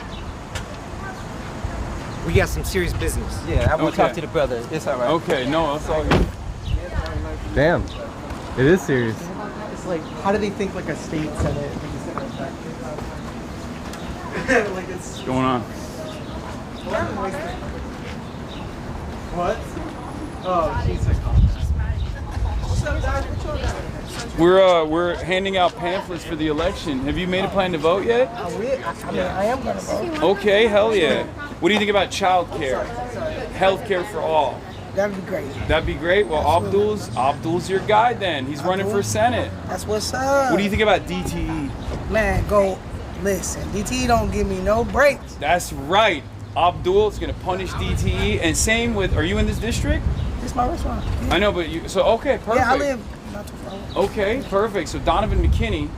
We got some serious business. Yeah, I want to Okay. talk to the brother. It's all right. Okay, no, that's all good. Damn. It is serious. It's like, how do they think like a state senate? Like it's What's going on? what? Oh, Jesus. What's up, guys? What's your name? We're handing out pamphlets for the election. Have you made a plan to vote yet? I am gonna vote. Okay, hell yeah. What do you think about child care? Health care for all. That'd be great. That'd be great. Well, Abdul's your guy then. He's running for Senate. That's what's up. What do you think about DTE? Man, go listen. DT don't give me no breaks. That's right. Abdul is gonna punish DTE, and same with. Are you in this district? It's my restaurant. I know, but you. So okay, perfect. Yeah, I live not too far away. Okay, perfect. So Donovan McKinney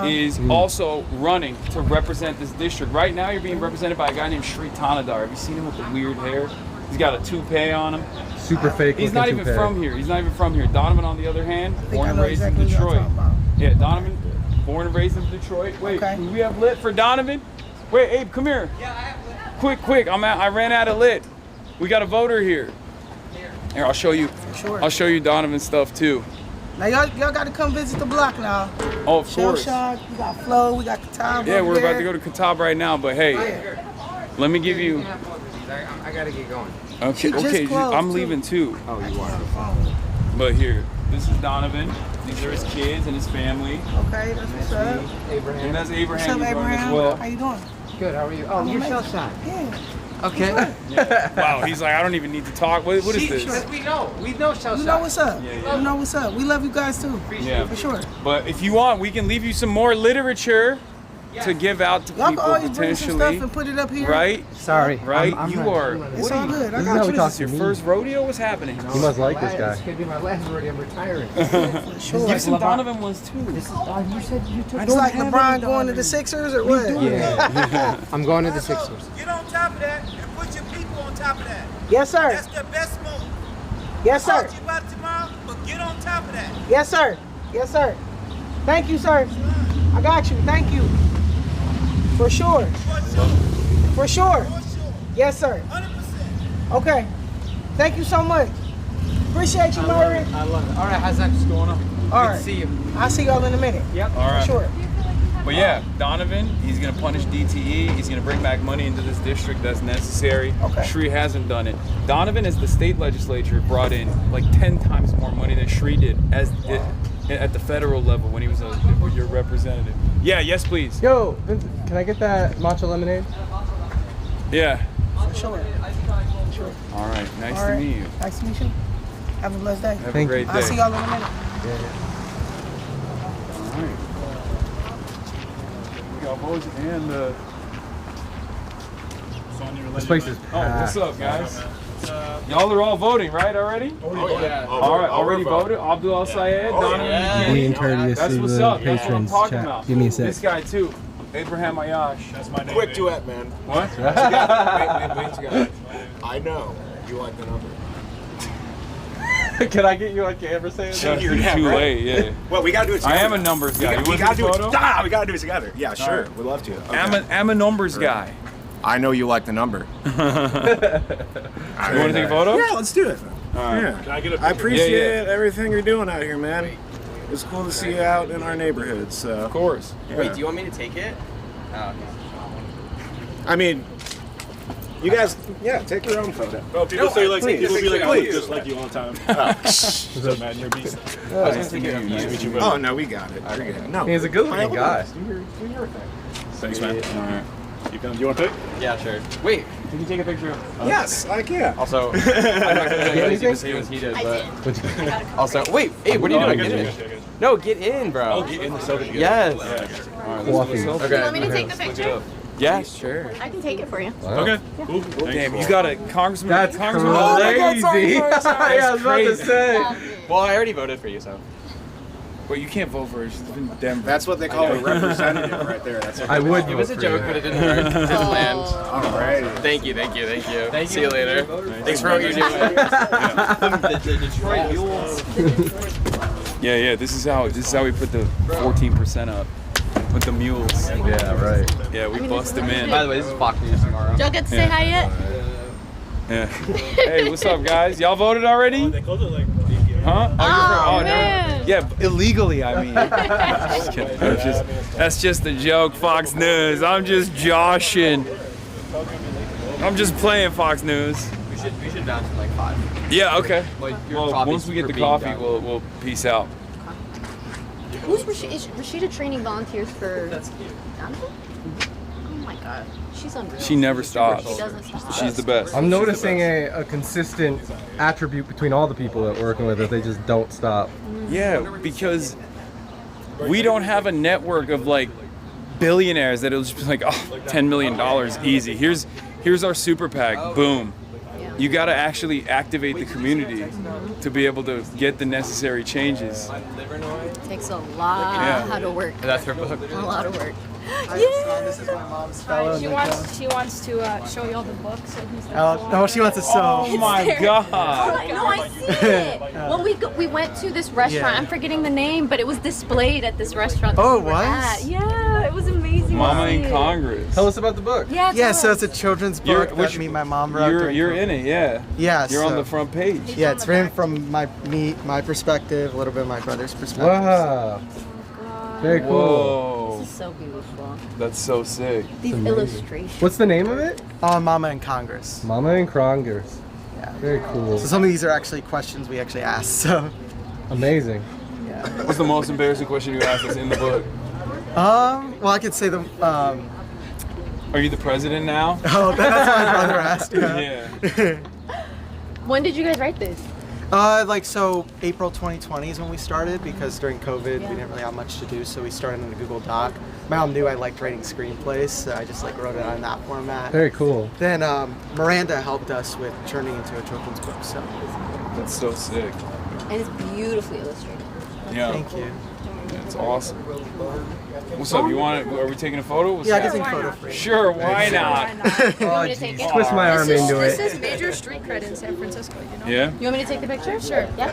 is also running to represent this district. Right now, you're being represented by a guy named Sri Tanadar. Have you seen him with the weird hair? He's got a toupee on him. Super fake. He's not even from here. He's not even from here. Donovan, on the other hand, born and raised in Detroit. Yeah, Donovan, born and raised in Detroit. Wait, do we have lit for Donovan? Wait, Abe, come here. Yeah, I have lit. Quick! I ran out of lit. We got a voter here. Here, I'll show you. Sure. I'll show you Donovan's stuff too. Now y'all got to come visit the block now. Oh, of course. Shock, we got Flo, we got Katab. Yeah, we're about to go to Katab right now, but hey, let me give you. I gotta get going. Okay, I'm leaving too. Oh, you are. But here, this is Donovan. These are his kids and his family. Okay, that's what's up. Abraham. And that's Abraham. What's up, who's running Abraham? as well. How you doing? Good. How are you? Oh, you're shell shot. Yeah. Okay. Wow, he's like, I don't even need to talk. What is this? Because we know shell shot. You know what's up. Yeah. You know what's up. We love you guys too. Yeah, For sure. But if you want, we can leave you some more literature to give out to Y'all can people always bring some stuff potentially. and put it up here. Right? Sorry. Right? I'm you ready. are. It's all good. I This is got how you. we talk This is your to me. first rodeo? What's happening? You must like this This guy. could be my last already. I'm retiring. Sure. Give some Donovan ones too. You said you took. It's like LeBron going to the Sixers or what? Yeah. I'm going to the Sixers. Get on top of that and put your people on top of that. Yes, sir. That's the best move. Yes, sir. Talk to you about it tomorrow, but get on top of that. Yes, sir. Yes, sir. Thank you, sir. I got you. Thank you. For sure. For sure. Yes, sir. 100%. Okay. Thank you so much. Appreciate you, Myron. I love it. All right, how's that going on? All Good right. to see you. I'll see y'all in a minute. Yep. All right. For sure. But yeah, Donovan, he's going to punish DTE. He's going to bring back money into this district that's necessary. Okay. Shri hasn't done it. Donovan, as the state legislature, brought in like 10 times more money than Shri did at the federal level when he was your representative. Yeah, yes, please. Yo, Vincent, can I get that matcha lemonade? Yeah. For sure. Sure. All right. Nice All to right. meet you. Nice to meet you. Have a blessed day. Have a great day. I'll see y'all in a minute. All right. We got boys and This place is Oh, what's up, guys? Y'all are all voting, right, already? Oh, yeah. All right, already voted. Abdul Al Sayed, Donovan McKinney. Being courteous That's to what's the up. That's what I'm patrons. talking Chat. about. Give me a sec. This guy too, Abraham Ayash. That's my name. Quick duet, man. What? Wait together. I know you like the number. Can I get you on camera saying that? Too late, yeah. Well, we gotta do it together. I am a numbers guy. We gotta do it. We gotta do it together. Yeah, sure. right. We'd love to. Okay. I'm a numbers guy. I know you like the number. You want to take a photo? Yeah, let's do it. All right. Yeah. Can I get a I picture? appreciate everything you're doing out here, man. It's cool to see you out in our neighborhood. So. Of course. Yeah. Wait, do you want me to take it? Oh, okay. I mean, You guys, take your own photo. Bro, people say like please, people be like, I look please. just like you all the time. So man, you're a beast. Nice to meet you, brother. Oh no, we got it. We're good. No, He's a good-looking guy. Thanks, man. All right. You want to pick? Yeah, sure. Wait, can you take a picture of? Yes, I can. Also, I'm not gonna do anything the same as he did, but also, wait, hey, what are you doing? Get in. No, get in, bro. Oh, get in the soda. Yes. Coffee. Okay. You want me to take the picture? Yeah, sure. I can take it for you. Okay. Cool. Damn, you got a congressman. That's congressman. crazy. Yeah, I was about to say. Well, I already voted for you, so. But you can't vote for it. She's in Denver. That's what they call a representative right there. That's what I would. It was a joke, but it didn't hurt. It didn't land. All right. Thank you. See you later. Thanks for what you're doing. The Detroit Mules. Yeah. This is how we put the 14% up with the mules. Yeah, right. Yeah, we bust them in. By the way, this is Fox News tomorrow. Did y'all get to say hi yet? Yeah. Hey, what's up, guys? Y'all voted already? They close it like. Huh? Oh, no. man. Yeah, illegally, I mean. Just kidding. That's just a joke, Fox News. I'm just joshing. I'm just playing Fox News. We should bounce in like 5. Yeah, okay. Like, your Well, coffee's once we get the for being coffee, done. we'll peace out. Who's Rashida? Is Rashida training volunteers for? That's cute. Oh my god, she's unreal. She never stops. She doesn't stop. She's the best. I'm noticing a consistent attribute between all the people that we're working with that they just don't stop. Yeah, because we don't have a network of like billionaires that it'll just be like, oh, $10 million easy. Here's our super PAC. Boom. You got to actually activate the community to be able to get the necessary changes. It takes a lot of work. That's her book. A lot of work. This is my mom's fellow. She wants to show you all the books. And No, she wants to sew. Oh my God. No, I see it. When we went to this restaurant, Yeah. I'm forgetting the name, but it was displayed at this restaurant. Oh, that we it were was? at. Yeah, it was amazing. Mama to in see. Congress. Tell us about the book. Yeah, Yeah, tell so us. it's a children's book that me and my mom wrote. during You're COVID. in it, yeah. Yeah, You're on so- the front page. Yeah, it's written from my perspective, a little bit of my brother's perspective. Wow. Very cool. Whoa. This is so beautiful. That's so sick. These illustrations. What's the name of it? Mama in Congress. Mama in Congress. Yeah. Very cool. So some of these are actually questions we actually asked. So. Amazing. Yeah. What's the most embarrassing question you asked us in the book? Well, I could say the. Are you the president now? Oh, that's what my brother asked. Yeah. When did you guys write this? So April 2020 is when we started because during COVID we didn't really have much to do, so we started in a Google Doc. My mom knew I liked writing screenplays, so I just wrote it on that format. Very cool. Then Miranda helped us with turning into a children's book. So That's so sick. And it's beautifully illustrated. Yeah. thank you. That's awesome. What's up? Are we taking a photo? What's Yeah, I up? can take a photo for you. Sure, why not? You want me to take it? Twist my arm into This it. is major street cred in San Francisco, you know? Yeah? You want me to take the picture? Sure. Yeah.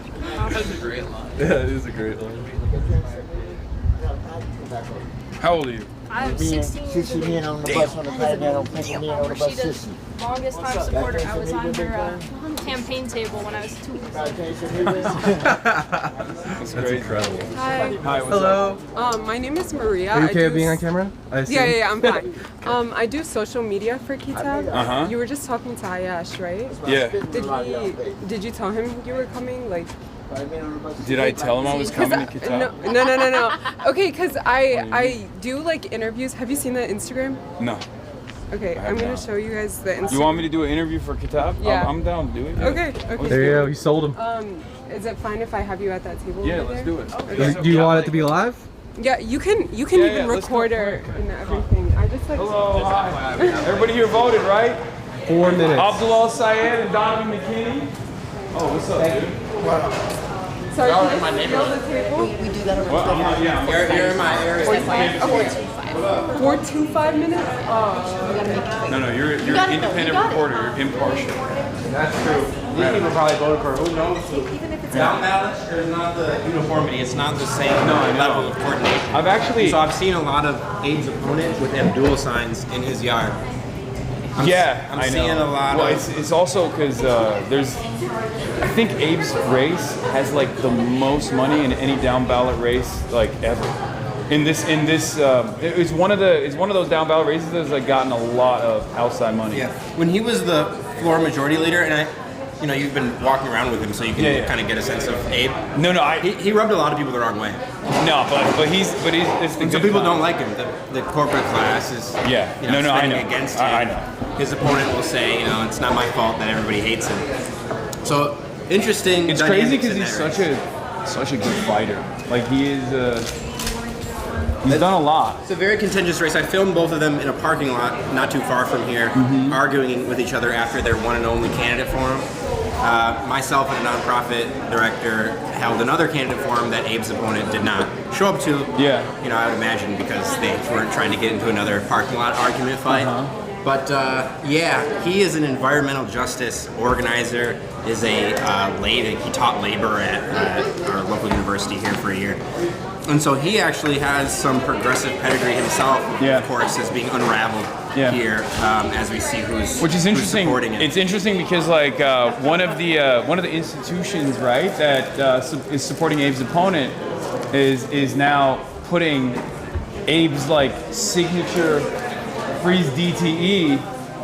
That's a great line. Yeah, it is a great line. How old are you? I'm 16 years old. on the bus on the Rashida's longest time supporter. I was on her campaign table when I was 2 years old. That's That's incredible. Hi. Hi, what's Hello. up? My name is Maria. Are you I okay do with being on camera? I assume? Yeah, I'm fine. I do social media for Kitab. Uh-huh. You were just talking to Ayash, right? Yeah. Did you tell him you were coming? Like, Did I tell him I was coming to Qatar? No. Okay, because I do like interviews. Have you seen the Instagram? No. Okay, I have I'm gonna not. show you guys the Instagram. You want me to do an interview for Kitab? Yeah. I'm down to do it. Yeah. Okay. There you go. You sold him. Is it fine if I have you at that table? Yeah, over let's there? do it. Okay. Do you want it to be live? Yeah, you can Yeah, even let's go record for her it. and everything. I just like. Hello, hi. Everybody here voted, right? 4 minutes. Abdullah Syed and Donovan McKinney. Oh, what's up, dude? Sorry, Y'all can in my I steal the table? We do that over Well, you're in my area. 425 minutes? Oh. No, you're an independent reporter. You're impartial. That's true. These people probably voted for who knows who. Down ballot, there's not the uniformity. It's not the same level of coordination. I've seen a lot of Abe's opponent with them dual signs in his yard. I'm seeing a lot well, of. it's also because there's. I think Abe's race has like the most money in any down ballot race like ever. It's one of those down ballot races that's like gotten a lot of outside money. Yeah. When he was the floor majority leader, and you've been walking around with him, so you can kind of get a sense of Abe. No, he rubbed a lot of people the wrong way. No, but he's it's the and some people don't like him. The corporate class is spending against him. I know. His opponent will say, it's not my fault that everybody hates him. So interesting. It's crazy because he's such a good fighter. Like he is. He's done a lot. It's a very contentious race. I filmed both of them in a parking lot not too far from here, arguing with each other after their one and only candidate forum. Myself and a nonprofit director held another candidate forum that Abe's opponent did not show up to. Yeah. I would imagine because they weren't trying to get into another parking lot argument fight. But he is an environmental justice organizer. Is he taught labor at our local university here for a year. And so he actually has some progressive pedigree himself, of course, as being unraveled here as we see who's supporting it. It's interesting because like one of the institutions, right, that is supporting Abe's opponent is now putting Abe's like signature Freeze DTE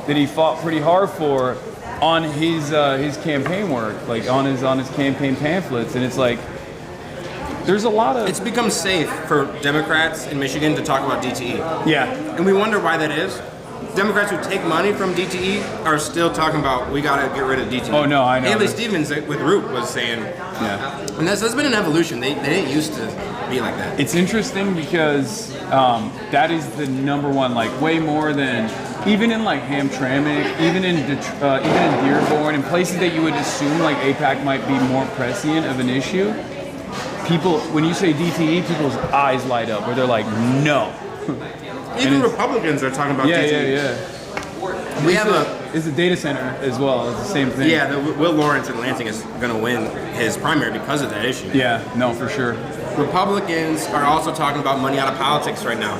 that he fought pretty hard for on his campaign work, like on his campaign pamphlets, and it's like. There's a lot of... It's become safe for Democrats in Michigan to talk about DTE. Yeah. And we wonder why that is. Democrats who take money from DTE are still talking about, we got to get rid of DTE. Oh, no, I know. Haley Stevens with Root was saying... Yeah. And that's been an evolution. They didn't used to be like that. It's interesting because that is the number one, like way more than... Even in like Hamtramck, even in Dearborn, in places that you would assume like AIPAC might be more prescient of an issue... People, when you say DTE, people's eyes light up, where they're like, no. Even Republicans are talking about DTE. Yeah. It's a data center as well. It's the same thing. Yeah, Will Lawrence in Lansing is going to win his primary because of that issue. Yeah, no, for sure. Republicans are also talking about money out of politics right now.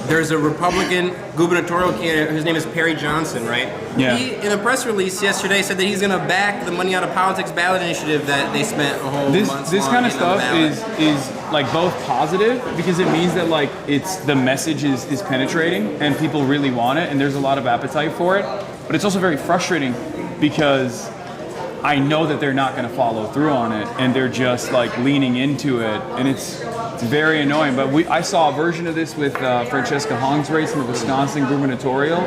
There's a Republican gubernatorial candidate, his name is Perry Johnson, right? Yeah. He, in a press release yesterday, said that he's going to back the money out of politics ballot initiative that they spent a whole month. This kind of stuff is like both positive because it means that like the message is penetrating and people really want it and there's a lot of appetite for it. But it's also very frustrating because I know that they're not going to follow through on it and they're just like leaning into it and it's very annoying. But I saw a version of this with Francesca Hong's race in the Wisconsin gubernatorial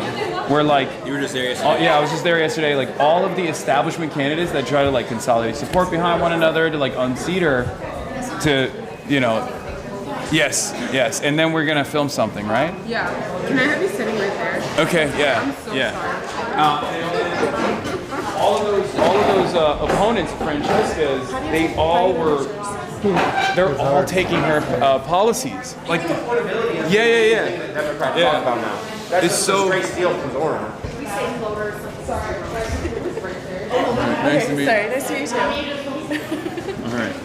where like... You were just there yesterday? Yeah, I was just there yesterday. Like all of the establishment candidates that try to like consolidate support behind one another to like unseat her to, yes. And then we're going to film something, right? Yeah. Can I have you sitting right there? Okay, yeah. I'm so sorry. All of those opponents of Francesca's, they're all taking her policies. Like, yeah. Democrats talk about now. That's it's so straight steal from Zora. Nice to meet you. Sorry, nice to meet you too. All right.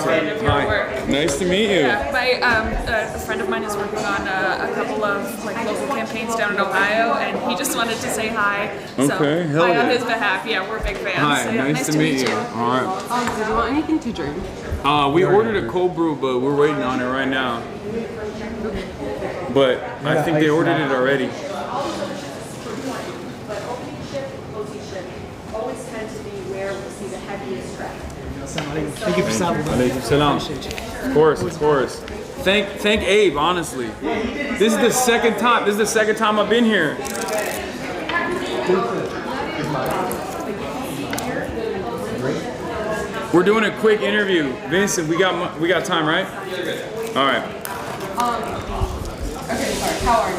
Fan of your work. Nice to meet you. Yeah, a friend of mine is working on a couple of like local campaigns down in Ohio, and he just wanted to say hi. Okay, hell hi yeah. on his behalf. Yeah, we're big fans. Hi, so, yeah, nice to meet you. All right. Did you want anything to drink? We ordered a cold brew, but we're waiting on it right now. But I think they ordered it already. Always tends to be where we see the heaviest traffic. Thank you for stopping by. Alaikum salam. Of course. Thank Abe, honestly. This is the second time. I've been here. We're doing a quick interview. Vincent, we got time, right? All right. Okay, sorry. How are you?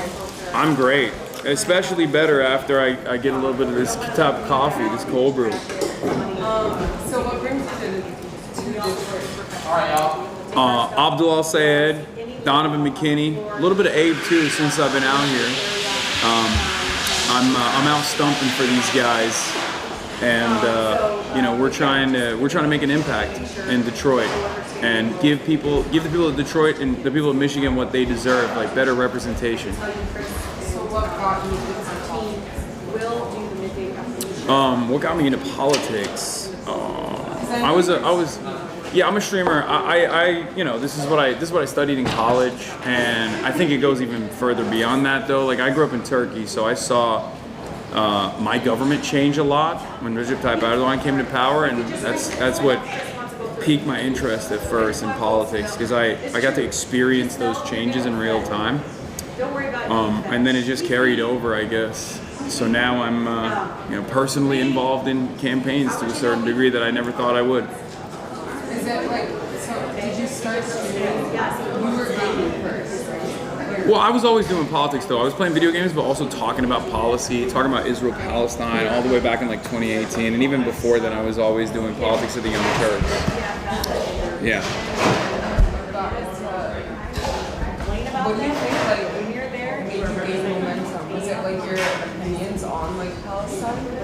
I'm great. Especially better after I get a little bit of this type of coffee, this cold brew. So what brings you to Detroit? Abdul Al-Sayed, Donovan McKinney, a little bit of Abe too since I've been out here. I'm out stumping for these guys, and we're trying to make an impact in Detroit and give the people of Detroit and the people of Michigan what they deserve, like better representation. So what got you into the team will do the midday coverage? What got me into politics? I was Yeah, I'm a streamer. I you know, this is what I studied in college, and I think it goes even further beyond that though. Like I grew up in Turkey, so I saw my government change a lot when Recep Tayyip Erdogan came to power, and that's what piqued my interest at first in politics, because I got to experience those changes in real time, and then it just carried over, I guess. So now I'm you know, personally involved in campaigns to a certain degree that I never thought I would. Is it like, so did you start streaming? You were gaming first, right? Well, I was always doing politics though. I was playing video games, but also talking about policy, talking about Israel-Palestine all the way back in like 2018. And even before then, I was always doing politics of the Young Turks. Yeah. What do you think, like, when you're there and you gain momentum, was it like your opinions on like Palestine?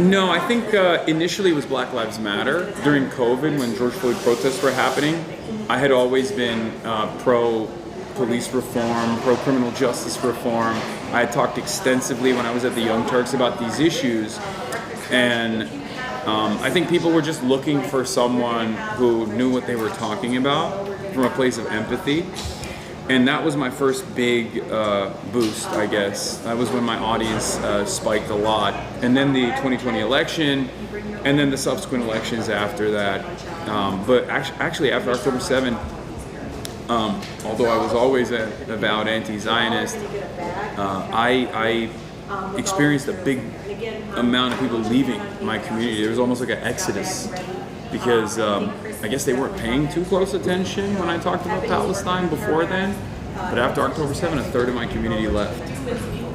No, I think initially it was Black Lives Matter. During COVID, when George Floyd protests were happening, I had always been pro-police reform, pro-criminal justice reform. I had talked extensively when I was at the Young Turks about these issues. And I think people were just looking for someone who knew what they were talking about from a place of empathy. And that was my first big boost, I guess. That was when my audience spiked a lot. And then the 2020 election, and then the subsequent elections after that. But actually after October 7th, although I was always a avowed anti-Zionist, I experienced a big amount of people leaving my community. There was almost like an exodus, because I guess they weren't paying too close attention when I talked about Palestine before then. But after October 7th, a third of my community left.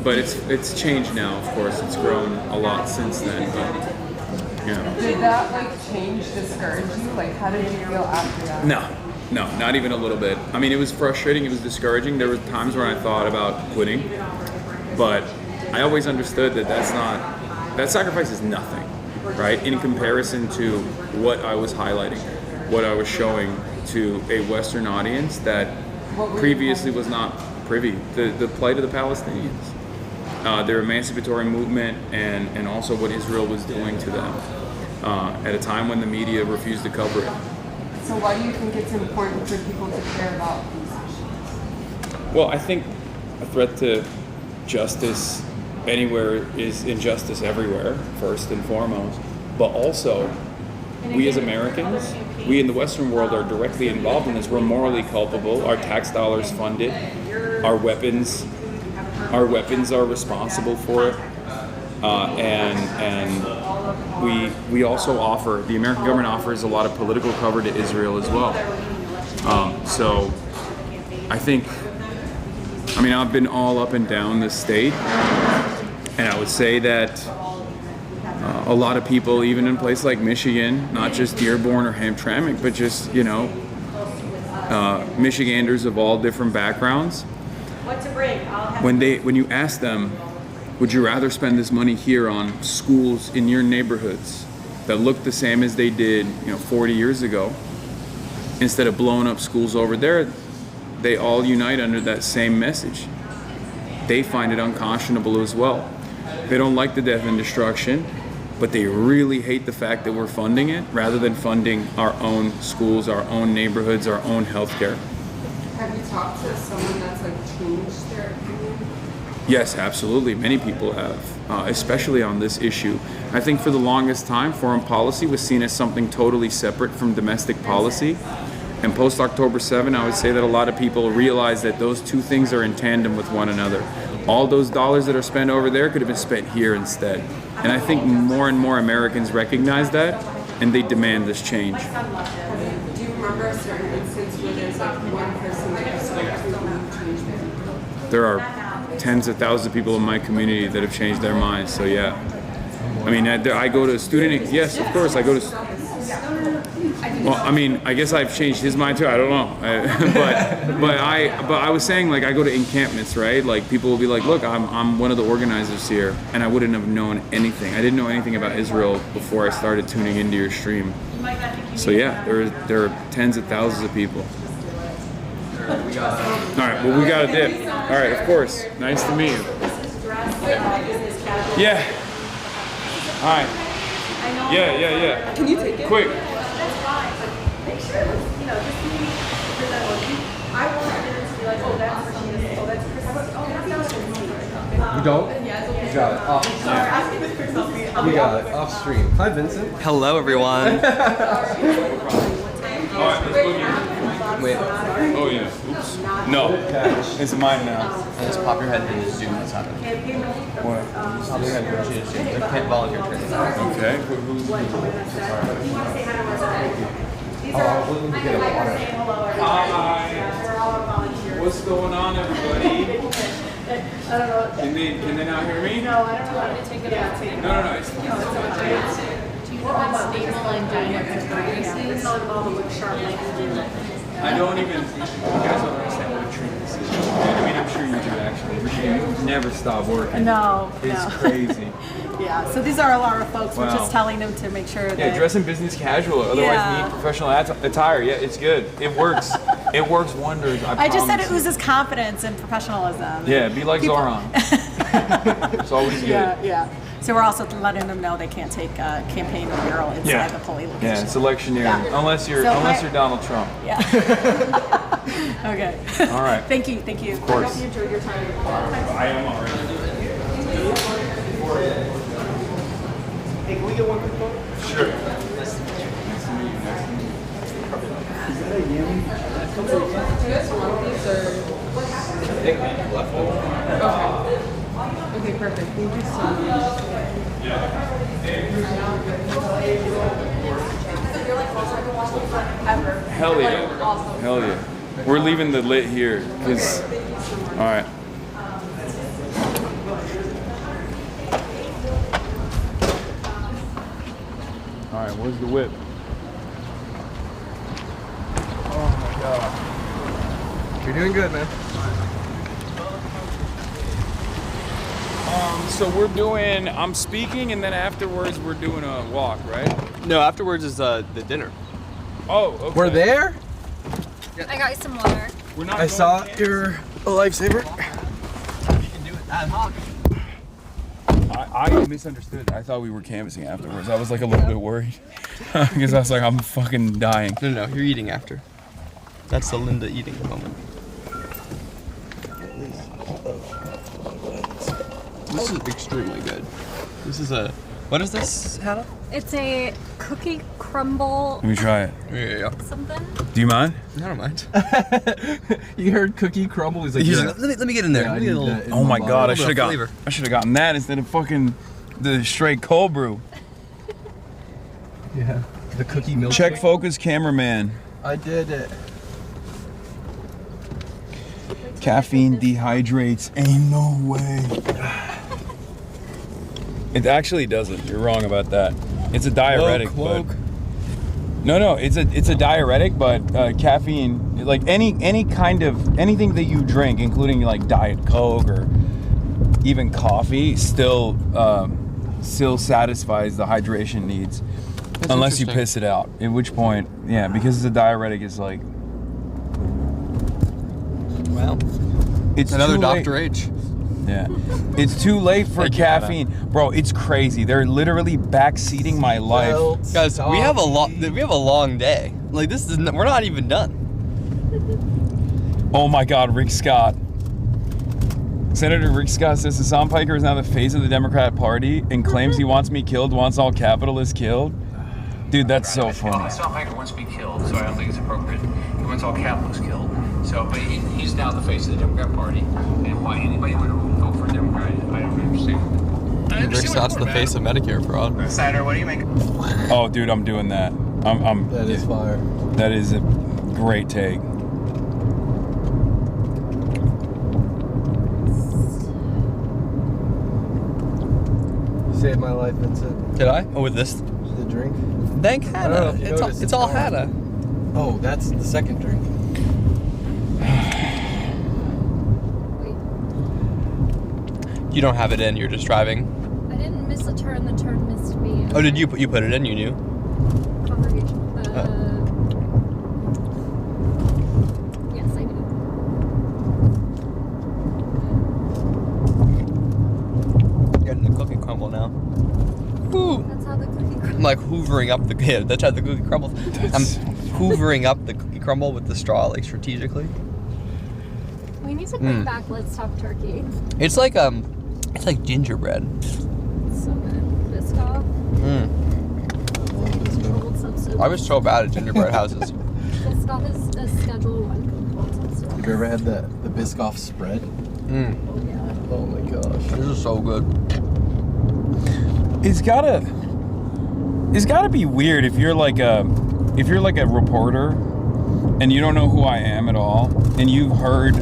But it's changed now, of course. It's grown a lot since then. But, you know. Did that like change discourage you? Like, how did you feel after that? No, not even a little bit. I mean, it was frustrating. It was discouraging. There were times when I thought about quitting, but I always understood that that sacrifice is nothing, right? In comparison to what I was highlighting, what I was showing to a Western audience that previously was not privy to the plight of the Palestinians, their emancipatory movement, and also what Israel was doing to them at a time when the media refused to cover it. So why do you think it's important for people to care about these issues? Well, I think a threat to justice anywhere is injustice everywhere, first and foremost. But also, we as Americans, we in the Western world are directly involved in this. We're morally culpable. Our tax dollars fund it. Our weapons are responsible for it. And we also offer, the American government offers a lot of political cover to Israel as well. So I think, I mean, I've been all up and down the state, and I would say that a lot of people, even in places like Michigan, not just Dearborn or Hamtramck, but just, you know, Michiganders of all different backgrounds, when you ask them, would you rather spend this money here on schools in your neighborhoods that look the same as they did, 40 years ago, instead of blowing up schools over there? They all unite under that same message. They find it unconscionable as well. They don't like the death and destruction, but they really hate the fact that we're funding it rather than funding our own schools, our own neighborhoods, our own healthcare. Have you talked to someone that's like changed their opinion? Yes, absolutely. Many people have, especially on this issue. I think for the longest time, foreign policy was seen as something totally separate from domestic policy. And post-October 7, I would say that a lot of people realize that those two things are in tandem with one another. All those dollars that are spent over there could have been spent here instead. And I think more and more Americans recognize that, and they demand this change. Do you remember a certain instance where there's like one person that you spoke to who changed their opinion? There are tens of thousands of people in my community that have changed their minds, so yeah. I mean, I go to student, yes, of course, I go to, well, I mean, I guess I've changed his mind too, I don't know. But I was saying, like, I go to encampments, right? Like, people will be like, look, I'm one of the organizers here, and I wouldn't have known anything. I didn't know anything about Israel before I started tuning into your stream. So yeah, there are tens of thousands of people. All right, well, we got a dip. All right, of course. Nice to meet you. Yeah. All right. Yeah. Can you take it? Quick. You don't? You got it. Off stream. You got it. Off stream. Hi, Vincent. Hello, everyone. Wait. Oh yeah. Oops. No. It's mine now. Just pop your head and just do this happen. What? Pop your head and just do. They can't volunteer training. Okay. Hi. What's going on, everybody? Can they not hear me? No, I don't know. No. It's fine. Do you have stable and dynamic experiences? I don't even. You guys don't understand what a treat this is. I mean, I'm sure you do actually. You never stop working. No. It's crazy. Yeah, so these are a lot of folks. We're Wow. just telling them to make sure that. Yeah, dress in business casual. Otherwise, need professional attire. Yeah, it's good. It works. It works wonders. I just said it promise you. oozes confidence and professionalism. Yeah, be like People- Zoran. It's always good. Yeah. So we're also letting them know they can't take campaign apparel inside the polling location. Yeah, it's electioneering. Yeah. Unless you're Donald Trump. Yeah. Okay. All right. Thank you. Of course. I hope you enjoyed your time. I am already. Hey, can we get one quick photo? Sure. Okay, perfect. Thank you so much. Hell yeah. Hell yeah. We're leaving the lit here because. All right. All right. Where's the whip? Oh my god. You're doing good, man. So I'm speaking, and then afterwards we're doing a walk, right? No, afterwards is the dinner. Oh, okay. We're there? I got you some water. We're not I saw you're a lifesaver. You can do it ad hoc. I misunderstood. I thought we were canvassing afterwards. I was like a little bit worried because I was like, I'm fucking dying. No, you're eating after. That's the Linda eating moment. This is extremely good. This is what is this, Hannah? It's a cookie crumble. Let me try it. Yeah. Something. Do you mind? I don't mind. You heard cookie crumble? He's like, He's yeah. like, let me get in there. Yeah, Let me get a little, Oh my god, I little should have flavor. gotten that instead of fucking the straight cold brew. Yeah. The cookie milk. Check focus, cameraman. I did it. Caffeine dehydrates. Ain't no way. It actually doesn't. You're wrong about that. It's a diuretic, but no, it's a diuretic, but caffeine, like anything that you drink, including like Diet Coke or even coffee, still satisfies the hydration needs, unless you piss it out. At which point, yeah, because it's a diuretic, it's like, well, it's another too late. Dr. H. Yeah, it's too late for caffeine, bro. It's crazy. They're literally backseating my life, guys. We have a long day. Like this is we're not even done. Oh my God, Rick Scott. Senator Rick Scott says Hasan Piker is now the face of the Democrat Party and claims he wants me killed, wants all capitalists killed. Dude, that's so funny. Hasan Piker wants to be killed, so I don't think it's appropriate. He wants all capitalists killed. So, but he's now the face of the Democrat Party, and why anybody would vote for a Democrat, I don't understand. Rick Scott's the face of Medicare fraud. Senator, what do you make? Oh, dude, I'm doing that. That is fire. That is a great take. You saved my life, Vincent. Did I? Oh, with this? The drink? Thank I don't know Hannah. if you It's all, noticed, it's all gone. Hannah. Oh, that's the second drink. You don't have it in. You're just driving. I didn't miss a turn. The turn missed me. Oh, did you put it in? You knew. Congregation. Yes, I do. Getting the cookie crumble now. Woo. That's how the cookie crumble. I'm like hoovering up the. Yeah, that's how the cookie crumbles. I'm hoovering up the cookie crumble with the straw, like strategically. We need to bring back Let's Talk Turkey. It's like gingerbread. It's so good. Biscoff. Controlled substance. I was so bad at gingerbread houses. Biscoff is a Schedule 1 controlled substance. Have you ever had the Biscoff spread? Oh my gosh. This is so good. It's gotta be weird if you're like a reporter and you don't know who I am at all, and you've heard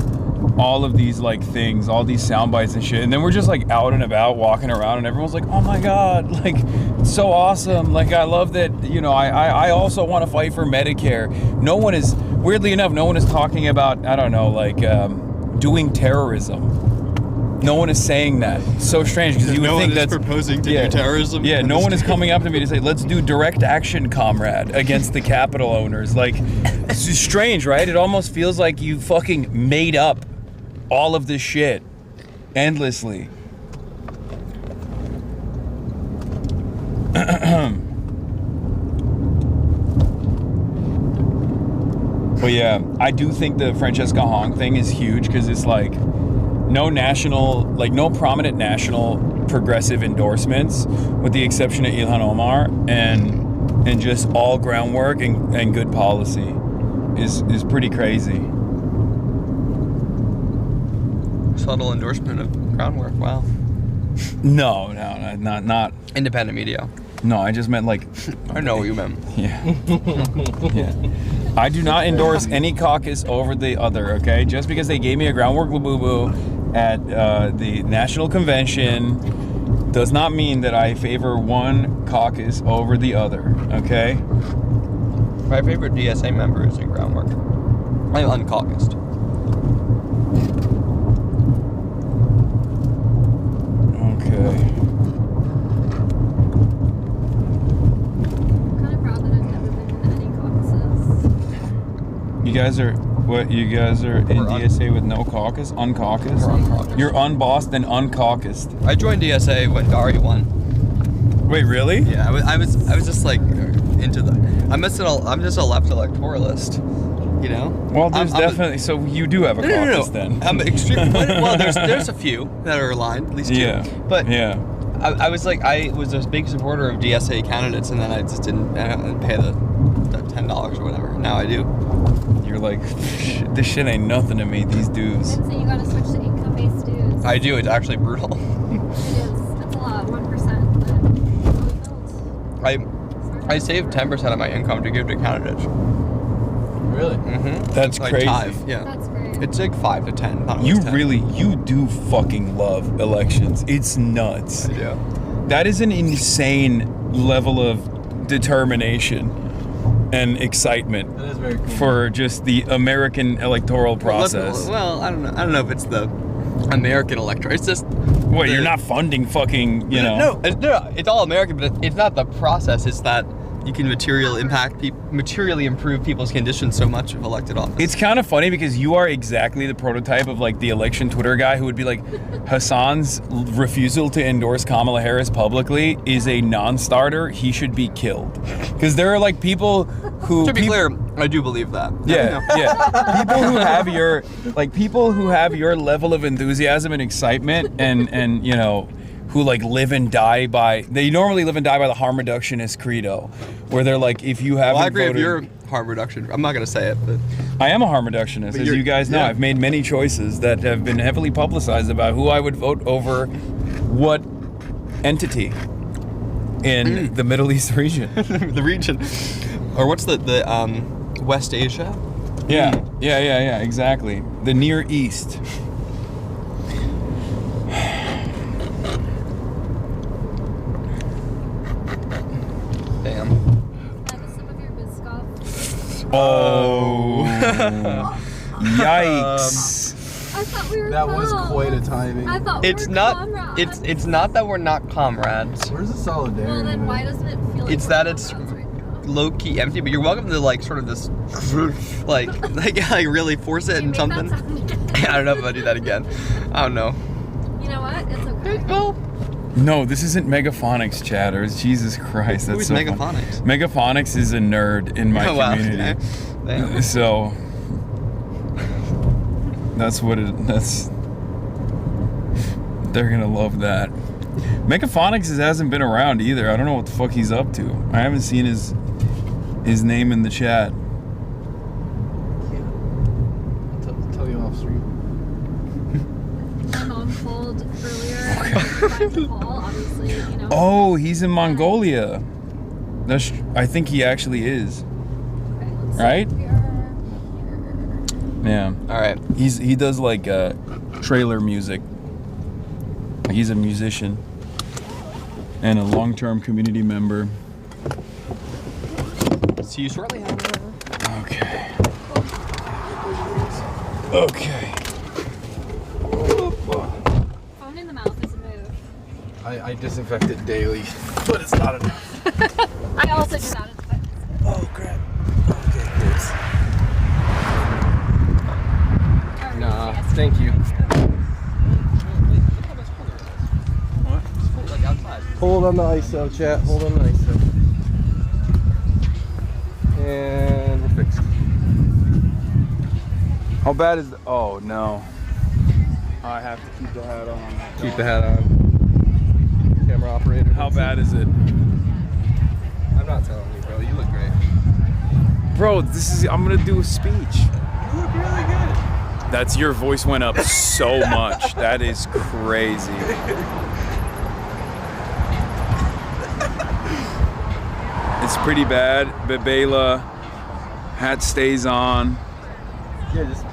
all of these like things, all these sound bites and shit, and then we're just like out and about walking around and everyone's like, oh my god, like it's so awesome, like I love that, you know, I also want to fight for Medicare. No one is, weirdly enough, no one is talking about, I don't know, like doing terrorism. No one is saying that. It's so strange because you would think that's proposing to do terrorism. Yeah, no one is coming up to me to say, let's do direct action, comrade, against the Capitol owners. Like, it's just strange, right? It almost feels like you fucking made up all of this shit endlessly. But yeah, I do think the Francesca Hong thing is huge because it's like no prominent national progressive endorsements, with the exception of Ilhan Omar, and just all groundwork and good policy is pretty crazy. Subtle endorsement of groundwork. Wow. No, not independent media. No, I just meant like. I know what you meant. Yeah. Yeah. I do not endorse any caucus over the other. Okay, just because they gave me a groundwork boo at the National Convention does not mean that I favor one caucus over the other. Okay. My favorite DSA member is in groundwork. I'm uncaucused. Okay. I'm kind of proud that I've never been in any caucuses. You guys are in DSA with no caucus? Uncaucused? We're uncaucused. You're unbossed and uncaucused. I joined DSA when Dari won. Wait, really? Yeah, I was just like into the. I'm just a left electoralist, you know. Well, there's definitely. So you do have a caucus then. I'm extreme. Well, there's a few that are aligned, at least two. Yeah. But yeah. I was a big supporter of DSA candidates, and then I just didn't pay the $10 or whatever. Now I do. You're like, this shit ain't nothing to me. These dues. And so you gotta switch to income-based dues. I do. It's actually brutal. It is. That's a lot. 1%. I save 10% of my income to give to candidates. Really? Mm-hmm. That's like crazy. Tithe, yeah. That's great. It's like 5 to 10. Not You 10. you do fucking love elections. It's nuts. Yeah. That is an insane level of determination and excitement That is very cool. for just the American electoral process. Well, I don't know. I don't know if it's the American electorate. It's just. Wait, you're not funding fucking, you know. No, it's all American, but it's not the process. It's that you can materially improve people's conditions so much of elected office. It's kind of funny because you are exactly the prototype of like the election Twitter guy who would be like, Hasan's refusal to endorse Kamala Harris publicly is a non-starter. He should be killed. Because there are like people who. To be clear, I do believe that. Yeah, yeah. People who have your level of enthusiasm and excitement and you know, who like live and die by, they normally live and die by the harm reductionist credo, where they're like, if you haven't I agree voted, with your harm reduction. I'm not going to say it, but I am a harm reductionist, as you guys know. yeah. I've made many choices that have been heavily publicized about who I would vote over what entity in the Middle East region. the region, or what's the West Asia? Yeah, exactly. The Near East. Damn. Oh. Yikes. I thought we were That was pals. quite a timing. I thought we It's were not. comrades. It's not that we're not comrades. Where's the solidarity? Well, then why doesn't it feel like It's that it's low key empty. But you're welcome to like sort of this, like really force it in something. I don't know if I'll do that again. I don't know. You know what? It's okay. Well, No, this isn't Megaphonics chatters. Jesus Christ, that's Who's so funny. Megaphonics? Megaphonics is a nerd in my Oh, wow, community. okay. So that's what it. That's. They're gonna love that. Megaphonics hasn't been around either. I don't know what the fuck he's up to. I haven't seen his name in the chat. Tell you off stream. My mom called earlier. Trying to call, obviously, you know. Oh, he's in Mongolia. That's. I think he actually is. Right? Yeah. All right. He does like trailer music. He's a musician and a long-term community member. See you shortly. Okay. Okay. Phone in the mouth is a move. I disinfect it daily, but it's not enough. I also do not expect. Oh crap. Okay, thanks. Nah, thank you. Hold on the ISO, chat. Hold on the ISO. And we're fixed. How bad is oh no. I have to keep the hat on. Keep the hat on. Camera operator. How bad is it? I'm not telling you, bro. You look great. Bro, I'm gonna do a speech. You look really good. That's your voice went up so much. That is crazy. It's pretty bad. Bebela, hat stays on. Yeah, just.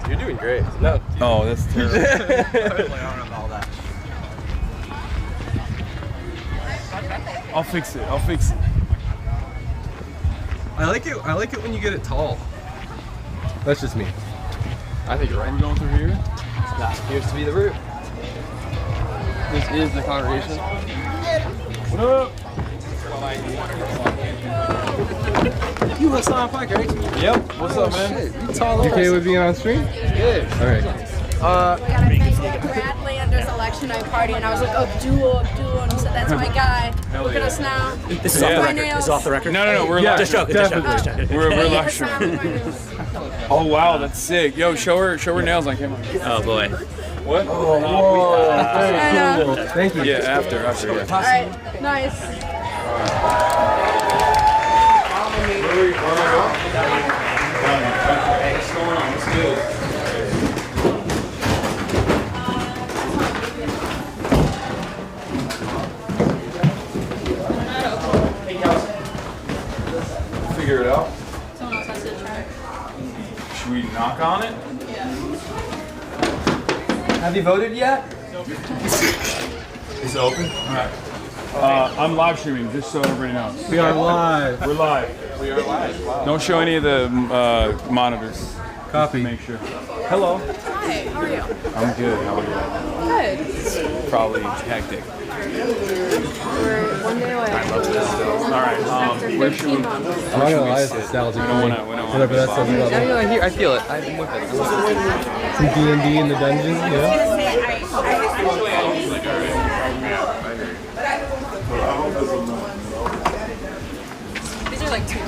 You're doing great. No. Oh, that's terrible. I don't know all that. I'll fix it. I'll fix it. I like it. I like it when you get it tall. That's just me. I think you're right. I'm going through here. That appears to be the route. This is the congregation. What up? You Hasan Piker, right? Yep. What's up, man? You okay with being on stream? Good. All right. Brad Lander's election night party, and I was like, Abdul, and he said, that's my guy. Look at us now. This is off the record. This is off the record. No. We're just joking. Just joking. We're live streaming. Oh wow, that's sick. Yo, show her nails on camera. Oh boy. What? Thank you. Yeah, after. Yeah. All right, nice. What's going on? What's good? Figure it out. Someone else has to try. Should we knock on it? Have you voted yet? Is it open? All right. I'm live streaming, just so everybody knows. We are live. We're live. We are live. Wow. Don't show any of the monitors. Copy. Make sure. Hello. Hi, how are you? I'm good. How are you? Good. Probably hectic. We're one day away. All right. Where should we? I'm not gonna lie, it's nostalgic. We don't want to. Whatever that says about me. I feel it. I'm with it. Some D&D in the dungeon, yeah. These are like 2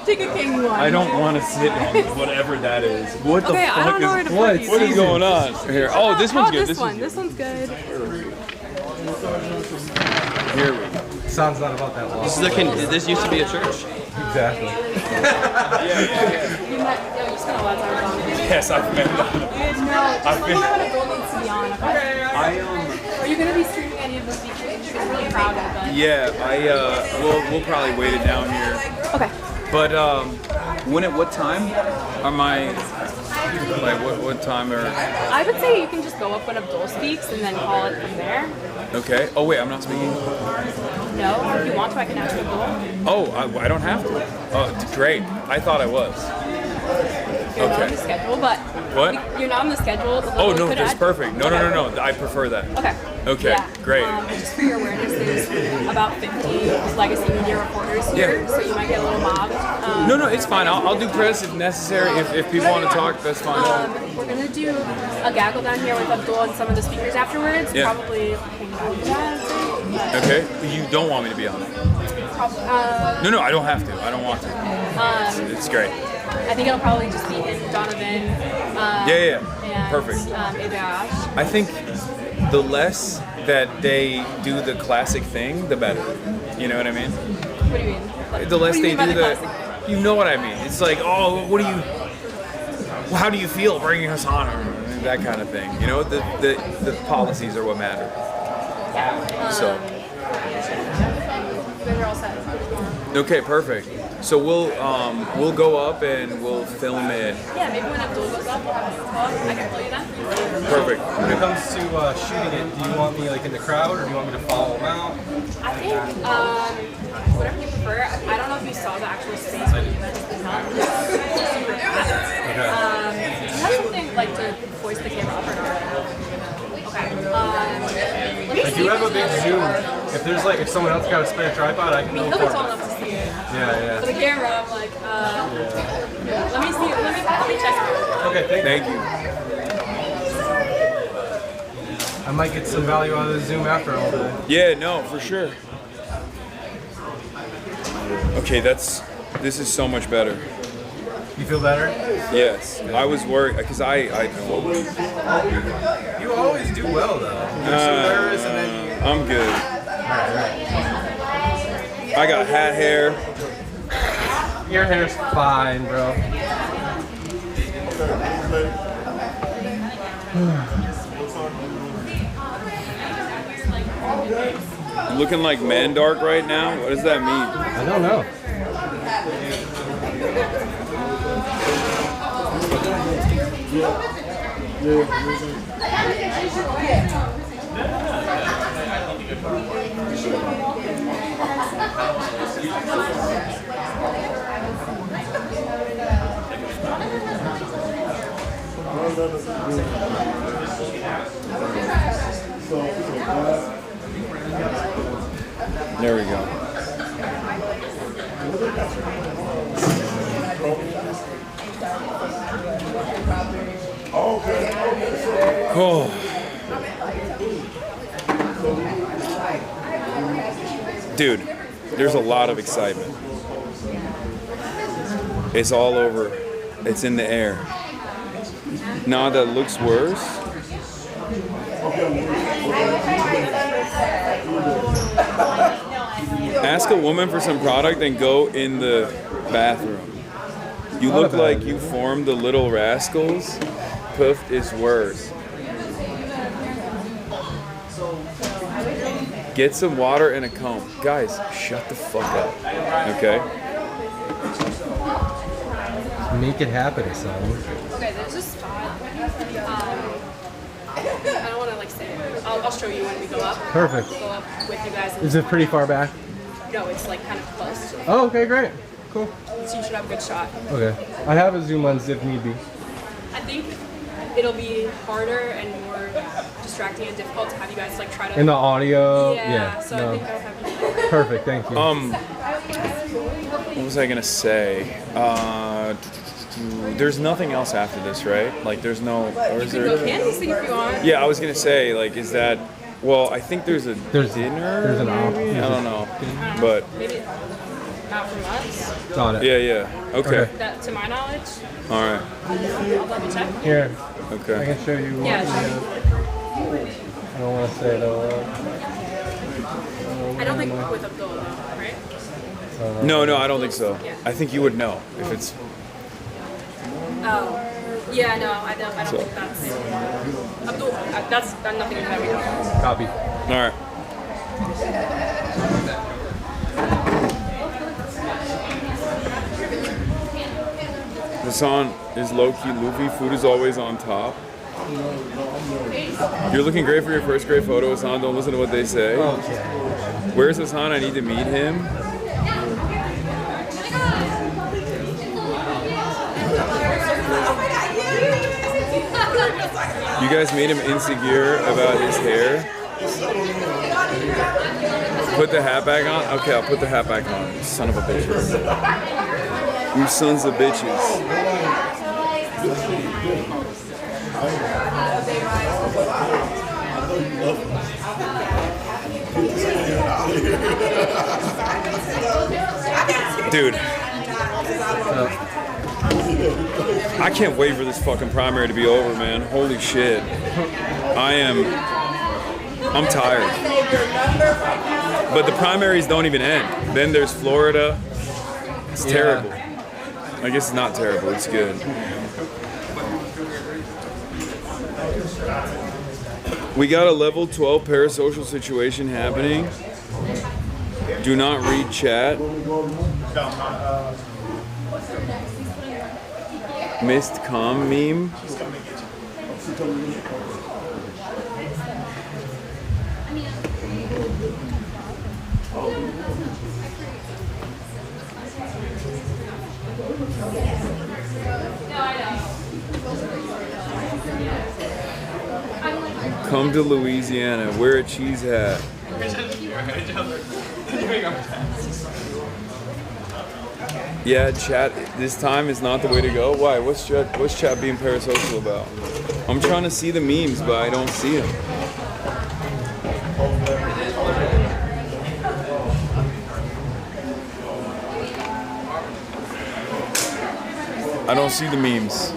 Take a king one. I don't want to sit on whatever that is. What the Okay, I fuck don't know where to put what? these. What is going on here? Oh, this one's good. This one. One's This one's good. Here we go. Sounds not about that long. This used to be a church. Exactly. You spent a lot of time on it. Yes, I've been. No, just let me know when a goal needs to be on. Okay. Are you going to be streaming any of those features? She's really proud of it. Yeah, we'll probably wait it down here. Okay. But what time am I? Like what time are? I would say you can just go up when Abdul speaks and then call it from there. Okay. Oh wait, I'm not speaking. No, if you want to, I can ask Abdul. Oh, I don't have to. Oh, great. I thought I was. You're not on the schedule, but What? you're not on the schedule. Oh no, that's perfect. No. I prefer that. Okay. Okay, Yeah. great. Just for your awareness, there's about 50 legacy media reporters here, so you might get a little mobbed. No, it's fine. I'll do press if necessary. If people want to talk, that's fine. We're gonna do a gaggle down here with Abdul and some of the speakers afterwards. Yeah. Probably hang out with that. Okay, you don't want me to be on it. No, I don't have to. I don't want to. It's great. I think it'll probably just be him, Donovan. Yeah. And, Perfect. Ibash. I think the less that they do the classic thing, the better. You know what I mean? What do you mean? The less What do they you mean do by the, you know what I mean? It's like, oh, how do you feel bringing us on? That kind of thing. You know, the policies are what matter. So. We're all set. Okay, perfect. So we'll go up and we'll film it. Yeah, maybe when Abdul goes up, we'll have a talk. I can tell you that. Perfect. When it comes to shooting it, do you want me like in the crowd or do you want me to follow them out? I think whatever you prefer. I don't know if you saw the actual space when you mentioned the top. Super fast. Do you have something like to hoist the camera up or not? Okay. I do have a big zoom. If there's like, if someone else got a spare tripod, I can go He'll for be it. tall enough to see it. Yeah. For the camera, I'm like, let me see. Let me check it. Okay, thank you. I might get some value out of the zoom after all day. Yeah, no, for sure. Okay, this is so much better. You feel better? Yes, I was worried because I You always do well though. You're so nervous and then you... I'm good. I got hat hair. Your hair's fine, bro. Looking like Mandark right now? What does that mean? I don't know. There we go. Oh. Dude, there's a lot of excitement. It's all over. It's in the air. Now that looks worse. Ask a woman for some product and go in the bathroom. You look like you formed the Little Rascals. Puffed is worse. Get some water and a comb. Guys, shut the fuck up. Okay? Make it happen, son. Okay, there's a spot. I don't want to like say it. I'll show you when we go up. Perfect. We'll go up with you guys. Is it pretty far back? No, it's like kind of close. Oh, okay, great. Cool. So you should have a good shot. Okay. I have a zoom lens if need be. I think it'll be harder and more distracting and difficult to have you guys like try to. In the audio? Yeah. So no. I think I'll have you. Perfect, thank you. What was I gonna say? There's nothing else after this, right? Like, there's no. Or is You there? can go candy thing if you want. Yeah, I was gonna say, like, is that? Well, I think there's dinner. There's an option. Maybe? I don't know, but. Maybe not from us. Got it. Yeah. Okay. That, to my knowledge. All right. I'll let me check. Here. Okay. I can show you. Yeah. I don't want to say it out loud. I don't think with Abdul though, right? No, I don't think so. I think you would know if it's. Oh. Yeah, no, I don't think that's Abdul. That's nothing that we know. Copy. All right. Hasan is low-key Luffy. Food is always on top. You're looking great for your first grade photo, Hasan. Don't listen to what they say. Where's Hasan? I need to meet him. You guys made him insecure about his hair. Put the hat back on? Okay, I'll put the hat back on. You son of a bitches. You sons of bitches. Dude. I can't wait for this fucking primary to be over, man. Holy shit. I'm tired. But the primaries don't even end. Then there's Florida. It's terrible. I guess it's not terrible. It's good. We got a level 12 parasocial situation happening. Do not read chat. Missed com meme. Come to Louisiana, wear a cheese hat. Yeah, chat this time is not the way to go. Why? What's chat being parasocial about? I'm trying to see the memes, but I don't see them. I don't see the memes.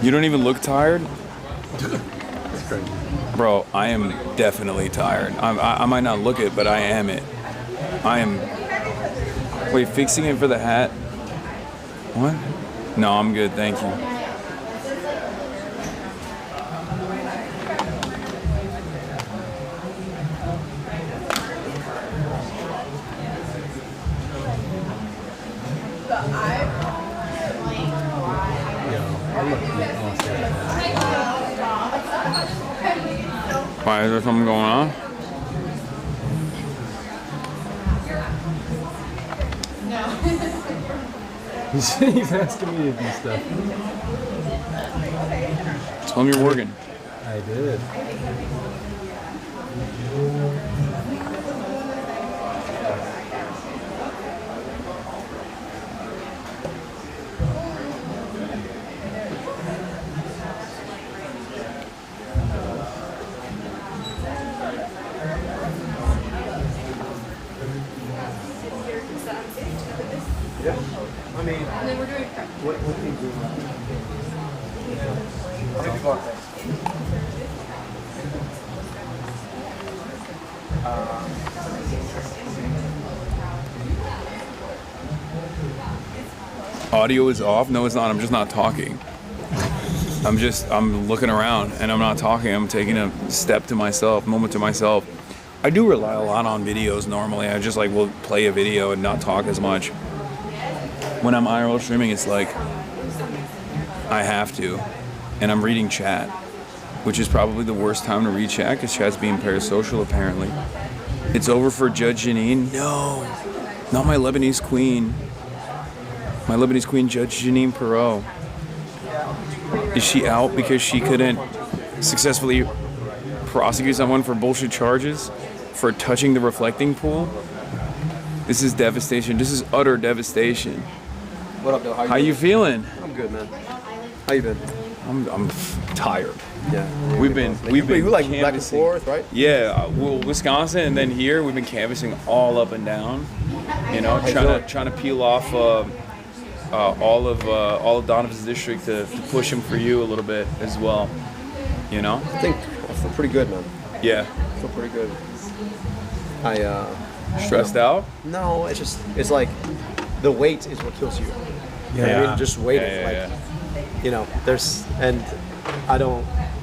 You don't even look tired? That's crazy. Bro, I am definitely tired. I might not look it, but I am it. I am... Wait, fixing it for the hat? What? No, I'm good, thank you. Why, is there something going on? He's asking me to do stuff. Tell him you're working. I did. Yeah. I mean, And then we're doing prep. what do you do? How many people are there? Audio is off? No, it's not. I'm just not talking. I'm looking around and I'm not talking. I'm taking a step to myself, moment to myself. I do rely a lot on videos normally. I just will play a video and not talk as much. When I'm IRL streaming, it's like I have to. And I'm reading chat, which is probably the worst time to read chat because chat's being parasocial apparently. It's over for Judge Janine. No, not my Lebanese queen. My Lebanese queen, Judge Janine Perot. Is she out because she couldn't successfully prosecute someone for bullshit charges for touching the reflecting pool? This is devastation. This is utter devastation. What up, though? How you feeling? I'm good, man. How you been? I'm tired. Yeah. We've been you like canvassing. back and forth, right? Yeah, well, Wisconsin and then here we've been canvassing all up and down. You know, trying to peel off all of Donovan's district to push him for you a little bit as well. You know. I feel pretty good, man. Yeah. I feel pretty good. Stressed out? No, it's like the weight is what kills you. You know what I mean? Just waiting. You know,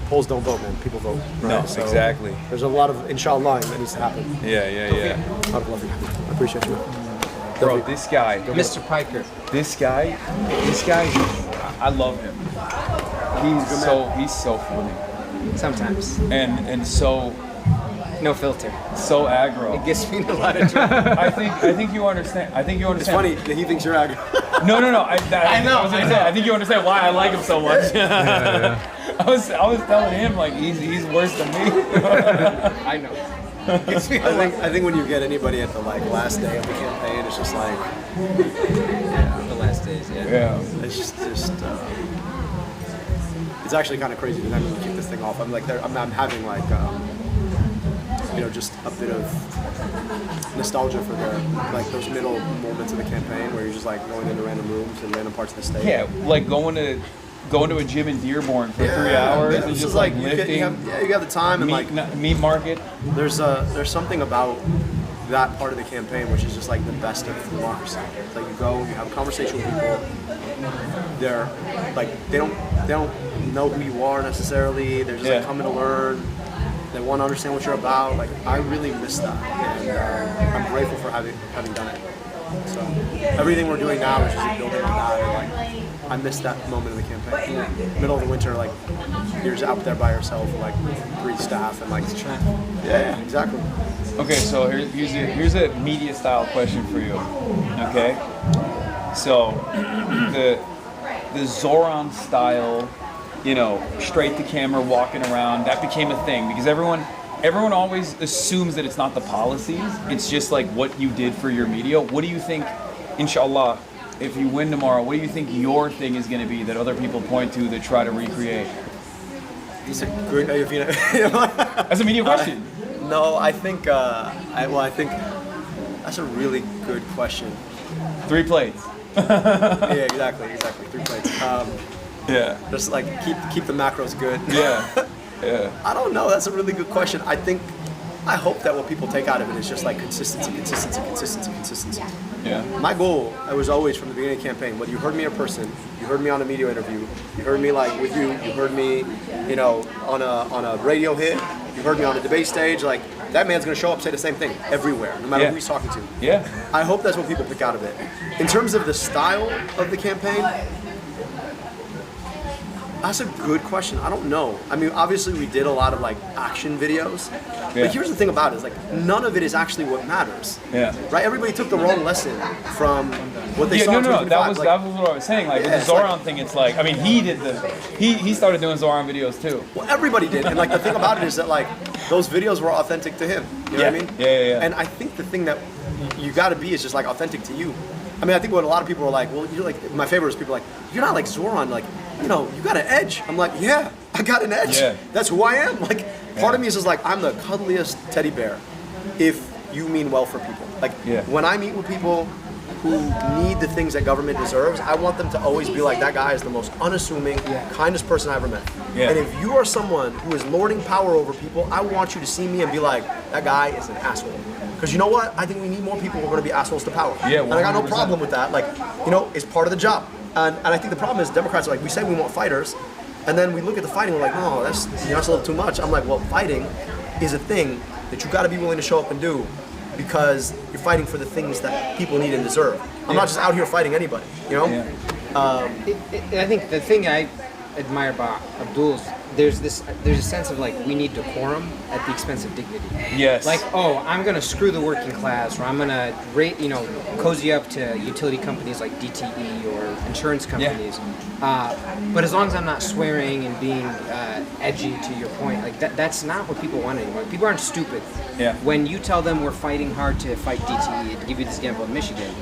polls don't vote, man. People vote. Right? No, so exactly. There's a lot of inshallah that needs to happen. Yeah. A lot of love. I appreciate you. Bro, this guy, Mr. Piker. This guy, I love him. He's so funny. Sometimes. And so No filter. So aggro. It gets me in a lot of trouble. I think you understand. It's funny that he thinks you're aggro. No. I know. I think you understand why I like him so much. I was telling him like he's worse than me. I know. I think when you get anybody at the last day of the campaign, it's just like the last days. Yeah. It's just it's actually kind of crazy to then kick this thing off. I'm having like just a bit of nostalgia for those middle moments of the campaign where you're just like going into random rooms and random parts of the state. Yeah, like going to a gym in Dearborn for 3 hours and just like lifting. You have the time and meat market. There's something about that part of the campaign which is just like the best of democracy. It's like you go, you have a conversation with people. They're like they don't know who you are necessarily. They're just like coming to learn. They want to understand what you're about. Like I really miss that, and I'm grateful for having done it. So everything we're doing now is just building on that. Like I missed that moment of the campaign. Middle of the winter, like you're just out there by yourself with like 3 staff and like yeah, exactly. Okay, so here's a media style question for you. Okay, so the Zoran style, straight to camera, walking around, that became a thing because everyone always assumes that it's not the policies, it's just like what you did for your media. What do you think, inshallah, if you win tomorrow, what do you think your thing is going to be that other people point to that try to recreate? It's a great, That's a media question. No, I think I think that's a really good question. 3 plates. Yeah, exactly. 3 plates. Yeah. Just like keep the macros good. Yeah. Yeah. I don't know. That's a really good question. I hope that what people take out of it is just like consistency. Yeah. My goal, it was always from the beginning of the campaign, whether you heard me in person, you heard me on a media interview, you heard me like with you heard me, on a radio hit, you heard me on a debate stage, like that man's gonna show up, say the same thing everywhere, no matter who he's talking to. Yeah. I hope that's what people pick out of it. In terms of the style of the campaign, that's a good question. I don't know. I mean, obviously we did a lot of like action videos, but here's the thing about it: is like none of it is actually what matters. Yeah. Right? Everybody took the wrong lesson from what they saw. No. That was what I was saying. Like with the Zoran thing, it's like he started doing Zoran videos too. Well, everybody did, and like the thing about it is that like those videos were authentic to him. You know what I mean? Yeah. And I think the thing that you got to be is just like authentic to you. I mean, I think what a lot of people are like, well, you're like, my favorite is people like, you're not like Zoran, like, you got an edge. I'm like, yeah, I got an edge. Yeah. That's who I am. Like, part of me is just like, I'm the cuddliest teddy bear if you mean well for people. Like, when I meet with people who need the things that government deserves, I want them to always be like, that guy is the most unassuming, kindest person I ever met. Yeah. And if you are someone who is lording power over people, I want you to see me and be like, that guy is an asshole. Because you know what? I think we need more people who are going to be assholes to power. Yeah, 100%. And I got no problem with that. Like, it's part of the job. And I think the problem is Democrats are like, we say we want fighters, and then we look at the fighting, we're like, oh, that's a little too much. I'm like, well, fighting is a thing that you got to be willing to show up and do because you're fighting for the things that people need and deserve. I'm not just out here fighting anybody, I think the thing I admire about Abdul is there's a sense of like we need decorum at the expense of dignity. Yes. Like, oh, I'm gonna screw the working class, or I'm gonna cozy up to utility companies like DTE or insurance companies. But as long as I'm not swearing and being edgy, to your point, like that's not what people want anymore. People aren't stupid. Yeah. When you tell them we're fighting hard to fight DTE, to give you this example in Michigan,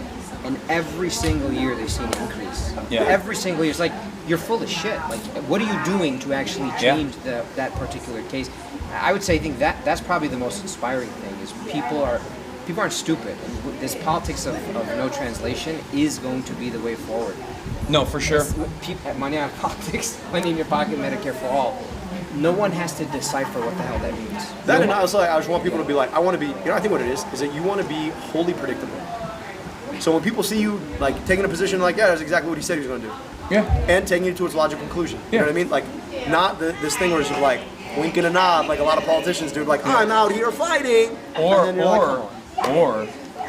and every single year they see an increase. Yeah. Every single year, it's like you're full of shit. Like, what are you doing to actually change that particular case? I would say, I think that's probably the most inspiring thing is people aren't stupid. This politics of no translation is going to be the way forward. No, for sure. Money on politics, money in your pocket, Medicare for all. No one has to decipher what the hell that means. That and I just want people to be like, I want to be, I think what it is that you want to be wholly predictable. So when people see you like taking a position like, that's exactly what he said he was going to do. Yeah. And taking it to its logical conclusion. You know what I mean? Like, not this thing where it's just like winking a nod like a lot of politicians do, like, I'm out here fighting. Or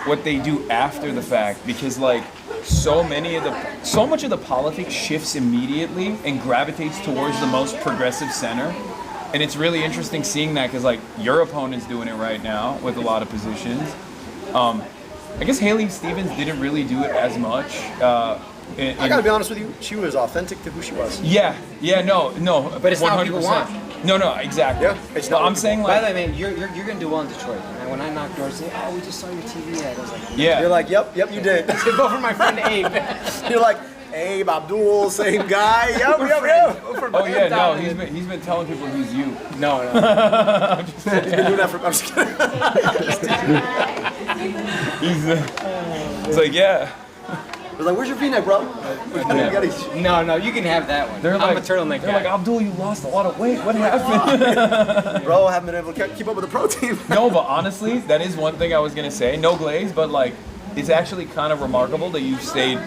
what they do after the fact, because like so much of the politics shifts immediately and gravitates towards the most progressive center. And it's really interesting seeing that because like your opponent's doing it right now with a lot of positions. I guess Haley Stevens didn't really do it as much. I gotta be honest with you, she was authentic to who she was. Yeah, no, But it's not what people 100%. want. No, exactly. Yeah, it's not. I'm saying By like, the way, man, you're gonna do well in Detroit. And when I knocked doors, they oh, we just saw your TV ad. I was like, yeah. You're like, yep, you did. Go for my friend Abe. You're like, Abe, Abdul, same guy. Yep. Oh yeah, no, he's been telling people he's you. No. I'm just He's been doing that for. I'm just kidding. He's like, yeah. I was like, where's your V-neck, bro? No, you can have that one. I'm a turtleneck They're guy. like, Abdul, you lost a lot of weight. What happened? Bro, I haven't been able to keep up with the protein. No, but honestly, that is one thing I was gonna say. No glaze, but like, it's actually kind of remarkable that you stayed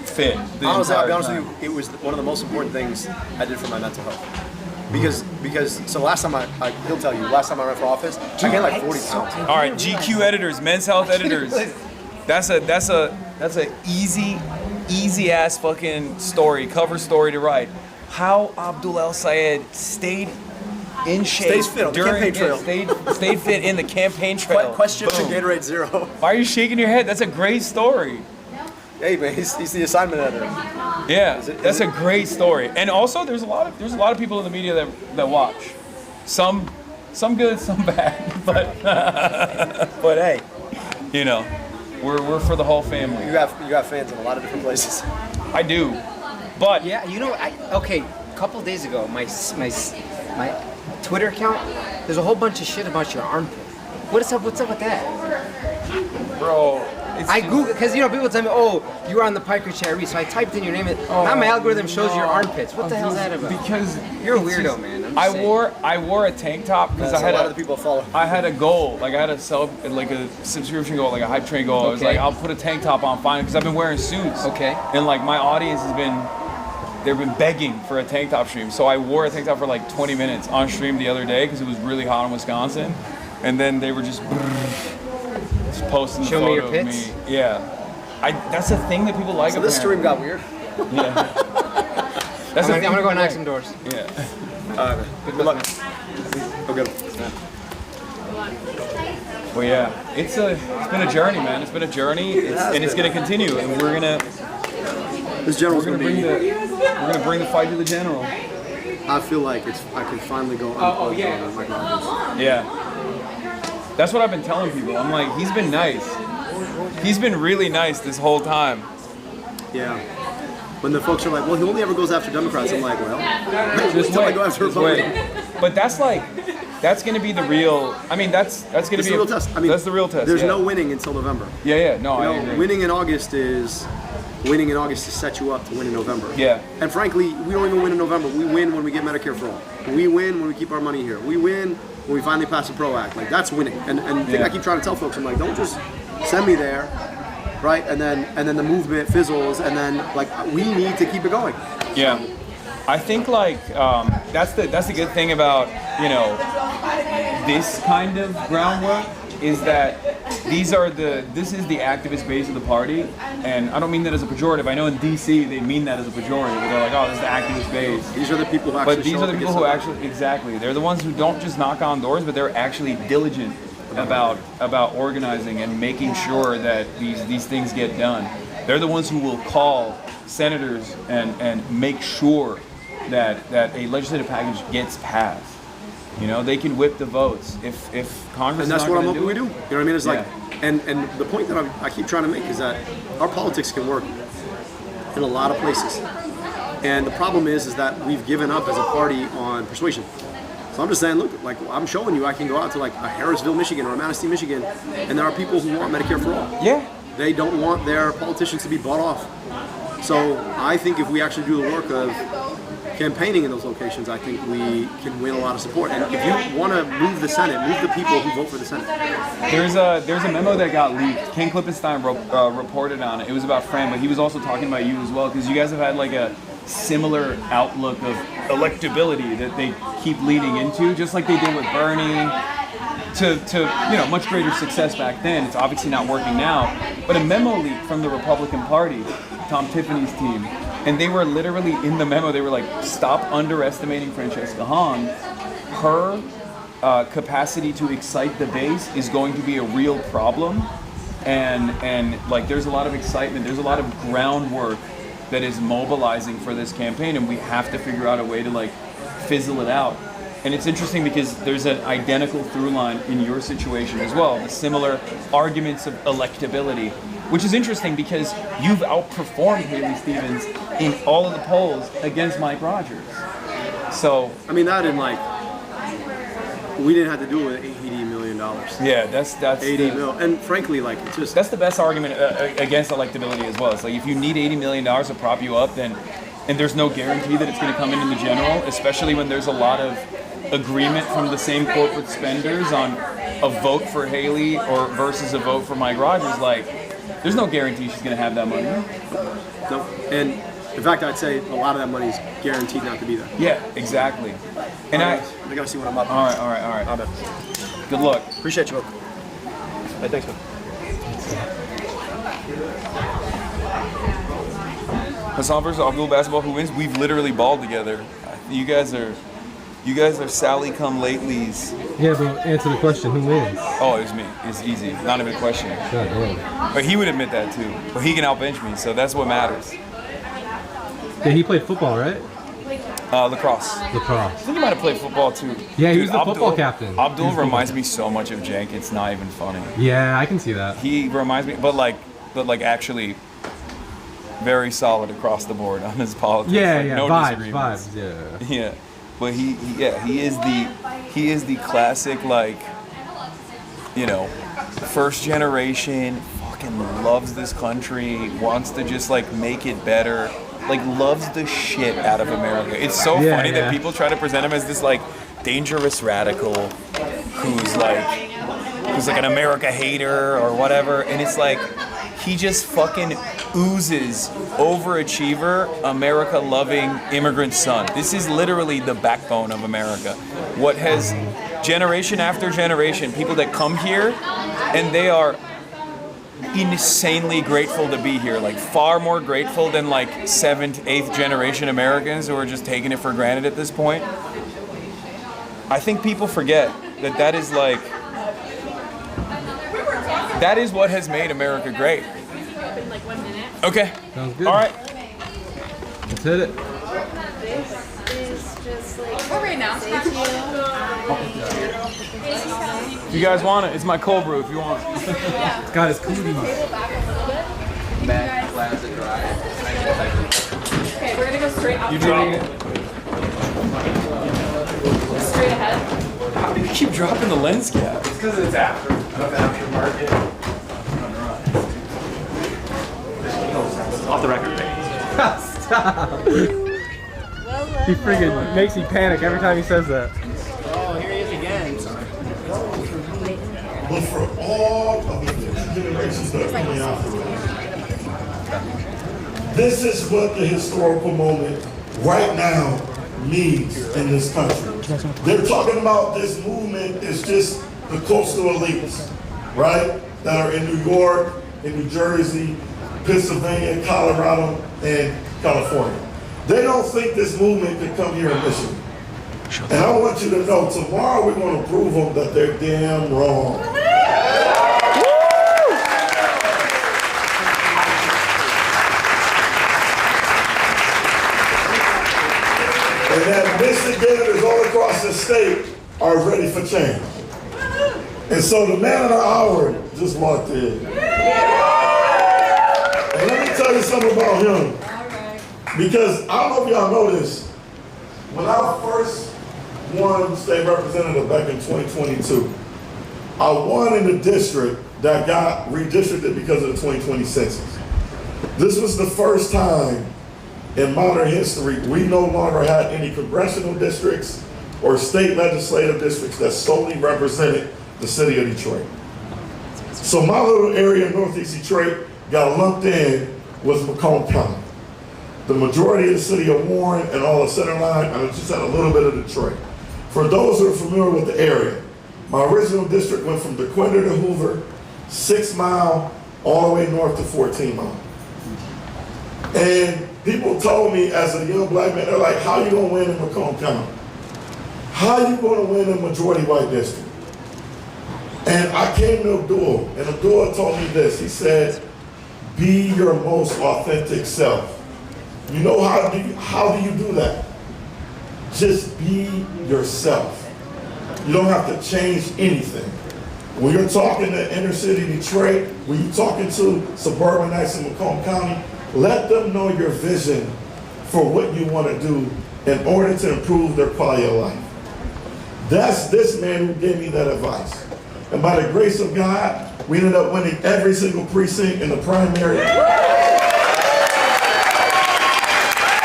fit. Honestly, I'll be honest with you, it was one of the most important things I did for my mental health. Because so last time he'll tell you, last time I ran for office, I gained like 40 pounds. All right, GQ editors, Men's Health editors. That's a easy ass fucking story, cover story to write. How Abdul El Sayed stayed in shape Stays fit on the campaign trail. Stayed fit in the campaign trail. Question Boom. Gatorade Zero. Why are you shaking your head? That's a great story. Hey man, he's the assignment editor. Yeah, that's a great story. And also, there's a lot of people in the media that watch. Some good, some bad. But hey, you know, we're for the whole family. You have fans in a lot of different places. I do, but yeah, you know, a couple days ago, my Twitter account, there's a whole bunch of shit about your armpit. What's up with that, bro? I Googled because people tell me, oh, you were on the Piker Cherry, so I typed in your name. Now my algorithm shows your armpits. What the hell is that about? Because you're a weirdo, man. I wore a tank top because I had a lot of the people follow. I had a goal, like I had a subscription goal, like a hype train goal. I was like, I'll put a tank top on finally because I've been wearing suits. Okay. And like my audience they've been begging for a tank top stream. So I wore a tank top for like 20 minutes on stream the other day because it was really hot in Wisconsin, and then they were just posting the photo of me. Yeah, that's the thing that people like. So this stream got weird. Yeah. I'm gonna go knock some doors. Yeah. Good luck. Okay. Well, yeah, it's been a journey, man. It's been a journey, it's gonna continue, and we're gonna bring the fight to the general. I feel like I can finally go. Yeah. That's what I've been telling people. I'm like, he's been nice. He's been really nice this whole time. Yeah. When the folks are like, well, he only ever goes after Democrats, I'm like, well, just wait. I go after Republicans. But that's going to be the real. I mean, that's going to be the real test. I mean, that's the real test. There's no winning until November. Yeah. No, I agree. Winning in August is to set you up to win in November. Yeah. And frankly, we don't even win in November. We win when we get Medicare for all. We win when we keep our money here. We win when we finally pass a PRO Act. Like, that's winning. And the thing I keep trying to tell folks, I'm like, don't just send me there, right? And then the movement fizzles, and then like we need to keep it going. Yeah. I think like that's the good thing about this kind of groundwork is that this is the activist base of the party, and I don't mean that as a pejorative. I know in DC they mean that as a pejorative. They're like, oh, this is the activist base. These are the people who actually. But these are the people who actually exactly. They're the ones who don't just knock on doors, but they're actually diligent about organizing and making sure that these things get done. They're the ones who will call senators and make sure that a legislative package gets passed. They can whip the votes if Congress. And that's is not what I'm hoping do we it. do. You know what I mean? It's like, and the point that I keep trying to make is that our politics can work in a lot of places, and the problem is that we've given up as a party on persuasion. So I'm just saying, look, like I'm showing you, I can go out to like a Harrisville, Michigan, or a Manistee, Michigan, and there are people who want Medicare for all. Yeah. They don't want their politicians to be bought off. So I think if we actually do the work of campaigning in those locations, I think we can win a lot of support. And if you want to move the Senate, move the people who vote for the Senate. There's a memo that got leaked. Ken Klippenstein reported on it. It was about Fran, but he was also talking about you as well, because you guys have had like a similar outlook of electability that they keep leading into, just like they did with Bernie. To much greater success back then. It's obviously not working now. But a memo leaked from the Republican Party, Tom Tiffany's team, and they were literally in the memo. They were like, "Stop underestimating Francesca Hahn. her capacity to excite the base is going to be a real problem, and like there's a lot of excitement, there's a lot of groundwork that is mobilizing for this campaign, and we have to figure out a way to like fizzle it out. And it's interesting because there's an identical through line in your situation as well, the similar arguments of electability, which is interesting because you've outperformed Haley Stevens in all of the polls against Mike Rogers. So I mean, that and like, we didn't have to do it with $80 million. Yeah, that's 80 mil, and frankly, like, it's just that's the best argument against electability as well. It's like if you need $80 million to prop you up, then and there's no guarantee that it's going to come in the general, especially when there's a lot of agreement from the same corporate spenders on a vote for Haley or versus a vote for Mike Rogers. Like, there's no guarantee she's going to have that money. No, and in fact, I'd say a lot of that money is guaranteed not to be there. Yeah, exactly. And I gotta see what I'm up. All right. I'm up. Good luck. Appreciate you. Hey, thanks, man. Hasan versus Abdul basketball. Who wins? We've literally balled together. You guys are Sally come latelys. Yeah, but answer the question. Who wins? Oh, it was me. It's easy. Not even a question. God damn. But he would admit that too. But he can outbench me, so that's what matters. Yeah, he played football, right? Lacrosse. Lacrosse. I think he might have played football too. Yeah, he was the football captain. Abdul reminds me so much of Jank. It's not even funny. Yeah, I can see that. He reminds me, but like actually, very solid across the board on his politics. Yeah, like, yeah, no vibes, yeah. Yeah, but he is the classic, like, you know, first generation, fucking loves this country, wants to just like make it better. Like, loves the shit out of America. It's so funny that people try to present him as this like dangerous radical who's like an America hater or whatever, and it's like he just fucking oozes overachiever, America loving immigrant son. This is literally the backbone of America. What has generation after generation, people that come here and they are insanely grateful to be here, like far more grateful than like 7th, 8th generation Americans who are just taking it for granted at this point. I think people forget that is like, that is what has made America great. Okay. Sounds good. All right. Let's hit it. This is just like, oh, right now. If you guys want it, it's my cold brew if you want. It's got his cooties. Matt Plaza Drive. Okay, we're gonna go straight up. You doing it? Straight ahead. How do you keep dropping the lens cap? It's because it's after. Aftermarket. Off the record. Stop. He friggin' makes me panic every time he says that. Oh, here he is again. But for all of the future generations that are coming after us, this is what the historical moment right now means in this country. They're talking about this movement is just the coastal elites, right? That are in New York, in New Jersey, Pennsylvania, Colorado, and California. They don't think this movement can come here in Michigan. And I want you to know, tomorrow we're going to prove them that they're damn wrong. And that Michiganders all across the state are ready for change. And so the man of the hour just walked in. And let me tell you something about him. Because I don't know if y'all know this. When I first won state representative back in 2022, I won in the district that got redistricted because of the 2020 census. This was the first time in modern history we no longer had any congressional districts or state legislative districts that solely represented the city of Detroit. So my little area in Northeast Detroit got lumped in with Macomb County. The majority of the city of Warren and all the center line, and just had a little bit of Detroit. For those who are familiar with the area, my original district went from DeQuinder to Hoover, 6 Mile, all the way north to 14 Mile. And people told me as a young black man, they're like, how you gonna win in Macomb County? how you gonna win a majority white district? And I came to Abdul, and Abdul told me this. He said, be your most authentic self. You know how do you do that? Just be yourself. You don't have to change anything. When you're talking to inner city Detroit, when you're talking to suburbanites in Macomb County, let them know your vision for what you want to do in order to improve their quality of life. That's this man who gave me that advice. And by the grace of God, we ended up winning every single precinct in the primary.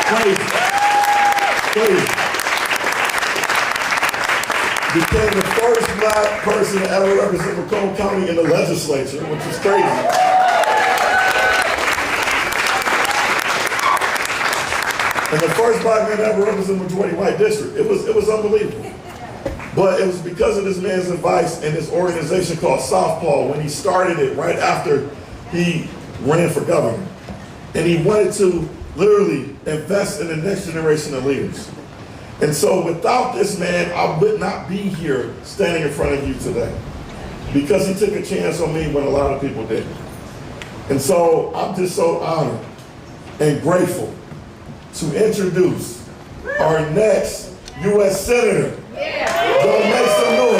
Crazy. Became the first black person to ever represent Macomb County in the legislature, which is crazy. And the first black man to ever represent a majority white district. It was unbelievable. But it was because of this man's advice and his organization called Southpaw when he started it right after he ran for governor. And he wanted to literally invest in the next generation of leaders. And so without this man, I would not be here standing in front of you today because he took a chance on me when a lot of people didn't. And so I'm just so honored and grateful to introduce our next U.S. Senator. Gonna make some noise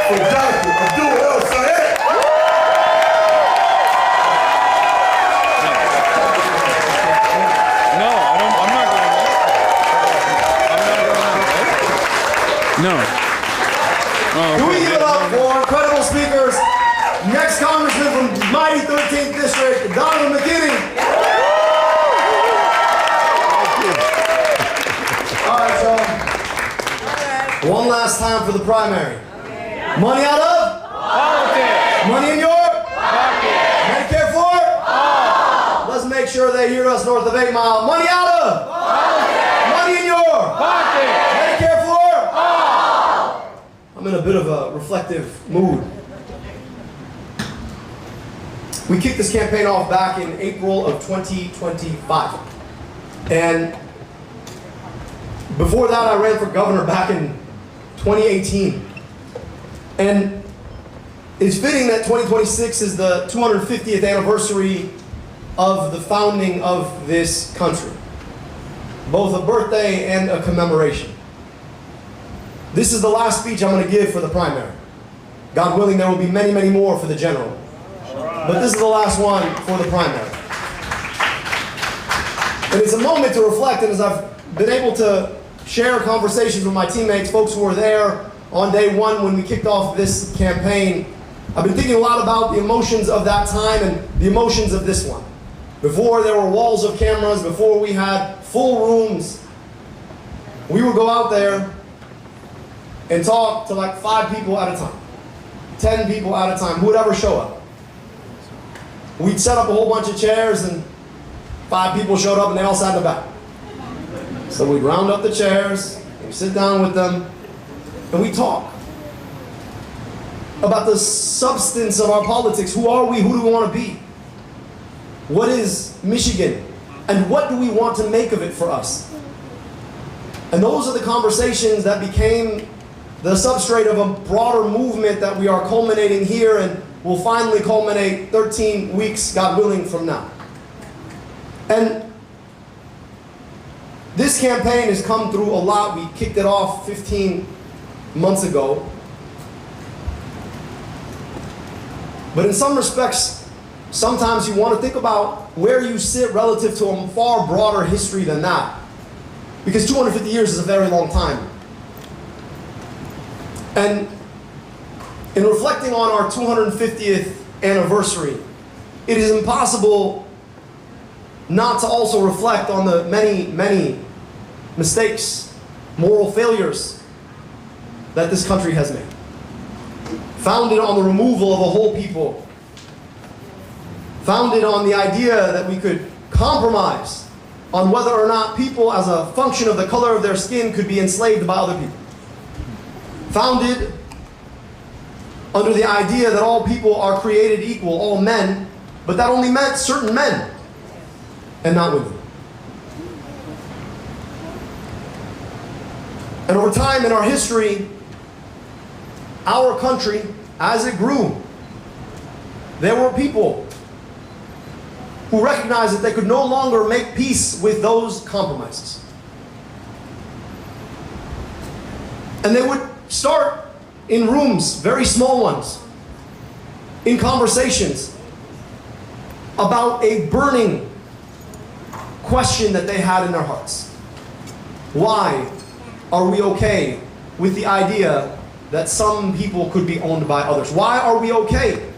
for Dr. Abdul El Sayed. No, I'm not going to. No. Oh, Do we give it up for incredible speakers? Next Congressman from mighty 13th District, Donald McKinney. All right, so one last time for the primary. Money out of? Politics. Money in your? Pocket. Medicare for? All. Let's make sure they hear us north of 8 Mile. Money out of? Politics. Money in your? Pocket. Medicare for? All. I'm in a bit of a reflective mood. We kicked this campaign off back in April of 2025. And before that, I ran for governor back in 2018. And it's fitting that 2026 is the 250th anniversary of the founding of this country. Both a birthday and a commemoration. This is the last speech I'm going to give for the primary. God willing, there will be many, many more for the general. But this is the last one for the primary. And it's a moment to reflect, and as I've been able to share conversations with my teammates, folks who were there on day one when we kicked off this campaign, I've been thinking a lot about the emotions of that time and the emotions of this one. Before there were walls of cameras, before we had full rooms, we would go out there and talk to like 5 people at a time, 10 people at a time, who would ever show up. We'd set up a whole bunch of chairs and 5 people showed up and they all sat in the back. So we'd round up the chairs, we'd sit down with them, and we'd talk about the substance of our politics. Who are we? Who do we want to be? What is Michigan? And what do we want to make of it for us? And those are the conversations that became the substrate of a broader movement that we are culminating here and will finally culminate 13 weeks, God willing, from now. And this campaign has come through a lot. We kicked it off 15 months ago. But in some respects, sometimes you want to think about where you sit relative to a far broader history than that. Because 250 years is a very long time. And in reflecting on our 250th anniversary, it is impossible not to also reflect on the many, many mistakes, moral failures that this country has made. Founded on the removal of a whole people. Founded on the idea that we could compromise on whether or not people, as a function of the color of their skin, could be enslaved by other people. Founded under the idea that all people are created equal, all men, but that only meant certain men and not women. And over time in our history, our country, as it grew, there were people who recognized that they could no longer make peace with those compromises. And they would start in rooms, very small ones, in conversations about a burning question that they had in their hearts. Why are we okay with the idea that some people could be owned by others? Why are we okay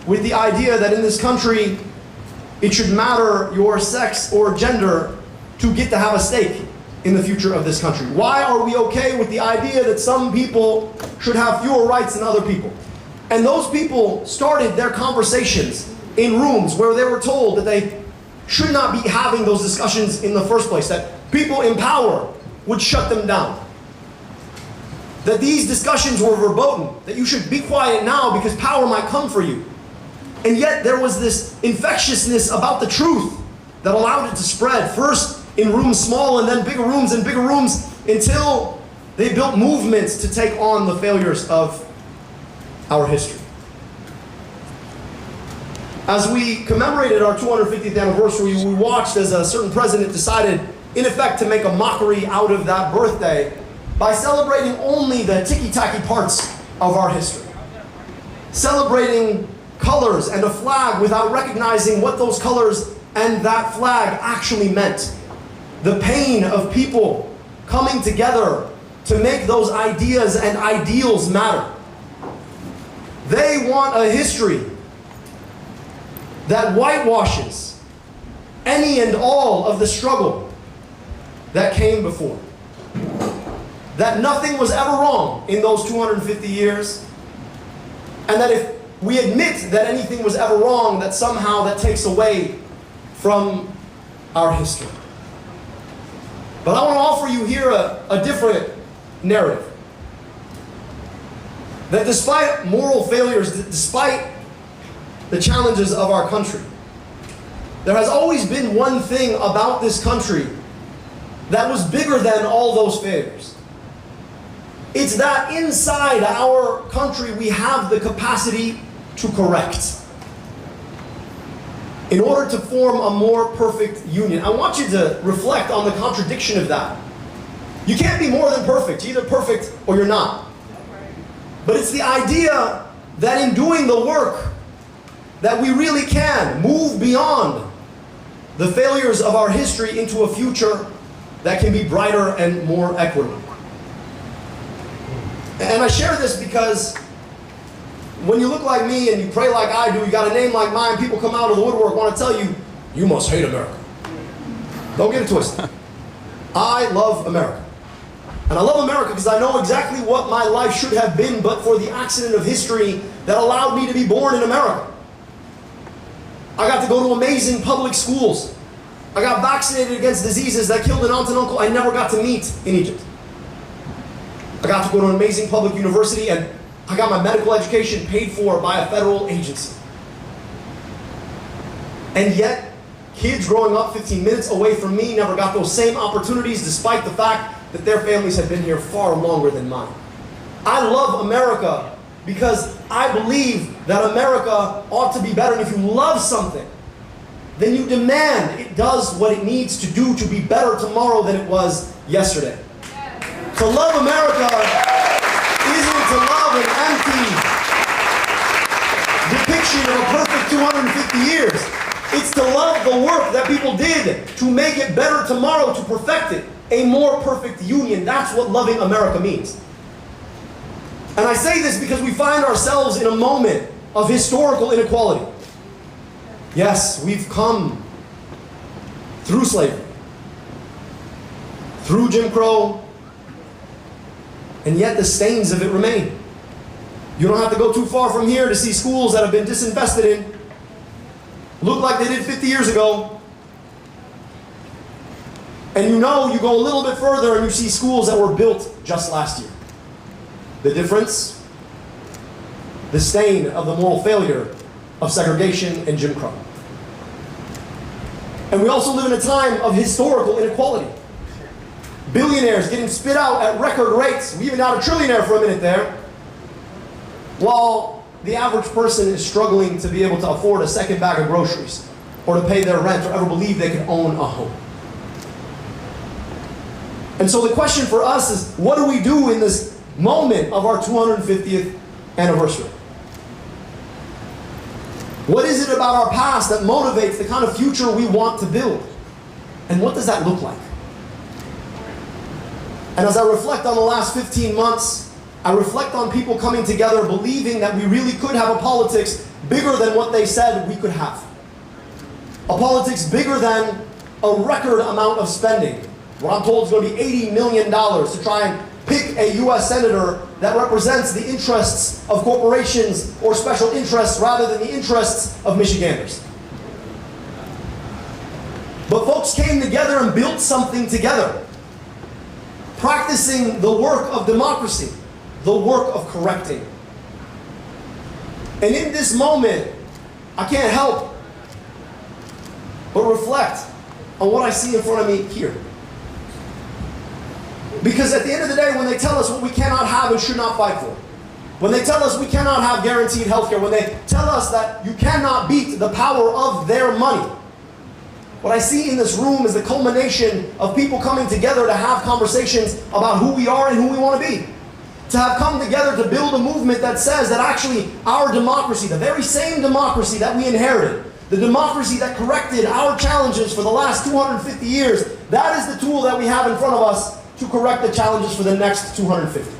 with the idea that in this country it should matter your sex or gender to get to have a stake in the future of this country? Why are we okay with the idea that some people should have fewer rights than other people? And those people started their conversations in rooms where they were told that they should not be having those discussions in the first place, that people in power would shut them down. That these discussions were verboten, that you should be quiet now because power might come for you. And yet there was this infectiousness about the truth that allowed it to spread, first in rooms small and then bigger rooms and bigger rooms, until they built movements to take on the failures of our history. As we commemorated our 250th anniversary, we watched as a certain president decided, in effect, to make a mockery out of that birthday by celebrating only the ticky-tacky parts of our history. Celebrating colors and a flag without recognizing what those colors and that flag actually meant. The pain of people coming together to make those ideas and ideals matter. They want a history that whitewashes any and all of the struggle that came before. That nothing was ever wrong in those 250 years, and that if we admit that anything was ever wrong, that somehow that takes away from our history. But I want to offer you here a different narrative. That despite moral failures, despite the challenges of our country, there has always been one thing about this country that was bigger than all those failures. It's that inside our country we have the capacity to correct in order to form a more perfect union. I want you to reflect on the contradiction of that. You can't be more than perfect. You're either perfect or you're not. But it's the idea that in doing the work that we really can move beyond the failures of our history into a future that can be brighter and more equitable. And I share this because when you look like me and you pray like I do, you got a name like mine, people come out of the woodwork want to tell you, you must hate America. Don't get it twisted. I love America. And I love America because I know exactly what my life should have been but for the accident of history that allowed me to be born in America. I got to go to amazing public schools. I got vaccinated against diseases that killed an aunt and uncle I never got to meet in Egypt. I got to go to an amazing public university, and I got my medical education paid for by a federal agency. And yet, kids growing up 15 minutes away from me never got those same opportunities despite the fact that their families have been here far longer than mine. I love America because I believe that America ought to be better. And if you love something, then you demand it does what it needs to do to be better tomorrow than it was yesterday. To love America isn't to love an empty depiction of a perfect 250 years. It's to love the work that people did to make it better tomorrow, to perfect it, a more perfect union. That's what loving America means. And I say this because we find ourselves in a moment of historical inequality. Yes, we've come through slavery, through Jim Crow, and yet the stains of it remain. You don't have to go too far from here to see schools that have been disinvested in look like they did 50 years ago. And you know, you go a little bit further and you see schools that were built just last year. The difference? The stain of the moral failure of segregation and Jim Crow. And we also live in a time of historical inequality. Billionaires getting spit out at record rates. We even had a trillionaire for a minute there. While the average person is struggling to be able to afford a second bag of groceries, or to pay their rent, or ever believe they can own a home. And so the question for us is, what do we do in this moment of our 250th anniversary? What is it about our past that motivates the kind of future we want to build? And what does that look like? And as I reflect on the last 15 months, I reflect on people coming together believing that we really could have a politics bigger than what they said we could have. A politics bigger than a record amount of spending. What I'm told is going to be $80 million to try and pick a US senator that represents the interests of corporations or special interests rather than the interests of Michiganders. But folks came together and built something together, practicing the work of democracy, the work of correcting. And in this moment, I can't help but reflect on what I see in front of me here. Because at the end of the day, when they tell us what we cannot have and should not fight for, when they tell us we cannot have guaranteed health care, when they tell us that you cannot beat the power of their money, what I see in this room is the culmination of people coming together to have conversations about who we are and who we want to be. To have come together to build a movement that says that actually our democracy, the very same democracy that we inherited, the democracy that corrected our challenges for the last 250 years, that is the tool that we have in front of us to correct the challenges for the next 250.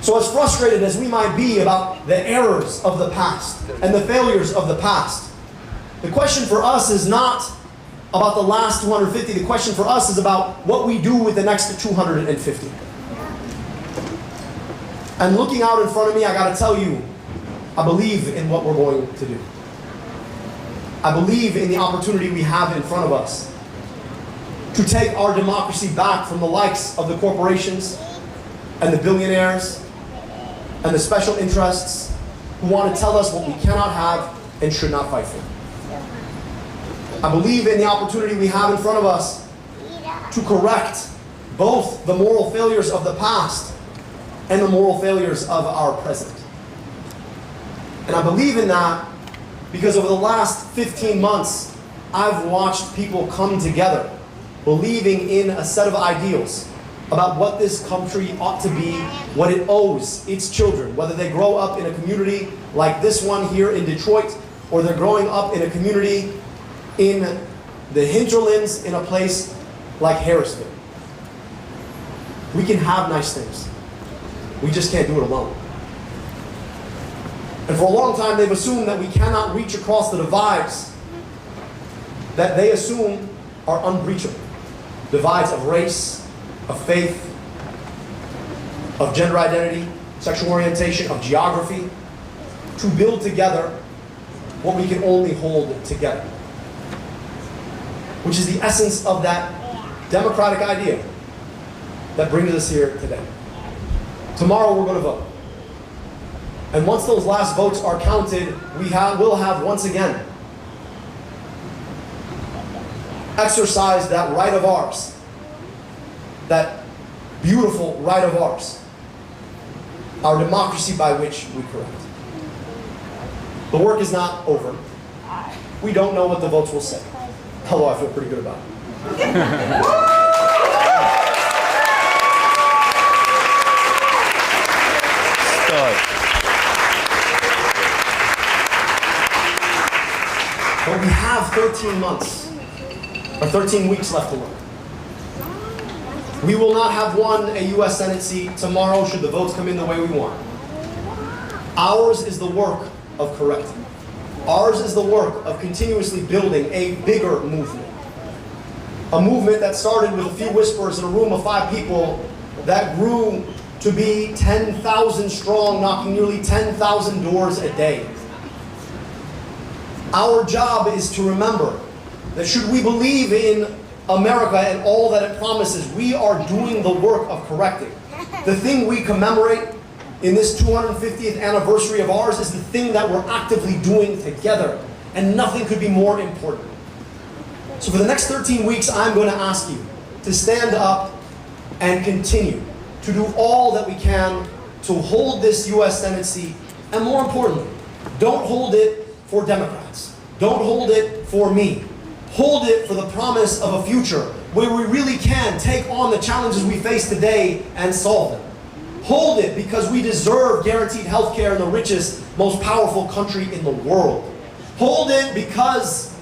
So as frustrated as we might be about the errors of the past and the failures of the past, the question for us is not about the last 250. The question for us is about what we do with the next 250. And looking out in front of me, I got to tell you, I believe in what we're going to do. I believe in the opportunity we have in front of us to take our democracy back from the likes of the corporations and the billionaires and the special interests who want to tell us what we cannot have and should not fight for. I believe in the opportunity we have in front of us to correct both the moral failures of the past and the moral failures of our present. And I believe in that because over the last 15 months, I've watched people come together believing in a set of ideals about what this country ought to be, what it owes its children, whether they grow up in a community like this one here in Detroit, or they're growing up in a community in the hinterlands in a place like Harrisville. We can have nice things. We just can't do it alone. And for a long time, they've assumed that we cannot reach across the divides that they assume are unbreachable. Divides of race, of faith, of gender identity, sexual orientation, of geography, to build together what we can only hold together. Which is the essence of that democratic idea that brings us here today. Tomorrow we're going to vote. And once those last votes are counted, we'll have once again exercised that right of ours, that beautiful right of ours, our democracy by which we correct. The work is not over. We don't know what the votes will say, although I feel pretty good about it. But we have 13 months, or 13 weeks left to work. We will not have won a U.S. Senate seat tomorrow should the votes come in the way we want. Ours is the work of correcting. Ours is the work of continuously building a bigger movement. A movement that started with a few whispers in a room of 5 people that grew to be 10,000 strong, knocking nearly 10,000 doors a day. Our job is to remember that should we believe in America and all that it promises, we are doing the work of correcting. The thing we commemorate in this 250th anniversary of ours is the thing that we're actively doing together, and nothing could be more important. So for the next 13 weeks, I'm going to ask you to stand up and continue to do all that we can to hold this U.S. Senate seat, and more importantly, don't hold it for Democrats. Don't hold it for me. Hold it for the promise of a future where we really can take on the challenges we face today and solve them. Hold it because we deserve guaranteed health care in the richest, most powerful country in the world. Hold it because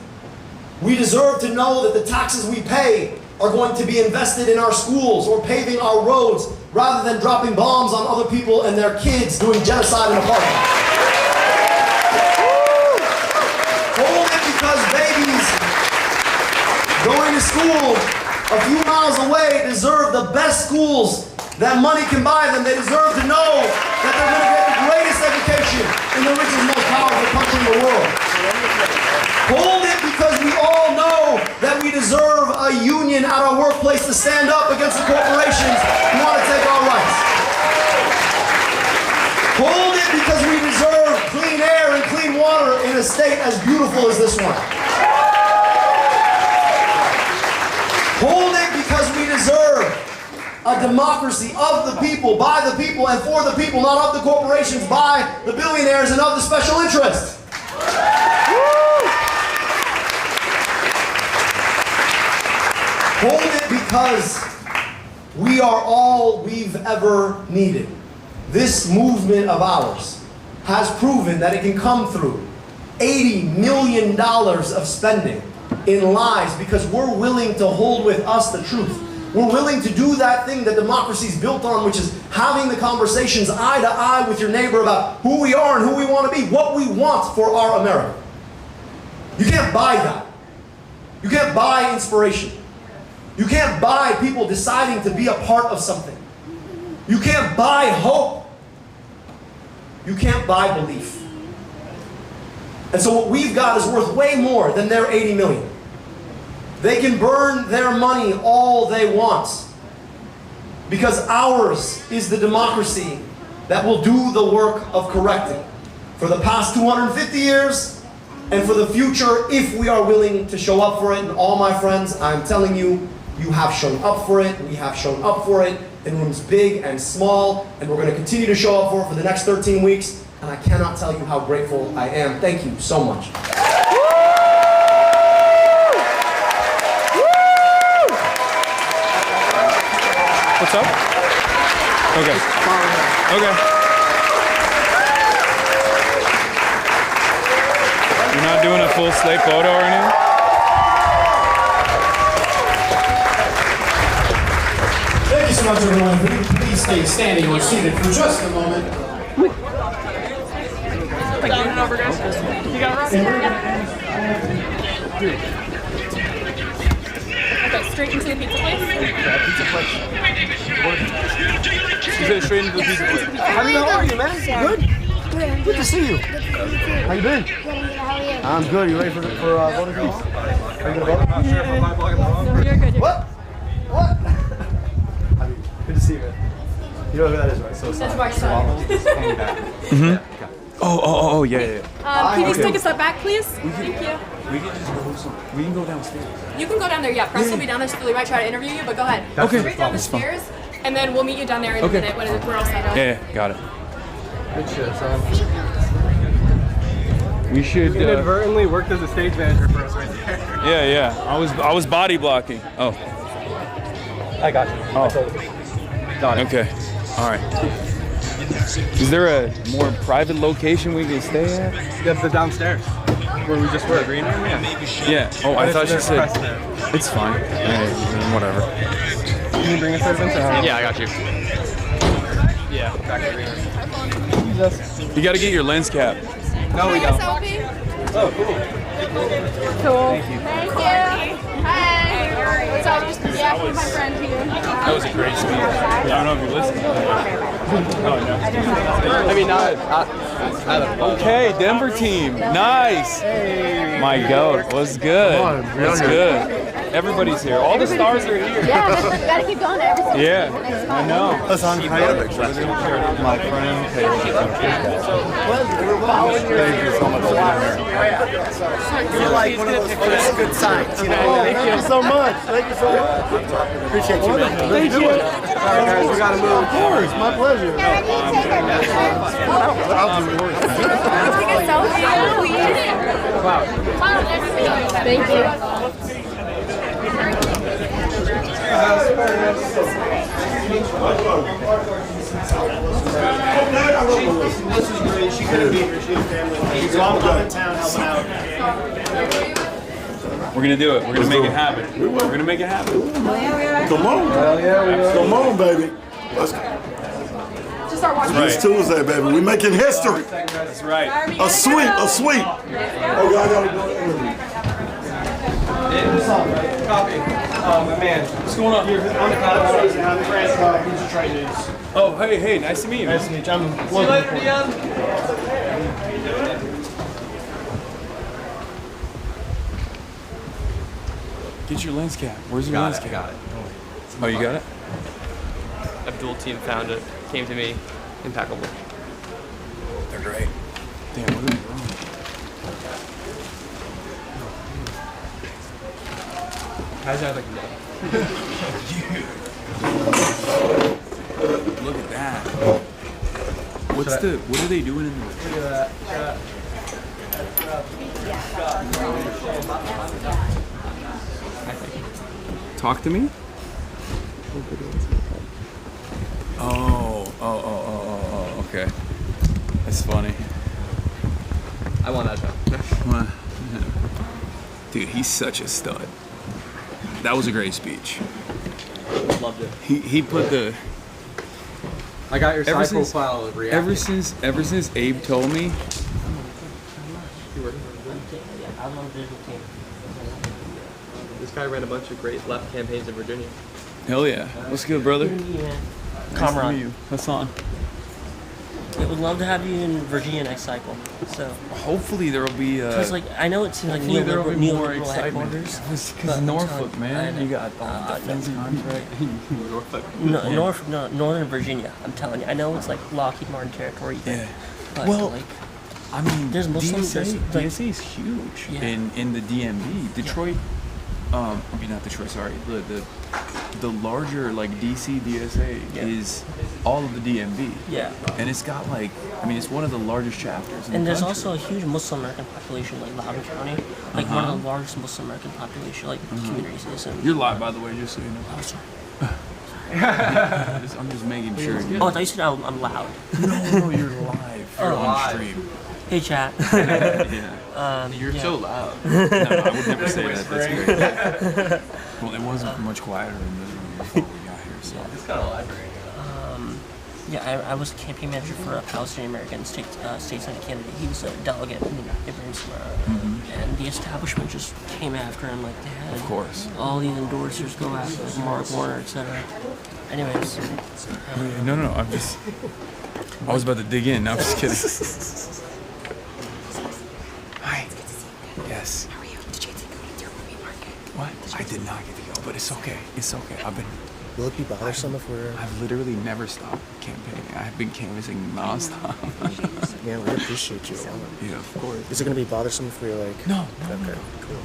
we deserve to know that the taxes we pay are going to be invested in our schools or paving our roads rather than dropping bombs on other people and their kids doing genocide in apartments. Hold it because babies going to school a few miles away deserve the best schools that money can buy them. They deserve to know that they're going to get the greatest education in the richest, most powerful country in the world. Hold it because we all know that we deserve a union at our workplace to stand up against the corporations who want to take our rights. Hold it because we deserve clean air and clean water in a state as beautiful as this one. Hold it because we deserve a democracy of the people, by the people, and for the people, not of the corporations, by the billionaires, and of the special interests. Hold it because we are all we've ever needed. This movement of ours has proven that it can come through $80 million of spending in lies because we're willing to hold with us the truth. We're willing to do that thing that democracy is built on, which is having the conversations eye to eye with your neighbor about who we are and who we want to be, what we want for our America. You can't buy that. You can't buy inspiration. You can't buy people deciding to be a part of something. You can't buy hope. You can't buy belief. And so what we've got is worth way more than their 80 million. They can burn their money all they want because ours is the democracy that will do the work of correcting for the past 250 years and for the future if we are willing to show up for it. And all my friends, I'm telling you, you have shown up for it. We have shown up for it in rooms big and small, and we're going to continue to show up for the next 13 weeks. And I cannot tell you how grateful I am. Thank you so much. What's up? Okay. Okay. You're not doing a full slate photo or anything? Thank you so much, everyone. Please stay standing or seated for just a moment. Down and over, guys. You got it, Okay, straight into the pizza place? Yeah, pizza place. You said straight into the pizza place. How are you, man? Good to see you. How you been? I'm good. You ready for voting for tomorrow? Are you gonna vote? I'm not sure if I'm blocking the wrong. You're good. What? What? I mean, good to see you, man. You know who that is, right? So That's my son. Mm-hmm. Oh, yeah. Can you take a step back, please? Thank you. We can just go we can go downstairs. You can go down there, yeah. Press will be down there, so we might try to interview you, but go ahead. Okay. Straight down the That's fine. stairs, and then we'll meet you down there in a minute when we're all set up. Yeah, got it. Good shit, son. We should You inadvertently worked as a stage manager for us right there. Yeah. I was body blocking. Oh. I got you. Oh. Got it. Okay. All right. Is there a more private location we can stay at? That's the downstairs, where we just were. Green room? Yeah. Oh, I thought you said. It's fine. Whatever. Can you bring us there, Vince? Yeah, I got you. Yeah, back to green room. You got to get your lens cap. No, we don't. Oh, cool. Cool. Thank you. Thank you. Hi. What's up? Yeah, he's my friend here. That was a great speech. I don't know if you listened. Oh, no. I mean, not Okay, Denver team. Nice. My goat. What's good? Come on, What's good? Everybody's here. All the stars are here. Yeah, we gotta keep going every single Yeah, next I spot. know. Hasan Piker. My friend. Thank you so much for being here. You're like one of those first good signs, you know? Thank you so much. Thank you so much. Appreciate you, man. Thank you. All right, guys, we gotta move. Of course, my pleasure. Thank you. This is great. She couldn't be here. She had family. She's all out of town helping out. We're gonna do it. We're gonna make it happen. We're gonna make it happen. Come on. Come on, baby. Let's go. Just start watching. It's Tuesday, baby. We're making history. That's right. A sweep. Oh, God, I gotta go. Copy. My man. What's going on here? I'm the Francis. He's the trade news. Oh, hey, nice to meet you. Nice to meet you. I'm See you later, Dion. Get your lens cap. Where's your lens cap? Got it. Oh, you got it? Abdul team found it. Came to me. Impeccable. They're great. Damn, what are we wrong? How's that like Look at that. What are they doing in the Look at that. Talk to me? Oh, okay. That's funny. I want that show. Dude, he's such a stud. That was a great speech. Loved it. He put the. I got your Ever side since- profile reacting. Ever since Abe told me, This guy ran a bunch of great left campaigns in Virginia. hell yeah. What's good, brother? Nice Comrade. to meet you, Hasan. I would love to have you in Virginia next cycle. So Hopefully there'll be. because like I know it seems like Hopefully there'll be more neoliberal excitement. headquarters. Because but I'm Norfolk, telling man, I you know. got the defense contract. Norfolk. No, Northern Virginia. I'm telling you, I know it's like Lockheed Martin territory. Yeah. But Well, like, I mean, there's Muslims. DSA is huge Yeah. in the DMV. Detroit, I mean not Detroit. Sorry, the larger like DC DSA is all of the DMV. Yeah. And it's got like, I mean, it's one of the largest chapters. In And the there's country. also a huge Muslim American population, like Loudoun County, like one of the largest Muslim American population, like communities is. And You're live, by the way, just so you know. Oh, sorry. I'm just making sure. Oh, I thought you said I'm loud. No, you're live. You're on stream. Hey, chat. Yeah. You're so loud. No, I would never say that. That's great. Well, it wasn't much quieter in this room before we got here, so. It's got a library. Yeah, I was a campaign manager for a Palestinian American state senate candidate. He was a delegate in and the establishment just came after him like they had. Of course. All these endorsers go after him, Mark Warner, etc. Anyways. No, I was about to dig in. No, I'm just kidding. Hi. Yes. How are you? Did you get to go to your movie market? What? I did not get to go, but it's okay. It's okay. Will it be bothersome if we're... I've literally never stopped campaigning. I've been canvassing nonstop. Yeah, we appreciate you. Yeah, of course. Is it going to be bothersome if we're like... No. Okay, cool.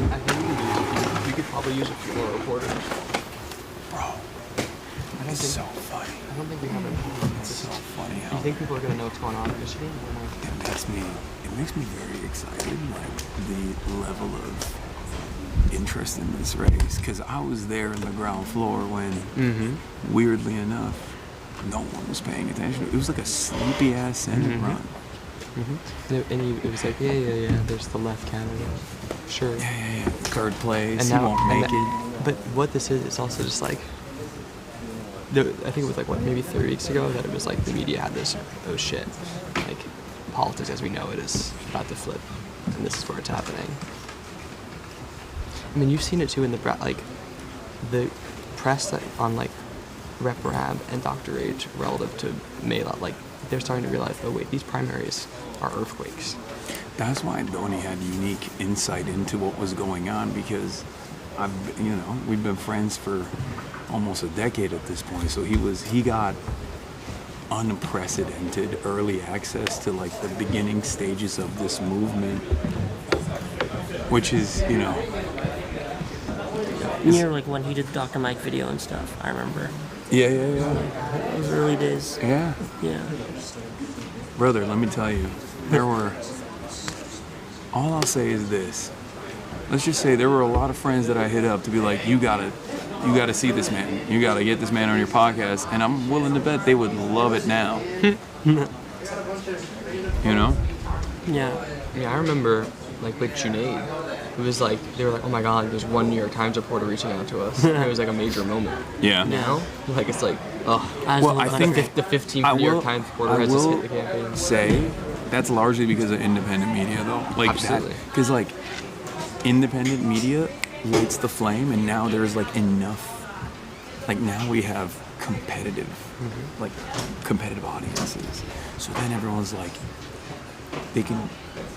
I think you could probably use a few more reporters. Bro, it's so funny. I don't think we have it. It's so funny Do how you think people are gonna know what's going on in Michigan? it makes me very excited, like the level of interest in this race, because I was there in the ground floor when, weirdly enough, no one was paying attention. It was like a sleepy ass Senate run. And it was like, yeah, there's the left candidate. Sure. Yeah. Third place, And he now, won't make it. But what this is, it's also just like, I think it was like, maybe 3 weeks ago that it was like the media had this, oh shit, like politics as we know it is about to flip, and this is where it's happening. I mean, you've seen it too in the the press that on like Rep Rab and Dr. H relative to Mela, like they're starting to realize, oh wait, these primaries are earthquakes. That's why Donnie had unique insight into what was going on, because we've been friends for almost a decade at this point. So he got unprecedented early access to like the beginning stages of this movement, which is, Near like when he did the Dr. Mike video and stuff, I remember. Yeah. Those early days. Yeah. Yeah. Brother, let me tell you, all I'll say is this. Let's just say there were a lot of friends that I hit up to be like, you gotta see this man. You gotta get this man on your podcast. And I'm willing to bet they would love it now. Yeah. I remember like with Junaid, it was like, they were like, oh my God, there's one New York Times reporter reaching out to us. It was like a major moment. Yeah. Now, like it's like, well, I think the 15th New York Times reporter has just hit the campaign. Say that's largely because of independent media, though. Like Absolutely. Because like independent media lights the flame, and now there's like enough. Like now we have competitive audiences. So then everyone's like, they can.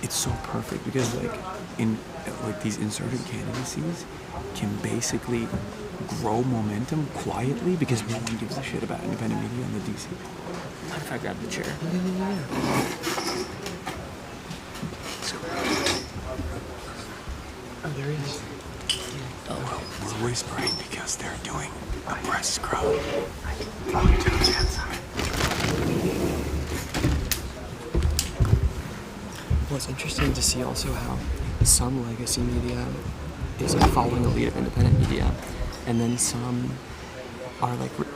It's so perfect because these insurgent candidacies can basically grow momentum quietly because no one gives a shit about independent media in the DC. What if I grab the chair? Oh, there he is. Oh, we're whispering because they're doing a press scrum. Well, it's interesting to see also how some legacy media is like following the lead of independent media, and then some are like the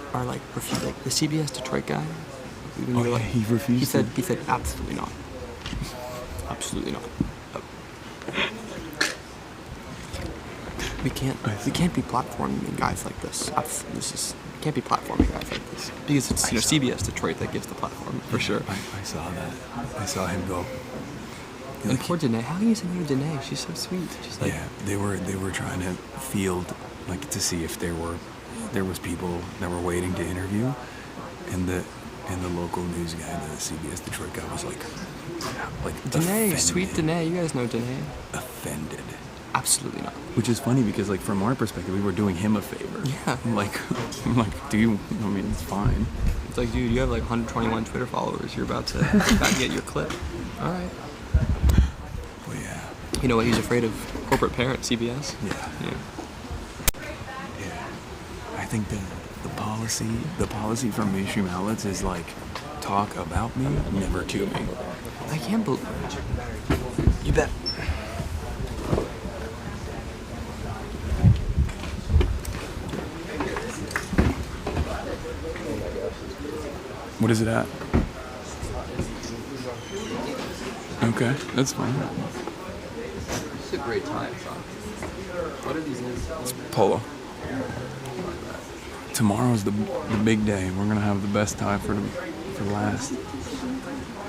CBS Detroit guy. He refused. He said absolutely not. Absolutely not. We can't be platforming guys like this. We can't be platforming guys like this because it's CBS Detroit that gives the platform for sure. I saw that. I saw him go. And poor Danae. How can you say no to Danae? She's so sweet. She's like, yeah, they were trying to field to see if there was people that were waiting to interview, and the local news guy, the CBS Detroit guy, was like Danae, offended. sweet Danae. You guys know Danae. Offended. Absolutely not. Which is funny because from our perspective, we were doing him a favor. Yeah. I'm like, it's fine. It's like, dude, you have 121 Twitter followers. You're about to get your clip. All right. Well, yeah. You know what? He's afraid of corporate parent CBS. Yeah. I think the policy from mainstream outlets is talk about me, never to me. I can't believe. You bet. What is it at? Okay, that's fine. It's a great time, son. What are these names? Polo. Tomorrow's the big day. We're gonna have the best tie for last.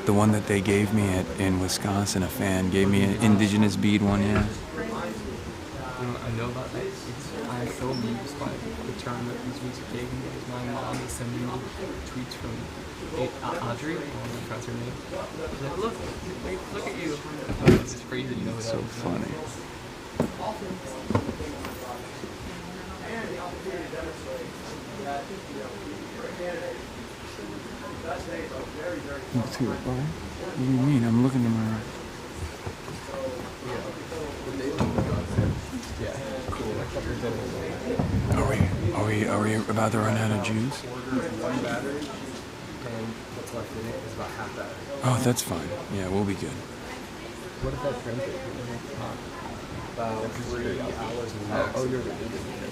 The one that they gave me in Wisconsin, a fan gave me an indigenous bead one, yeah. I know about that. I'm so amused by the tournament these music gave me. My mom is sending me tweets from Audrey, that's her name. She's like, look at you. It's crazy that you know who that So is. funny. Let's hear it, all right? What do you mean? I'm looking to my right. Are we about to run out of juice? Oh, that's fine. Yeah, we'll be good. What if that translates? About 3 hours and a half. Oh, you're the leader.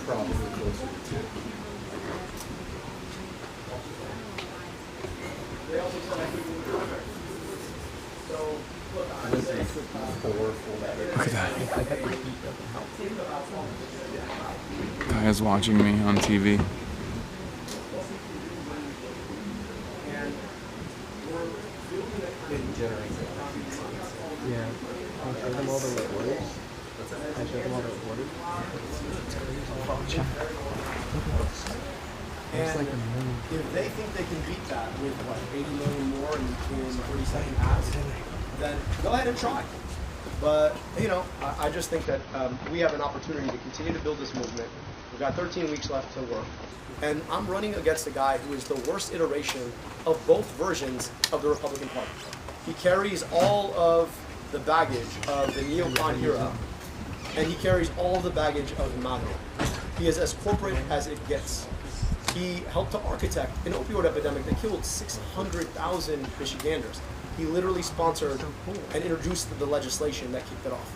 Probably closer to 2. Look at that. Kaya's watching me on TV. Yeah. I showed them all the reporters. I showed them all the reporters. And if they think they can beat that with, what, 80 million more in 30-second ads, then go ahead and try. But, you know, I just think that we have an opportunity to continue to build this movement. We've got 13 weeks left to work. And I'm running against a guy who is the worst iteration of both versions of the Republican Party. He carries all of the baggage of the neocon era, and he carries all the baggage of MAGA. He is as corporate as it gets. He helped to architect an opioid epidemic that killed 600,000 Michiganders. He literally sponsored and introduced the legislation that kicked it off.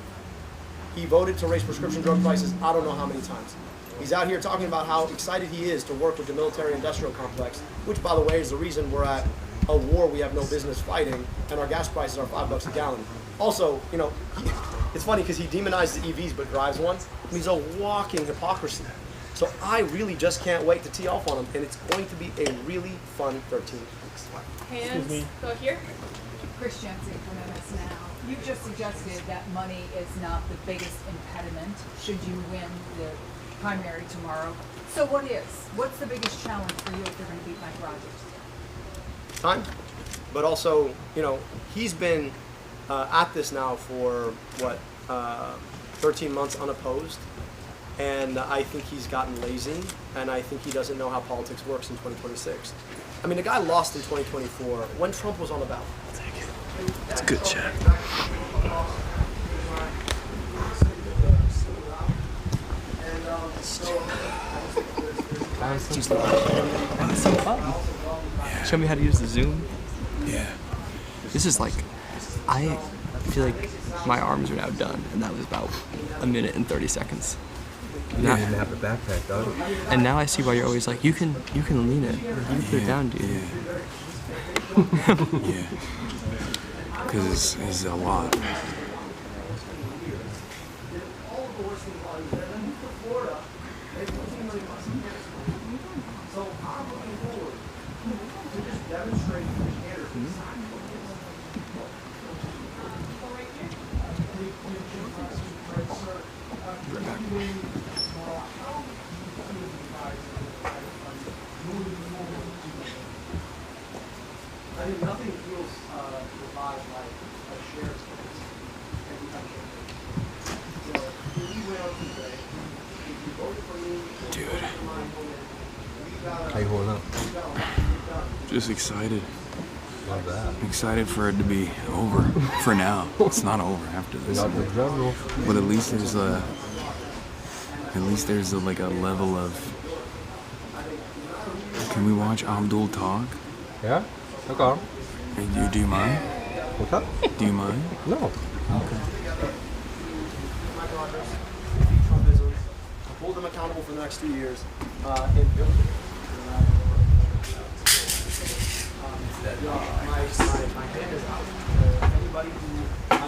He voted to raise prescription drug prices I don't know how many times. He's out here talking about how excited he is to work with the military-industrial complex, which, by the way, is the reason we're at a war we have no business fighting, and our gas prices are $5 a gallon. Also, you know, it's funny because he demonizes EVs but drives one. I mean, he's a walking hypocrisy. So I really just can't wait to tee off on him, and it's going to be a really fun 13 weeks. Hands, go here. Chris Jensen from MS Now. You just suggested that money is not the biggest impediment should you win the primary tomorrow. So what is? What's the biggest challenge for you if you're going to beat Mike Rogers? Time, but also, you know, he's been at this now for, what, 13 months unopposed, and I think he's gotten lazy, and I think he doesn't know how politics works in 2026. I mean, the guy lost in 2024 when Trump was on the ballot. That's a good chat. It's so fun. Show me how to use the Zoom. Yeah. This is like, I feel like my arms are now done, and that was about 1 minute and 30 seconds. You didn't have the backpack, dog. And now I see why you're always like, you can lean it. You can put it down, dude. Yeah. Because it's a lot. I think nothing feels revived like a shared space every country. So if we went out today, if you voted for me, dude, how you holding up? Just excited. Love that. I'm excited for it to be over. For now, it's not over after this. But at least there's like a level of. Can we watch Abdul talk? Yeah. Okay. Do you mind? What's up? Do you mind? No. Okay. Trumpism, hold them accountable for the next 2 years, and build it. My hand is out. Anybody who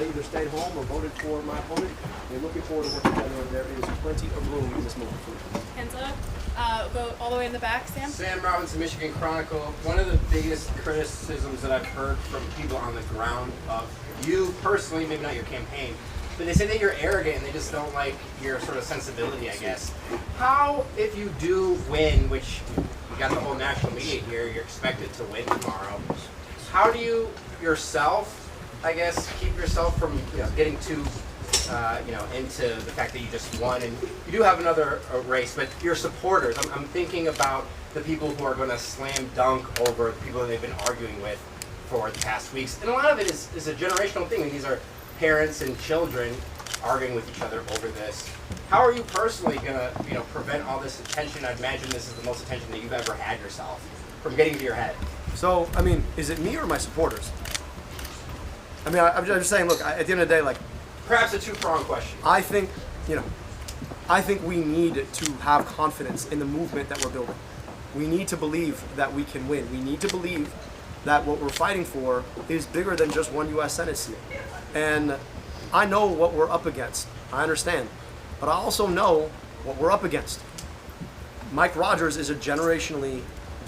either stayed home or voted for my opponent, we're looking forward to working together, and there is plenty of room in this movement. Hands up. Go all the way in the back, Sam. Sam Robinson, Michigan Chronicle. One of the biggest criticisms that I've heard from people on the ground of you personally, maybe not your campaign, but they say that you're arrogant and they just don't like your sort of sensibility, I guess. How, if you do win, which you got the whole national media here, you're expected to win tomorrow, how do you yourself, I guess, keep yourself from getting too into the fact that you just won, and you do have another race, but your supporters, I'm thinking about the people who are going to slam dunk over the people that they've been arguing with for the past weeks, and a lot of it is a generational thing. These are parents and children arguing with each other over this. How are you personally going to prevent all this attention? I imagine this is the most attention that you've ever had yourself from getting to your head. So, I mean, is it me or my supporters? I mean, I'm just saying, look, at the end of the day, like, perhaps a two-pronged question. I think we need to have confidence in the movement that we're building. We need to believe that we can win. We need to believe that what we're fighting for is bigger than just one U.S. Senate seat. And I know what we're up against. I understand. But I also know what we're up against. Mike Rogers is a generationally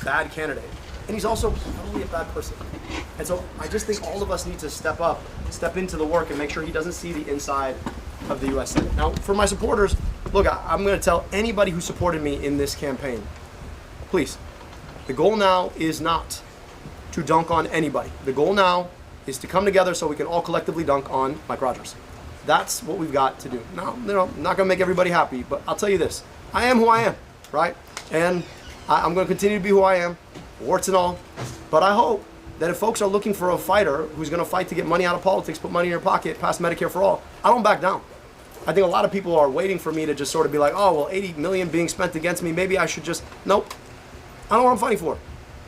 bad candidate. And he's also probably a bad person. And so I just think all of us need to step up, step into the work, and make sure he doesn't see the inside of the U.S. Senate. Now, for my supporters, look, I'm going to tell anybody who supported me in this campaign, please, The goal now is not to dunk on anybody. The goal now is to come together so we can all collectively dunk on Mike Rogers. That's what we've got to do. Now, I'm not going to make everybody happy, but I'll tell you this. I am who I am, right? And I'm going to continue to be who I am, warts and all. But I hope that if folks are looking for a fighter who's going to fight to get money out of politics, put money in your pocket, pass Medicare for all, I don't back down. I think a lot of people are waiting for me to just sort of be like, oh, well, 80 million being spent against me, maybe I should just, nope. I know what I'm fighting for.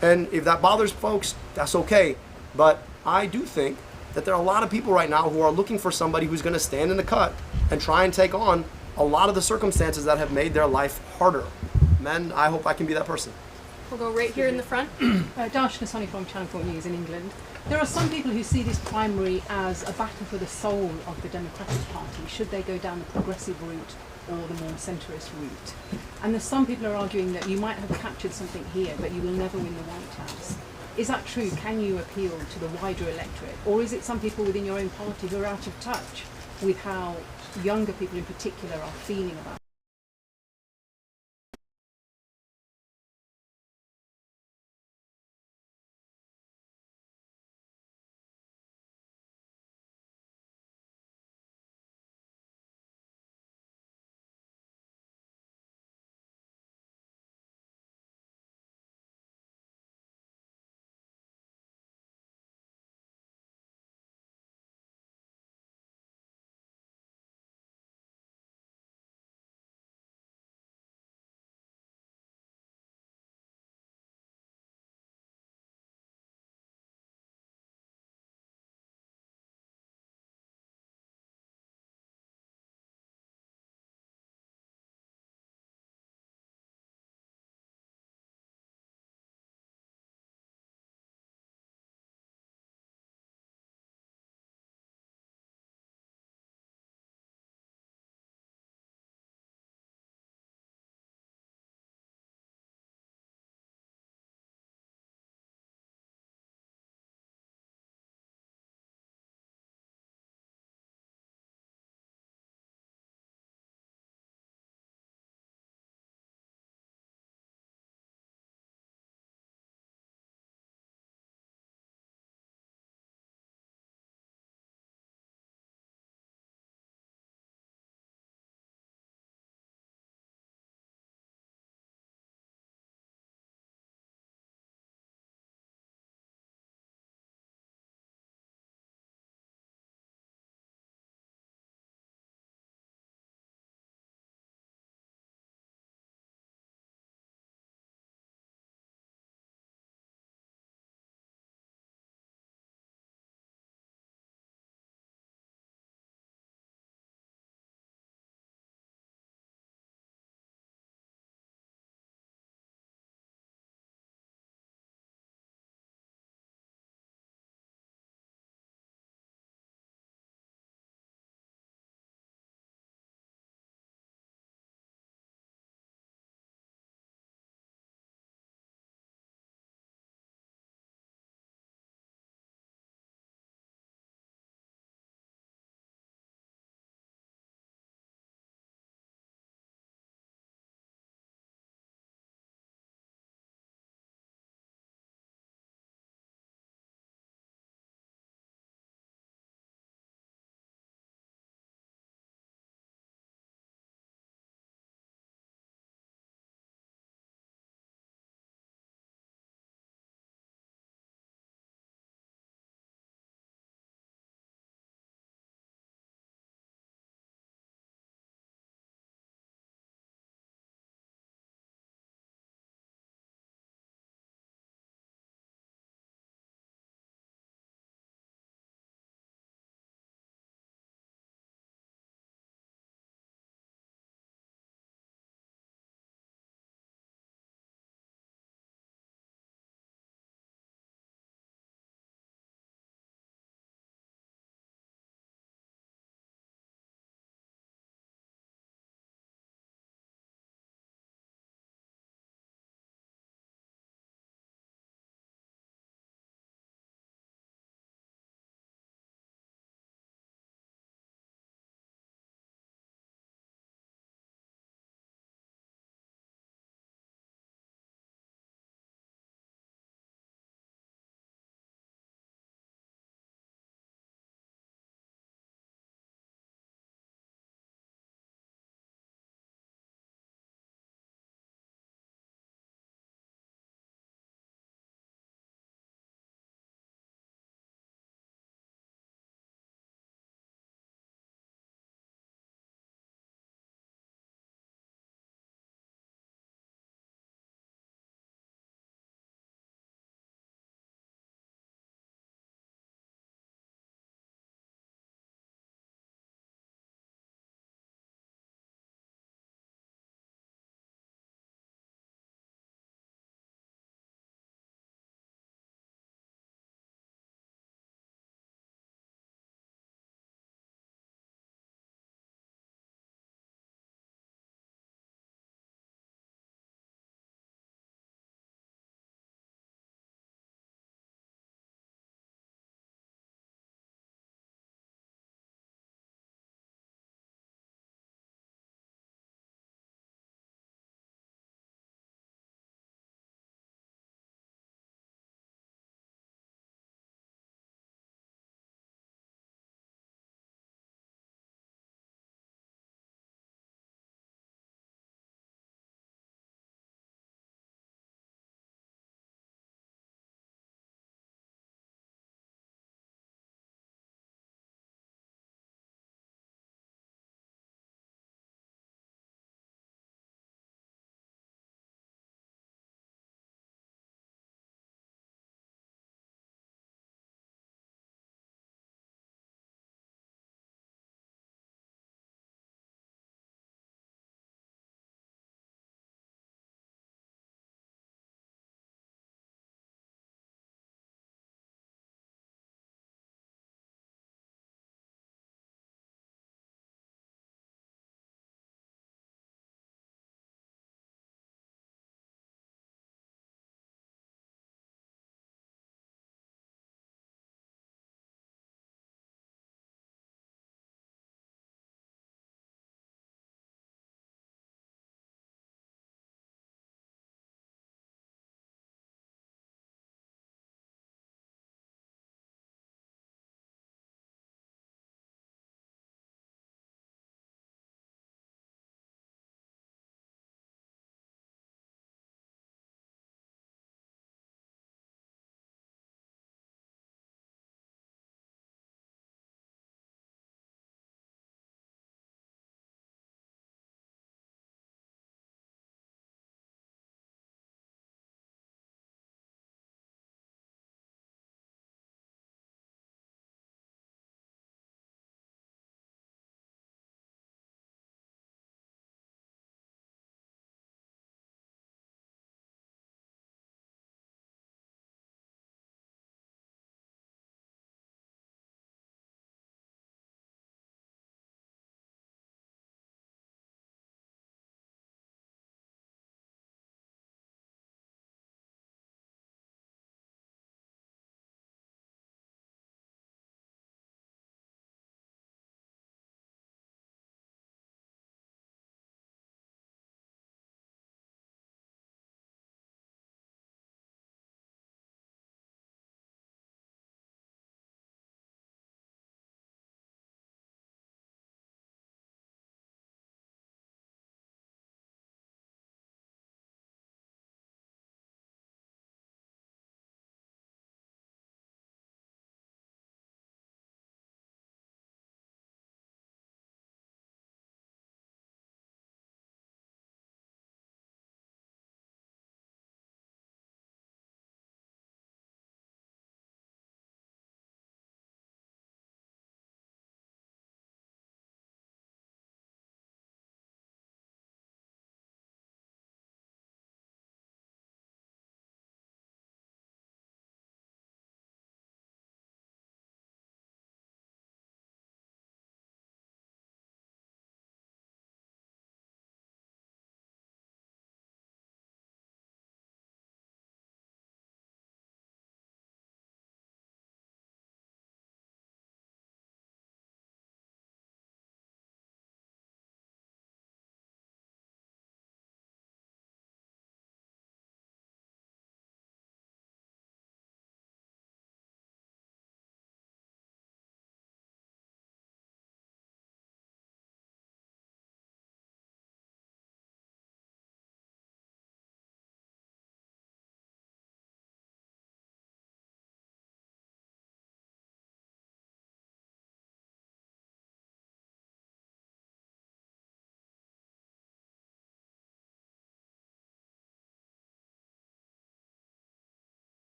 And if that bothers folks, that's okay. But I do think that there are a lot of people right now who are looking for somebody who's going to stand in the cut and try and take on a lot of the circumstances that have made their life harder. Men, I hope I can be that person. We'll go right here in the front. Darsh Kasani from Channel 4 News in England. There are some people who see this primary as a battle for the soul of the Democratic Party, should they go down the progressive route or the more centrist route. And there's some people who are arguing that you might have captured something here, but you will never win the White House. Is that true? Can you appeal to the wider electorate? Or is it some people within your own party who are out of touch with how younger people in particular are feeling about it?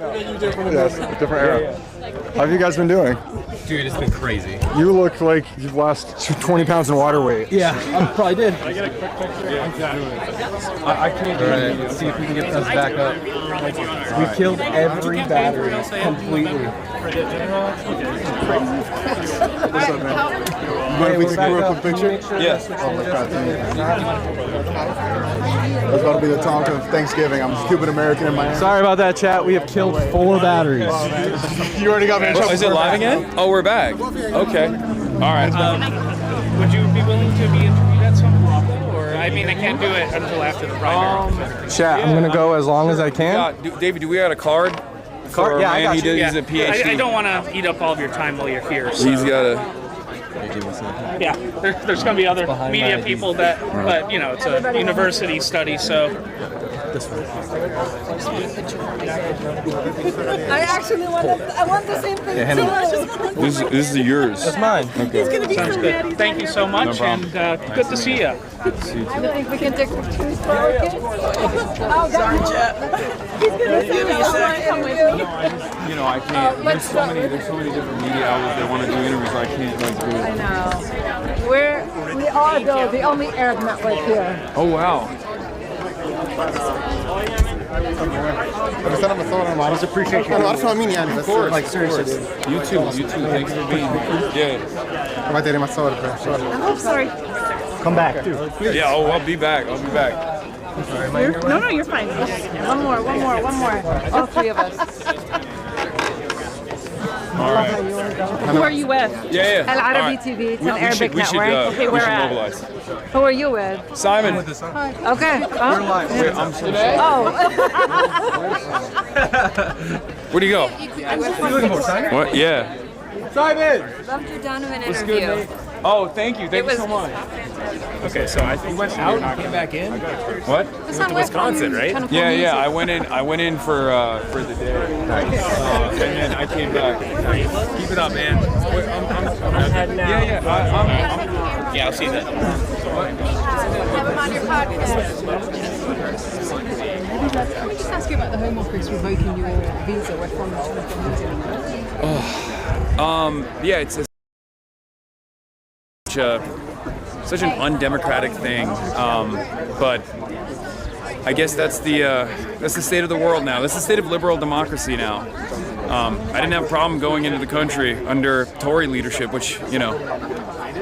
Yes, a different era. How have you guys been doing? Dude, it's been crazy. You look like you've lost 20 pounds in water weight. Yeah, I probably did. I get a quick picture. I can't do it. Let's see if we can get us back up. We killed every battery completely. What's up, man? You want to take a quick picture? Yes. Oh my God, that's about to be the talk of Thanksgiving. I'm Cuban American in Miami. Sorry about that, chat. We have killed 4 batteries. You already got me in trouble. Is it live again? Oh, we're back. Okay. All right. Would you be willing to be interviewed at some point, or I mean, I can't do it until after the primary. Chat, I'm gonna go as long as I can. David, do we got a card? Card? Yeah, I got you. He's a PhD. I don't want to eat up all of your time while you're here. So. He's got a. Yeah, there's going to be other media people that, but you know, it's a university study, so. I actually want the same thing too. This is yours. That's mine. Okay. Sounds good. Thank you so much, and good to see you. You think we can take pictures for our kids? Oh, sorry, Chet. He's gonna say come with me. You know, I can't. There's so many different media outlets that want to do interviews. I can't do it. I know. We are though the only Arab network here. Oh wow. بس انا بصور انا ما اعرفش انا ما اعرفش هو مين يعني بس like seriously You too. Thanks for being here. Yeah. ما تدري ما تصور Oh, sorry. come back too Yeah. Oh, I'll be back. No, you're fine. One more. All 3 of us. All right. Who are you with? Yeah. Al Arabi All right. TV. It's an We Arabic should, network. Okay, we where should at? mobilize. Who are you with? Simon. Okay. Wait, I'm so sorry. Oh. Where'd he go? What? Yeah. Simon. Loved your Donovan What's interview. good, mate? Oh, thank you. Thank you so much. Okay, so I think you went out and came back in. What? It's on Wisconsin, right? Yeah. I went in for the day. And then I came back. Keep it up, man. Yeah. Yeah, I'll see that. Have him on your podcast. Let me just ask you about the Home Office revoking your visa from the Yeah, it's such an undemocratic thing, but I guess that's the state of the world now. That's the state of liberal democracy now. I didn't have a problem going into the country under Tory leadership, which, you know,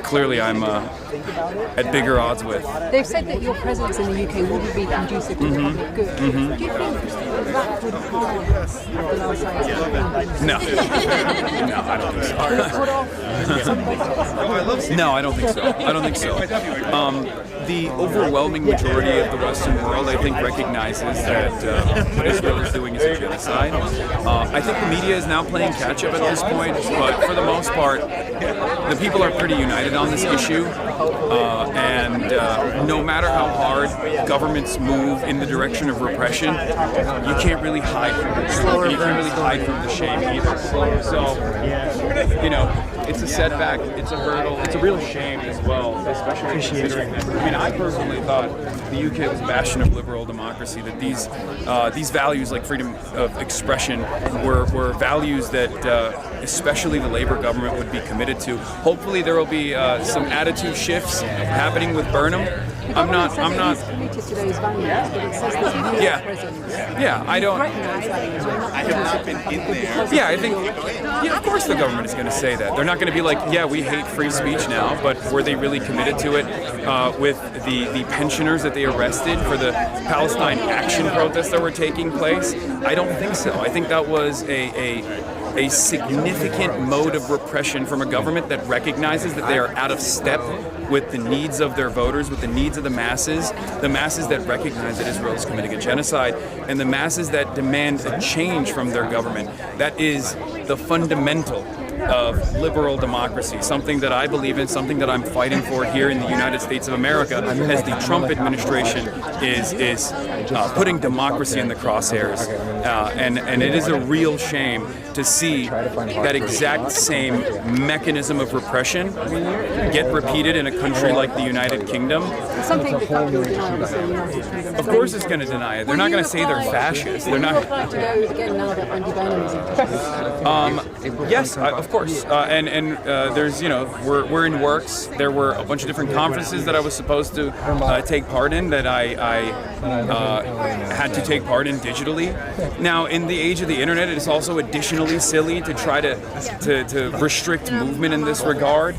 clearly I'm at bigger odds with. They've said that your presence in the UK wouldn't be conducive to the public good. Do you think that would harm the last No, I don't think so. No, I don't think so. The overwhelming majority of the Western world, I think, recognizes that what Israel is doing is a genocide. I think the media is now playing catch-up at this point, but for the most part, the people are pretty united on this issue. And no matter how hard governments move in the direction of repression, you can't really hide from it. You can't really hide from the shame either. So, you know, it's a setback, it's a hurdle, it's a real shame as well, especially considering that. I mean, I personally thought the UK was a bastion of liberal democracy, that these values like freedom of expression were values that especially the Labour government would be committed to. Hopefully there will be some attitude shifts happening with Burnham. I'm not. Yeah, I don't. I have not been in there. Yeah, I think. Yeah, of course the government is going to say that. They're not going to be like, yeah, we hate free speech now, but were they really committed to it with the pensioners that they arrested for the Palestine action protests that were taking place? I don't think so. I think that was a significant mode of repression from a government that recognizes that they are out of step with the needs of their voters, with the needs of the masses that recognize that Israel is committing a genocide, and the masses that demand a change from their government. That is the fundamental of liberal democracy, something that I believe in, something that I'm fighting for here in the United States of America, as the Trump administration is putting democracy in the crosshairs. And it is a real shame to see that exact same mechanism of repression get repeated in a country like the United Kingdom. Something the country will deny, obviously, the United Kingdom. Of course it's going to deny it. They're not going to say they're fascist. They're not. Apply to go again now that Andy Burnham is in Yes, of course. And there's, we're in works. There were a bunch of different conferences that I was supposed to take part in that I had to take part in digitally. Now, in the age of the internet, it is also additionally silly to try to restrict movement in this regard.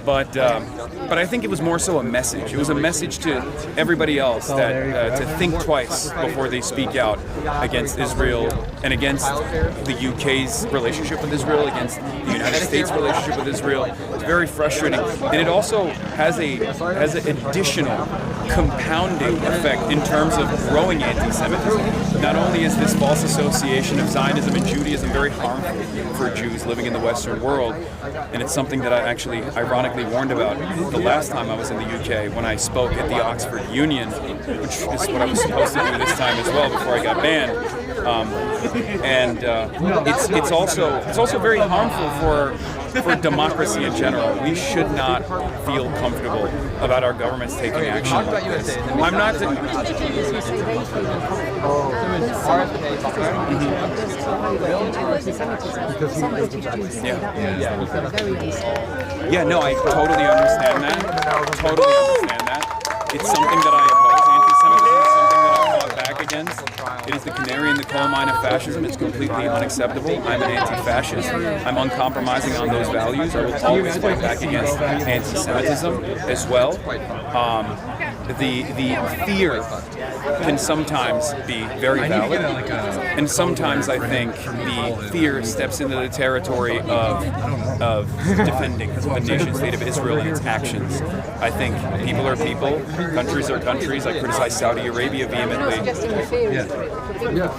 But I think it was more so a message. It was a message to everybody else that to think twice before they speak out against Israel and against the UK's relationship with Israel, against the United States' relationship with Israel. It's very frustrating, and it also has an additional compounding effect in terms of growing anti-Semitism. Not only is this false association of Zionism and Judaism very harmful for Jews living in the Western world, and it's something that I actually ironically warned about the last time I was in the UK when I spoke at the Oxford Union, which is what I was supposed to do this time as well before I got banned. It's also very harmful for democracy in general. We should not feel comfortable about our governments taking action like this. I'm not. Yeah, no, I totally understand that. It's something that I oppose. Anti-Semitism is something that I fought back against. It is the canary in the coal mine of fascism. It's completely unacceptable. I'm an anti-fascist. I'm uncompromising on those values. I will always fight back against anti-Semitism as well. The fear can sometimes be very valid, and sometimes I think the fear steps into the territory of defending the nation state of Israel and its actions. I think people are people, countries are countries. I criticize Saudi Arabia vehemently.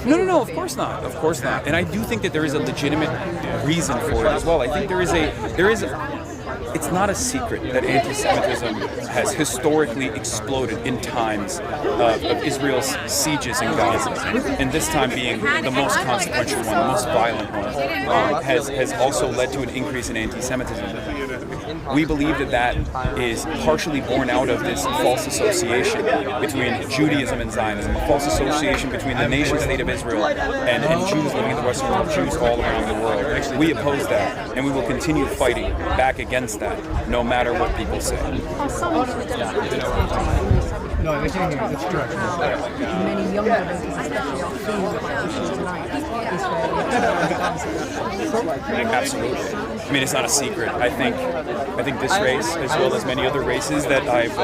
No, of course not. And I do think that there is a legitimate reason for it as well. I think there is it's not a secret that anti-Semitism has historically exploded in times of Israel's sieges in Gaza, and this time being the most consequential one, the most violent one, has also led to an increase in anti-Semitism. We believe that is partially born out of this false association between Judaism and Zionism, a false association between the nation state of Israel and Jews living in the Western world, Jews all around the world. We oppose that, and we will continue fighting back against that, no matter what people say. No, they can't hear you. It's correct. Many young brothers, especially, are feeling like issues tonight. Absolutely. I mean, it's not a secret. I think this race, as well as many other races that I've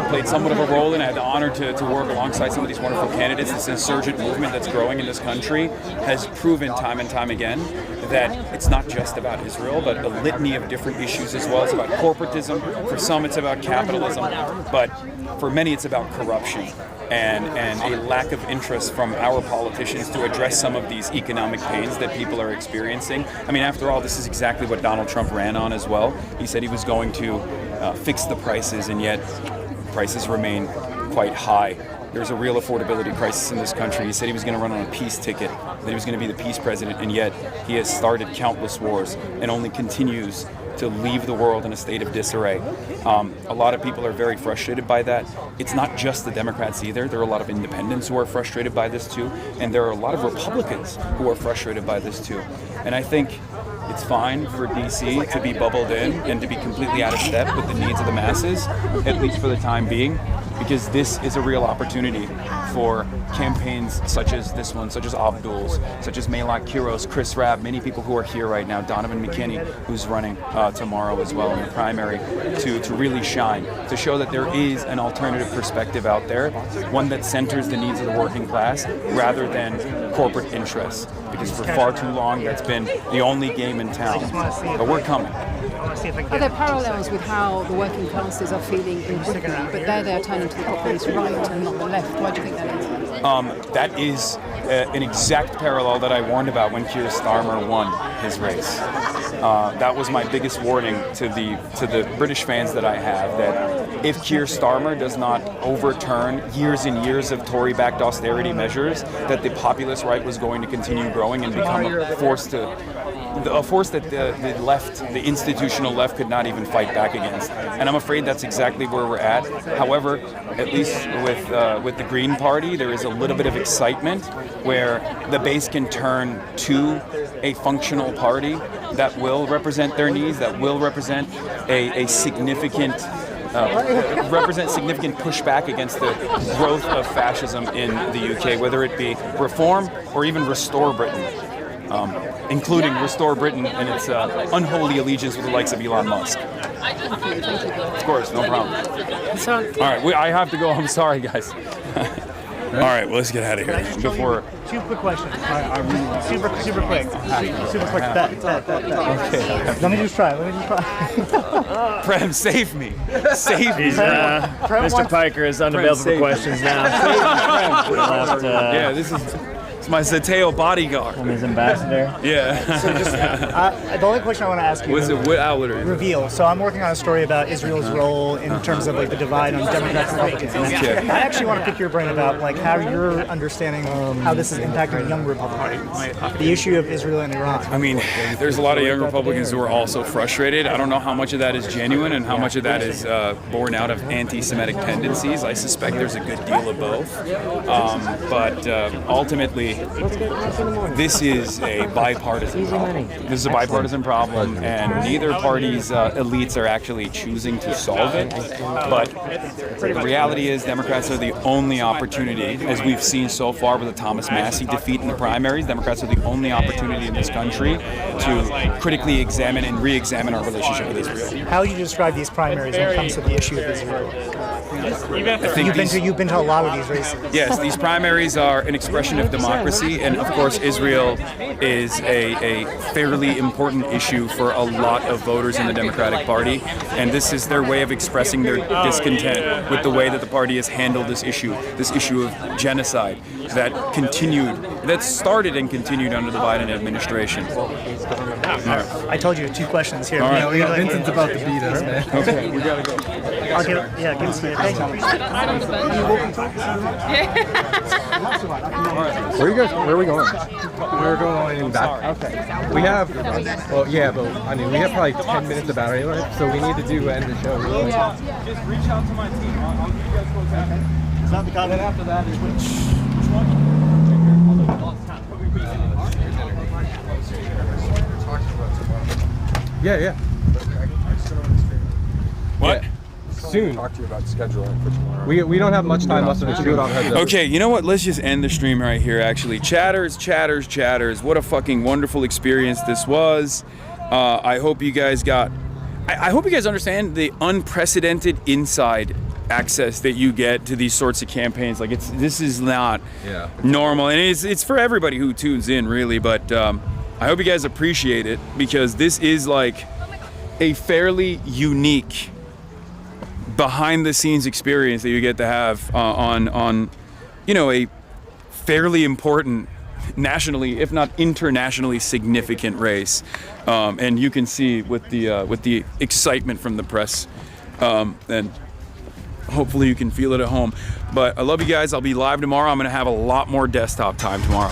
played somewhat of a role in, I had the honor to work alongside some of these wonderful candidates. This insurgent movement that's growing in this country has proven time and time again that it's not just about Israel, but a litany of different issues as well. It's about corporatism. For some, it's about capitalism. But for many, it's about corruption and a lack of interest from our politicians to address some of these economic pains that people are experiencing. I mean, after all, this is exactly what Donald Trump ran on as well. He said he was going to fix the prices, and yet prices remain quite high. There's a real affordability crisis in this country. He said he was going to run on a peace ticket, that he was going to be the peace president, and yet he has started countless wars and only continues to leave the world in a state of disarray. A lot of people are very frustrated by that. It's not just the Democrats either. There are a lot of independents who are frustrated by this too, and there are a lot of Republicans who are frustrated by this too. And I think it's fine for DC to be bubbled in and to be completely out of step with the needs of the masses, at least for the time being, because this is a real opportunity for campaigns such as this one, such as Abdul's, such as Malak Kiros, Chris Rabb, many people who are here right now, Donovan McKinney, who's running tomorrow as well in the primary, to really shine, to show that there is an alternative perspective out there, one that centers the needs of the working class rather than corporate interests, because for far too long that's been the only game in town. But we're coming. Are there parallels with how the working classes are feeling in Britain, but they're turning to the populist right and not the left? Why do you think that is? That is an exact parallel that I warned about when Keir Starmer won his race. that was my biggest warning to the British fans that I have, that if Keir Starmer does not overturn years and years of Tory-backed austerity measures, that the populist right was going to continue growing and become a force that the left, the institutional left, could not even fight back against. And I'm afraid that's exactly where we're at. However, at least with the Green Party, there is a little bit of excitement where the base can turn to a functional party that will represent their needs, that will represent a significant significant pushback against the growth of fascism in the UK, whether it be reform or even restore Britain, including restore Britain and its unholy allegiance with the likes of Elon Musk. Of course, no problem. All right, I have to go. I'm sorry, guys. All right, well, let's get out of here before. Two quick questions. Super quick. Super quick. Bet. Okay. Let me just try. Prem, save me. Save me. Mr. Piker is unavailable for questions now. Yeah, this is my Zateo bodyguard. I'm his ambassador. Yeah. So just, the only question I want to ask you is what outlet are you? Reveal. So I'm working on a story about Israel's role in terms of like the divide on Democrats and Republicans. Okay. I actually want to pick your brain about like how you're understanding how this is impacting young Republicans, the issue of Israel and Iran. I mean, there's a lot of young Republicans who are also frustrated. I don't know how much of that is genuine and how much of that is born out of anti-Semitic tendencies. I suspect there's a good deal of both. But ultimately, this is a bipartisan problem. This is a bipartisan problem, and neither party's elites are actually choosing to solve it. But the reality is Democrats are the only opportunity, as we've seen so far with the Thomas Massie defeat in the primaries, Democrats are the only opportunity in this country to critically examine and re-examine our relationship with Israel. How would you describe these primaries when it comes to the issue of Israel? I think You've been to a lot of these races. Yes, these primaries are an expression of democracy, and of course Israel is a fairly important issue for a lot of voters in the Democratic Party, and this is their way of expressing their discontent with the way that the party has handled this issue of genocide that started and continued under the Biden administration. I told you 2 questions here. All right. You know, Vincent's about to beat us, man. Okay, we gotta go. Give us a minute. Thank you. Where are we going? We're going back. Okay. We have, well, yeah, but I mean, we have probably 10 minutes of battery life, so we need to do end the show. Really. Just reach out to my team. I'll give you guys contact. It's not the comment. After that is which one? Yeah. What? Soon. Talk to you about scheduling for tomorrow. We don't have much time left, so we should do it on heads up. Okay, you know what? Let's just end the stream right here, actually. Chatters. What a fucking wonderful experience this was. I hope you guys I hope you guys understand the unprecedented inside access that you get to these sorts of campaigns. Like, this is not normal. And it's for everybody who tunes in, really. But I hope you guys appreciate it, because this is like a fairly unique behind-the-scenes experience that you get to have on a fairly important, nationally, if not internationally significant race, and you can see with the excitement from the press, and hopefully you can feel it at home. But I love you guys. I'll be live tomorrow. I'm going to have a lot more desktop time tomorrow.